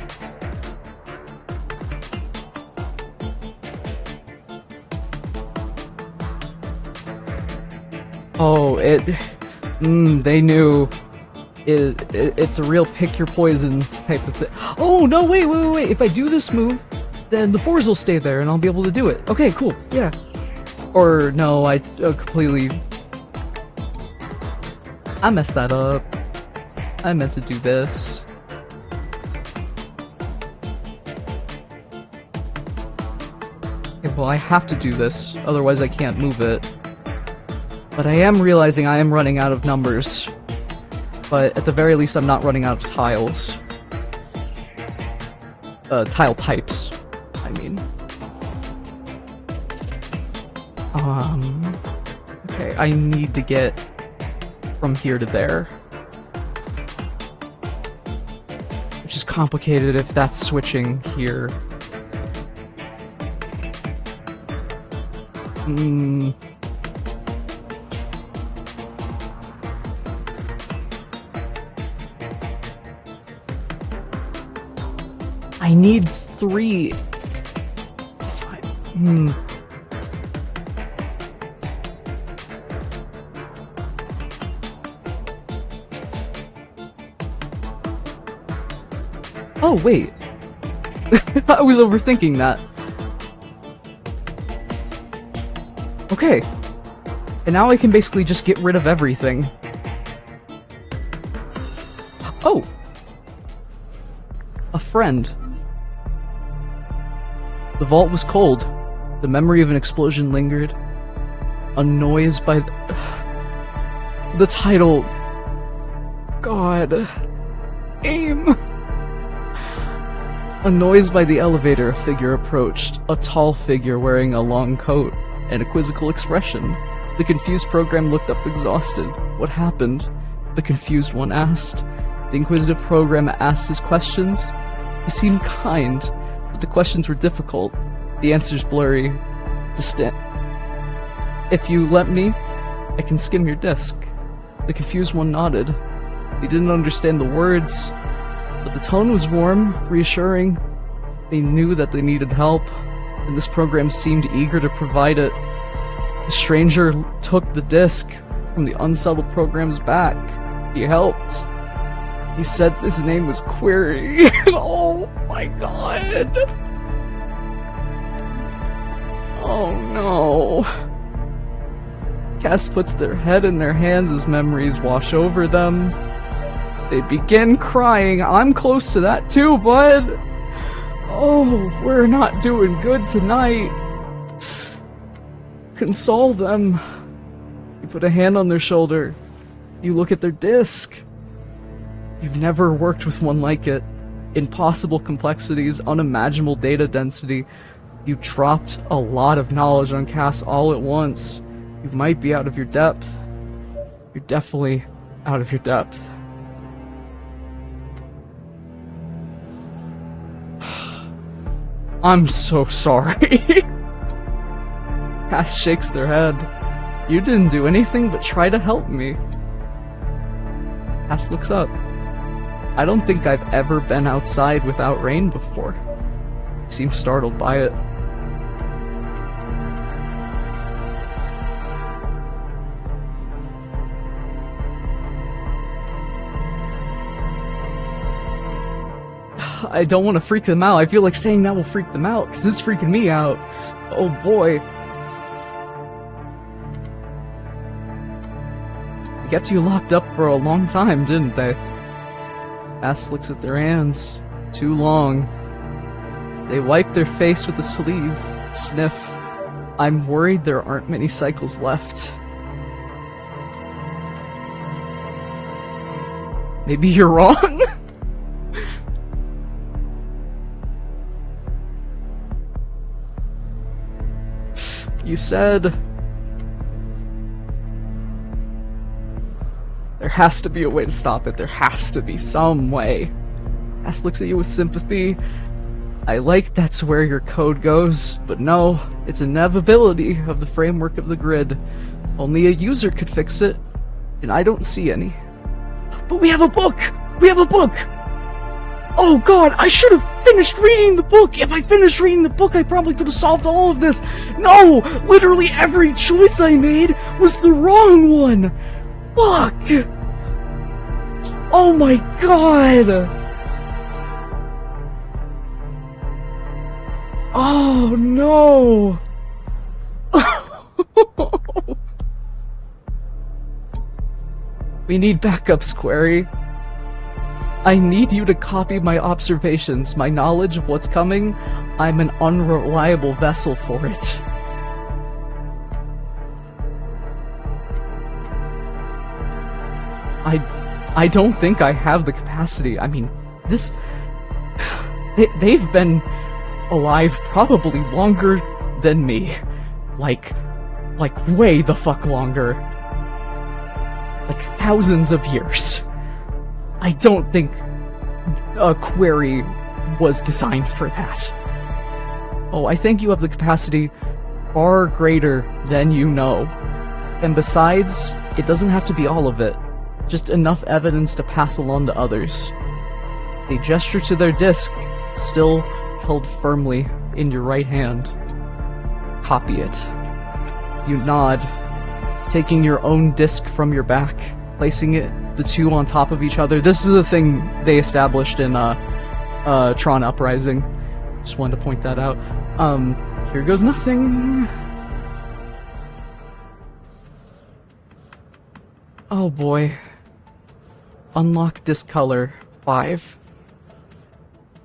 Oh, they knew. It's a real pick your poison type of thing. Oh, no, wait. If I do this move, then the 4s will stay there and I'll be able to do it. Okay, cool, yeah. Or, no, I completely... I messed that up. I meant to do this. Okay, well, I have to do this, otherwise I can't move it. But I am realizing I am running out of numbers. But at the very least, I'm not running out of tiles. Tile types, I mean. Okay, I need to get from here to there. Which is complicated if that's switching here. I need 3. Oh, wait. I was overthinking that. Okay. And now I can basically just get rid of everything. Oh! A friend. The vault was cold. The memory of an explosion lingered. Unnoised by the title God. Aim! Annoyed by the elevator, a figure approached. A tall figure wearing a long coat and a quizzical expression. The confused program looked up exhausted. What happened? The confused one asked. The inquisitive program asked his questions. He seemed kind, but the questions were difficult. The answers blurry, distant. If you let me, I can skim your disk. The confused one nodded. He didn't understand the words, but the tone was warm, reassuring. They knew that they needed help, and this program seemed eager to provide it. The stranger took the disk from the unsettled program's back. He helped. He said his name was Query. Oh my god. Oh no. Cass puts their head in their hands as memories wash over them. They begin crying. I'm close to that too, bud. Oh, we're not doing good tonight. Console them. You put a hand on their shoulder. You look at their disc. You've never worked with one like it. Impossible complexities, unimaginable data density. You dropped a lot of knowledge on Cass all at once. You might be out of your depth. You're definitely out of your depth. I'm so sorry. Cass shakes their head. You didn't do anything but try to help me. Cass looks up. I don't think I've ever been outside without rain before. He seems startled by it. I don't want to freak them out. I feel like saying that will freak them out, because it's freaking me out. Oh boy. They kept you locked up for a long time, didn't they? Cass looks at their hands. Too long. They wipe their face with a sleeve. Sniff. I'm worried there aren't many cycles left. Maybe you're wrong? You said... There has to be a way to stop it. There has to be some way. Cass looks at you with sympathy. I like that's where your code goes, but no, it's inevitability of the framework of the grid. Only a user could fix it, and I don't see any. But we have a book! We have a book! Oh god, I should have finished reading the book! If I finished reading the book, I probably could have solved all of this! No! Literally every choice I made was the wrong one! Fuck! Oh my god! Oh no! We need backups, Query. I need you to copy my observations, my knowledge of what's coming. I'm an unreliable vessel for it. I don't think I have the capacity. I mean, this... They've been alive probably longer than me. Like way the fuck longer. Like thousands of years. I don't think a Query was designed for that. Oh, I think you have the capacity far greater than you know. And besides, it doesn't have to be all of it. Just enough evidence to pass along to others. They gesture to their disc, still held firmly in your right hand. Copy it. You nod, taking your own disc from your back, placing the two on top of each other. This is a thing they established in Tron Uprising. Just wanted to point that out. Here goes nothing. Oh boy. Unlock disc color 5.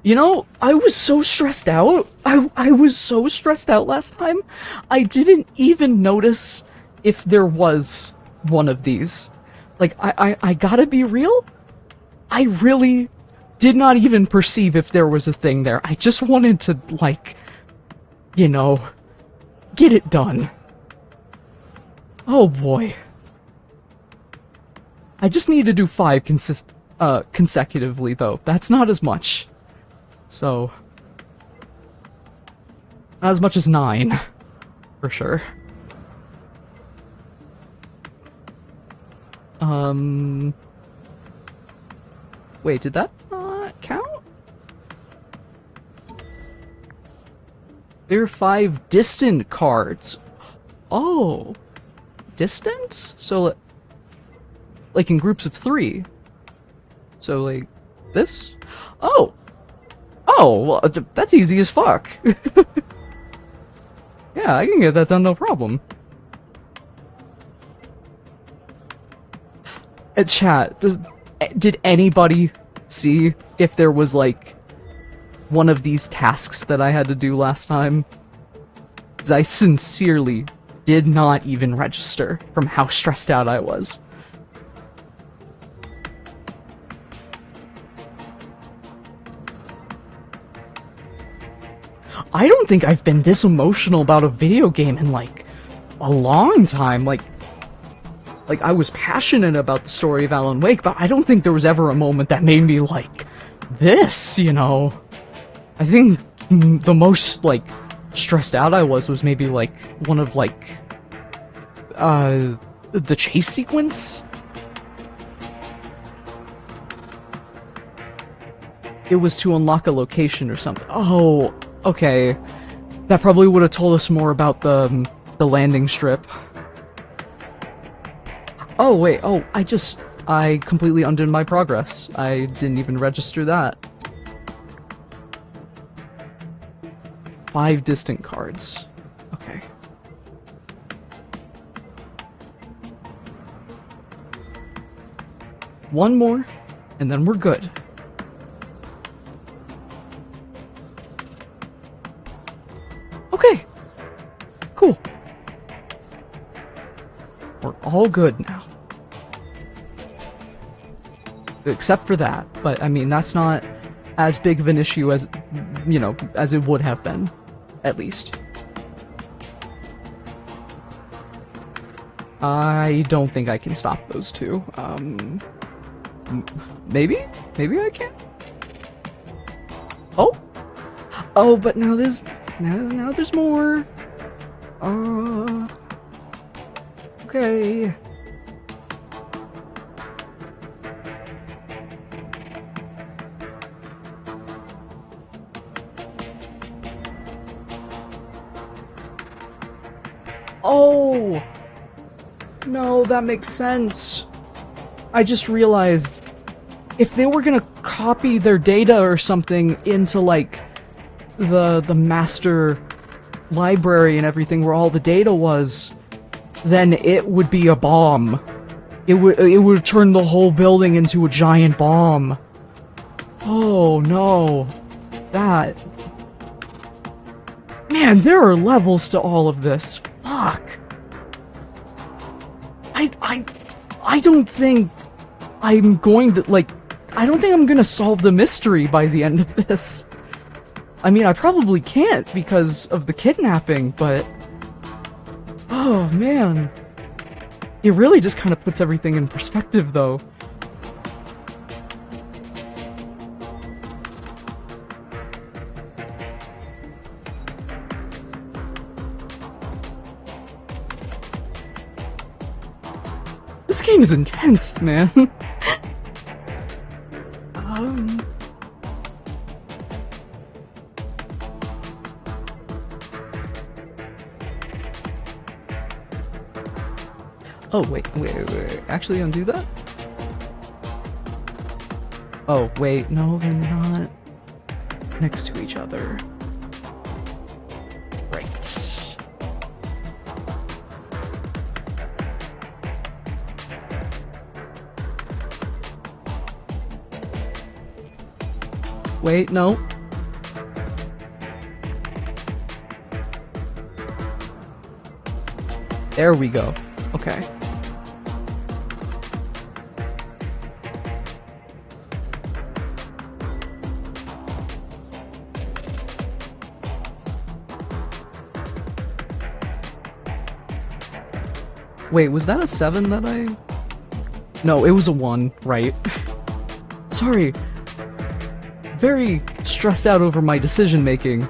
You know, I was so stressed out. I was so stressed out last time. I didn't even notice if there was one of these. Like, I gotta be real. I really did not even perceive if there was a thing there. I just wanted to, like, you know, get it done. Oh boy. I just need to do 5 consecutively, though. That's not as much. So... not as much as 9. For sure. Wait, did that not count? There are 5 distant cards. Oh. Distant? So, like in groups of 3. So, like, this? Oh! Oh, well, that's easy as fuck. Yeah, I can get that done no problem. Chat, did anybody see if there was, like, one of these tasks that I had to do last time? 'Cause I sincerely did not even register from how stressed out I was. I don't think I've been this emotional about a video game in, like, a long time. Like, I was passionate about the story of Alan Wake, but I don't think there was ever a moment that made me like this, you know? I think the most, like, stressed out I was maybe, like, one of, like, the chase sequence? It was to unlock a location or something. Oh, okay. That probably would have told us more about the landing strip. Oh, wait, oh, I completely undid my progress. I didn't even register that. 5 distant cards. Okay. One more, and then we're good. Okay. Cool. We're all good now. Except for that, but I mean, that's not as big of an issue as, you know, as it would have been, at least. I don't think I can stop those 2. Maybe? Maybe I can? Oh? Oh, but now there's... Now there's more. Okay. Oh! No, that makes sense. I just realized if they were gonna copy their data or something into, like, the master library and everything where all the data was, then it would be a bomb. It would turn the whole building into a giant bomb. Oh no. That... Man, there are levels to all of this. Fuck. I don't think I'm going to, like, I don't think I'm gonna solve the mystery by the end of this. I mean, I probably can't because of the kidnapping, but... Oh, man. It really just kind of puts everything in perspective, though. This game is intense, man. Oh, wait. Actually undo that? Oh, wait. No, they're not next to each other. Right. Wait, no. There we go. Okay. Wait, was that a 7 that I... No, it was a 1, right? Sorry. Very stressed out over my decision-making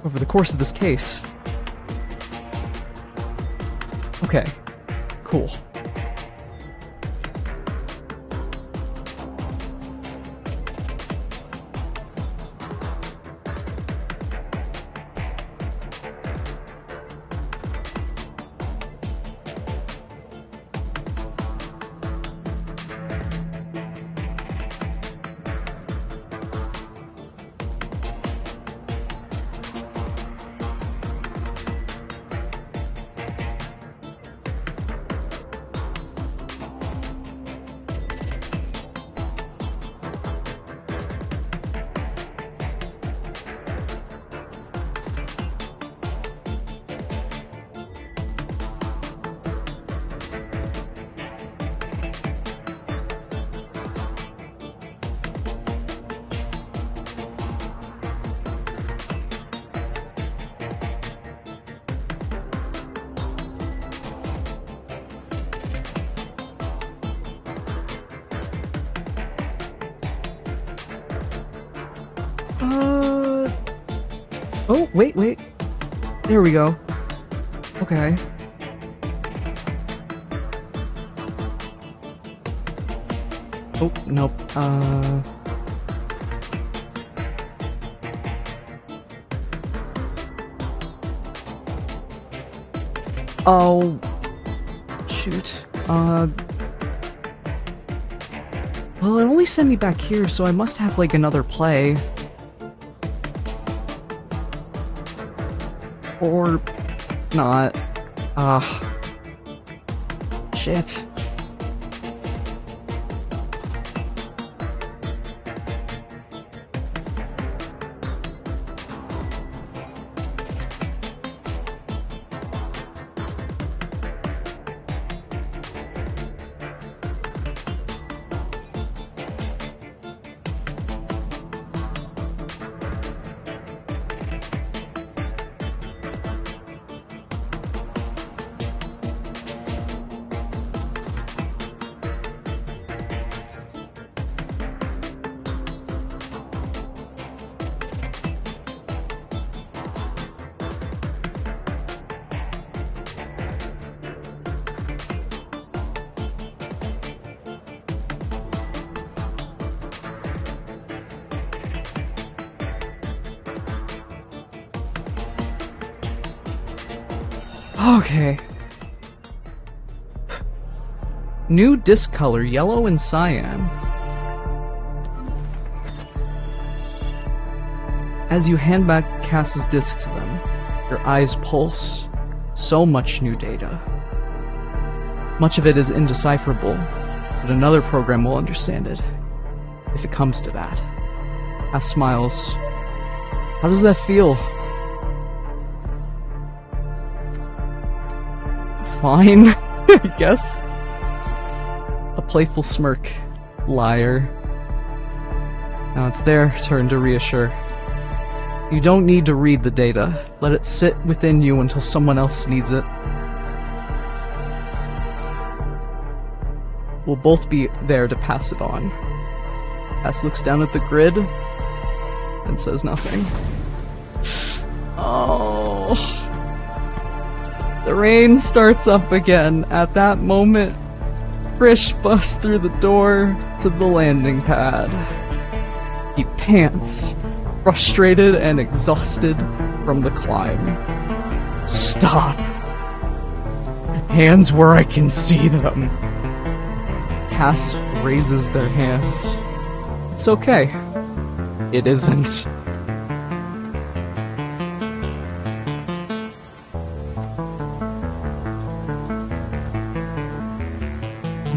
over the course of this case. Okay. Cool. Oh, wait. There we go. Okay. Oh, nope. Oh. Shoot. Well, it only sent me back here, so I must have, like, another play. Or not. Shit. Okay. New disc color, yellow and cyan. As you hand back Cass's disc to them, your eyes pulse. So much new data. Much of it is indecipherable, but another program will understand it. If it comes to that. Cass smiles. How does that feel? Fine, I guess. A playful smirk. Liar. Now it's their turn to reassure. You don't need to read the data. Let it sit within you until someone else needs it. We'll both be there to pass it on. Cass looks down at the grid and says nothing. Oh... The rain starts up again. At that moment, Krish busts through the door to the landing pad. He pants, frustrated and exhausted from the climb. Stop! Hands where I can see them. Cass raises their hands. It's okay. It isn't.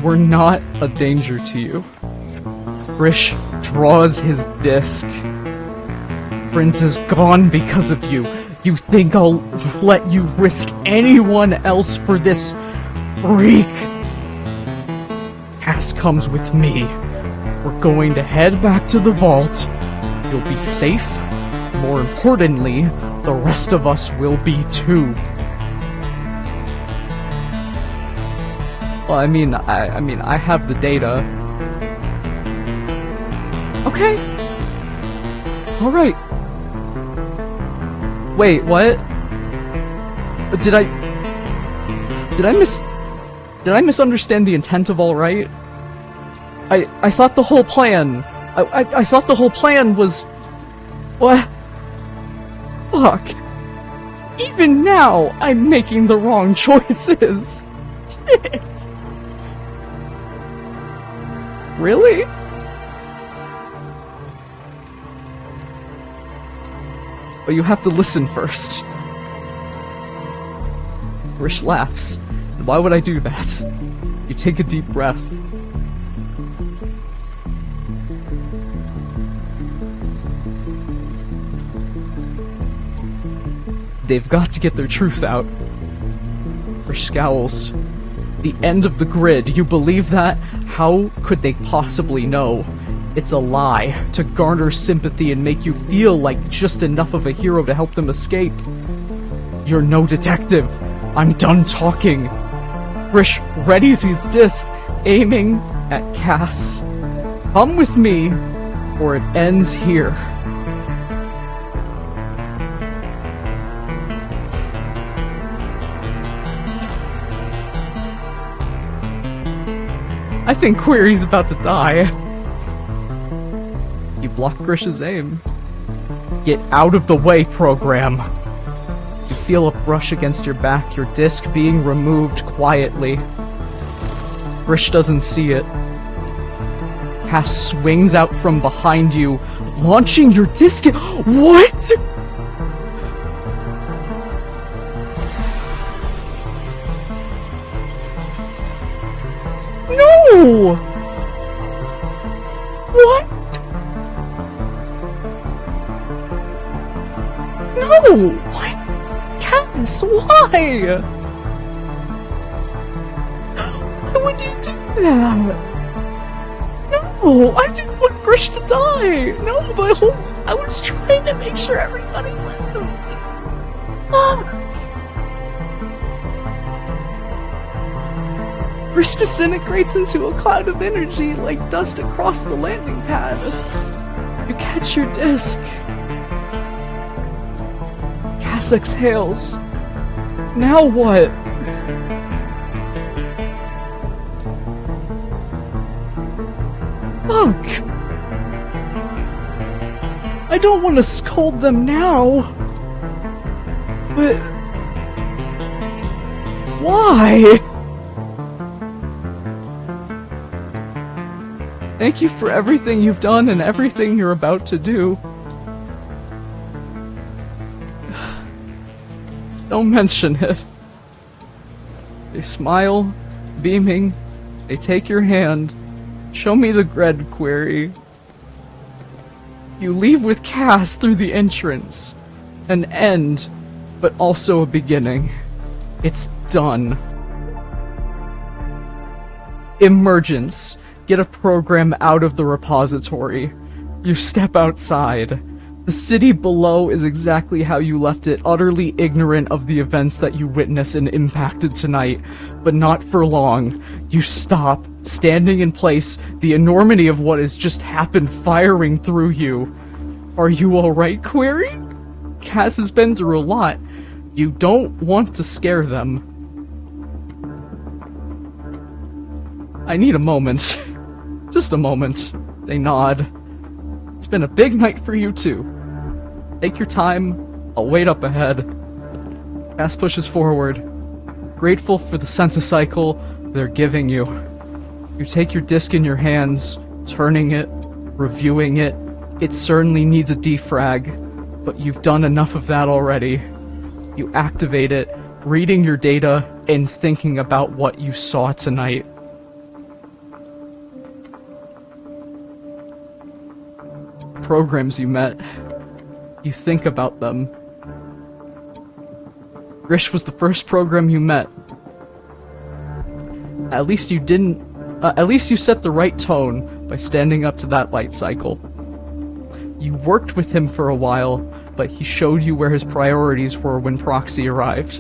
We're not a danger to you. Krish draws his disc. Prince is gone because of you. You think I'll let you risk anyone else for this freak? Cass comes with me. We're going to head back to the vault. You'll be safe. More importantly, the rest of us will be too. Well, I have the data. Okay. All right. Wait, what? Did I misunderstand the intent of all right? I thought the whole plan. I thought the whole plan was. What? Fuck. Even now, I'm making the wrong choices. Shit. Really? But you have to listen first. Rish laughs. Why would I do that? You take a deep breath. They've got to get their truth out. Rish scowls. The end of the grid, you believe that? How could they possibly know? It's a lie, to garner sympathy and make you feel like just enough of a hero to help them escape. You're no detective. I'm done talking. Rish readies his disc, aiming at Cass. Come with me, or it ends here. I think Query's about to die. You block Grish's aim. Get out of the way, program. You feel a brush against your back, your disc being removed quietly. Grish doesn't see it. Cass swings out from behind you, launching your disc. What? No! What? No! What? Cass, why? Why would you do that? No, I didn't want Grish to die. No, I was trying to make sure everybody lived. Grish disintegrates into a cloud of energy like dust across the landing pad. You catch your disc. Cass exhales. Now what? Fuck. I don't want to scold them now. But... why? Thank you for everything you've done and everything you're about to do. Don't mention it. They smile, beaming. They take your hand. Show me the grid, Query. You leave with Cass through the entrance. An end, but also a beginning. It's done. Emergence. Get a program out of the repository. You step outside. The city below is exactly how you left it, utterly ignorant of the events that you witnessed and impacted tonight. But not for long. You stop, standing in place, the enormity of what has just happened firing through you. Are you alright, Query? Cass has been through a lot. You don't want to scare them. I need a moment. Just a moment. They nod. It's been a big night for you too. Take your time. I'll wait up ahead. Cass pushes forward, grateful for the sense of cycle they're giving you. You take your disc in your hands, turning it, reviewing it. It certainly needs a defrag, but you've done enough of that already. You activate it, reading your data and thinking about what you saw tonight. Programs you met. You think about them. Grish was the first program you met. At least you didn't... at least you set the right tone by standing up to that light cycle. You worked with him for a while, but he showed you where his priorities were when Proxy arrived.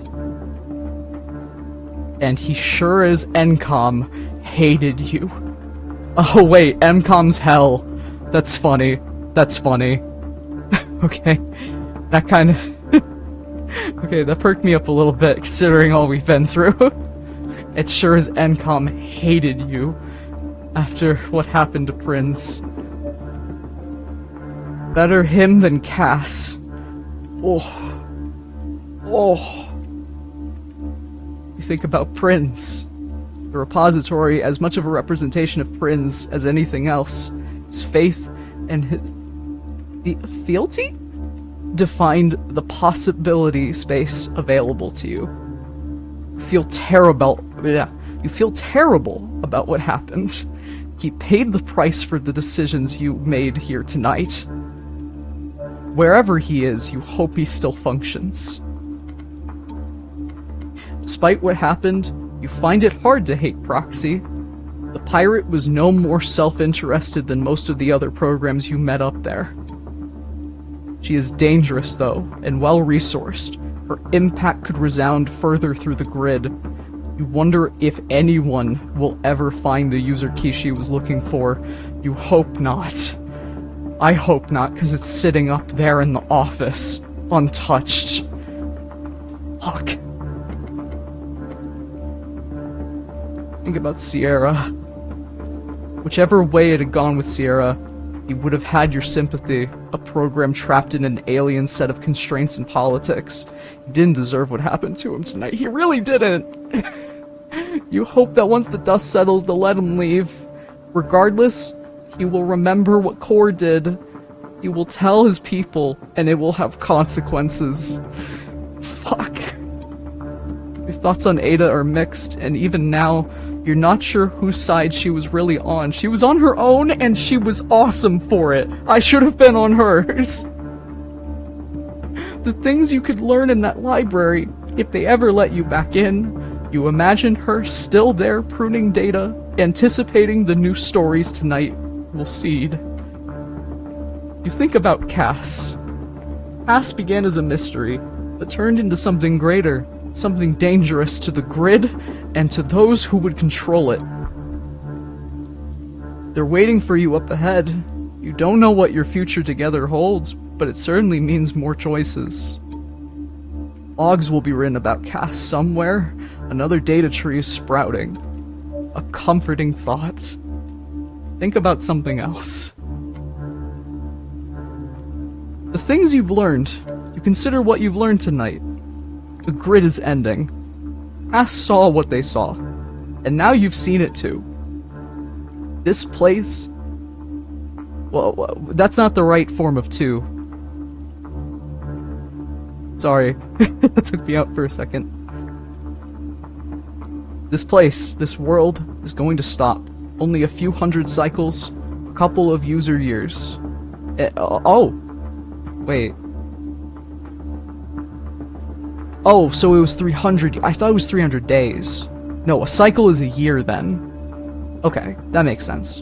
And he sure as NCOM hated you. Oh wait, MCOM's hell. That's funny. That's funny. Okay. That kind of... Okay, that perked me up a little bit, considering all we've been through. It sure as NCOM hated you after what happened to Prince. Better him than Cass. Oh. Oh. You think about Prince. The repository, as much of a representation of Prince as anything else. His faith and his fealty defined the possibility space available to you. You feel terrible. Yeah, you feel terrible about what happened. He paid the price for the decisions you made here tonight. Wherever he is, you hope he still functions. Despite what happened, you find it hard to hate Proxy. The pirate was no more self-interested than most of the other programs you met up there. She is dangerous, though, and well-resourced. Her impact could resound further through the grid. You wonder if anyone will ever find the user key she was looking for. You hope not. I hope not, because it's sitting up there in the office, untouched. Fuck. Think about Sierra. Whichever way it had gone with Sierra, he would have had your sympathy, a program trapped in an alien set of constraints and politics. He didn't deserve what happened to him tonight. He really didn't! You hope that once the dust settles, they'll let him leave. Regardless, he will remember what Core did. He will tell his people, and it will have consequences. Fuck. Your thoughts on Ada are mixed, and even now, you're not sure whose side she was really on. She was on her own, and she was awesome for it. I should have been on hers. The things you could learn in that library, if they ever let you back in, you imagined her still there pruning data, anticipating the new stories tonight will seed. You think about Cass. Cass began as a mystery, but turned into something greater. Something dangerous to the grid, and to those who would control it. They're waiting for you up ahead. You don't know what your future together holds, but it certainly means more choices. Logs will be written about Cass somewhere. Another data tree is sprouting. A comforting thought. Think about something else. The things you've learned. You consider what you've learned tonight. The grid is ending. Cass saw what they saw, and now you've seen it too. This place... Well, that's not the right form of two. Sorry, that took me out for a second. This place, this world, is going to stop. Only a few hundred cycles, a couple of user years. Oh! Wait. Oh, so it was 300... I thought it was 300 days. No, a cycle is a year then. Okay, that makes sense.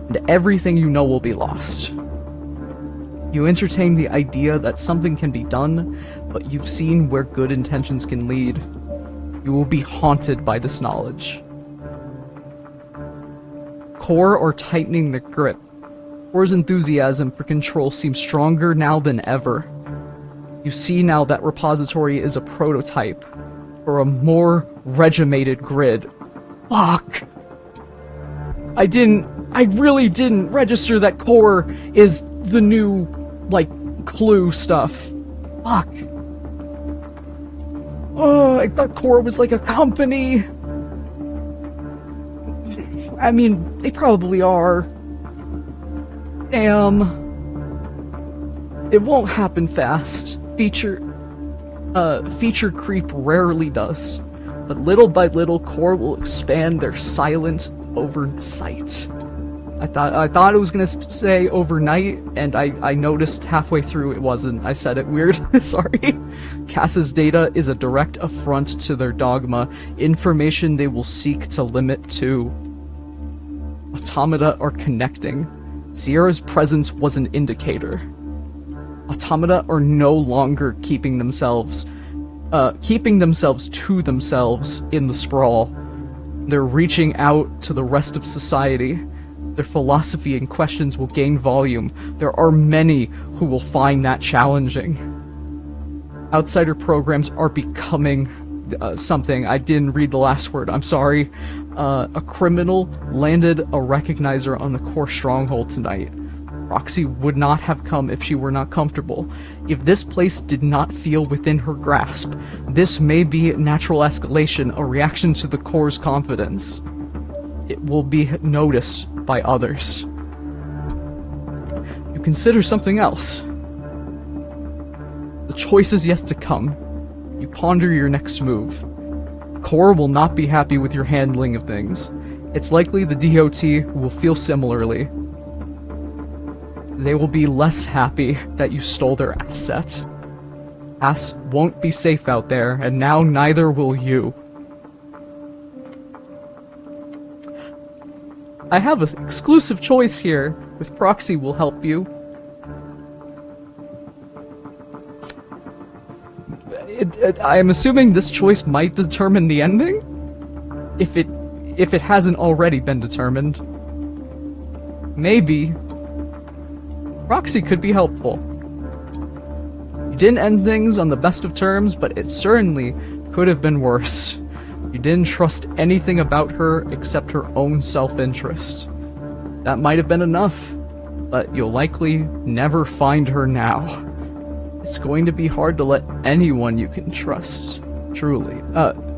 And everything you know will be lost. You entertain the idea that something can be done, but you've seen where good intentions can lead. You will be haunted by this knowledge. Core or tightening the grip. Core's enthusiasm for control seems stronger now than ever. You see now that repository is a prototype, or a more regimented grid. Fuck! I really didn't register that Core is the new, like, clue stuff. Fuck. Oh, I thought Core was like a company. I mean, they probably are. Damn. It won't happen fast. Feature creep rarely does, but little by little Core will expand their silent oversight. I thought it was gonna say overnight, and I noticed halfway through it wasn't. I said it weird. Sorry. Cass's data is a direct affront to their dogma, information they will seek to limit to. Automata are connecting. Sierra's presence was an indicator. Automata are no longer keeping themselves keeping themselves to themselves in the sprawl. They're reaching out to the rest of society. Their philosophy and questions will gain volume. There are many who will find that challenging. Outsider programs are becoming something. I didn't read the last word, I'm sorry. A criminal landed a recognizer on the core stronghold tonight. Roxy would not have come if she were not comfortable. If this place did not feel within her grasp, this may be natural escalation, a reaction to the core's confidence. It will be noticed by others. You consider something else. The choice is yet to come. You ponder your next move. Core will not be happy with your handling of things. It's likely the DOT will feel similarly. They will be less happy that you stole their asset. Ass won't be safe out there, and now neither will you. I have an exclusive choice here, with Proxy will help you. I am assuming this choice might determine the ending? If it hasn't already been determined. Maybe. Proxy could be helpful. You didn't end things on the best of terms, but it certainly could have been worse. You didn't trust anything about her except her own self-interest. That might have been enough, but you'll likely never find her now. It's going to be hard to let anyone you can trust, truly.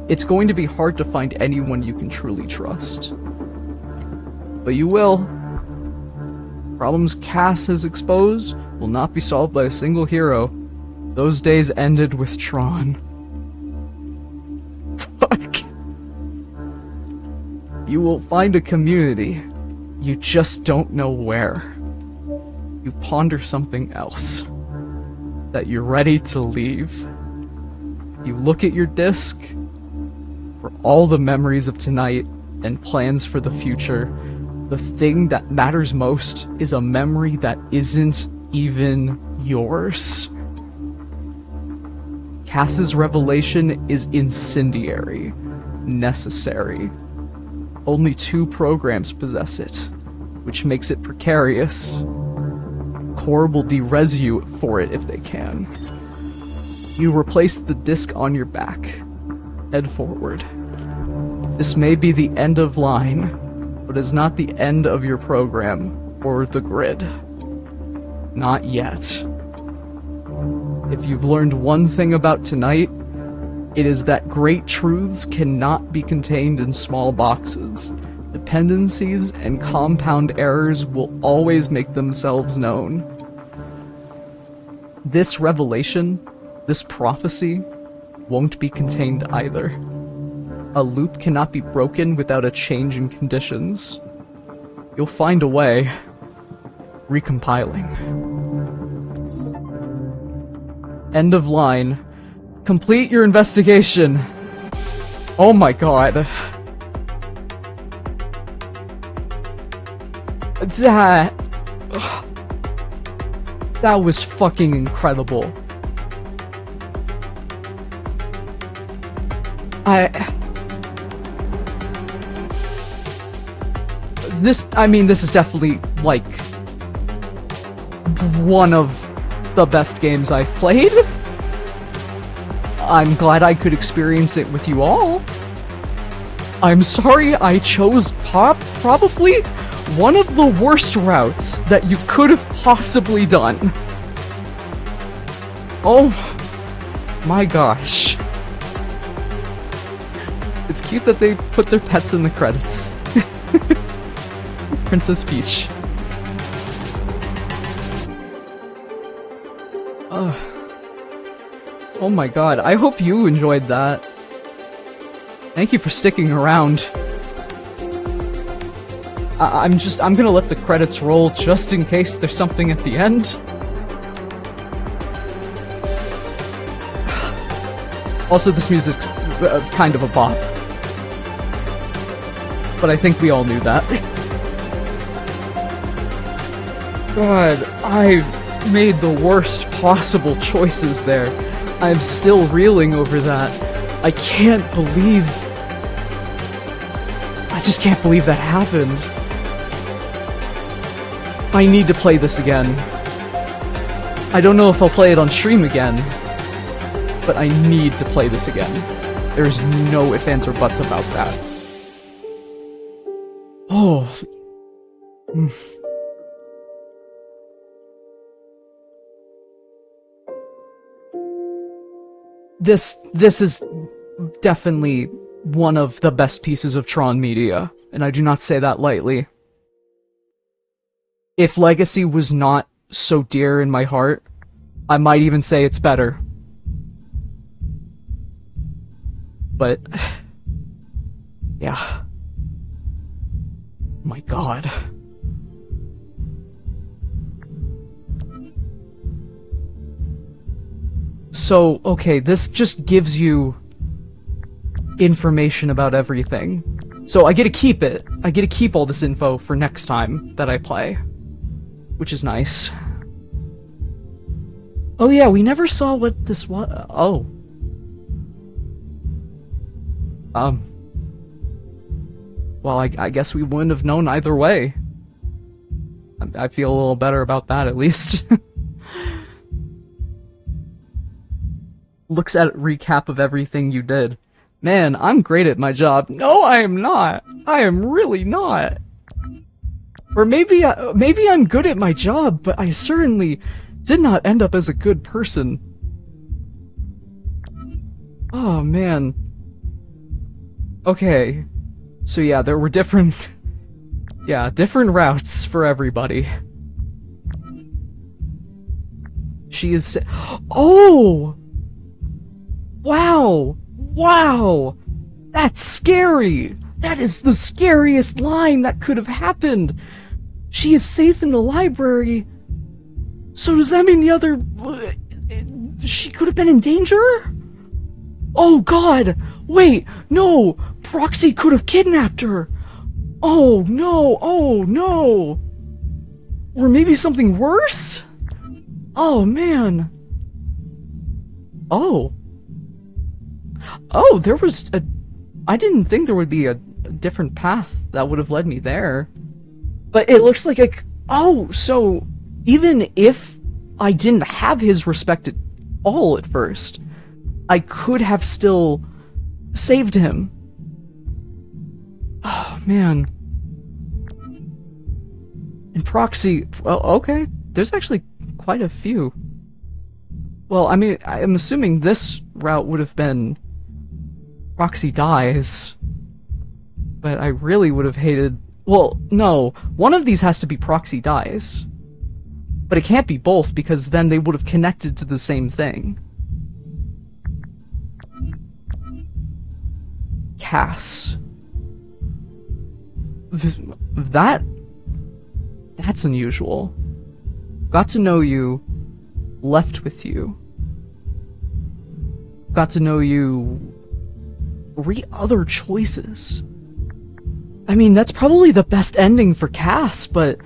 It's going to be hard to find anyone you can truly trust. But you will. Problems Cass has exposed will not be solved by a single hero. Those days ended with Tron. Fuck. You will find a community. You just don't know where. You ponder something else. That you're ready to leave. You look at your disc for all the memories of tonight and plans for the future. The thing that matters most is a memory that isn't even yours. Cass's revelation is incendiary, necessary. Only 2 programs possess it, which makes it precarious. Core will de-res you for it if they can. You replace the disc on your back. Head forward. This may be the end of line, but it's not the end of your program or the grid. Not yet. If you've learned one thing about tonight, it is that great truths cannot be contained in small boxes. Dependencies and compound errors will always make themselves known. This revelation, this prophecy, won't be contained either. A loop cannot be broken without a change in conditions. You'll find a way. Recompiling. End of line. Complete your investigation. Oh my god. That was fucking incredible. This is definitely, like, one of the best games I've played. I'm glad I could experience it with you all. I'm sorry I chose probably one of the worst routes that you could have possibly done. Oh my gosh. It's cute that they put their pets in the credits. Princess Peach. Oh my god, I hope you enjoyed that. Thank you for sticking around. I'm gonna let the credits roll just in case there's something at the end. Also, this music's kind of a bop. But I think we all knew that. God, I made the worst possible choices there. I'm still reeling over that. I can't believe... I just can't believe that happened. I need to play this again. I don't know if I'll play it on stream again, but I need to play this again. There's no ifs, ands, or buts about that. Oh. This is definitely one of the best pieces of Tron media, and I do not say that lightly. If Legacy was not so dear in my heart, I might even say it's better. But... yeah. My god. So, okay, this just gives you information about everything. So I get to keep it. I get to keep all this info for next time that I play. Which is nice. Oh yeah, we never saw what this was. Oh. Well, I guess we wouldn't have known either way. I feel a little better about that, at least. Looks at a recap of everything you did. Man, I'm great at my job. No, I am not. I am really not. Or maybe I'm good at my job, but I certainly did not end up as a good person. Oh, man. Okay. So yeah, there were different... yeah, different routes for everybody. She is... oh! Wow! Wow! That's scary! That is the scariest line that could have happened! She is safe in the library? So does that mean the other... she could have been in danger? Oh god! Wait! No! Proxy could have kidnapped her! Oh no! Oh no! Or maybe something worse? Oh man! Oh. Oh, there was a... I didn't think there would be a different path that would have led me there. But it looks like a... oh, so even if I didn't have his respect at all at first, I could have still saved him. Oh, man. And Proxy... well, okay. There's actually quite a few. Well, I mean, I'm assuming this route would have been... Proxy dies. But I really would have hated... well, no. One of these has to be Proxy dies. But it can't be both, because then they would have connected to the same thing. Cass. That's unusual. Got to know you, left with you. Got to know you... 3 other choices. I mean, that's probably the best ending for Cass, but...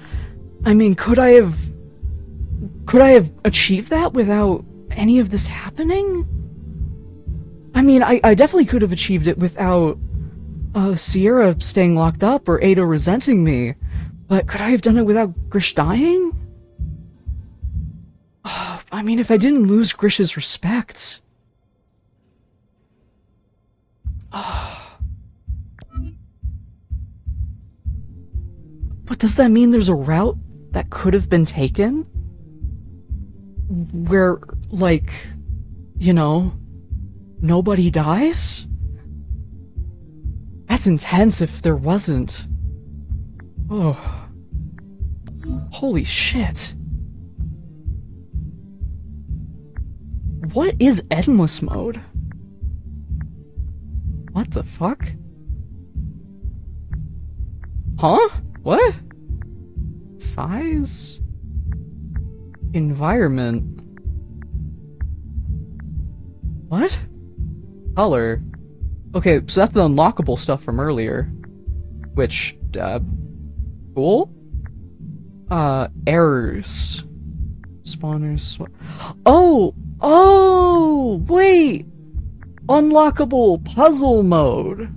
I mean, could I have achieved that without any of this happening? I mean, I definitely could have achieved it without Sierra staying locked up or Ada resenting me, but could I have done it without Grish dying? I mean, if I didn't lose Grish's respect... But does that mean there's a route that could have been taken? Where, like, you know, nobody dies? That's intense if there wasn't. Oh. Holy shit. What is endless mode? What the fuck? Huh? What? Size? Environment? What? Color? Okay, so that's the unlockable stuff from earlier. Which, cool? Errors. Spawners. Oh! Oh, wait! Unlockable puzzle mode.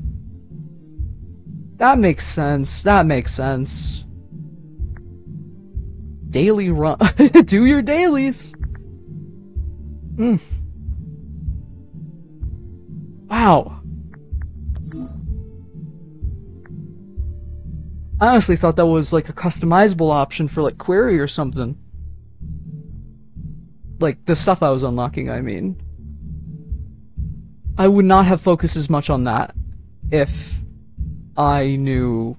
That makes sense. That makes sense. Daily run. Do your dailies. Mm. Wow. I honestly thought that was like a customizable option for like query or something. Like the stuff I was unlocking, I mean. I would not have focused as much on that if I knew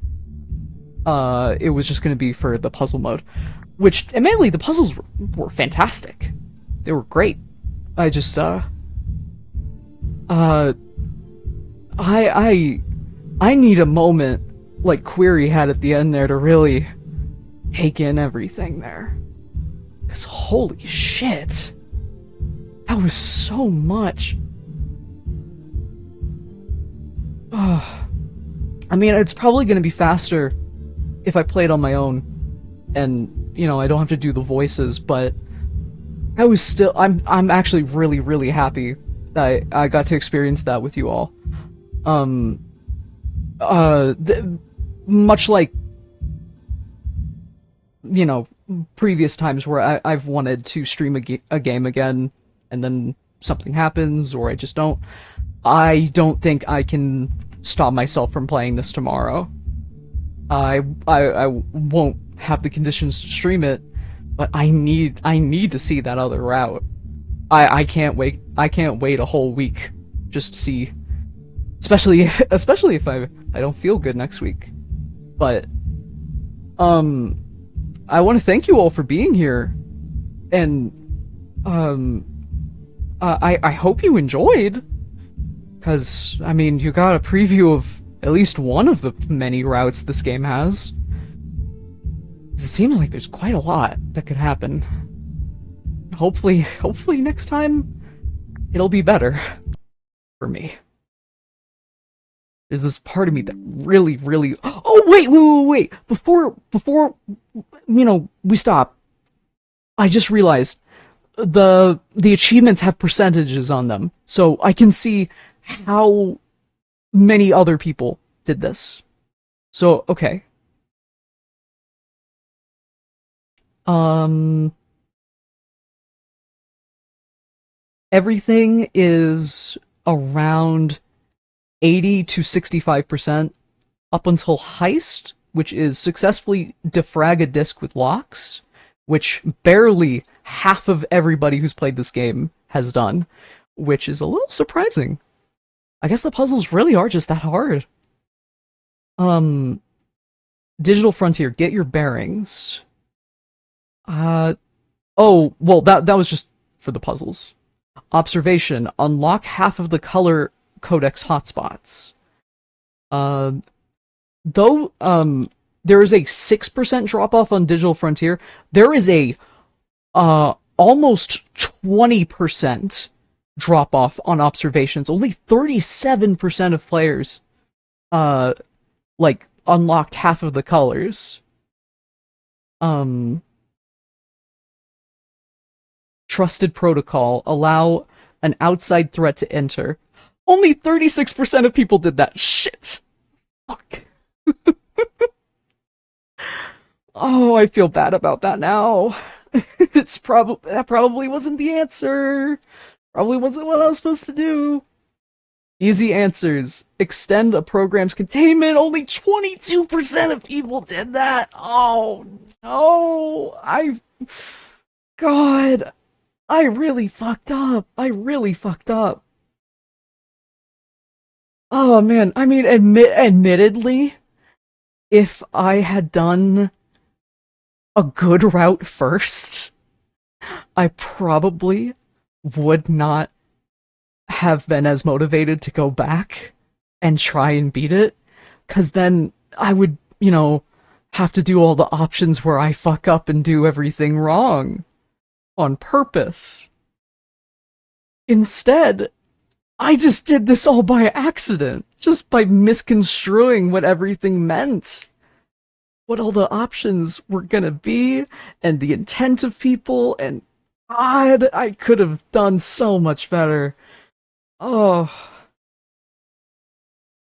it was just going to be for the puzzle mode. Which, admittedly, the puzzles were fantastic. They were great. I just, uh, I need a moment like Query had at the end there to really take in everything there. Cause holy shit, that was so much. Ugh. I mean, it's probably gonna be faster if I play it on my own, and you know I don't have to do the voices. But I'm actually really happy that I got to experience that with you all. Um, much like you know previous times where I've wanted to stream a game again, and then something happens or I just don't. I don't think I can stop myself from playing this tomorrow. I won't have the conditions to stream it, but I need to see that other route. I can't wait. I can't wait a whole week just to see, especially if I don't feel good next week. But I want to thank you all for being here, and I hope you enjoyed. Because, I mean, you got a preview of at least one of the many routes this game has. It seems like there's quite a lot that could happen. Hopefully next time, it'll be better. For me. There's this part of me that really... Oh, wait! Before, you know, we stop. I just realized the achievements have percentages on them. So I can see how many other people did this. So, okay. Everything is around 80 to 65% up until Heist, which is successfully defrag a disc with locks, which barely half of everybody who's played this game has done, which is a little surprising. I guess the puzzles really are just that hard. Digital Frontier, get your bearings. Oh, well, that was just for the puzzles. Observation, unlock half of the color codex hotspots. Though, there is a 6% drop-off on Digital Frontier, there is a, almost 20% drop-off on observations. Only 37% of players, like, unlocked half of the colors. Trusted protocol, allow an outside threat to enter. Only 36% of people did that. Shit! Fuck. Oh, I feel bad about that now. That probably wasn't the answer. Probably wasn't what I was supposed to do. Easy answers. Extend a program's containment. Only 22% of people did that. Oh, no. God. I really fucked up. Oh, man. I mean, admittedly, if I had done a good route first, I probably would not have been as motivated to go back and try and beat it, because then I would, you know, have to do all the options where I fuck up and do everything wrong on purpose. Instead, I just did this all by accident, just by misconstruing what everything meant. What all the options were gonna be, and the intent of people, and God, I could have done so much better. Oh,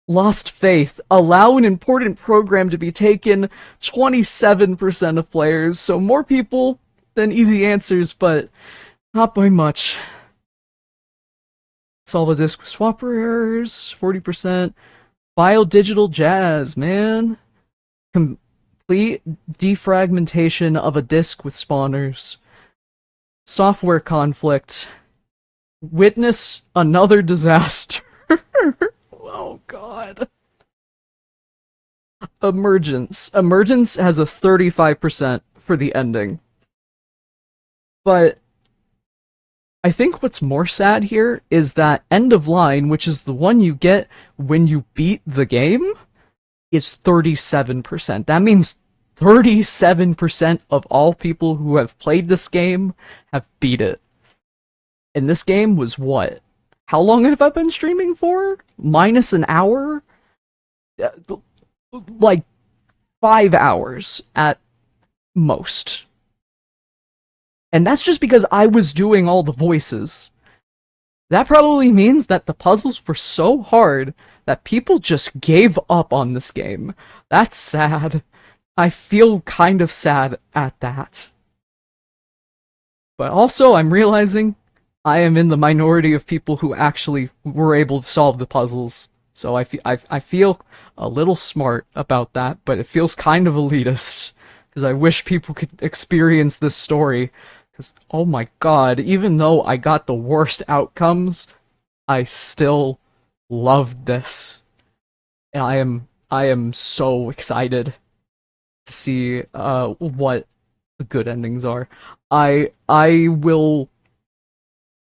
lost faith. Allow an important program to be taken. 27% of players, so more people than easy answers, but not by much. Solve a disk swapper errors. 40%. File digital jazz, man. Complete defragmentation of a disk with spawners. Software conflict. Witness another disaster. Oh god. Emergence. Emergence has a 35% for the ending. But I think what's more sad here is that end of line, which is the one you get when you beat the game, is 37%. That means 37% of all people who have played this game have beat it. And this game was what? How long have I been streaming for? Minus an hour? Like 5 hours at most. And that's just because I was doing all the voices. That probably means that the puzzles were so hard that people just gave up on this game. That's sad. I feel kind of sad at that. But also, I'm realizing I am in the minority of people who actually were able to solve the puzzles. So I feel a little smart about that, but it feels kind of elitist. Because I wish people could experience this story. Because, oh my god, even though I got the worst outcomes, I still loved this. And I am so excited to see what the good endings are. I will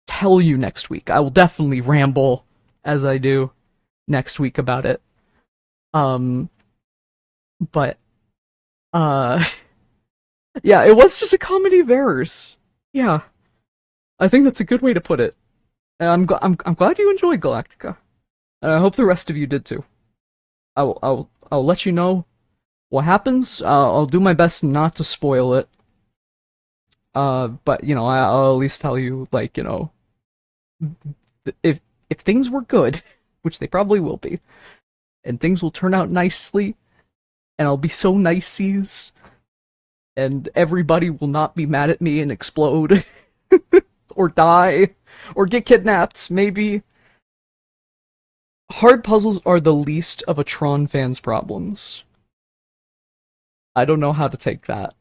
tell you next week. I will definitely ramble as I do next week about it. Um but uh yeah, it was just a comedy of errors. Yeah. I think that's a good way to put it. And I'm glad you enjoyed Galactica. And I hope the rest of you did too. I'll let you know what happens. I'll do my best not to spoil it. But you know, I'll at least tell you, like, you know, if things were good, which they probably will be, and things will turn out nicely, and I'll be so niceys, and everybody will not be mad at me and explode, or die, or get kidnapped, maybe. Hard puzzles are the least of a Tron fan's problems. I don't know how to take that.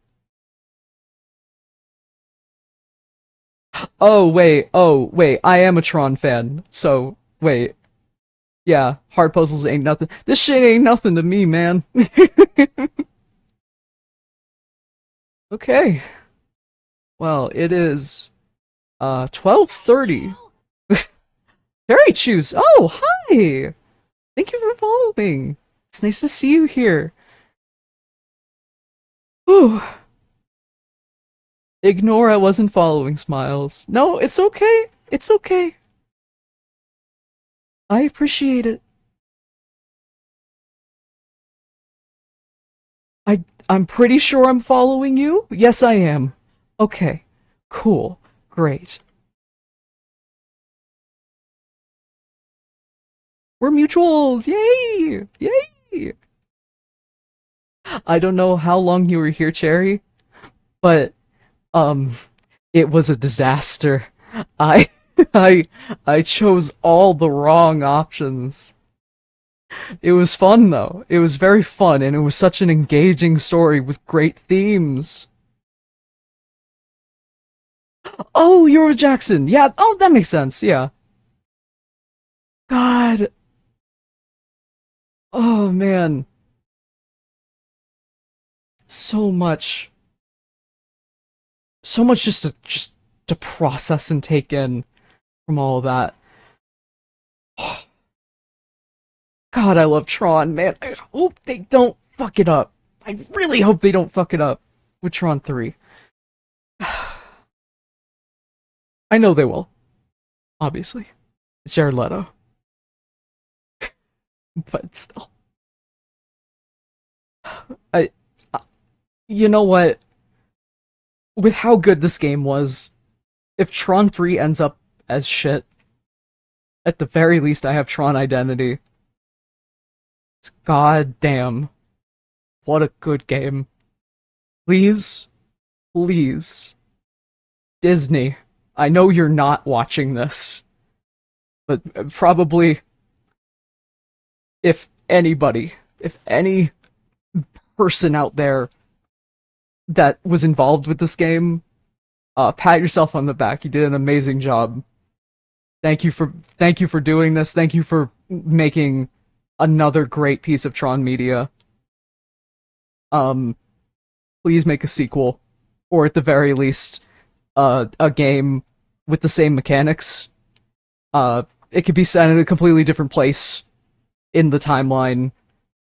Oh, wait, I am a Tron fan, so, wait. Yeah, hard puzzles ain't nothing. This shit ain't nothing to me, man. Okay. Well, it is 12:30. Cherry Choose. Oh, hi. Thank you for following. It's nice to see you here. Whew. Ignore I wasn't following Smiles. No, it's okay. It's okay. I appreciate it. I'm pretty sure I'm following you. Yes, I am. Okay. Cool. Great. We're mutuals. Yay! Yay! I don't know how long you were here, Cherry, but um it was a disaster. I I I chose all the wrong options. It was fun though. It was very fun and it was such an engaging story with great themes. Oh, you're with Jackson. Yeah, oh that makes sense. Yeah. God. Oh man. So much. So much just to process and take in from all of that. God, I love Tron, man. I hope they don't fuck it up. I really hope they don't fuck it up with Tron 3. I know they will, obviously. It's Jared Leto. But still. I, you know what? With how good this game was, if Tron 3 ends up as shit, at the very least I have Tron Identity. It's goddamn what a good game. Please, please, Disney. I know you're not watching this, but probably if anybody, if any person out there that was involved with this game, pat yourself on the back. You did an amazing job. Thank you for doing this. Thank you for making another great piece of Tron media. Um, please make a sequel, or at the very least, a game with the same mechanics. It could be set in a completely different place in the timeline,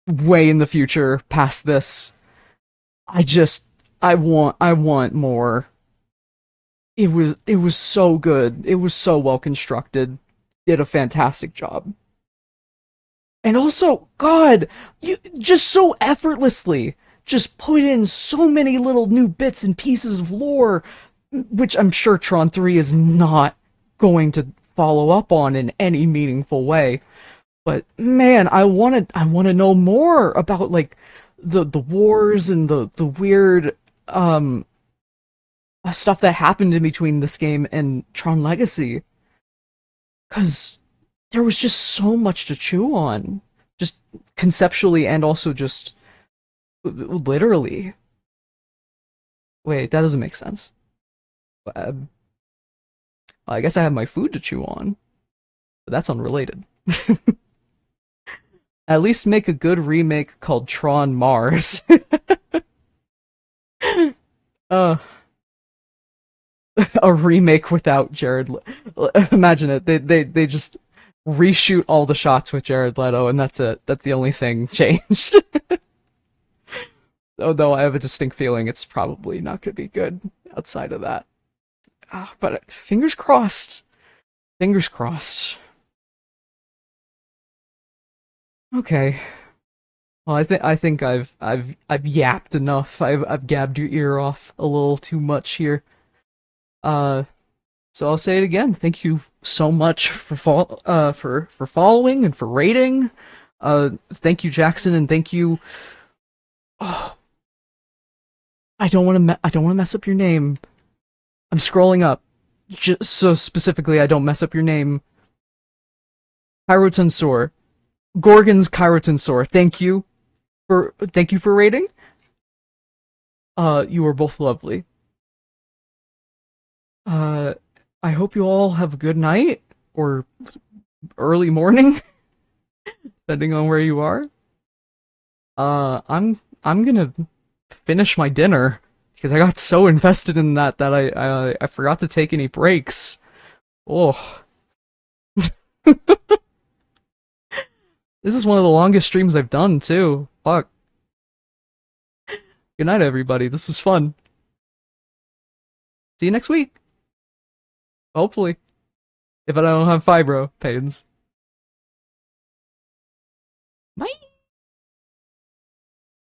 way in the future, past this. I just, I want more. It was so good. It was so well constructed. Did a fantastic job. And also, God, you just so effortlessly just put in so many little new bits and pieces of lore, which I'm sure Tron 3 is not going to follow up on in any meaningful way. But man, I want to know more about like the wars and the weird stuff that happened in between this game and Tron Legacy, cuz there was just so much to chew on, just conceptually and also just literally. Wait, that doesn't make sense. Well, I guess I have my food to chew on, but that's unrelated. At least make a good remake called Tron Mars. uh, a remake without Jared. Imagine it. They just reshoot all the shots with Jared Leto, and that's it. That's the only thing changed. Although I have a distinct feeling it's probably not going to be good outside of that. But fingers crossed. Fingers crossed. Okay. Well, I think I've yapped enough. I've gabbed your ear off a little too much here. Uh, so I'll say it again. Thank you so much for for following and for rating. Thank you, Jackson, and thank you. Oh, I don't want to mess up your name. I'm scrolling up, just so specifically I don't mess up your name. Kyrotensor, Gorgon's Kyrotensor. Thank you for rating. You are both lovely. Uh, I hope you all have a good night or early morning, depending on where you are. I'm gonna finish my dinner because I got so invested in that I forgot to take any breaks. Oh, this is one of the longest streams I've done too. Fuck. Good night, everybody. This was fun. See you next week. Hopefully, if I don't have fibro pains. Bye.